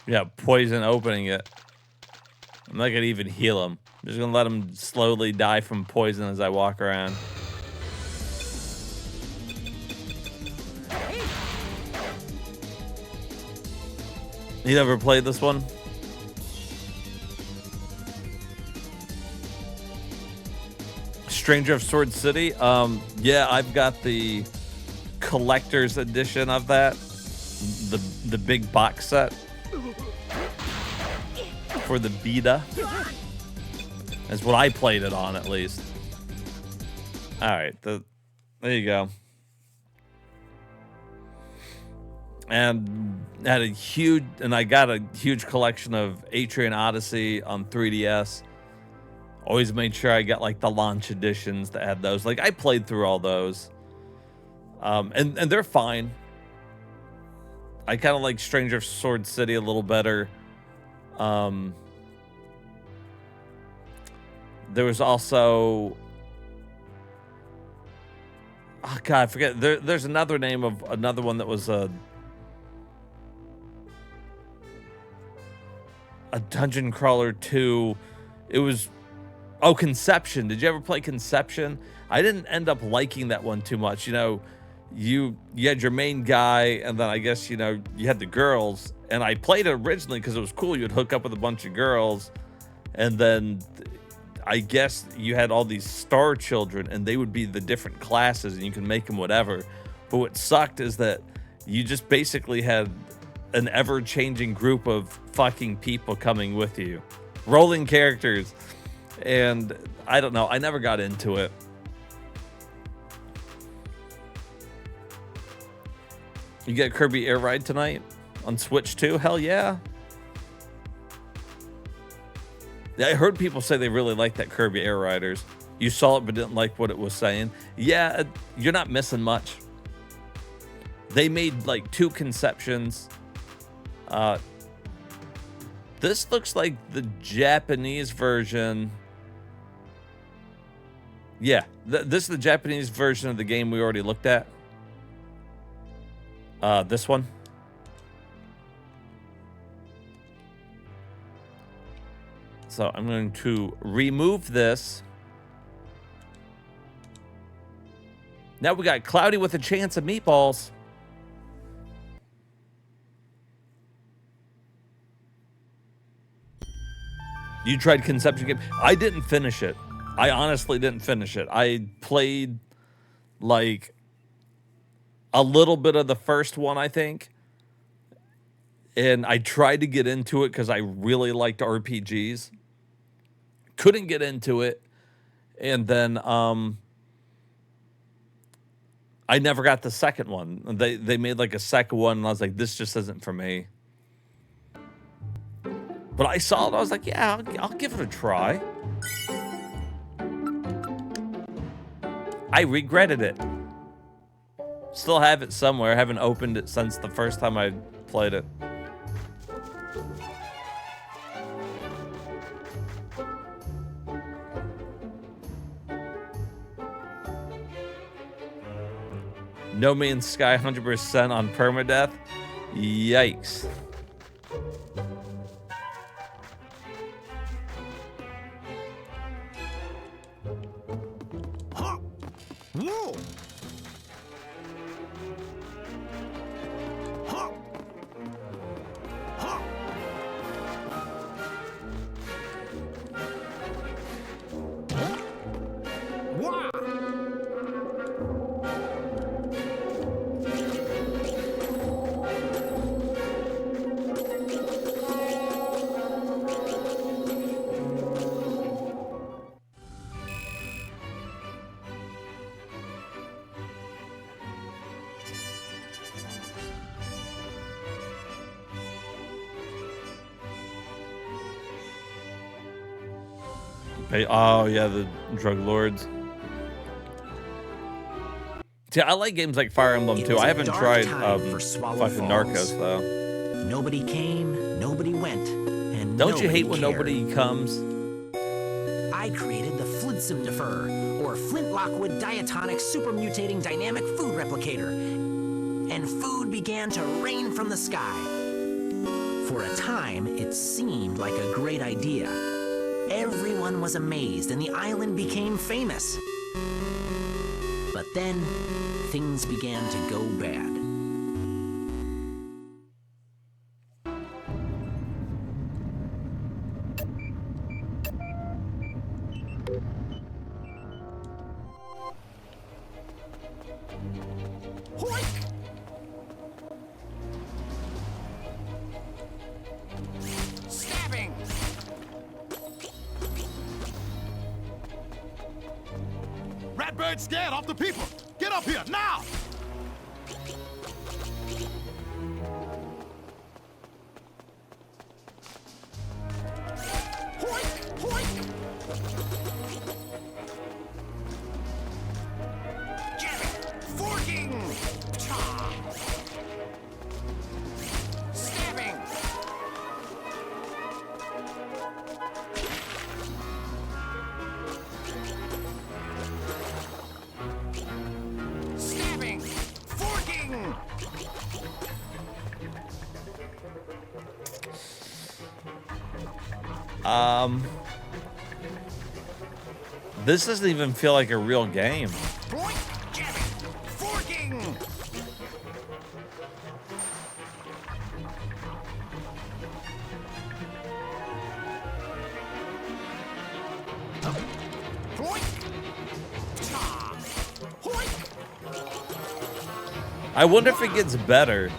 Yeah, poison opening it. I'm not gonna even heal him. I'm just gonna let him slowly die from poison as I walk around. You never played this one? Stranger of Sword City? Yeah, I've got the collector's edition of that. The big box set. For the Vita. That's what I played it on, at least. Alright, there you go. And had a huge, and I got a huge collection of Atrian Odyssey on 3DS. Always made sure I got like the launch editions that had those. Like, I played through all those. And they're fine. I kind of like Stranger of Sword City a little better. There was also, oh god, I forget. There's another name of another one that was a dungeon crawler 2. It was, oh, Conception. Did you ever play Conception? I didn't end up liking that one too much. You know, you had your main guy, and then I guess, you know, you had the girls. And I played it originally because it was cool. You'd hook up with a bunch of girls, and then I guess you had all these star children, and they would be the different classes, and you can make them whatever. But what sucked is that you just basically had an ever-changing group of fucking people coming with you. Rolling characters. And I don't know. I never got into it. You get Kirby Air Ride tonight on Switch 2? Hell yeah. I heard people say they really like that Kirby Air Riders. You saw it but didn't like what it was saying. Yeah, you're not missing much. They made like 2 conceptions. This looks like the Japanese version. Yeah, this is the Japanese version of the game we already looked at. This one. So I'm going to remove this. Now we got Cloudy with a Chance of Meatballs. You tried Conception game? I didn't finish it. I honestly didn't finish it. I played like a little bit of the first one, I think. And I tried to get into it because I really liked RPGs. Couldn't get into it. And then I never got the second one. They made like a second one, and I was like, this just isn't for me. But I saw it, I was like, yeah, I'll give it a try. I regretted it. Still have it somewhere. Haven't opened it since the first time I played it. No Man's Sky 100% on permadeath. Yikes. Whoa! Oh yeah, the drug lords. See, I like games like Fire Emblem too. I haven't tried fucking Narcos though. Nobody came, nobody went, and don't you hate when cared. nobody comes? I created the Flintsumdifer, or Flint Lockwood Diatonic Super Mutating Dynamic Food Replicator, and food began to rain from the sky. For a time, it seemed like a great idea. Everyone was amazed, and the island became famous. But then, things began to go bad. Stabbing! Ratbird scared off the people! Get up here, now! Forking! Stabbing! Stabbing! Forking! This doesn't even feel like a real game. Point! Jabbing! Forking! Point! Ta! Hoik! I wonder if it gets better.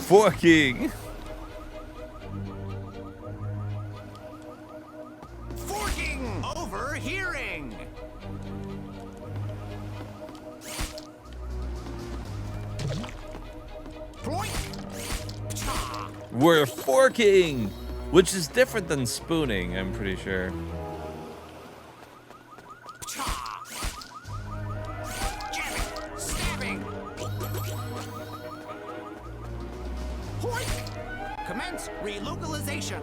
Forking. Forking! Overhearing! Point! Ta! We're forking, which is different than spooning, I'm pretty sure. Jabbing! Stabbing! Hoik! Commence relocalization!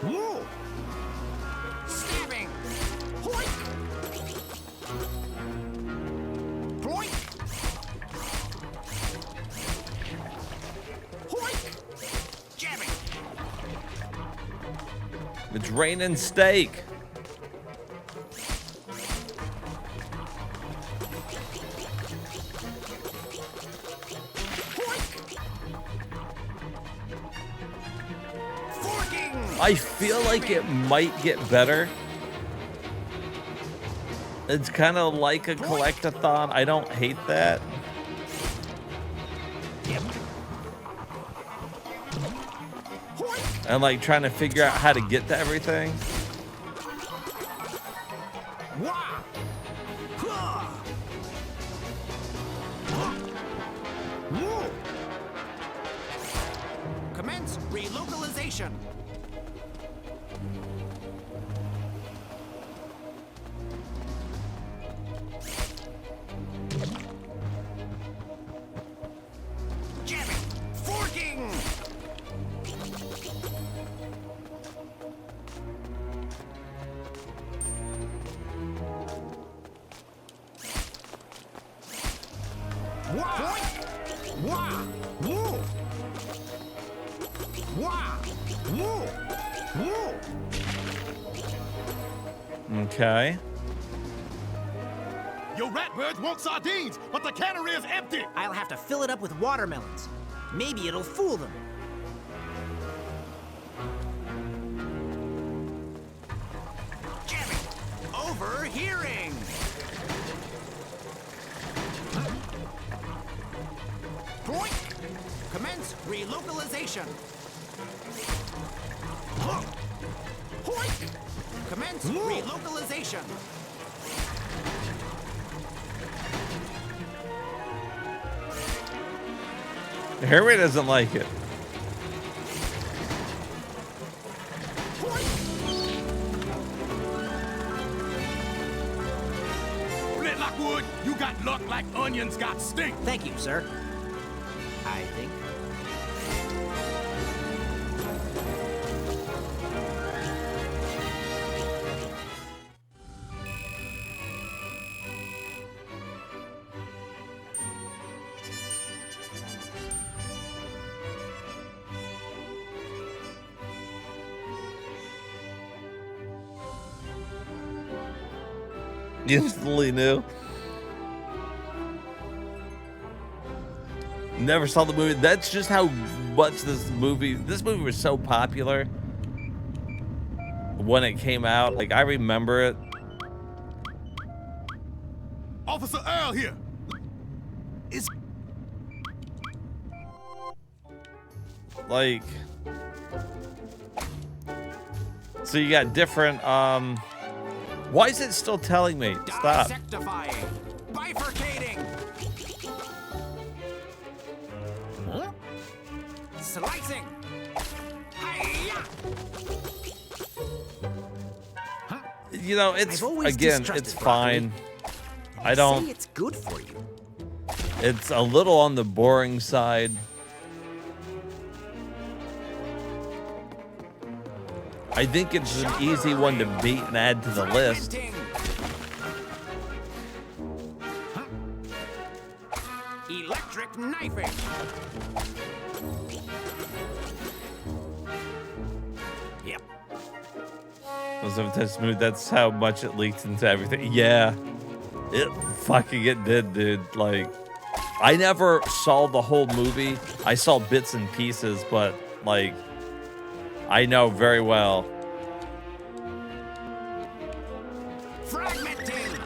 Whoa! Stabbing! Hoik! Point! Hoik! Jabbing! It's raining steak. I feel like it might get better. It's kind of like a collectathon. I don't hate that. And like trying to figure out how to get to everything. Commence relocalization. Jamming. Forking. Okay. Your ratbirds want sardines, but the cannery is empty. I'll have to fill it up with watermelons. Maybe it'll fool them. Jamming. Overhearing. Point. Commence relocalization. Point. Commence relocalization. Harry doesn't like it. Flint Lockwood, you got luck like onions got stink. Thank you, sir. I think. Instantly knew. Never saw the movie. That's just how much this movie was so popular when it came out. Like, I remember it. Officer Earl here. Like, so you got different, why is it still telling me? Stop. Dissectifying. Bifurcating. Huh? Slicing. Hi-ya. You know, it's, always again, distrusted it's broccoli. fine. I don't, Say it's good for you. it's a little on the boring side. I think it's an easy one to beat and add to the list. Electric knifing. Yep. That's how much it leaked into everything. Yeah, it did, dude. Like, I never saw the whole movie. I saw bits and pieces, but like, I know very well. Fragmenting.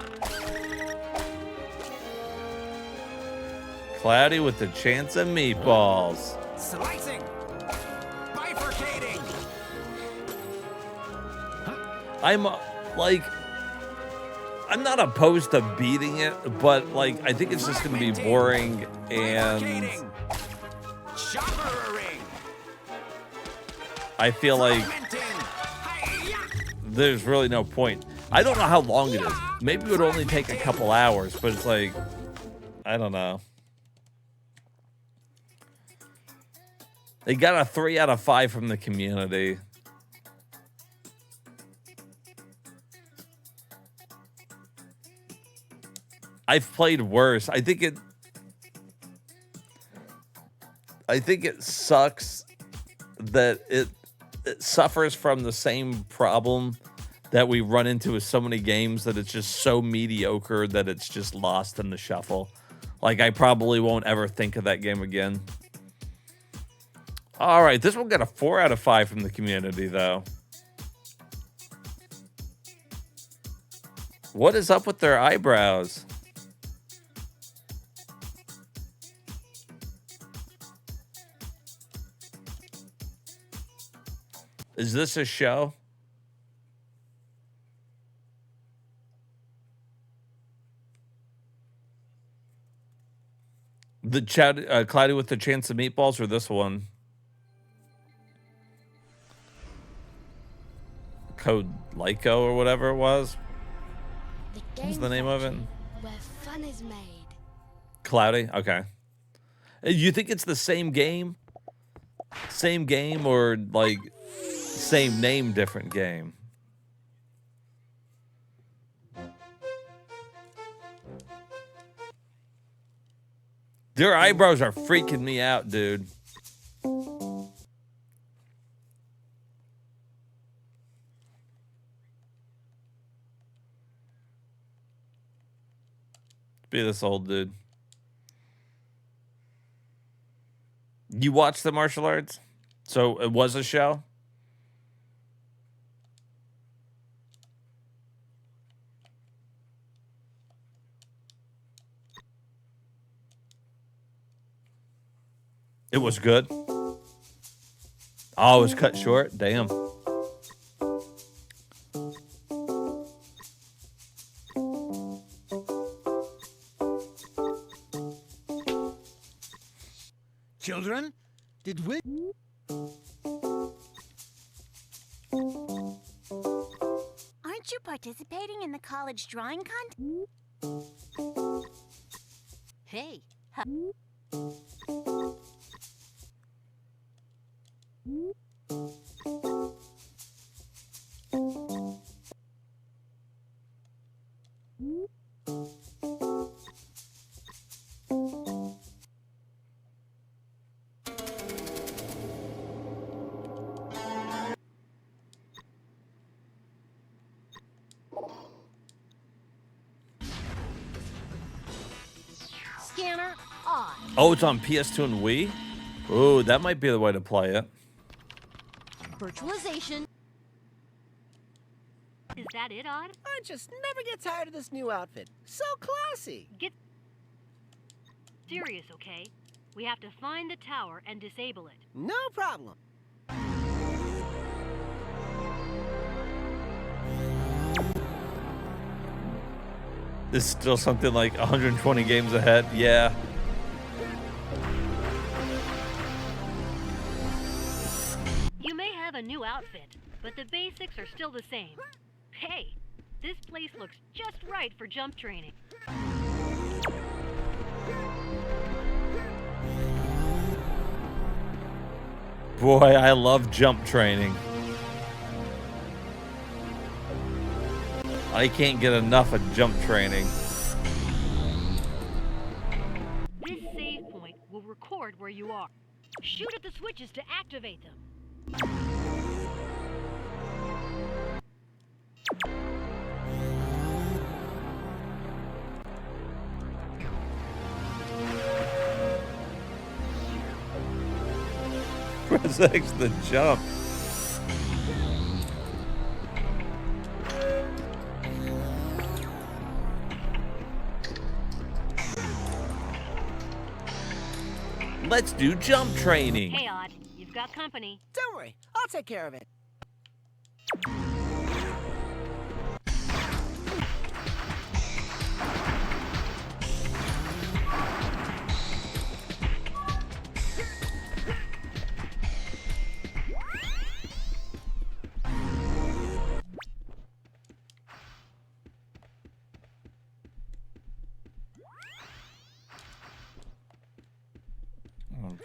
Cloudy with a chance of meatballs. Slicing. Bifurcating. I'm not opposed to beating it, but like, I think it's just gonna be boring and I feel like there's really no point. I don't know how long it is. Maybe it would only take a couple hours, but it's like, I don't know. They got a 3 out of 5 from the community. I've played worse. I think it sucks that it suffers from the same problem that we run into with so many games, that it's just so mediocre that it's just lost in the shuffle. Like, I probably won't ever think of that game again. All right, this one got a 4 out of 5 from the community, though. What is up with their eyebrows? Is this a show? The Cloudy with the Chance of Meatballs or this one? Code Lyco or whatever it was. What's the name of it? Where fun is made. Cloudy? Okay. You think it's the same game? Same game or like same name, different game? Their eyebrows are freaking me out, dude. Be this old dude. You watched the martial arts? So it was a show? It was good. Oh, it was cut short? Damn. Children, did we... Aren't you participating in the college drawing contest? Hey. Scanner on. Oh, it's on PS2 and Wii? Ooh, that might be the way to play it. Virtualization. Is that it, Odd? I just never get tired of this new outfit. So classy. Get serious, okay? We have to find the tower and disable it. No problem. It's still something like 120 games ahead. Yeah. You may have a new outfit, but the basics are still the same. Hey, this place looks just right for jump training. Boy, I love jump training. I can't get enough of jump training. This save point will record where you are. Shoot at the switches to activate them. Press X to jump. Let's do jump training. Hey, Odd, you've got company. Don't worry, I'll take care of it.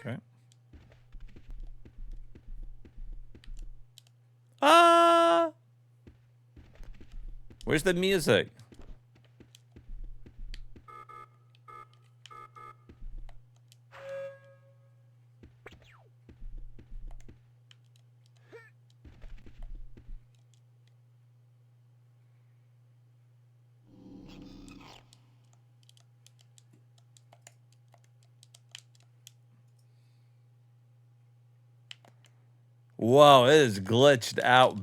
Okay. Where's the music? Whoa, it is glitched out.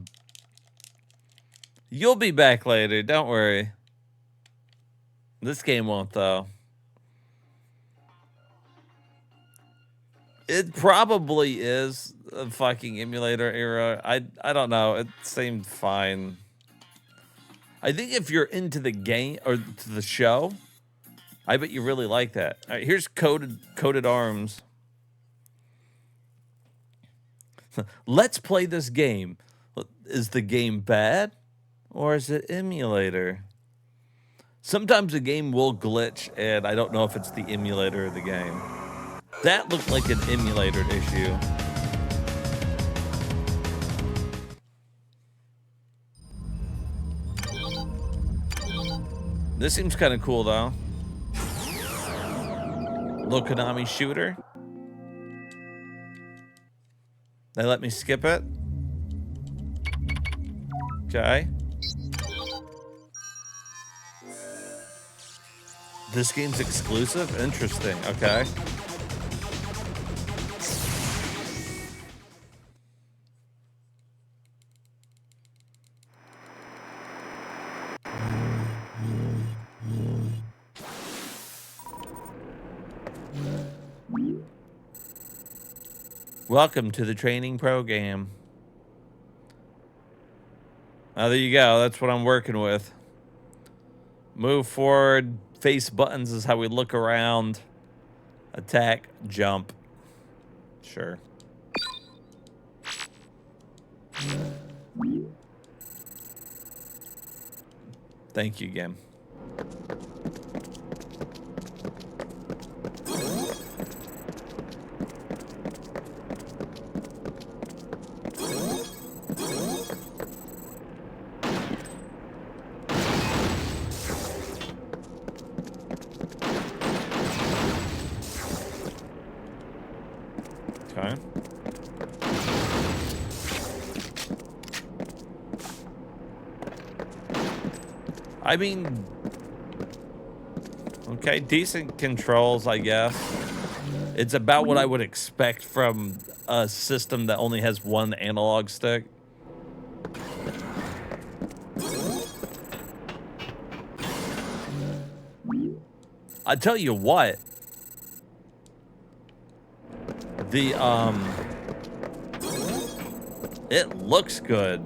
You'll be back later, don't worry. This game won't, though. It probably is a fucking emulator era. I don't know. It seemed fine. I think if you're into the game or to the show, I bet you really like that. All right, here's Coded Arms. Let's play this game. Is the game bad or is it emulator? Sometimes a game will glitch and I don't know if it's the emulator or the game. That looked like an emulator issue. This seems kind of cool though. Little Konami shooter. They let me skip it. Okay. This game's exclusive? Interesting. Okay. Welcome to the training program. Oh, there you go. That's what I'm working with. Move forward. Face buttons is how we look around. Attack. Jump. Sure. Thank you, game. Okay. I mean, okay, decent controls, I guess. It's about what I would expect from a system that only has one analog stick. I tell you what, it looks good.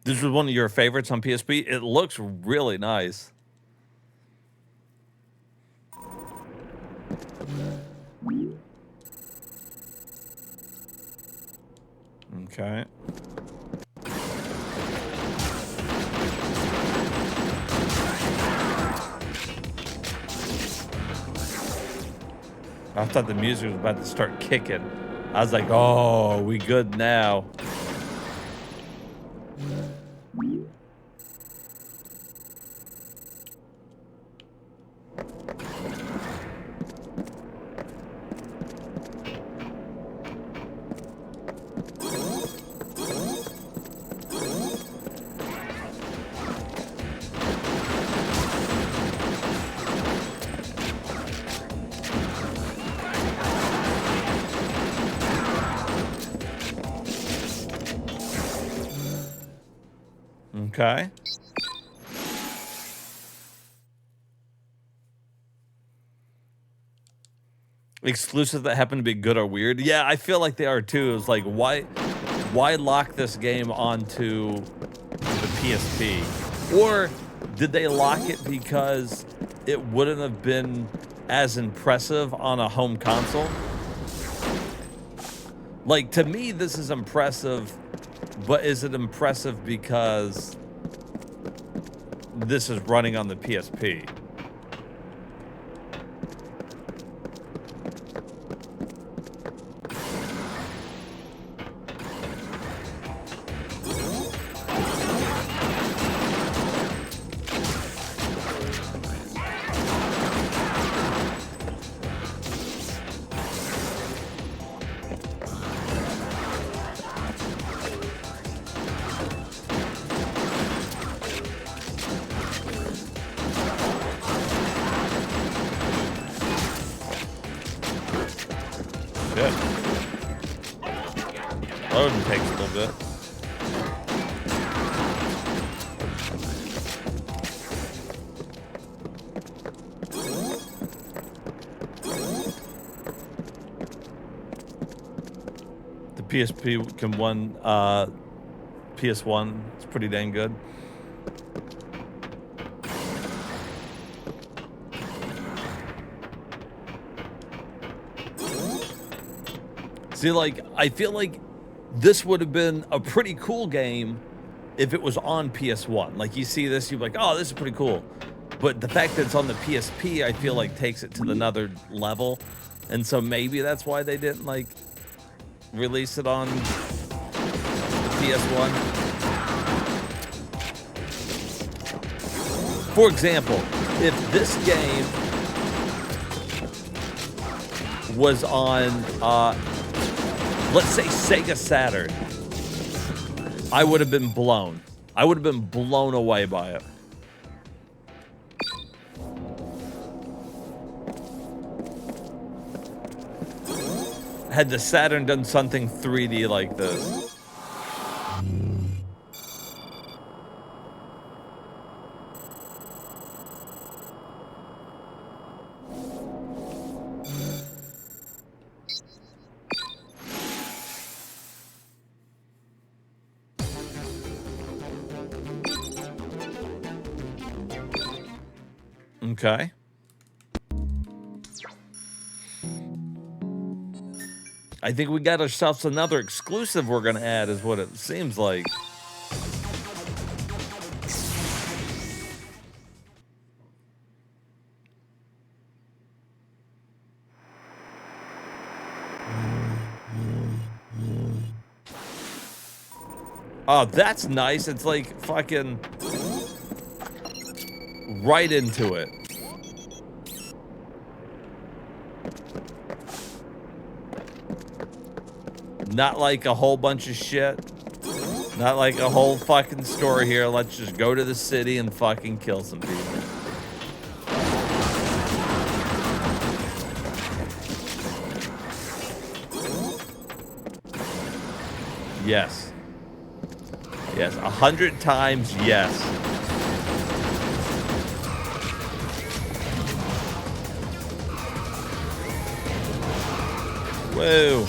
This was one of your favorites on PSP. It looks really nice. Okay. I thought the music was about to start kicking. I was like, oh, we good now. Okay. Exclusive that happen to be good or weird. Yeah, I feel like they are too. It's like, why lock this game onto the PSP? Or did they lock it because it wouldn't have been as impressive on a home console? Like, to me, this is impressive, but is it impressive because this is running on the PSP? loading takes a little bit. The PSP can one PS1. It's pretty dang good. See, like, I feel like this would have been a pretty cool game if it was on PS1. Like, you see this, you're like, oh, this is pretty cool. But the fact that it's on the PSP, I feel like takes it to another level. And so maybe that's why they didn't, like, release it on the PS1. For example, if this game was on, let's say Sega Saturn, I would have been blown. I would have been blown away by it. Had the Saturn done something 3D like this. Okay. I think we got ourselves another exclusive we're going to add, is what it seems like. Oh, that's nice. It's like fucking right into it. Not like a whole bunch of shit. Not like a whole fucking story here. Let's just go to the city and fucking kill some people. Yes. Yes, 100 times yes. Whoa.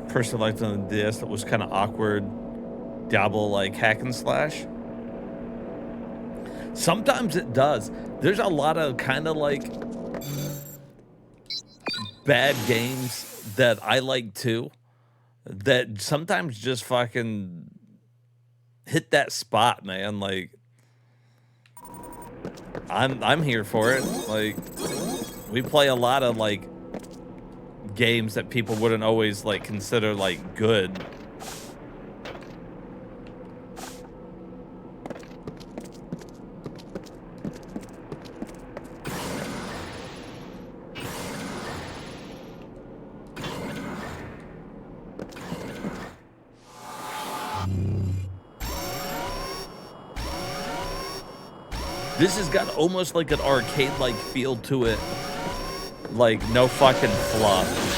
Person liked on the DS that was kind of awkward, Diablo like hack and slash. Sometimes it does. There's a lot of kind of like bad games that I like too, that sometimes just fucking hit that spot, man. Like I'm here for it. Like we play a lot of like games that people wouldn't always like consider like good. This has got almost like an arcade-like feel to it. Like, no fucking fluff.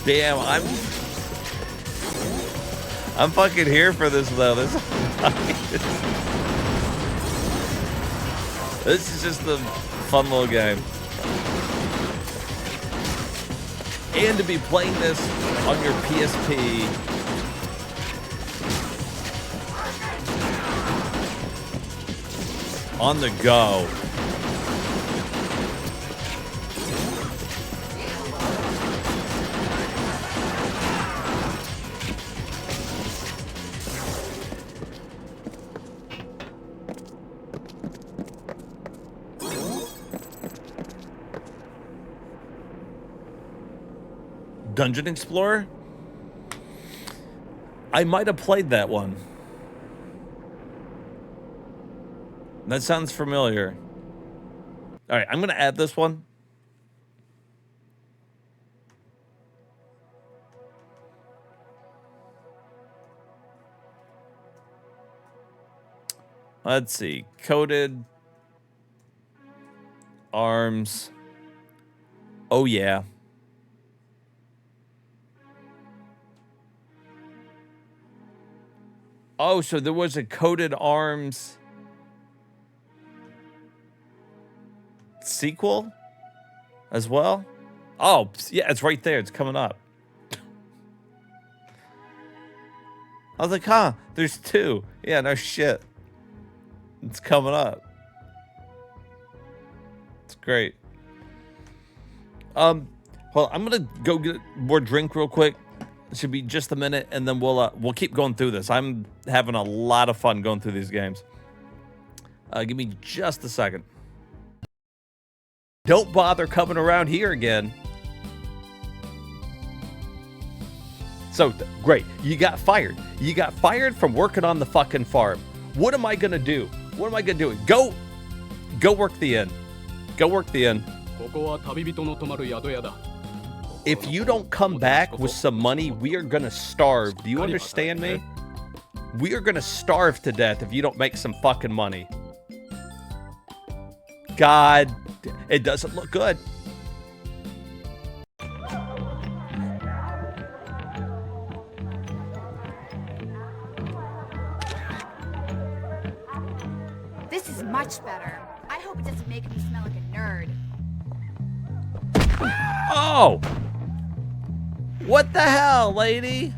Damn, I'm fucking here for this though. This This is just a fun little game. And to be playing this on your PSP. On the go. Dungeon Explorer? I might have played that one. That sounds familiar. All right, I'm going to add this one. Let's see. Coated arms. Oh, yeah. Oh, so there was a Coated Arms sequel as well? Oh, yeah, it's right there. It's coming up. I was like, huh, there's two. Yeah, no shit. It's coming up. It's great. Well, I'm gonna go get more drink real quick. It should be just a minute, and then we'll keep going through this. I'm having a lot of fun going through these games. Give me just a second. Don't bother coming around here again. So, great. You got fired. You got fired from working on the fucking farm. What am I going to do? What am I going to do? Go work the inn. Go work the inn. If you don't come back with some money, we are going to starve. Do you understand me? We are going to starve to death if you don't make some fucking money. God, it doesn't look good. This is much better. I hope it doesn't make me smell like a nerd. Oh! What the hell, lady?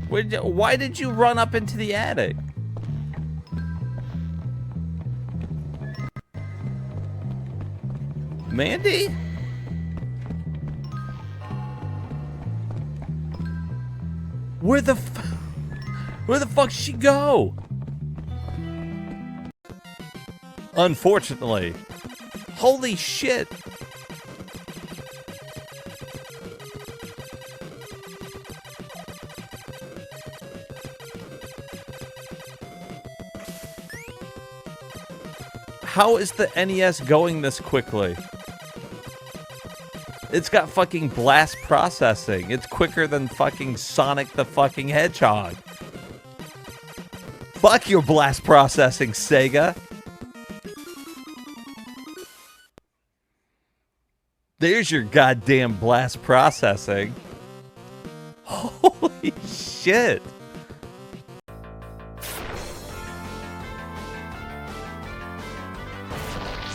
Why did you run up into the attic? Mandy? Where the fuck she go? Unfortunately. Holy shit. How is the NES going this quickly? It's got fucking blast processing. It's quicker than fucking Sonic the fucking Hedgehog. Fuck your blast processing, Sega. There's your goddamn blast processing. Holy shit.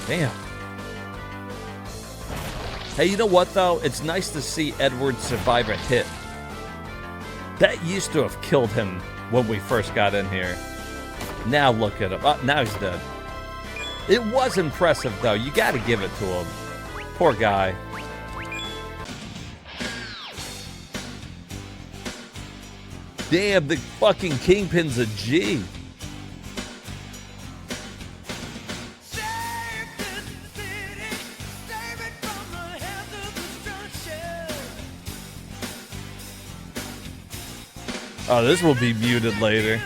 Damn. Hey, you know what, though? It's nice to see Edward survive a hit. That used to have killed him when we first got in here. Now look at him. Oh, now he's dead. It was impressive, though. You got to give it to him. Poor guy. Damn, the fucking Kingpin's a G. Oh, this will be muted later.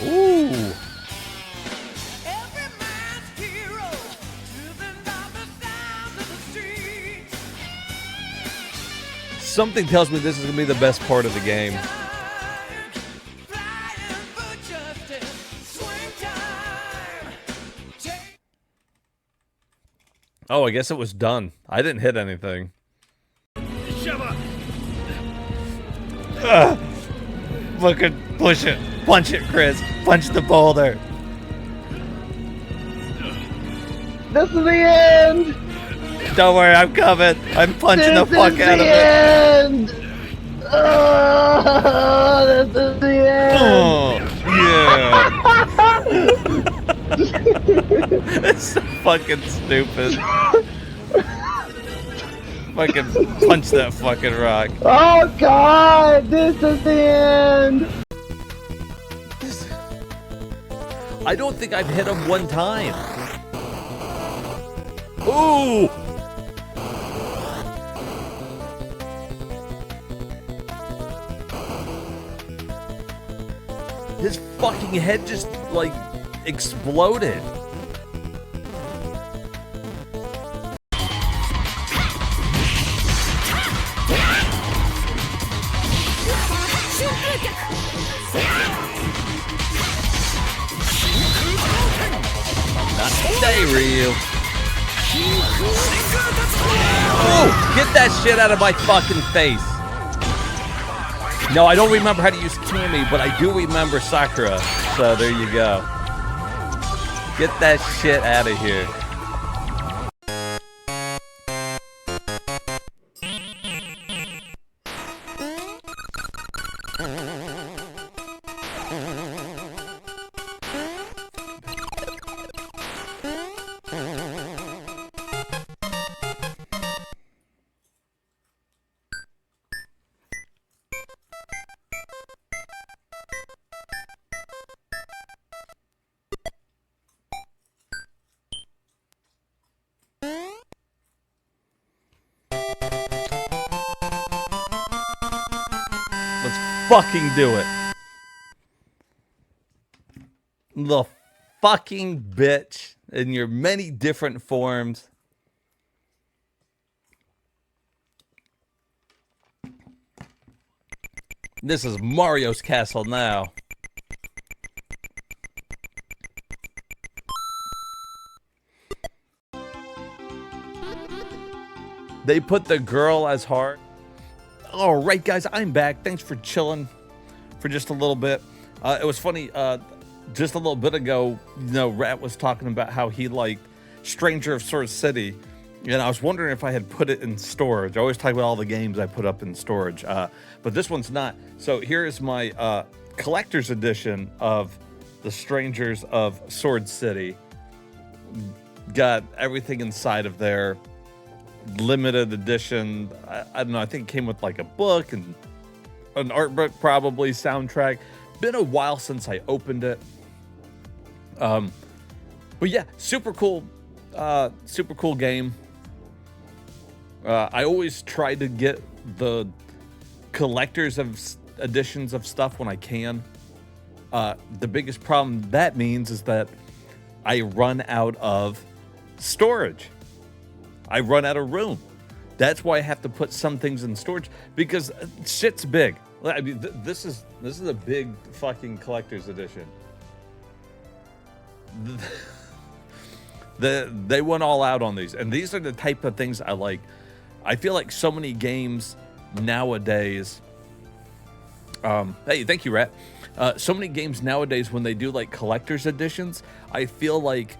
Ooh. Something tells me this is going to be the best part of the game. Oh, I guess it was done. I didn't hit anything. Fucking push it. Punch it, Chris. Punch the boulder. This is the end! Don't worry, I'm coming. I'm punching the fuck out of it. End! Oh, this is the end! Oh, yeah. It's so fucking stupid. Fucking punch that fucking rock. Oh god, this is the end! I don't think I've hit him one time. Ooh! His fucking head just, like, exploded. Not today, Ryu. Oh, get that shit out of my fucking face. No, I don't remember how to use Kami, but I do remember Sakura. So there you go. Get that shit out of here. Fucking do it. The fucking bitch in your many different forms. This is Mario's castle now. They put the girl as hard. All right, guys, I'm back. Thanks for chilling for just a little bit. It was funny, just a little bit ago, you know, Rat was talking about how he liked Stranger of Sword City, and I was wondering if I had put it in storage. I always talk about all the games I put up in storage, but this one's not. So here is my collector's edition of the Strangers of Sword City. Got everything inside of there. Limited edition. I don't know, I think it came with like a book and an art book, probably soundtrack. Been a while since I opened it. But yeah, super cool game. I always try to get the collectors of editions of stuff when I can. The biggest problem that means is that I run out of storage. I run out of room. That's why I have to put some things in storage, because shit's big. I mean, this is a big fucking collector's edition. They went all out on these, and these are the type of things I like. I feel like so many games nowadays. Hey, thank you, Rat. So many games nowadays, when they do like collector's editions, I feel like.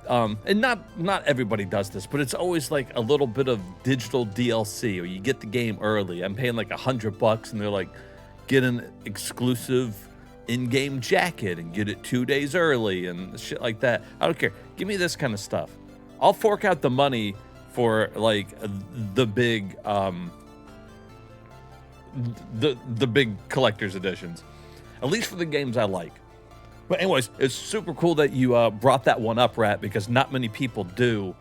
And not everybody does this, but it's always like a little bit of digital DLC, or you get the game early. I'm paying like $100 and they're like, get an exclusive in-game jacket and get it 2 days early and shit like that. I don't care. Give me this kind of stuff. I'll fork out the money for like the big the big collector's editions, at least for the games I like. But anyways, it's super cool that you brought that one up, Rat, because not many people do.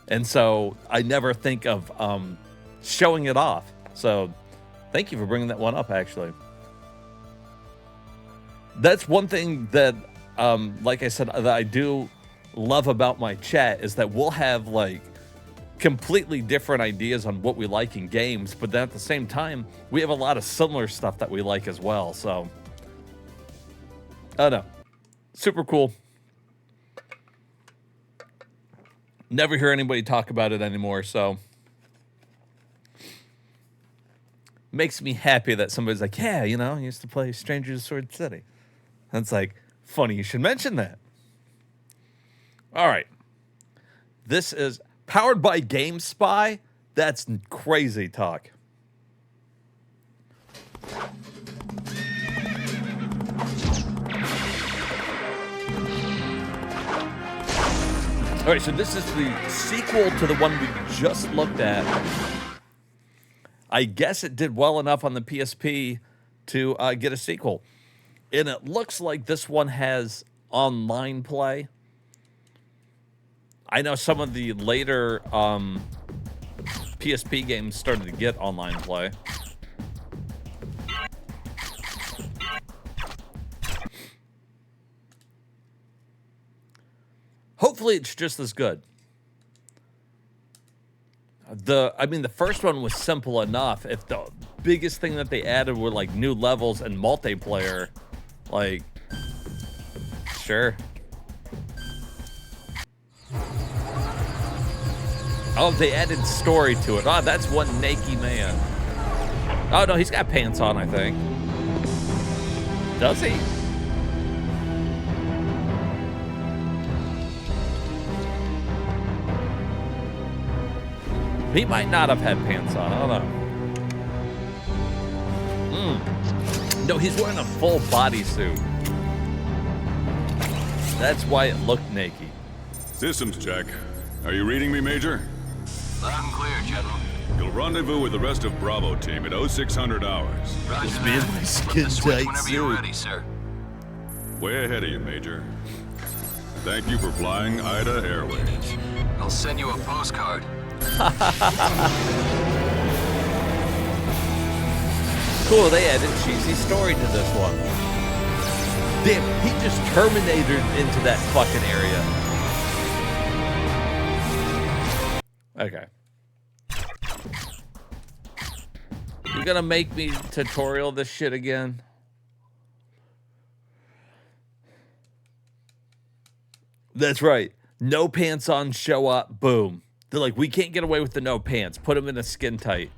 And so I never think of showing it off. So thank you for bringing that one up, actually. That's one thing that, like I said, that I do love about my chat is that we'll have like completely different ideas on what we like in games. But then at the same time, we have a lot of similar stuff that we like as well. So, I don't know. Super cool. Never hear anybody talk about it anymore, so makes me happy that somebody's like, yeah, you know, I used to play Strangers of Sword City. That's like, funny you should mention that. All right. This is powered by GameSpy. That's crazy talk. All right, so this is the sequel to the one we just looked at. I guess it did well enough on the PSP to get a sequel. And it looks like this one has online play. I know some of the later PSP games started to get online play. Hopefully it's just as good. The first one was simple enough. If the biggest thing that they added were like new levels and multiplayer, like, sure. Oh, they added story to it. Oh, that's one naked man. Oh, no, he's got pants on, I think. Does he? He might not have had pants on. I don't know. No, he's wearing a full bodysuit. That's why it looked naked. Systems check. Are you reading me, Major? Loud and clear, General. You'll rendezvous with the rest of Bravo team at 0600 hours. Roger Just me in my skin tight whenever you're suit. ready, sir. Way ahead of you, Major. Thank you for flying Ida Airways. I'll send you a postcard. Cool, they added cheesy story to this one. Damn, he just terminated into that fucking area. Okay. You're gonna make me tutorial this shit again? That's right. No pants on, show up, boom. They're like, we can't get away with the no pants. Put them in a skin tight.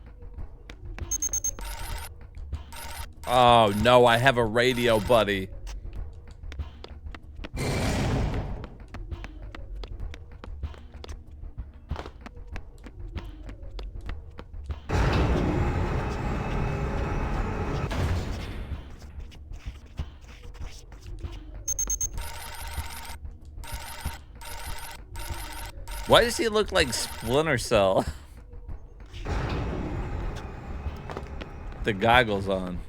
Oh, no, I have a radio, buddy. Why does he look like Splinter Cell? The goggles on.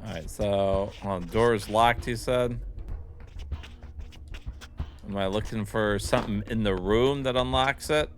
Alright, so door is locked, he said. Am I looking for something in the room that unlocks it?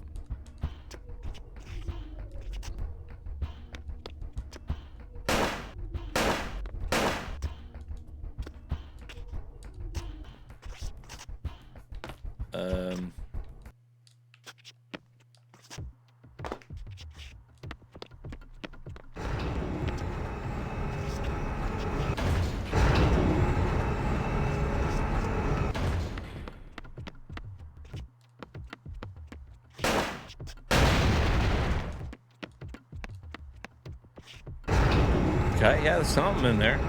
Okay, yeah, there's something in there.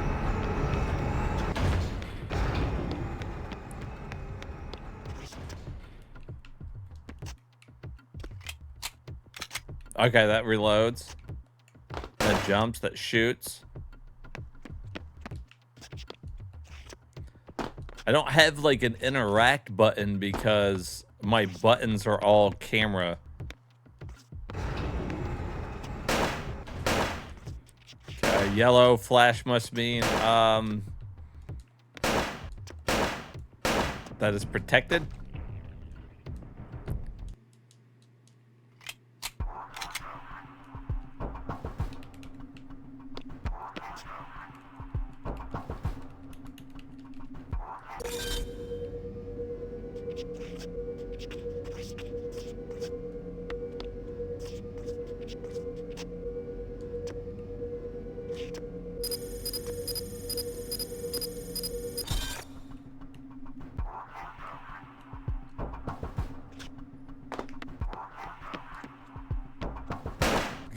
Okay, that reloads. That jumps, that shoots. I don't have like an interact button because my buttons are all camera. Okay, yellow flash must mean that is protected.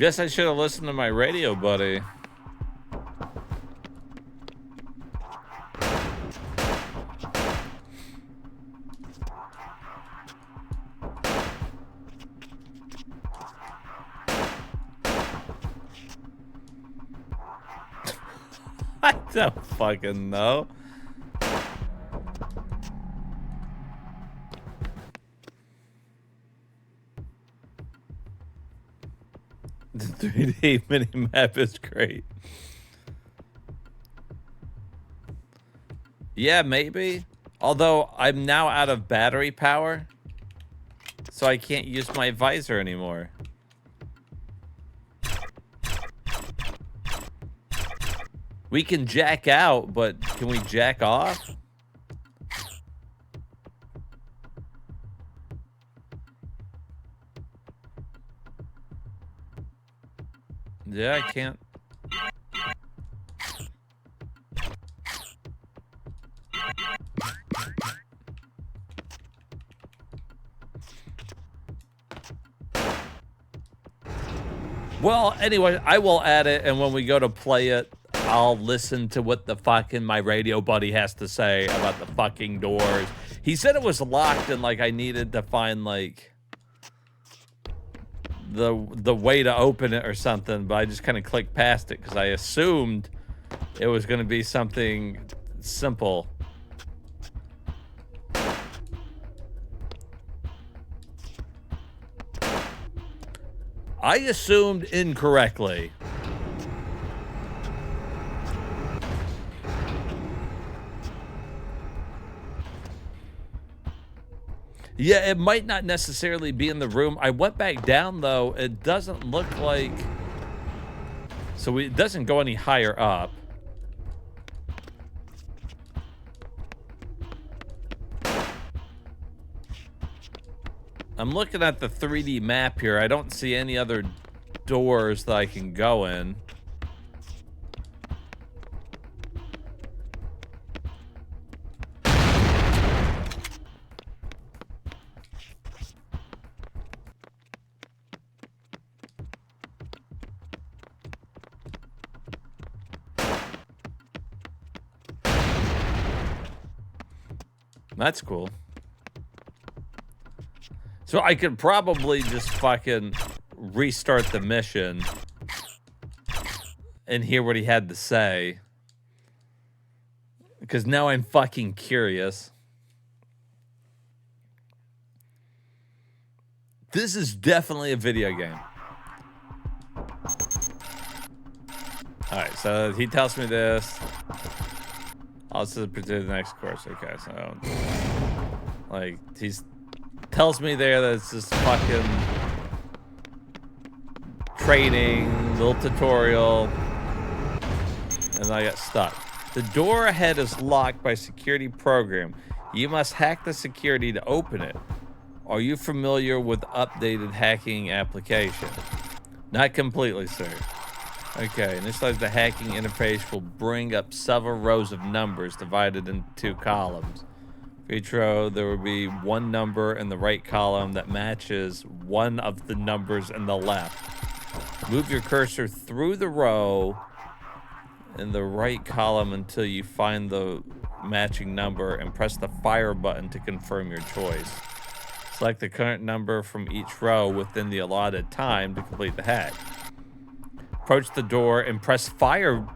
Guess I should have listened to my radio, buddy. I don't fucking know. The 3D mini map is great. Yeah, maybe. Although I'm now out of battery power, so I can't use my visor anymore. We can jack out, but can we jack off? Yeah, I can't. Well, anyway, I will add it, and when we go to play it, I'll listen to what the fucking my radio buddy has to say about the fucking doors. He said it was locked and like I needed to find like the way to open it or something, but I just kind of clicked past it because I assumed it was going to be something simple. I assumed incorrectly. Yeah, it might not necessarily be in the room. I went back down, though. It doesn't look like... So it doesn't go any higher up. I'm looking at the 3D map here. I don't see any other doors that I can go in. That's cool. So I could probably just fucking restart the mission and hear what he had to say. Because now I'm fucking curious. This is definitely a video game. Alright, so he tells me this. I'll just pursue the next course. Okay, so like he's tells me there that it's just fucking training, little tutorial, and I got stuck. The door ahead is locked by security program. You must hack the security to open it. Are you familiar with updated hacking application? Not completely, sir. Okay, initialize the hacking interface will bring up several rows of numbers divided into 2 columns. For each row, there will be one number in the right column that matches one of the numbers in the left. Move your cursor through the row in the right column until you find the matching number and press the fire button to confirm your choice. Select the current number from each row within the allotted time to complete the hack. Approach the door and press fire.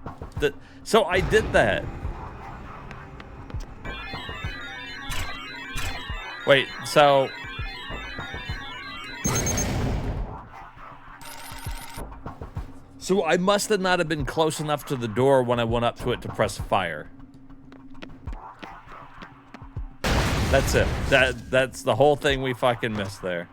So I did that. Wait, so... So I must have not have been close enough to the door when I went up to it to press fire. That's it. That's the whole thing we fucking missed there.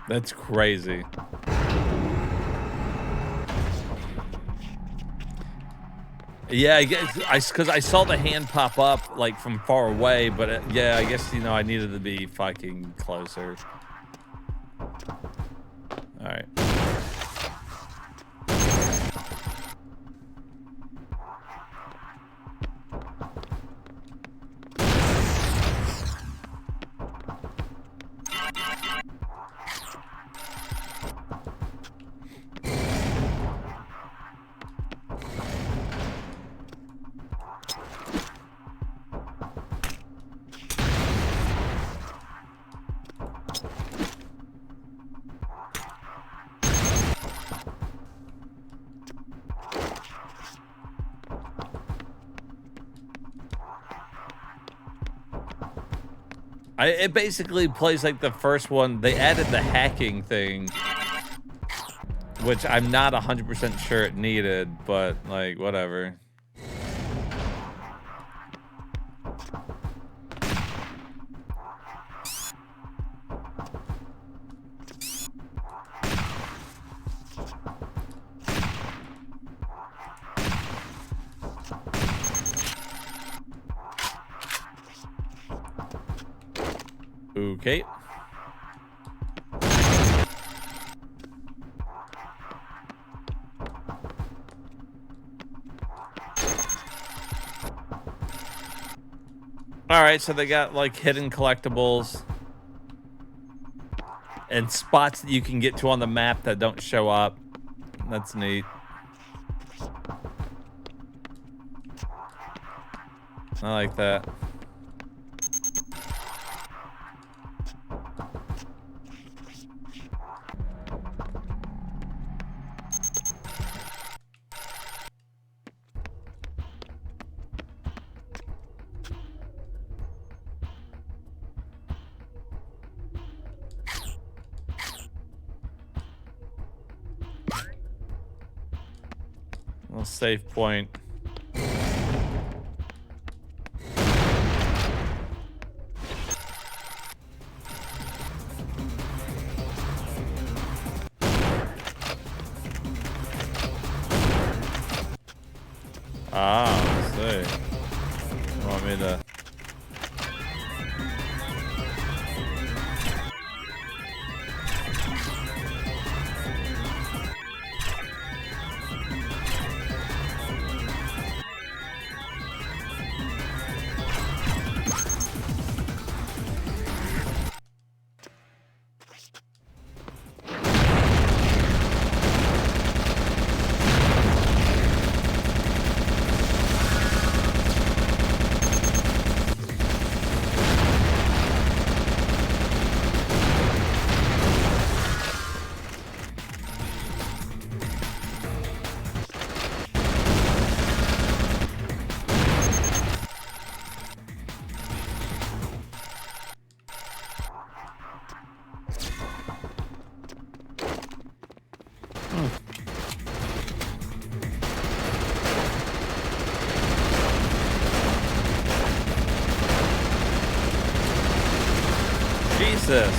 That's crazy. Yeah, I guess because I saw the hand pop up like from far away, but yeah, I guess I needed to be fucking closer. All right. It basically plays like the first one. They added the hacking thing, which I'm not 100% sure it needed, but like whatever. Okay. All right, so they got like hidden collectibles and spots that you can get to on the map that don't show up. That's neat. I like that. Little save point. Ah, let's see. You want me to... Jesus.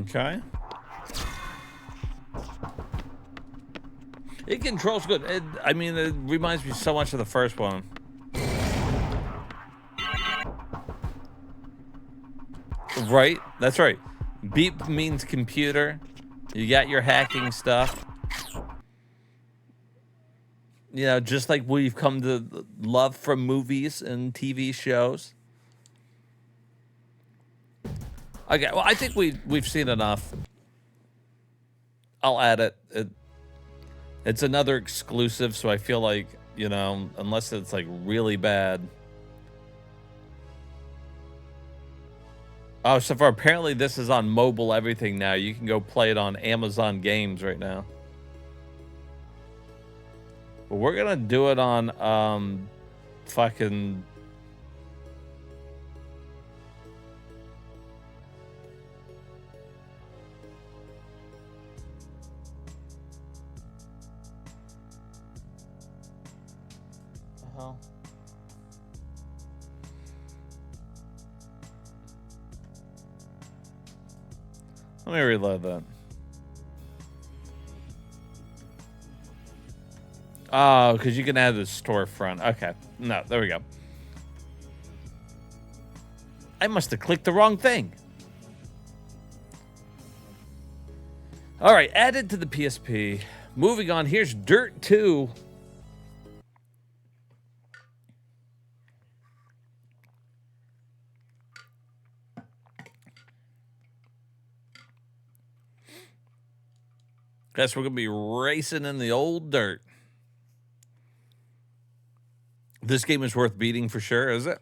Okay. It controls good. I mean, it reminds me so much of the first one. Right? That's right. Beep means computer. You got your hacking stuff. You know, just like we've come to love from movies and TV shows. Okay, well, I think we've seen enough. I'll add it. It's another exclusive, so I feel like, you know, unless it's like really bad. Oh, so far apparently this is on mobile everything now. You can go play it on Amazon Games right now. But we're gonna do it on fucking hell? Let me reload that. Oh, because you can add the storefront. Okay. No, there we go. I must have clicked the wrong thing. All right, added to the PSP. Moving on, here's Dirt 2. Guess we're going to be racing in the old dirt. This game is worth beating for sure, is it?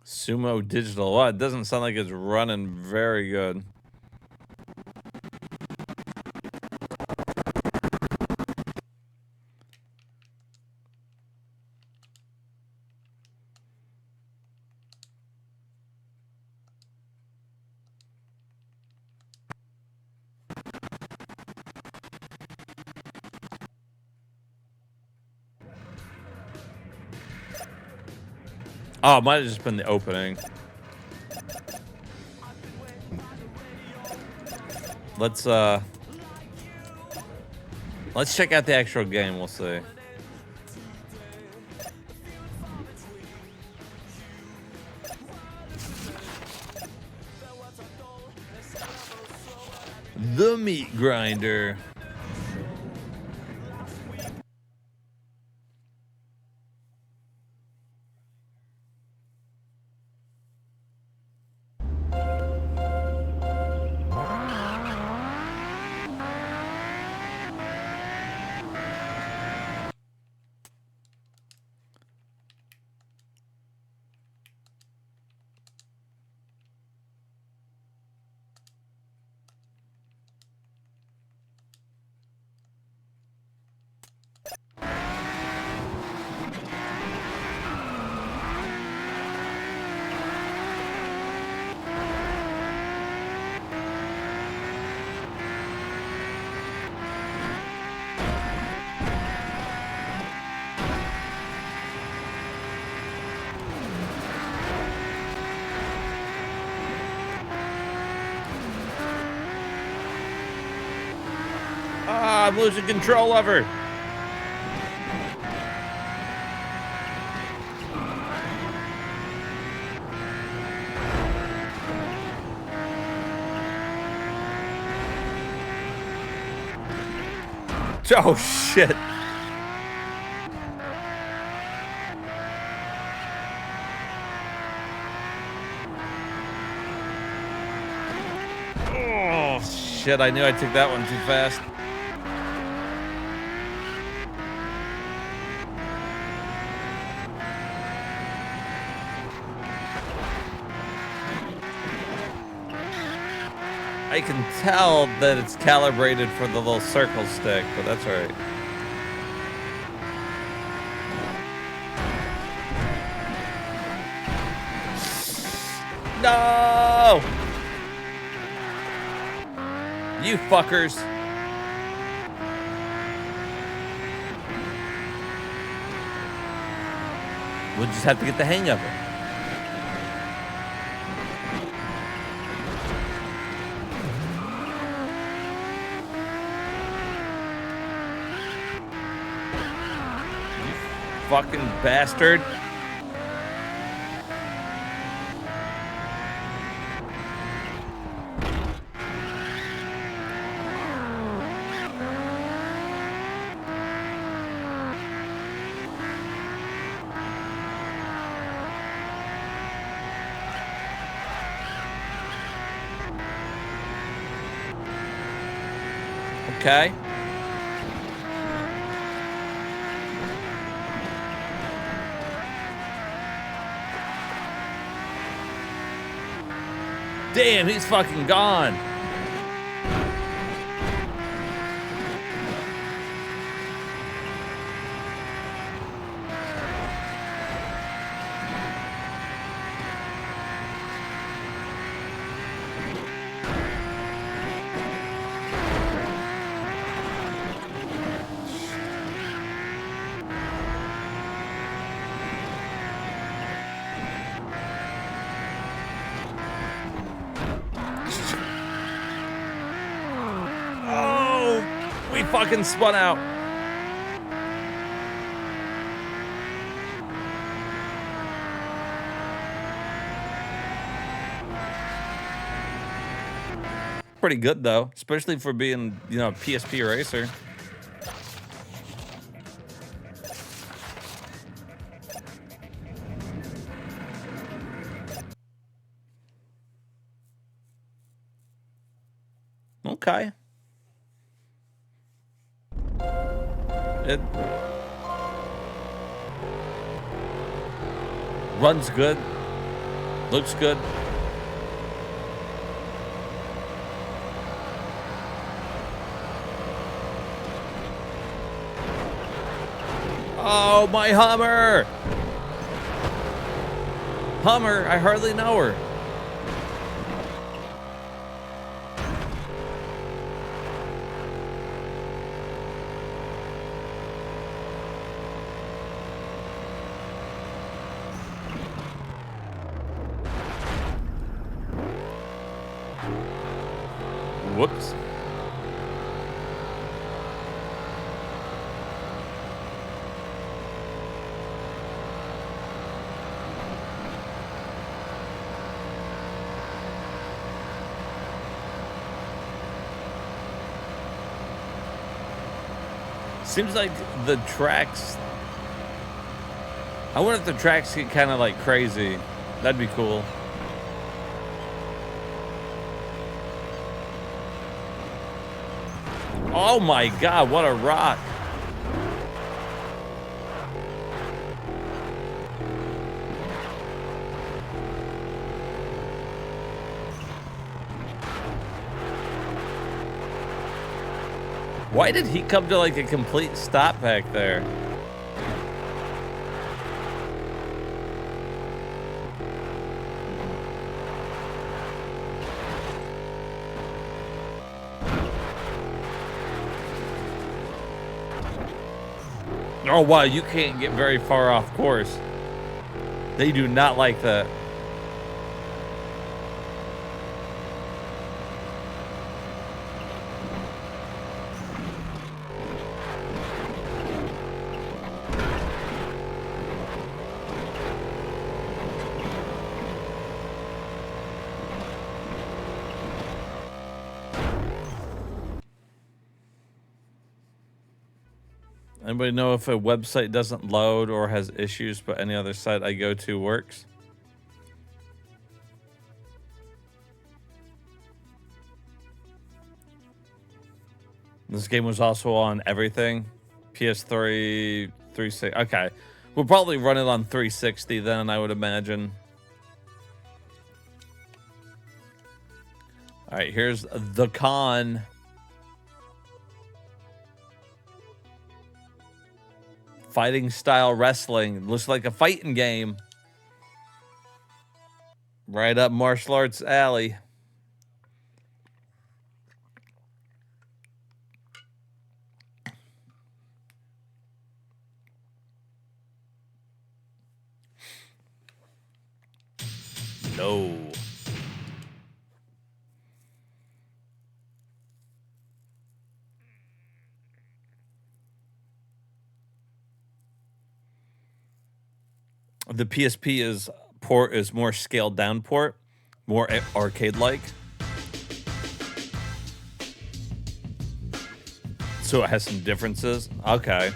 Sumo Digital. Well, it doesn't sound like it's running very good. Oh, it might have just been the opening. Let's check out the actual game. We'll see. The Meat Grinder. I'm losing control of her. Oh, shit. Oh, shit. I knew I took that one too fast. I can tell that it's calibrated for the little circle stick, but that's all right. No! You fuckers. We'll just have to get the hang of it. Fucking bastard. Okay. Damn, he's fucking gone. fucking spun out. Pretty good though, especially for being, you know, a PSP racer. Okay. It runs good. Looks good. Oh, my Hummer! Hummer, I hardly know her. Whoops. Seems like the tracks... I wonder if the tracks get kind of like crazy. That'd be cool. Oh my God, what a rock. Why did he come to like a complete stop back there? Oh wow, you can't get very far off course. They do not like that. Anybody know if a website doesn't load or has issues, but any other site I go to works? This game was also on everything. PS3, 360. Okay. We'll probably run it on 360 then, I would imagine. All right, here's the con. Fighting style wrestling. Looks like a fighting game. Right up martial arts alley. No. The PSP is more scaled down port, more arcade like. So it has some differences. Okay.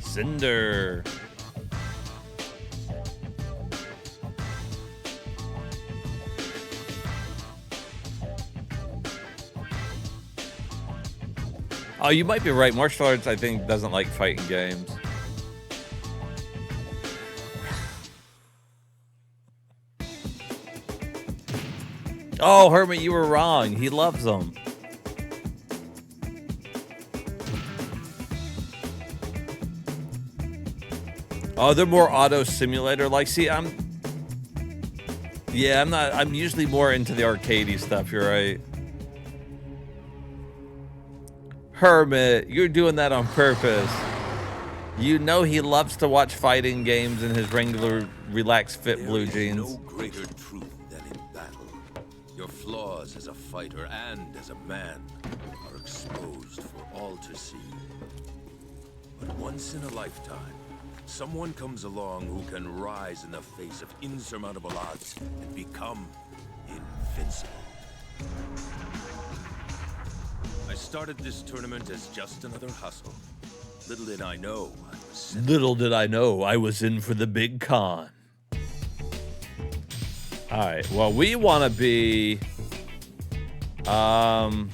Cinder. Oh, you might be right. Martial arts, I think, doesn't like fighting games. Oh, Hermit, you were wrong. He loves them. Oh, they're more auto simulator. Like, see, I'm usually more into the arcadey stuff. You're right. Hermit, you're doing that on purpose. You know he loves to watch fighting games in his regular relaxed fit blue jeans. No greater truth than in battle. Your flaws as a fighter and as a man are exposed for all to see. But once in a lifetime, someone comes along who can rise in the face of insurmountable odds and become invincible. I started this tournament as just another hustle. Little did I know I was in for the big con. All right. Well, we want to be can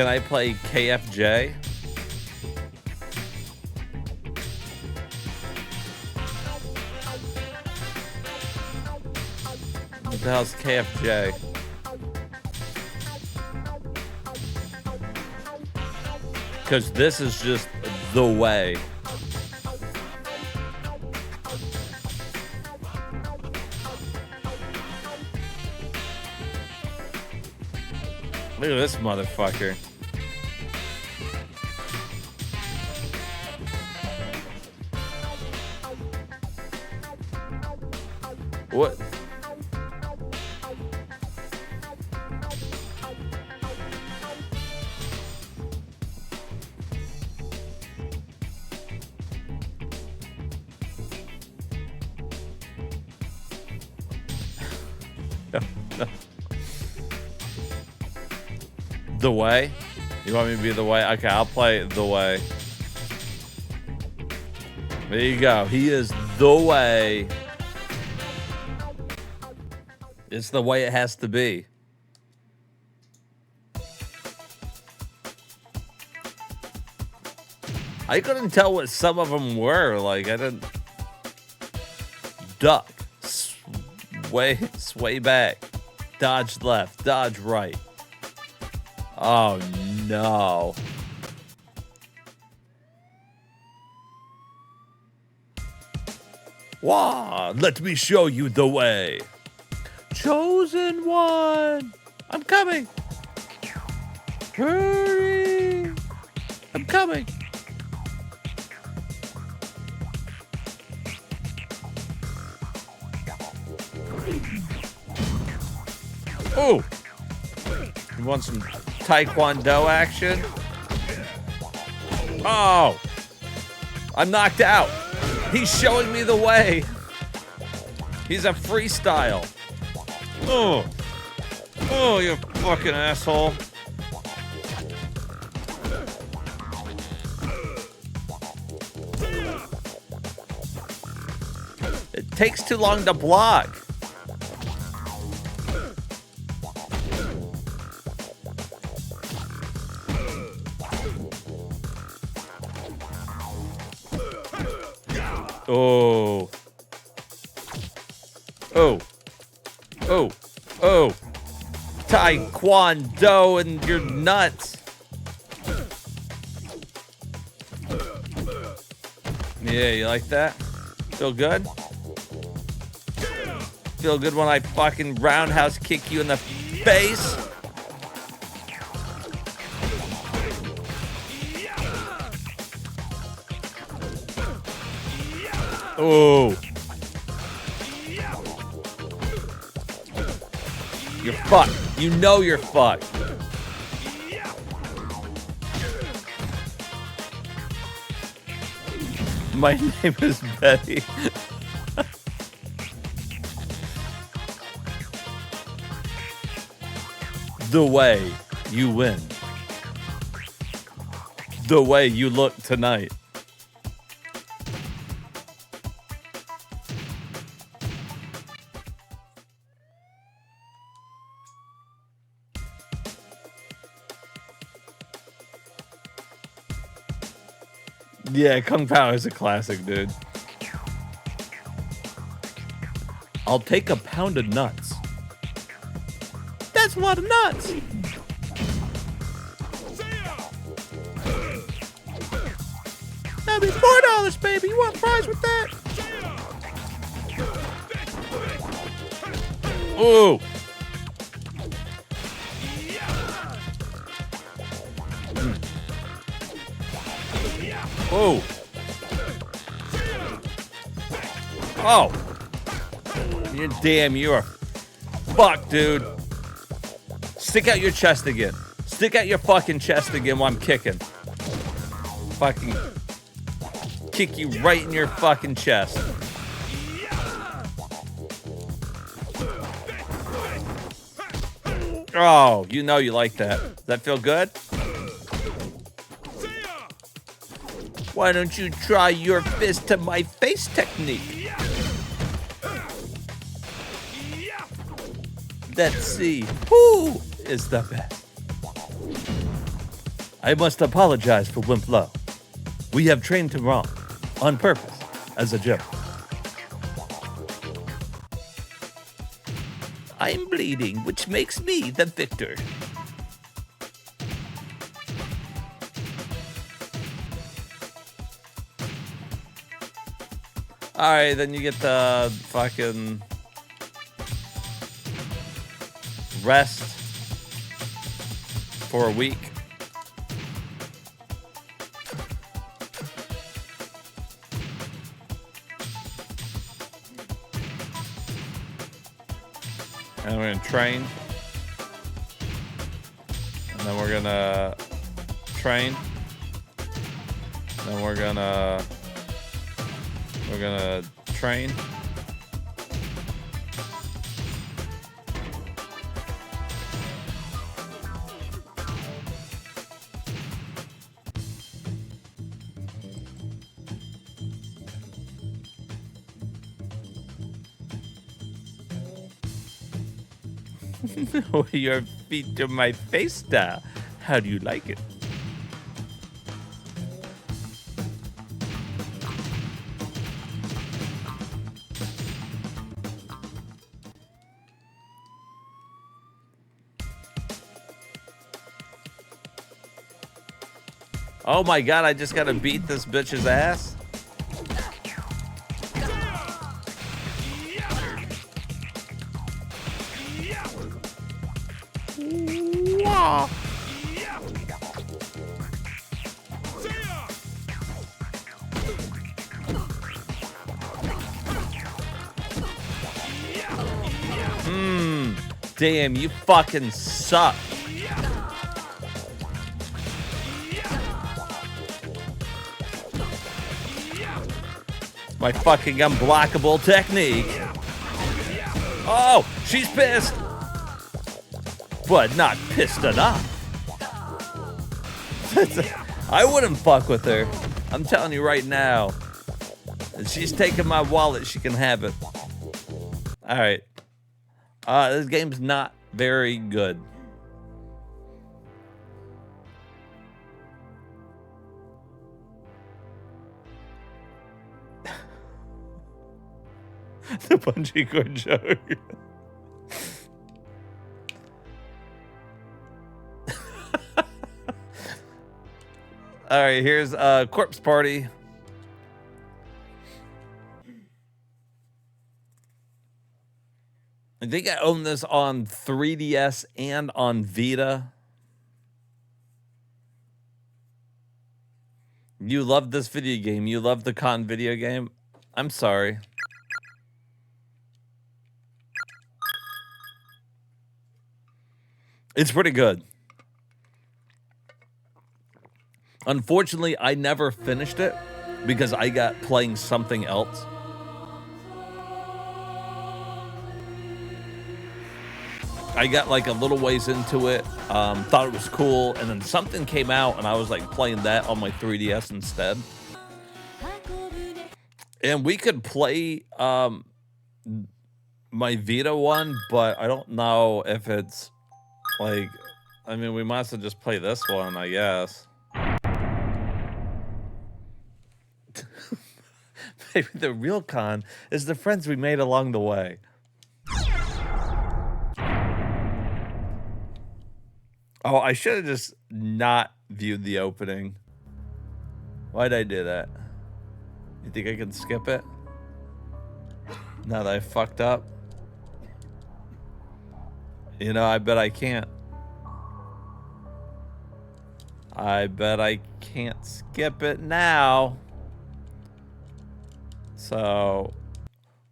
I play KFJ? What the hell's KFJ? Because this is just the way. Look at this motherfucker. What? The way? You want me to be the way? Okay, I'll play the way. There you go. He is the way. It's the way it has to be. I couldn't tell what some of them were. Like, I didn't... Duck. Sway back. Dodge left. Dodge right. Oh, no. Wah! Let me show you the way. Chosen one. I'm coming. Hurry. I'm coming. Oh. You want some Taekwondo action? Oh. I'm knocked out. He's showing me the way. He's a freestyle. Oh. Oh, you fucking asshole. It takes too long to block. Oh. Oh. Oh. Oh. Taekwondo and you're nuts. Yeah, you like that? Feel good? Feel good when I fucking roundhouse kick you in the face? Oh. You're fucked. You know you're fucked. My name is Betty. The way you win. The way you look tonight. Yeah, Kung Pao is a classic, dude. I'll take a pound of nuts. That's a lot of nuts. That'd be $4, baby. You want fries with that? Ooh. Oh. Oh. You're fuck, dude. Stick out your chest again. Stick out your fucking chest again while I'm kicking. Fucking kick you right in your fucking chest. Oh, you know you like that. Does that feel good? Why don't you try your fist to my face technique? Let's see who is the best. I must apologize for Wimp Low. We have trained him wrong, on purpose, as a joke. I'm bleeding, which makes me the victor. Alright, then you get the fucking rest for a week. And we're gonna train. And then we're gonna train. Then we're gonna train. Your feet to my face style. How do you like it? Oh my god, I just gotta beat this bitch's ass? Damn, you fucking suck. My fucking unblockable technique. Oh, she's pissed. But not pissed enough. I wouldn't fuck with her. I'm telling you right now. If she's taking my wallet, she can have it. Alright. This game's not very good. The bungee cord joke. All right, here's Corpse Party. I think I own this on 3DS and on Vita. You love this video game. You love the con video game. I'm sorry. It's pretty good. Unfortunately, I never finished it because I got playing something else. I got like a little ways into it, thought it was cool, and then something came out and I was like playing that on my 3DS instead. And we could play my Vita one, but I don't know if it's like, I mean, we might as well just play this one, I guess. Maybe the real con is the friends we made along the way. Oh, I should have just not viewed the opening. Why'd I do that? You think I can skip it? Now that I fucked up? You know, I bet I can't. I bet I can't skip it now. So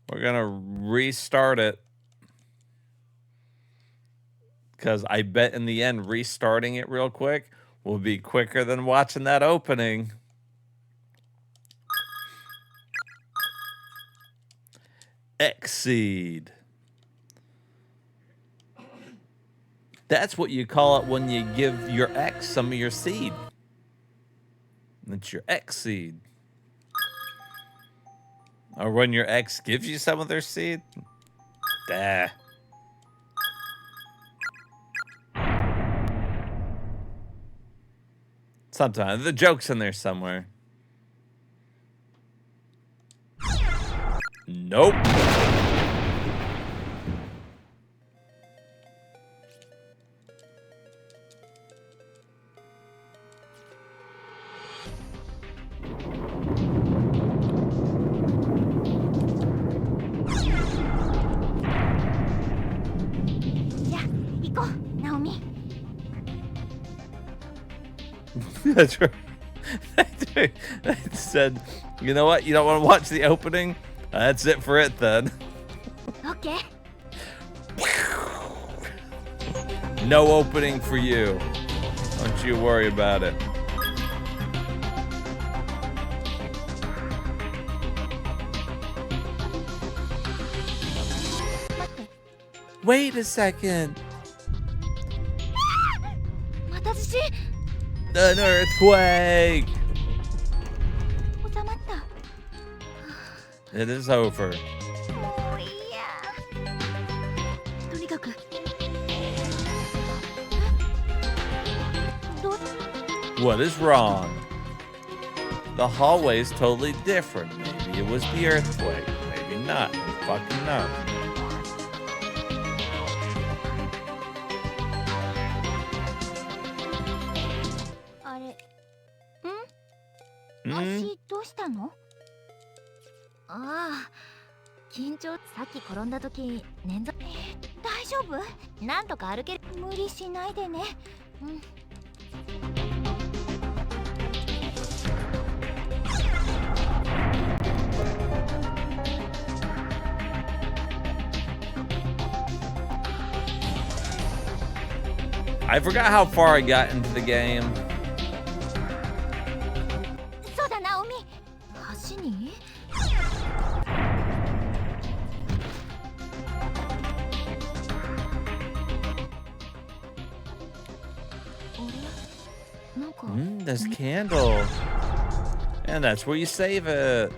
we're gonna restart it. Because I bet in the end, restarting it real quick will be quicker than watching that opening. X-Seed. That's what you call it when you give your ex some of your seed. It's your X-Seed. Or when your ex gives you some of their seed. Duh. Sometimes the joke's in there somewhere. Nope. That's right. I said, you know what? You don't want to watch the opening? That's it for it then. Okay. No opening for you. Don't you worry about it. Wait a second. An earthquake. It is over. What is wrong? The hallway is totally different. Maybe it was the earthquake. Maybe not. Who fucking knows? I forgot how far I got into the game. This candle. And that's where you save it.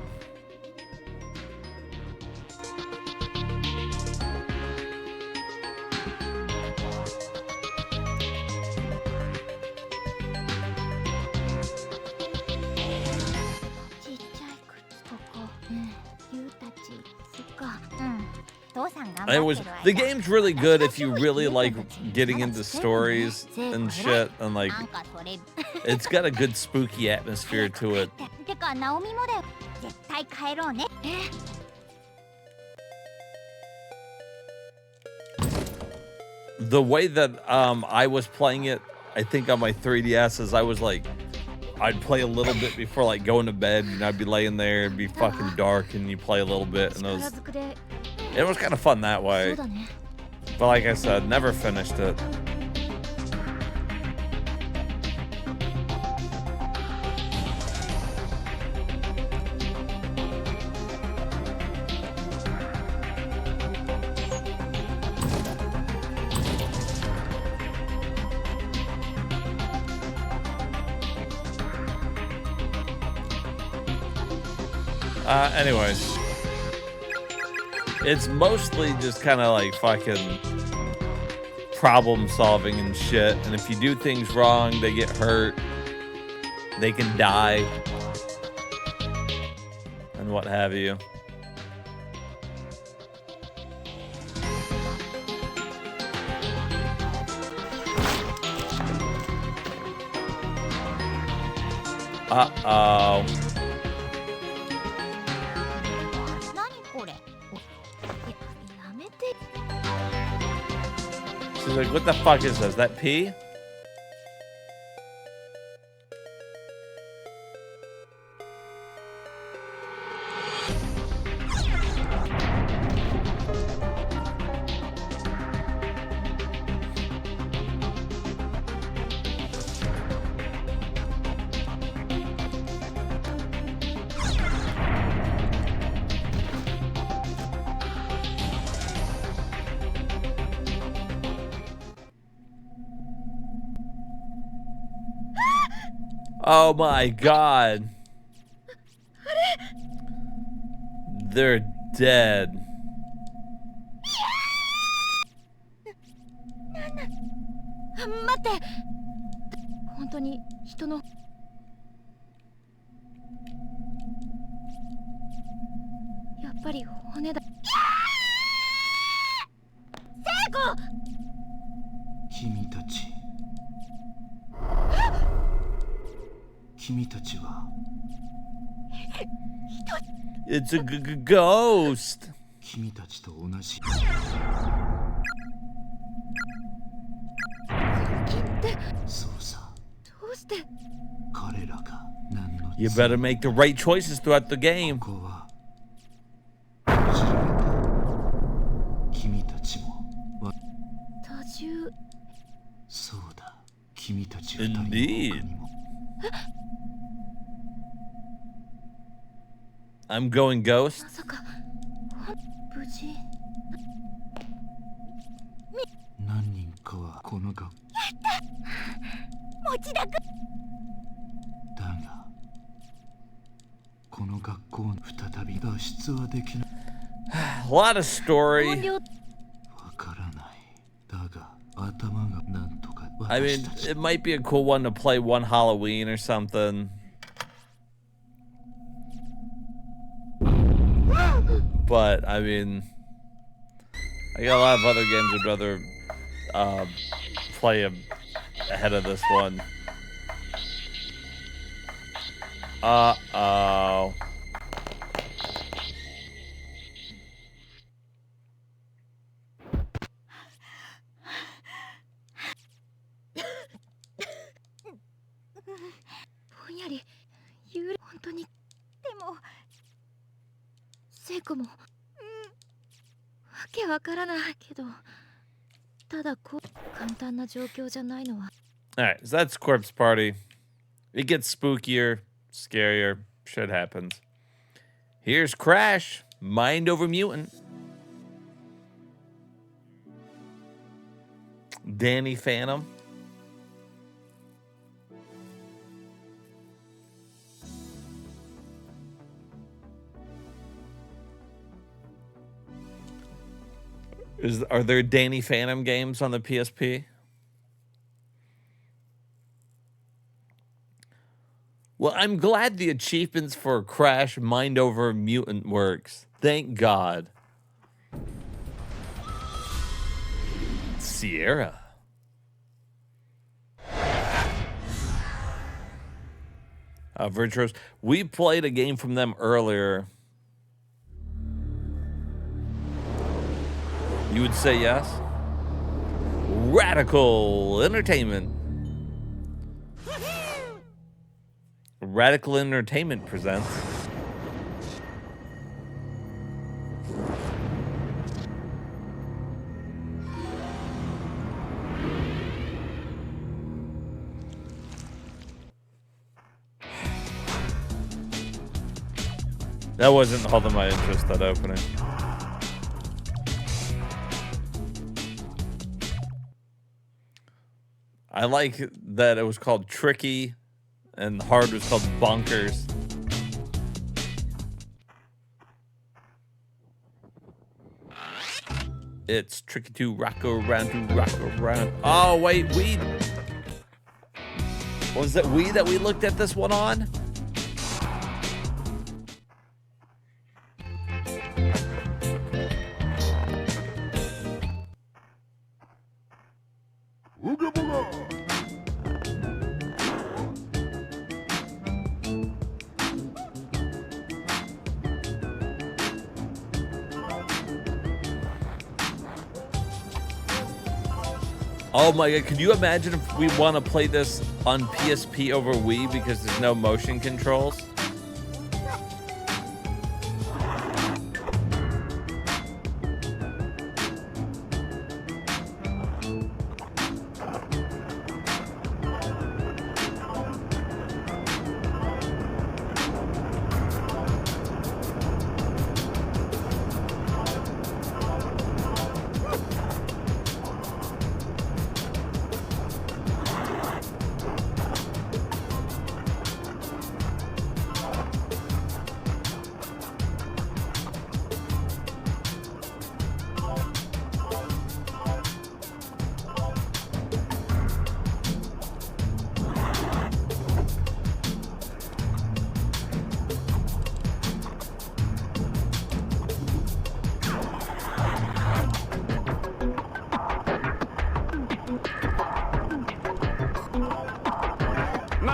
The game's really good if you really like getting into stories and shit, and like it's got a good spooky atmosphere to it. The way that I was playing it, I think on my 3DS, is I was like, I'd play a little bit before like going to bed, and I'd be laying there, it'd be fucking dark, and you play a little bit, and it was kind of fun that way. But like I said, never finished it. Anyways, it's mostly just kind of like fucking problem solving and shit. And if you do things wrong, they get hurt, they can die, and what have you. Uh-oh. She's like, what the fuck is this? That pee? Oh my god. They're dead. 待って。本当に人の。やっぱり骨だ。聖子。君たち。君たちは。It's a ghost. 君たちと同じ。そうさ。どうして。彼らが何の。You better make the right choices throughout the game. ここは。知られた。君たちも。多重。そうだ。君たち二人の他にも。I'm going ghost. まさか無事。何人かはこの学校。やった。持田君。だがこの学校に再び脱出はできない。A lot of story. わからない。だが頭がなんとか。I mean, it might be a cool one to play one Halloween or something. But I mean, I got a lot of other games I'd rather play ahead of this one. Uh-oh. Alright, so that's Corpse Party. It gets spookier, scarier, shit happens. Here's Crash, Mind Over Mutant. Danny Phantom. Are there Danny Phantom games on the PSP? Well, I'm glad the achievements for Crash Mind Over Mutant works. Thank God. Sierra. Virtuos. We played a game from them earlier. You would say yes? Radical Entertainment. Radical Entertainment presents. That wasn't holding my interest, that opening. I like that it was called Tricky and hard was called Bonkers. It's tricky to rock around, to rock around. Oh, wait, Wii. Was it Wii that we looked at this one on? Oh my god, could you imagine if we want to play this on PSP over Wii because there's no motion controls?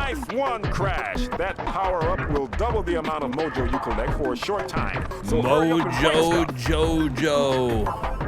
Nice one, Crash. That power-up will double the amount of mojo you collect for a short time. So hurry up and play Mojo stuff. Jojo.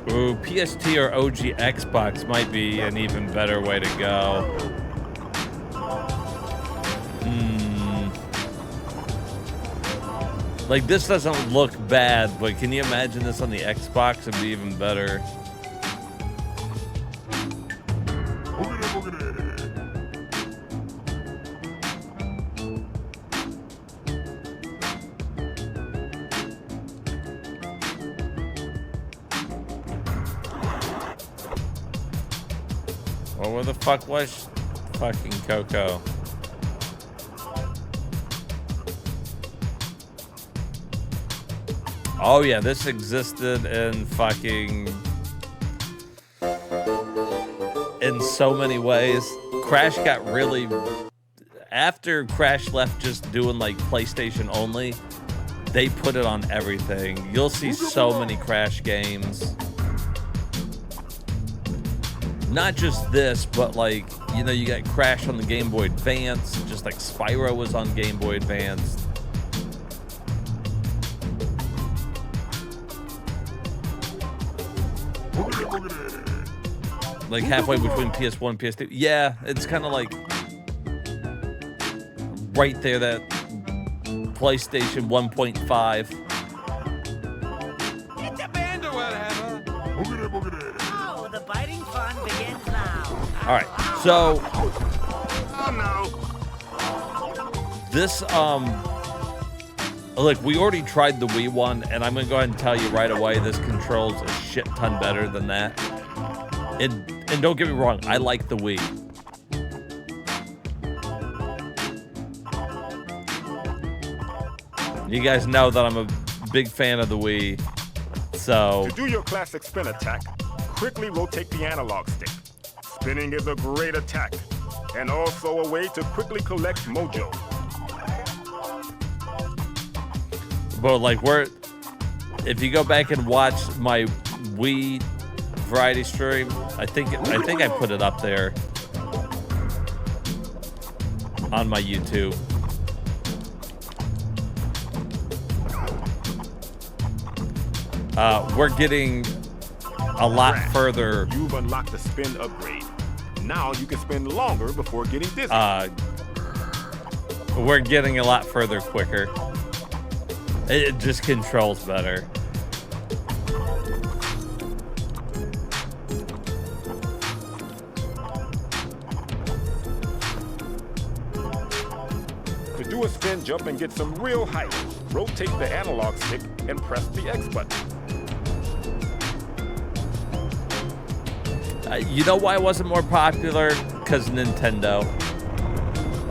Ooh, PST or OG Xbox might be an even better way to go. Like, this doesn't look bad, but can you imagine this on the Xbox? It'd be even better. Well, where the fuck was fucking Coco? Oh yeah, this existed in fucking... in so many ways. Crash got really... After Crash left just doing like PlayStation only, they put it on everything. You'll see so many Crash games. Not just this, but like, you know, you got Crash on the Game Boy Advance, just like Spyro was on Game Boy Advance. Like halfway between PS1 and PS2. Yeah, it's kind of like right there, that PlayStation 1.5. Get the band or whatever. Oh, the biting fun begins now. All right, so Oh no. this look, we already tried the Wii one, and I'm gonna go ahead and tell you right away, this controls a shit ton better than that. And don't get me wrong, I like the Wii. You guys know that I'm a big fan of the Wii, so... To do your classic spin attack, quickly rotate the analog stick. Spinning is a great attack, and also a way to quickly collect mojo. But like, if you go back and watch my Wii variety stream, I think I put it up there on my YouTube. We're getting a lot further. You've unlocked the spin upgrade. Now you can spin longer before getting dizzy. We're getting a lot further quicker. It just controls better. To do a spin jump and get some real height, rotate the analog stick and press the X button. You know why it wasn't more popular? Because Nintendo.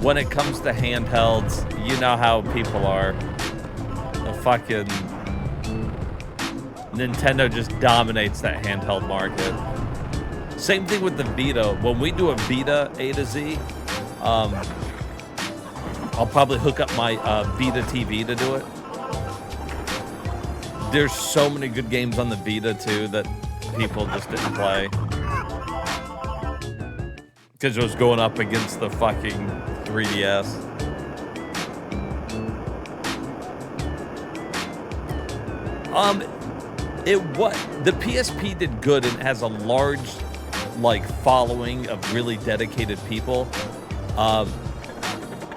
When it comes to handhelds, you know how people are. The fucking Nintendo just dominates that handheld market. Same thing with the Vita. When we do a Vita A to Z, I'll probably hook up my Vita TV to do it. There's so many good games on the Vita too that people just didn't play. Because it was going up against the fucking 3DS. The PSP did good and has a large like following of really dedicated people.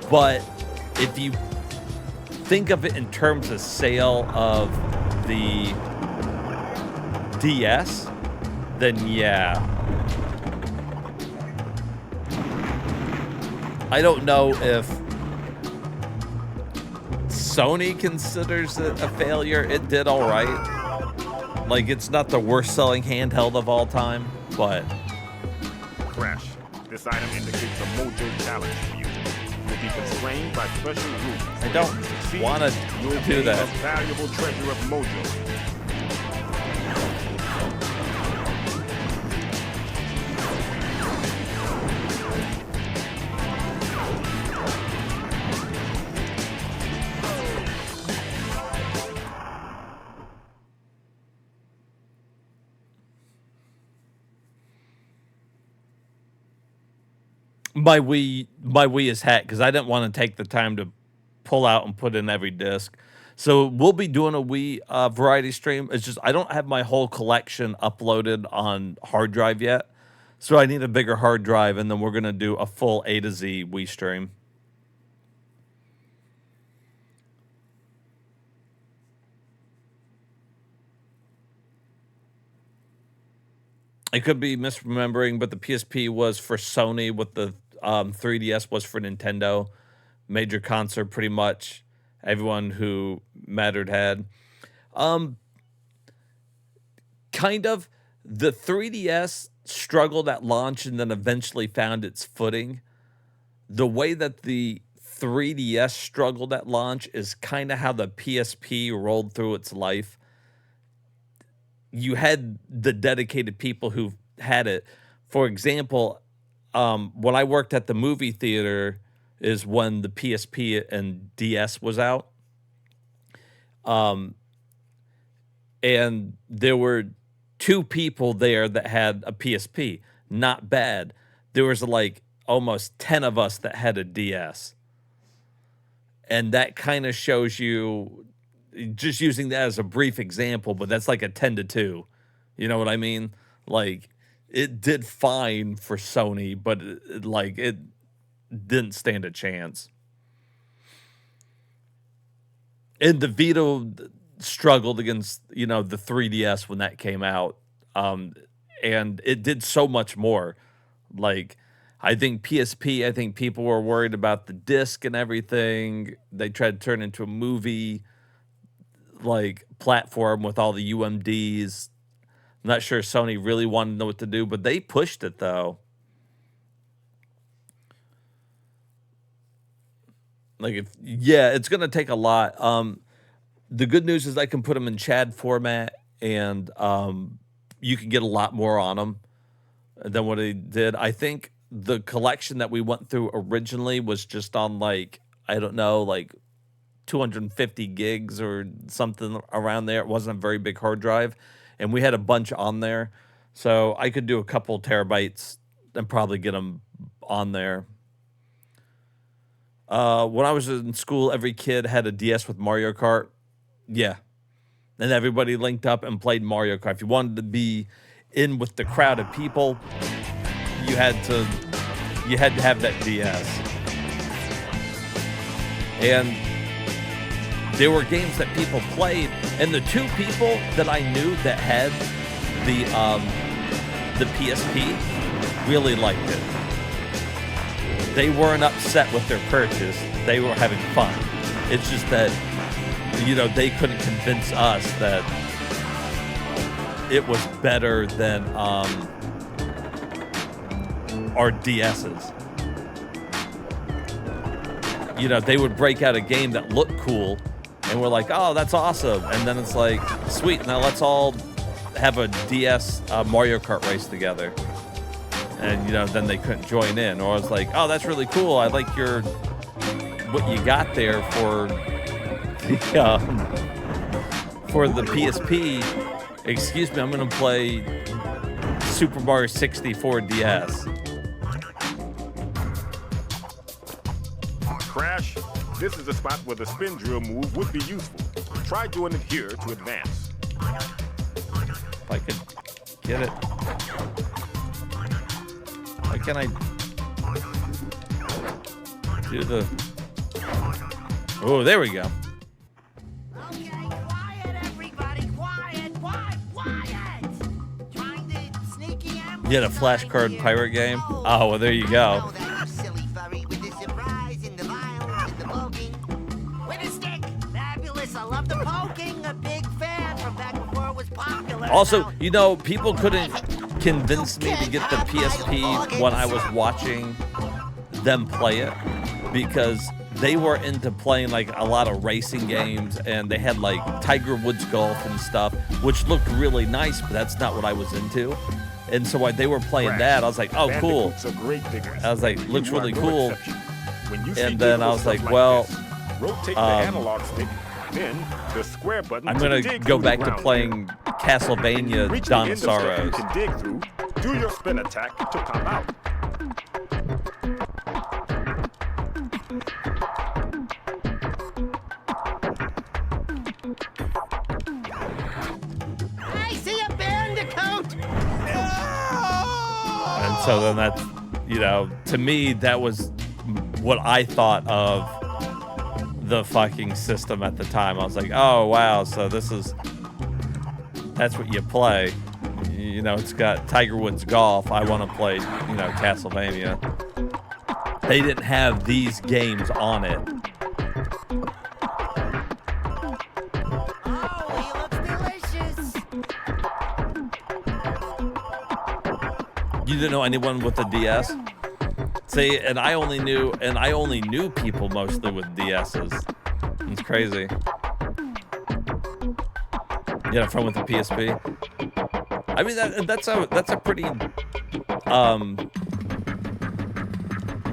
But if you think of it in terms of sale of the DS, then yeah. I don't know if Sony considers it a failure. It did all right. Like, it's not the worst selling handheld of all time, but... Crash. This item indicates a mojo challenge for you. You'll be constrained by special rules. I don't want to do that. A valuable treasure of mojo. My Wii is hacked because I didn't want to take the time to pull out and put in every disc. So we'll be doing a Wii variety stream. It's just I don't have my whole collection uploaded on hard drive yet. So I need a bigger hard drive, and then we're going to do a full A to Z Wii stream. I could be misremembering, but the PSP was for Sony, with the 3DS was for Nintendo. Major console, pretty much everyone who mattered had. Kind of. The 3DS struggled at launch and then eventually found its footing. The way that the 3DS struggled at launch is kind of how the PSP rolled through its life. You had the dedicated people who had it. For example, when I worked at the movie theater is when the PSP and DS was out. And there were 2 people there that had a PSP. Not bad. There was like almost 10 of us that had a DS. And that kind of shows you, just using that as a brief example, but that's like a 10-2. You know what I mean? Like, it did fine for Sony, but it didn't stand a chance. And the Vita struggled against, the 3DS when that came out. And it did so much more. Like, I think PSP, people were worried about the disc and everything. They tried to turn it into a movie platform with all the UMDs. I'm not sure Sony really wanted to know what to do, but they pushed it though. It's gonna take a lot. The good news is I can put them in CHAD format, and you can get a lot more on them than what I did. I think the collection that we went through originally was just on 250 gigs or something around there. It wasn't a very big hard drive, and we had a bunch on there. So I could do a couple terabytes and probably get them on there. When I was in school, every kid had a DS with Mario Kart. Yeah. And everybody linked up and played Mario Kart. If you wanted to be in with the crowd of people, you had to have that DS. And there were games that people played, and the 2 people that I knew that had the PSP really liked it. They weren't upset with their purchase. They were having fun. It's just that, they couldn't convince us that it was better than our DSs. They would break out a game that looked cool, and we're like, oh, that's awesome. And then it's like, sweet, now let's all have a DS Mario Kart race together. And, then they couldn't join in. Or I was like, oh, that's really cool. I like what you got there for the PSP. Excuse me, I'm going to play Super Mario 64 DS. Crash, this is a spot where the spin drill move would be useful. Try doing it here to advance. If I could get it. Why can't I do the... Oh, there we go. Okay, quiet, everybody, quiet. Trying to sneaky ambush. You had a flashcard pirate game? Oh, well, there you go. Silly furry with the surprise and the violence and the poking. With a stick, fabulous. I love the poking. A big fan from back before it was popular. Also, people couldn't convince me to get the PSP when I was watching them play it. because they were into playing like a lot of racing games, and they had like Tiger Woods golf and stuff, which looked really nice, but that's not what I was into. And so while they were playing that, I was like, oh, cool. I was like, looks really cool. And then I was like, well, rotate the analog stick, then the square button. I'm going to go back to playing Castlevania Dawn of Sorrows. You can dig through, do your spin attack to come out. I see a bandicoot! And so then that's, you know, to me, that was what I thought of the fucking system at the time. I was like, oh, wow, so that's what you play. You know, it's got Tiger Woods golf. I want to play, you know, Castlevania. They didn't have these games on it. You didn't know anyone with a DS? See, and I only knew people mostly with DSs. It's crazy. You had a friend with a PSP? I mean, that's a pretty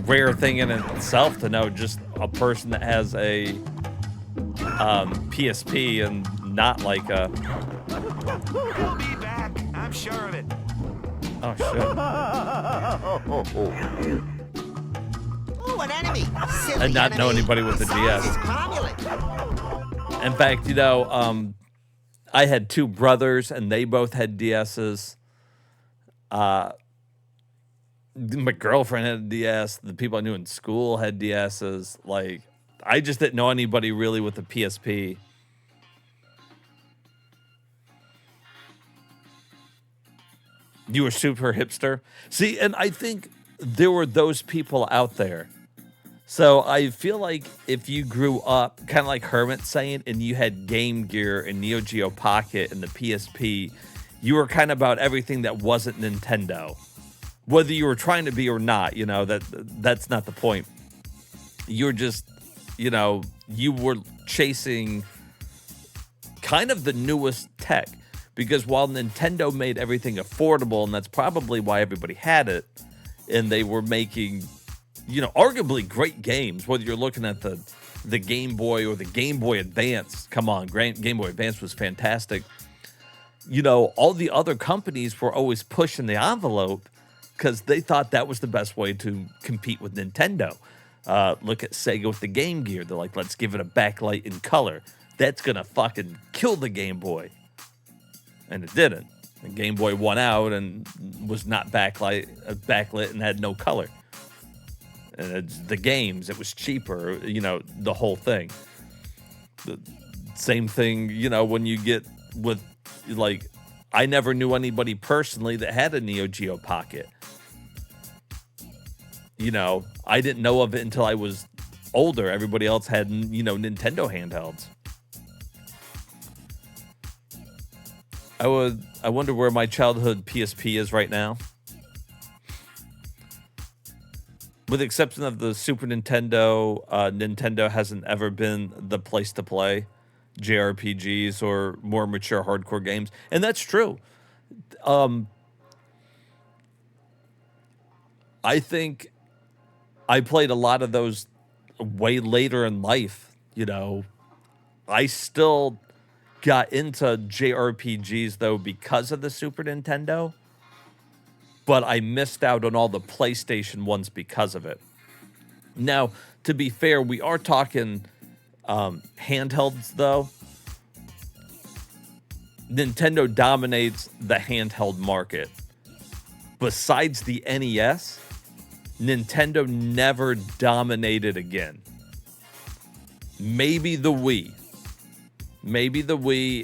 rare thing in itself to know just a person that has a PSP and not like a. We'll be back. I'm sure of it. Oh shit. Ooh, an enemy. Silly And not know enemy. anybody with a Besides, DS. it's Comulet. In fact, you know, I had two brothers, and they both had DSs. My girlfriend had a DS. The people I knew in school had DSs. Like, I just didn't know anybody really with a PSP. You were super hipster. See, and I think there were those people out there. So I feel like if you grew up, kind of like Hermit's saying, and you had Game Gear and Neo Geo Pocket and the PSP, you were kind of about everything that wasn't Nintendo. Whether you were trying to be or not, you know, that's not the point. You're just, you know, you were chasing kind of the newest tech. Because while Nintendo made everything affordable, and that's probably why everybody had it, and they were making, you know, arguably great games, whether you're looking at the Game Boy or the Game Boy Advance. Come on, Game Boy Advance was fantastic. You know, all the other companies were always pushing the envelope because they thought that was the best way to compete with Nintendo. Look at Sega with the Game Gear. They're like, let's give it a backlight in color. That's going to fucking kill the Game Boy. And it didn't. The Game Boy won out and was not backlit and had no color. And it's the games, it was cheaper, you know, the whole thing. The same thing, you know, when you get with, like, I never knew anybody personally that had a Neo Geo Pocket. You know, I didn't know of it until I was older. Everybody else had, you know, Nintendo handhelds. I wonder where my childhood PSP is right now. With the exception of the Super Nintendo, Nintendo hasn't ever been the place to play JRPGs or more mature hardcore games. And that's true. I think I played a lot of those way later in life. You know, I still got into JRPGs, though, because of the Super Nintendo. But I missed out on all the PlayStation ones because of it. Now, to be fair, we are talking handhelds, though. Nintendo dominates the handheld market. Besides the NES, Nintendo never dominated again. Maybe the Wii.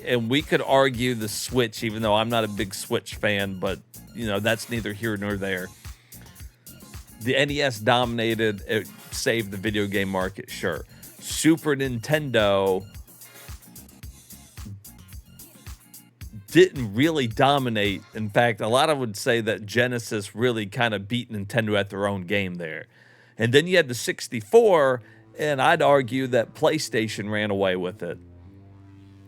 And we could argue the Switch, even though I'm not a big Switch fan, but, you know, that's neither here nor there. The NES dominated, it saved the video game market, sure. Super Nintendo didn't really dominate. In fact, a lot of would say that Genesis really kind of beat Nintendo at their own game there. And then you had the 64, and I'd argue that PlayStation ran away with it.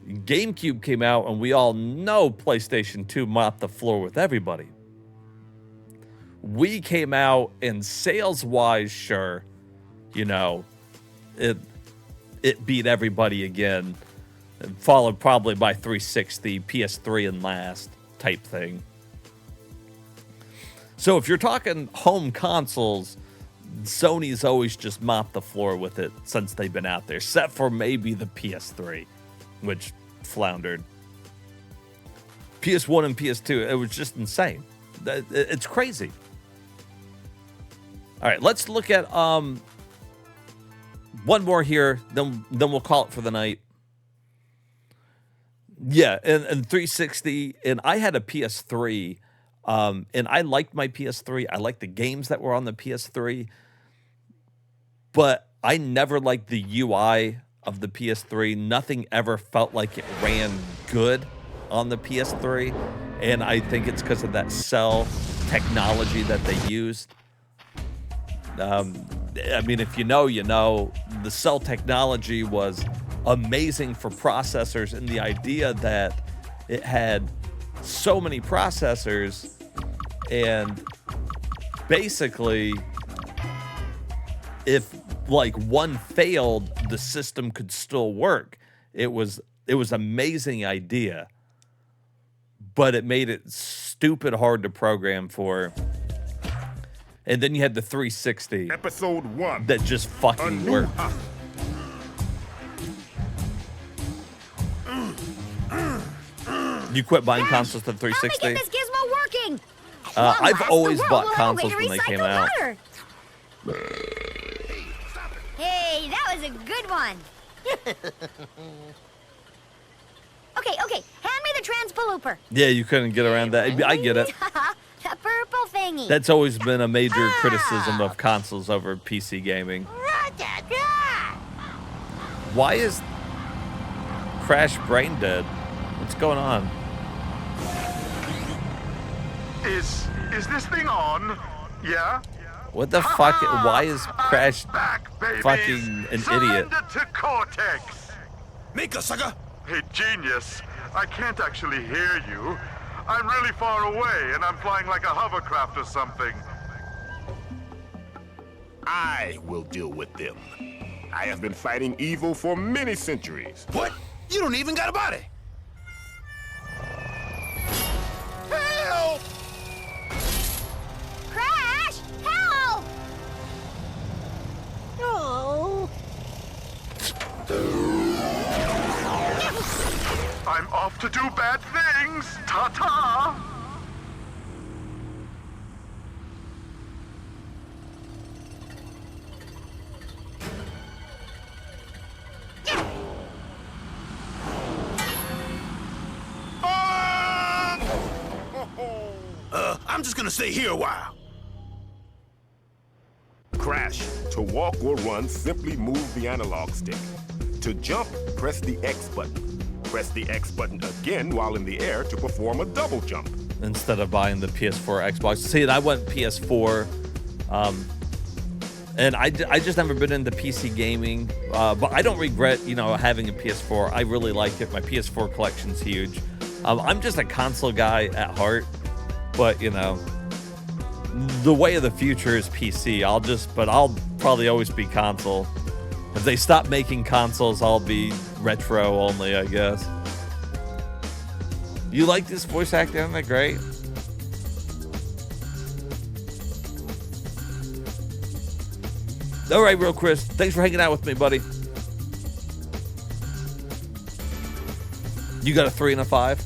GameCube came out, and we all know PlayStation 2 mopped the floor with everybody. Wii came out, and sales-wise, sure, you know, it beat everybody again, followed probably by 360, PS3 and last type thing. So if you're talking home consoles, Sony's always just mopped the floor with it since they've been out there, except for maybe the PS3, which floundered. PS1 and PS2, it was just insane. It's crazy. All right, let's look at one more here, then we'll call it for the night. Yeah, and 360, and I had a PS3, and I liked my PS3. I liked the games that were on the PS3, but I never liked the UI of the PS3. Nothing ever felt like it ran good on the PS3, and I think it's because of that cell technology that they used. I mean, if you know, you know, the cell technology was amazing for processors, and the idea that it had so many processors, and basically if like one failed, the system could still work. It was amazing idea, but it made it stupid hard to program for. And then you had the 360 Episode 1 that just fucking worked. You quit buying consoles to 360? Get this gizmo working. I've always bought consoles when they came out. Hey, that was a good one. Okay, hand me the transpalooper. Yeah, you couldn't get around that. I get it. The purple thingy. That's always been a major criticism of consoles over PC gaming. Why is Crash brain dead? What's going on? Is this thing on? Yeah? What the fuck? Why is Crash fucking an idiot? To Cortex. Mika, sucker. Hey, genius. I can't actually hear you. I'm really far away, and I'm flying like a hovercraft or something. I will deal with them. I have been fighting evil for many centuries. What? You don't even got a body. Help! Crash! Help! Oh. I'm off to do bad things. Ta-ta! I'm just gonna stay here a while. Crash. To walk or run, simply move the analog stick. To jump, press the X button. Press the X button again while in the air to perform a double jump. Instead of buying the PS4 Xbox. See, and I went PS4, and I just never been into PC gaming, but I don't regret, you know, having a PS4. I really like it. My PS4 collection's huge. I'm just a console guy at heart, but, you know, the way of the future is PC. I'll probably always be console. If they stop making consoles, I'll be retro only, I guess. You like this voice acting? Isn't that great? All right, Real Chris. Thanks for hanging out with me, buddy. You got a 3 and a 5?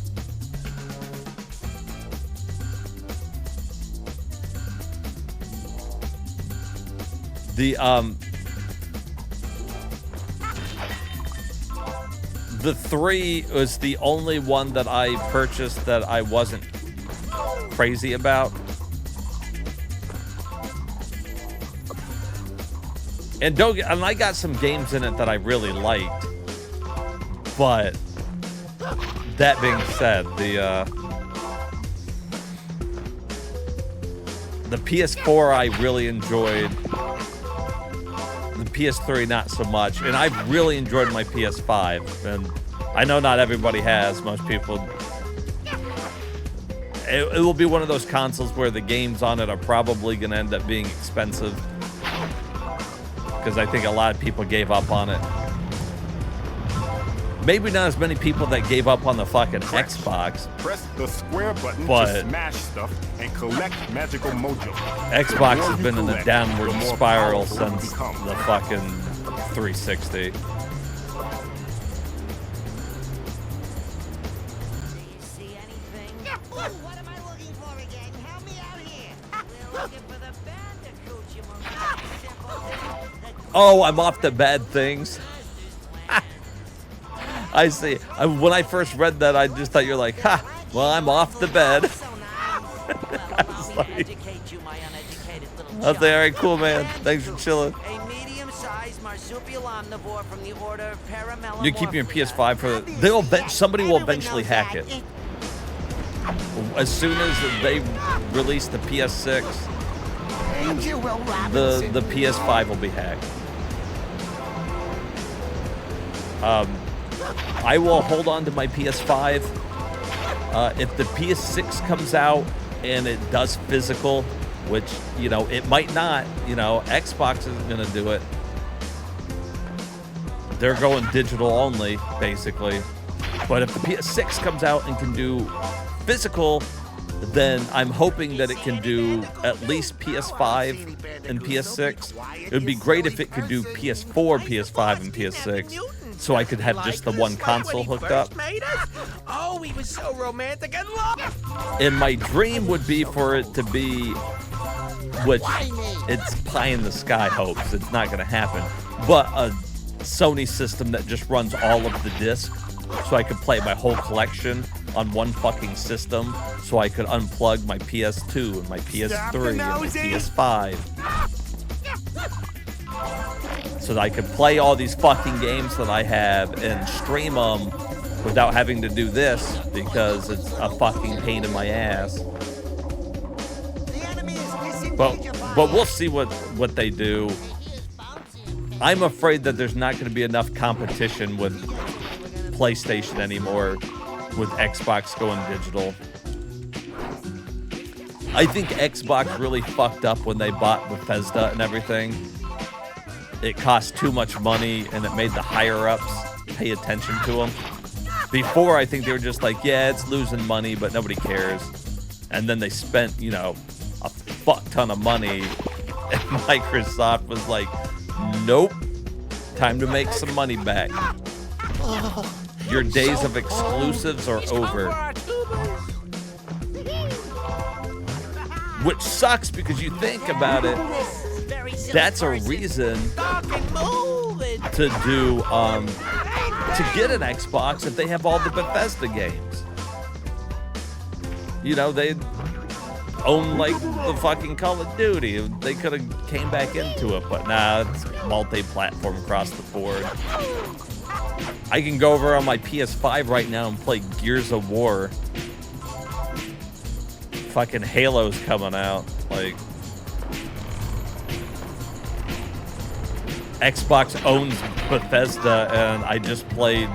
The 3 was the only one that I purchased that I wasn't crazy about. And I got some games in it that I really liked. But that being said, the PS4 I really enjoyed. PS3, not so much. And I've really enjoyed my PS5. And I know not everybody has. Most people... It will be one of those consoles where the games on it are probably going to end up being expensive. Because I think a lot of people gave up on it. Maybe not as many people that gave up on the fucking Xbox. Press the square button to smash stuff and collect magical mojo. Xbox has been in a downward spiral since the fucking 360. Oh, I'm off to bad things. I see. When I first read that, I just thought you're like, ha, well, I'm off to bed. I was like, all right, cool, man. Thanks for chilling. A medium-sized marsupial omnivore from the order of Paramelon. You're keeping your PS5 for somebody will eventually hack it. As soon as they release the PS6, the PS5 will be hacked. I will hold on to my PS5. If the PS6 comes out and it does physical, which, you know, it might not, you know, Xbox isn't going to do it. They're going digital only, basically. But if the PS6 comes out and can do physical, then I'm hoping that it can do at least PS5 and PS6. It would be great if it could do PS4, PS5, and PS6, so I could have just the one console hooked up. Oh, he was so romantic and loved. And my dream would be for it to be, which it's pie in the sky hopes, it's not going to happen, but a Sony system that just runs all of the discs, so I could play my whole collection on one fucking system, so I could unplug my PS2 and my PS3 and my PS5, so that I could play all these fucking games that I have and stream them without having to do this, because it's a fucking pain in my ass. But we'll see what they do. I'm afraid that there's not going to be enough competition with PlayStation anymore, with Xbox going digital. I think Xbox really fucked up when they bought Bethesda and everything. It cost too much money, and it made the higher-ups pay attention to them. Before, I think they were just like, yeah, it's losing money, but nobody cares. And then they spent, you know, a fuck ton of money, and Microsoft was like, nope, time to make some money back. Your days of exclusives are over. Which sucks, because you think about it, that's a reason to do, to get an Xbox if they have all the Bethesda games. You know, they own, like, the fucking Call of Duty. They could have came back into it, but nah, it's multi-platform across the board. I can go over on my PS5 right now and play Gears of War. Fucking Halo's coming out. Like, Xbox owns Bethesda, and I just played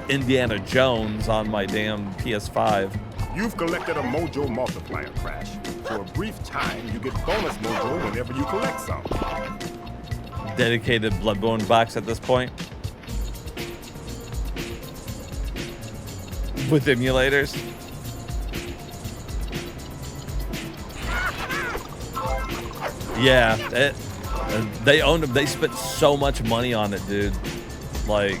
Indiana Jones on my damn PS5. You've collected a mojo multiplier, Crash. For a brief time, you get bonus mojo whenever you collect some. Dedicated Bloodborne box at this point. With emulators. Yeah, they owned them. They spent so much money on it, dude. Like,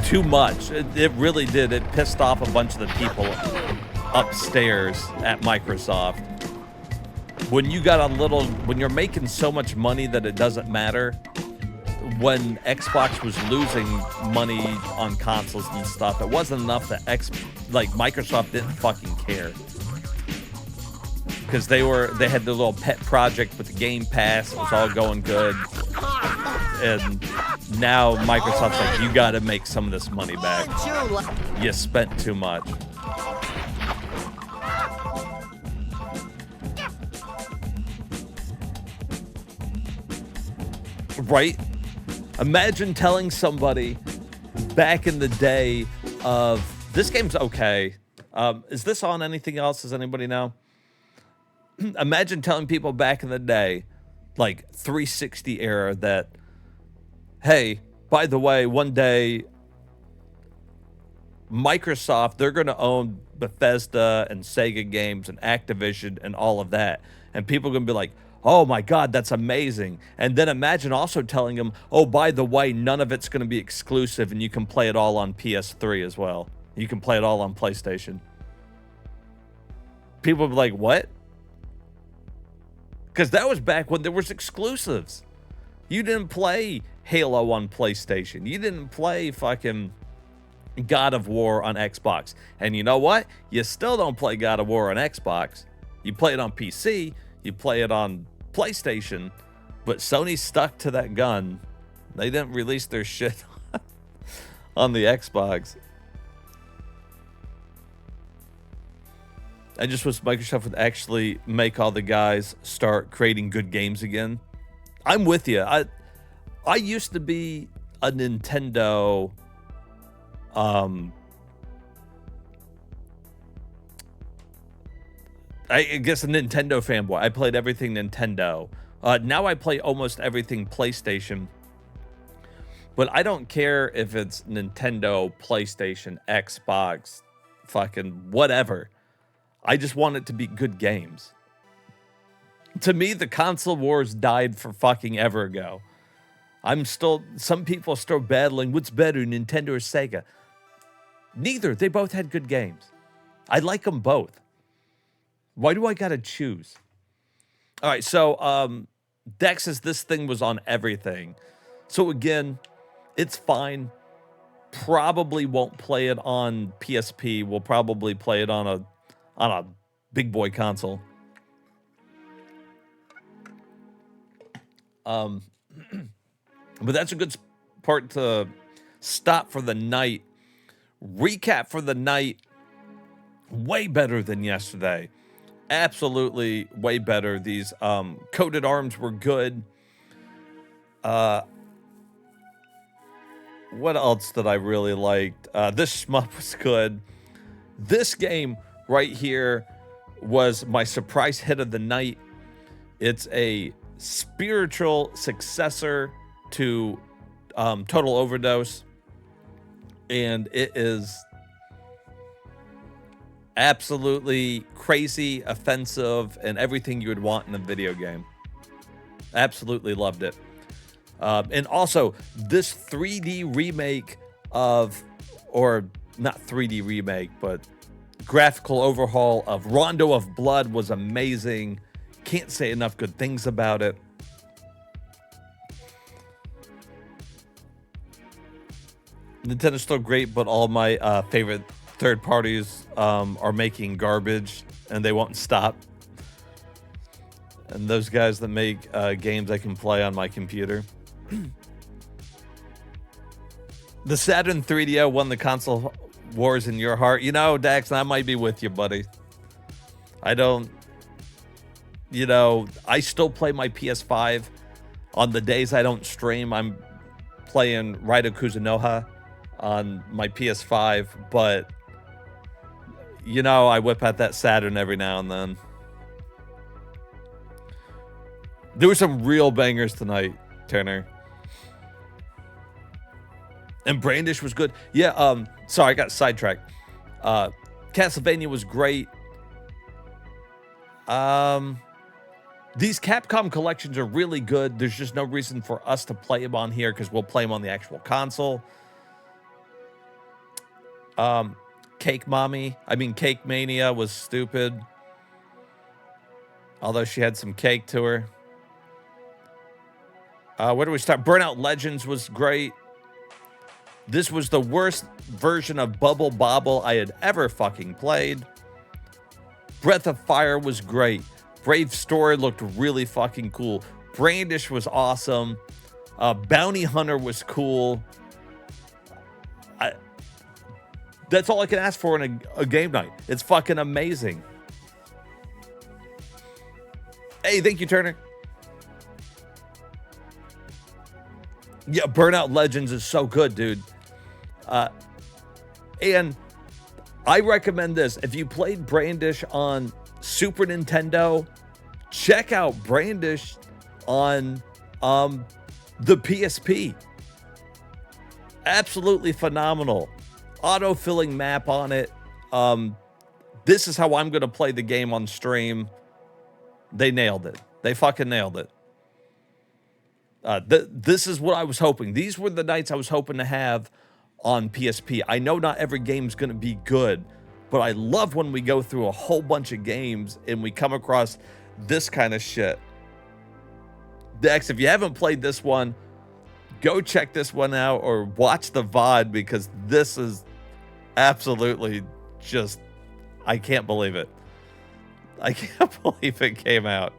too much. It really did. It pissed off a bunch of the people upstairs at Microsoft. When you got a little, when you're making so much money that it doesn't matter. When Xbox was losing money on consoles and stuff, it wasn't enough that Microsoft didn't fucking care. Because they had their little pet project with the Game Pass. It was all going good. And now Microsoft's like, you got to make some of this money back. You spent too much. Right? Imagine telling somebody back in the day of, this game's okay. Is this on anything else? Does anybody know? Imagine telling people back in the day, like 360 era, that, hey, by the way, one day, Microsoft, they're going to own Bethesda and Sega games and Activision and all of that. And people are going to be like, oh my God, that's amazing. And then imagine also telling them, oh, by the way, none of it's going to be exclusive and you can play it all on PS3 as well. You can play it all on PlayStation. People would be like, what? Because that was back when there was exclusives. You didn't play Halo on PlayStation. You didn't play fucking God of War on Xbox. And you know what? You still don't play God of War on Xbox. You play it on PC. You play it on PlayStation. But Sony stuck to that gun. They didn't release their shit on the Xbox. I just wish Microsoft would actually make all the guys start creating good games again. I'm with you. I used to be a Nintendo I guess a Nintendo fanboy. I played everything Nintendo. Now I play almost everything PlayStation. But I don't care if it's Nintendo, PlayStation, Xbox, fucking whatever. I just want it to be good games. To me, the console wars died for fucking ever ago. Some people are still battling, what's better, Nintendo or Sega? Neither. They both had good games. I like them both. Why do I gotta choose? All right, so Dex says this thing was on everything. So again, it's fine. Probably won't play it on PSP. We'll probably play it on a big boy console. But that's a good part to stop for the night. Recap for the night. Way better than yesterday. Absolutely way better. These coated arms were good. What else did I really like? This shmup was good. This game right here was my surprise hit of the night. It's a spiritual successor to Total Overdose. And it is absolutely crazy, offensive, and everything you would want in a video game. Absolutely loved it. And also, this 3D remake of, or not 3D remake, but graphical overhaul of Rondo of Blood was amazing. Can't say enough good things about it. Nintendo's still great, but all my favorite third parties are making garbage, and they won't stop. And those guys that make games I can play on my computer. The Saturn 3DO won the console wars in your heart. You know, Dax, I might be with you, buddy. I still play my PS5 on the days I don't stream. I'm playing Raiden Kuzunoha on my PS5, but I whip out that Saturn every now and then. There were some real bangers tonight, Turner. And Brandish was good. Yeah, sorry, I got sidetracked. Castlevania was great. These Capcom collections are really good. There's just no reason for us to play them on here because we'll play them on the actual console. Cake Mania was stupid. Although she had some cake to her. Where do we start? Burnout Legends was great. This was the worst version of Bubble Bobble I had ever fucking played. Breath of Fire was great. Brave Story looked really fucking cool. Brandish was awesome. Bounty Hunter was cool. That's all I can ask for in a game night. It's fucking amazing. Hey, thank you, Turner. Yeah, Burnout Legends is so good, dude. And I recommend this. If you played Brandish on Super Nintendo, check out Brandish on the PSP. Absolutely phenomenal. Auto-filling map on it. This is how I'm going to play the game on stream. They nailed it. They fucking nailed it. This is what I was hoping. These were the nights I was hoping to have on PSP. I know not every game's going to be good, but I love when we go through a whole bunch of games and we come across this kind of shit. Dex, if you haven't played this one, go check this one out or watch the VOD, because this is absolutely just, I can't believe it. I can't believe it came out.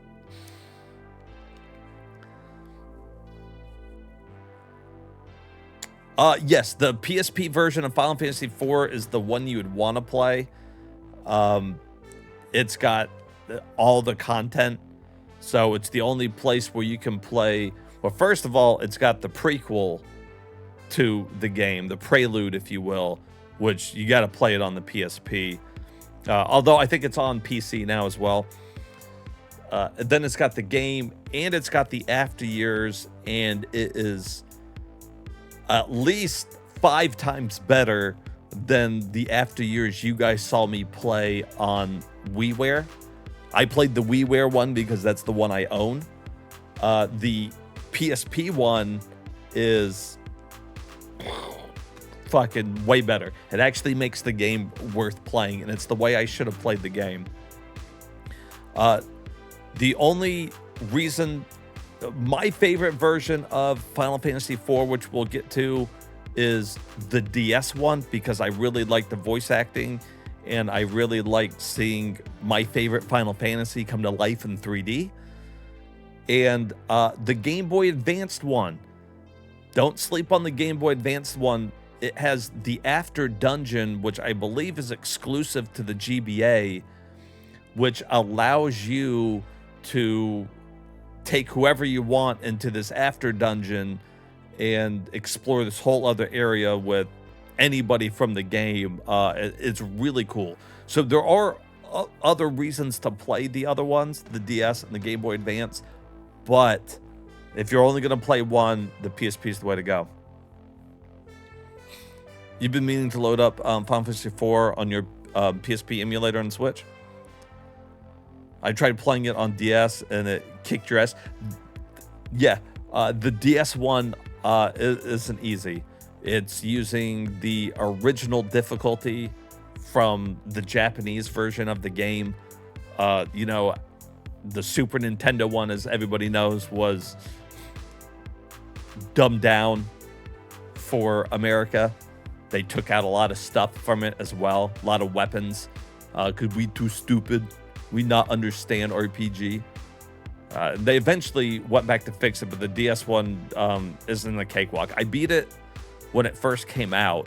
Yes, the PSP version of Final Fantasy IV is the one you would want to play. It's got all the content, so it's the only place where you can play. Well, first of all, it's got the prequel to the game, the prelude, if you will, which you got to play it on the PSP. Although I think it's on PC now as well. Then it's got the game, and it's got the after years, and it is at least 5 times better than the after years you guys saw me play on WiiWare. I played the WiiWare one because that's the one I own. The PSP one is fucking way better. It actually makes the game worth playing, and it's the way I should have played the game. The only reason, my favorite version of Final Fantasy IV, which we'll get to, is the DS one, because I really like the voice acting, and I really like seeing my favorite Final Fantasy come to life in 3D. And the Game Boy Advanced one, don't sleep on the Game Boy Advanced one. It has the After Dungeon, which I believe is exclusive to the GBA, which allows you to take whoever you want into this After Dungeon and explore this whole other area with anybody from the game. It's really cool. So there are other reasons to play the other ones, the DS and the Game Boy Advance, but if you're only going to play one, the PSP is the way to go. You've been meaning to load up Final Fantasy IV on your PSP emulator on Switch? I tried playing it on DS and it kicked your ass. Yeah, the DS one isn't easy. It's using the original difficulty from the Japanese version of the game. You know, the Super Nintendo one, as everybody knows, was dumbed down for America. They took out a lot of stuff from it as well, a lot of weapons. Because we too stupid. We not understand RPG. They eventually went back to fix it, but the DS one isn't a cakewalk. I beat it when it first came out,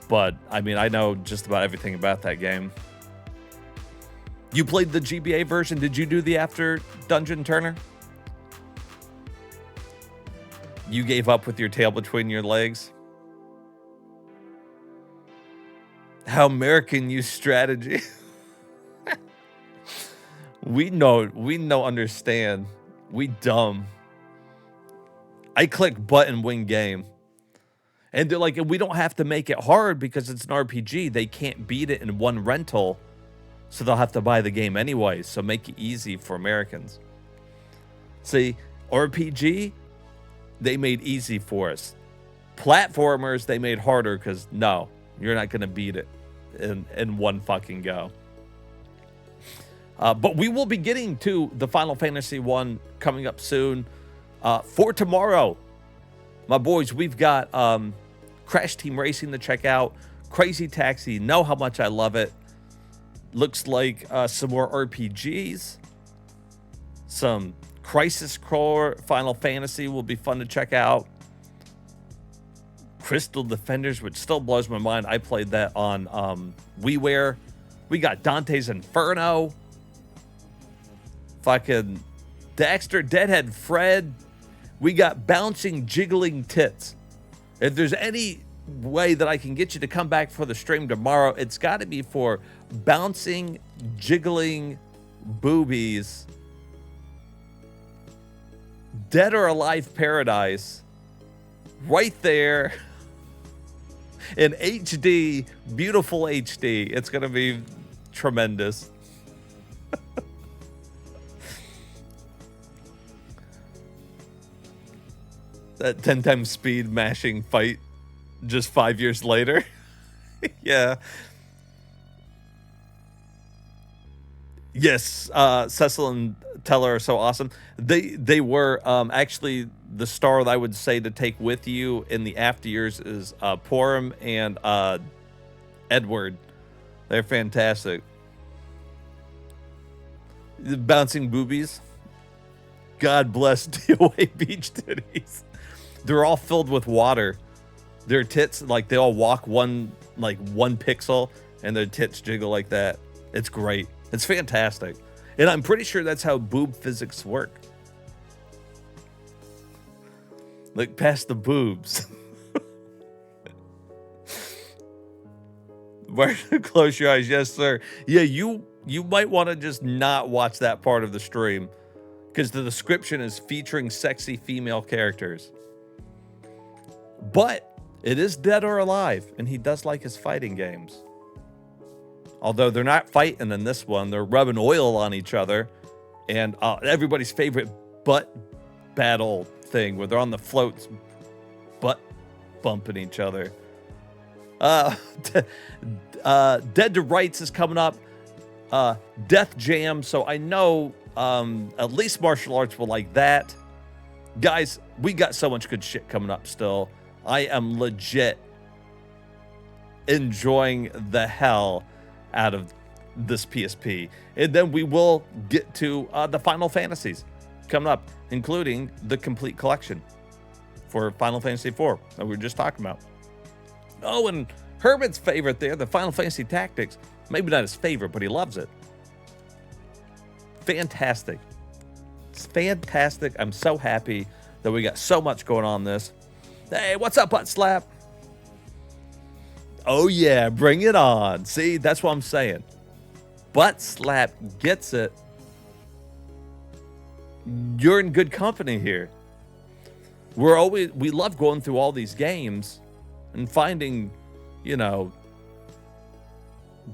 but I mean, I know just about everything about that game. You played the GBA version. Did you do the After Dungeon, Turner? You gave up with your tail between your legs? How American use strategy. We understand. We dumb. I click button win game. And they're like, we don't have to make it hard because it's an RPG. They can't beat it in one rental. So they'll have to buy the game anyway. So make it easy for Americans. See, RPG, they made easy for us. Platformers, they made harder because no, you're not going to beat it in one fucking go. But we will be getting to the Final Fantasy one coming up soon. For tomorrow, my boys, we've got Crash Team Racing to check out. Crazy Taxi, know how much I love it. Looks like some more RPGs. Some Crisis Core Final Fantasy will be fun to check out. Crystal Defenders, which still blows my mind. I played that on WiiWare. We got Dante's Inferno. Fucking Daxter, Deadhead Fred. We got bouncing, jiggling tits. If there's any way that I can get you to come back for the stream tomorrow, it's got to be for bouncing, jiggling boobies. Dead or Alive Paradise. Right there. In HD, beautiful HD. It's going to be tremendous. That 10 times speed mashing fight just 5 years later. Yeah. Yes, Cecil and Teller are so awesome. They were actually the star that I would say to take with you in the after years is Porum and Edward. They're fantastic. The bouncing boobies. God bless DOA beach titties. They're all filled with water. Their tits, like they all walk one pixel and their tits jiggle like that. It's great. It's fantastic. And I'm pretty sure that's how boob physics work. Look past the boobs. Close your eyes. Yes, sir. Yeah, you might want to just not watch that part of the stream because the description is featuring sexy female characters. But it is Dead or Alive, and he does like his fighting games. Although they're not fighting in this one, they're rubbing oil on each other. And everybody's favorite butt battle thing where they're on the floats, butt bumping each other. Dead to Rights is coming up. Death Jam, so I know at least martial arts will like that. Guys, we got so much good shit coming up still. I am legit enjoying the hell out of this PSP. And then we will get to the Final Fantasies coming up, including the complete collection for Final Fantasy IV that we were just talking about. Oh, and Herman's favorite there, the Final Fantasy Tactics. Maybe not his favorite, but he loves it. Fantastic. It's fantastic. I'm so happy that we got so much going on this. Hey, what's up, Butt Slap? Oh, yeah, bring it on. See, that's what I'm saying. Butt Slap gets it. You're in good company here. We love going through all these games and finding, you know,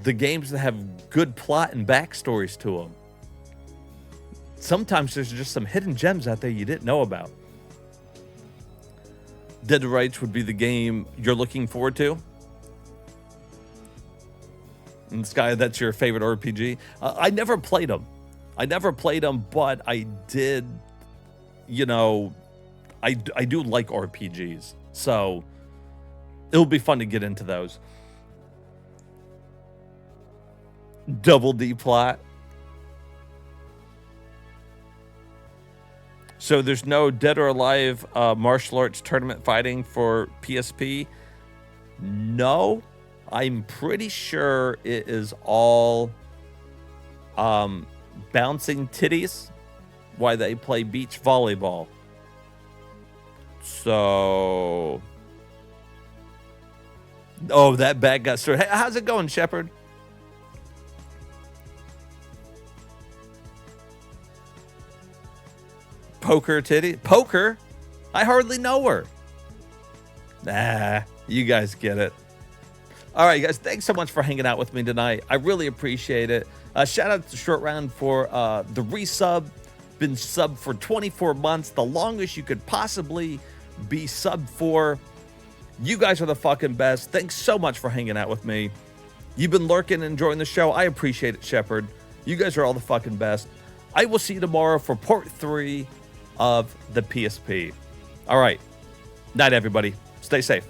the games that have good plot and backstories to them. Sometimes there's just some hidden gems out there you didn't know about. Dead to Rights would be the game you're looking forward to. And Sky, that's your favorite RPG. I never played them. But I did, you know, I do like RPGs. So it'll be fun to get into those. Double D plot. So there's no Dead or Alive martial arts tournament fighting for PSP. No, I'm pretty sure it is all bouncing titties while they play beach volleyball. So, oh, that bag got started. Hey, how's it going, Shepard? Poker titty? Poker? I hardly know her. Nah, you guys get it. All right, guys, thanks so much for hanging out with me tonight. I really appreciate it. Shout out to Short Round for the resub. Been subbed for 24 months, the longest you could possibly be subbed for. You guys are the fucking best. Thanks so much for hanging out with me. You've been lurking and enjoying the show. I appreciate it, Shepard. You guys are all the fucking best. I will see you tomorrow for part 3 of the PSP. All right. Night, everybody. Stay safe.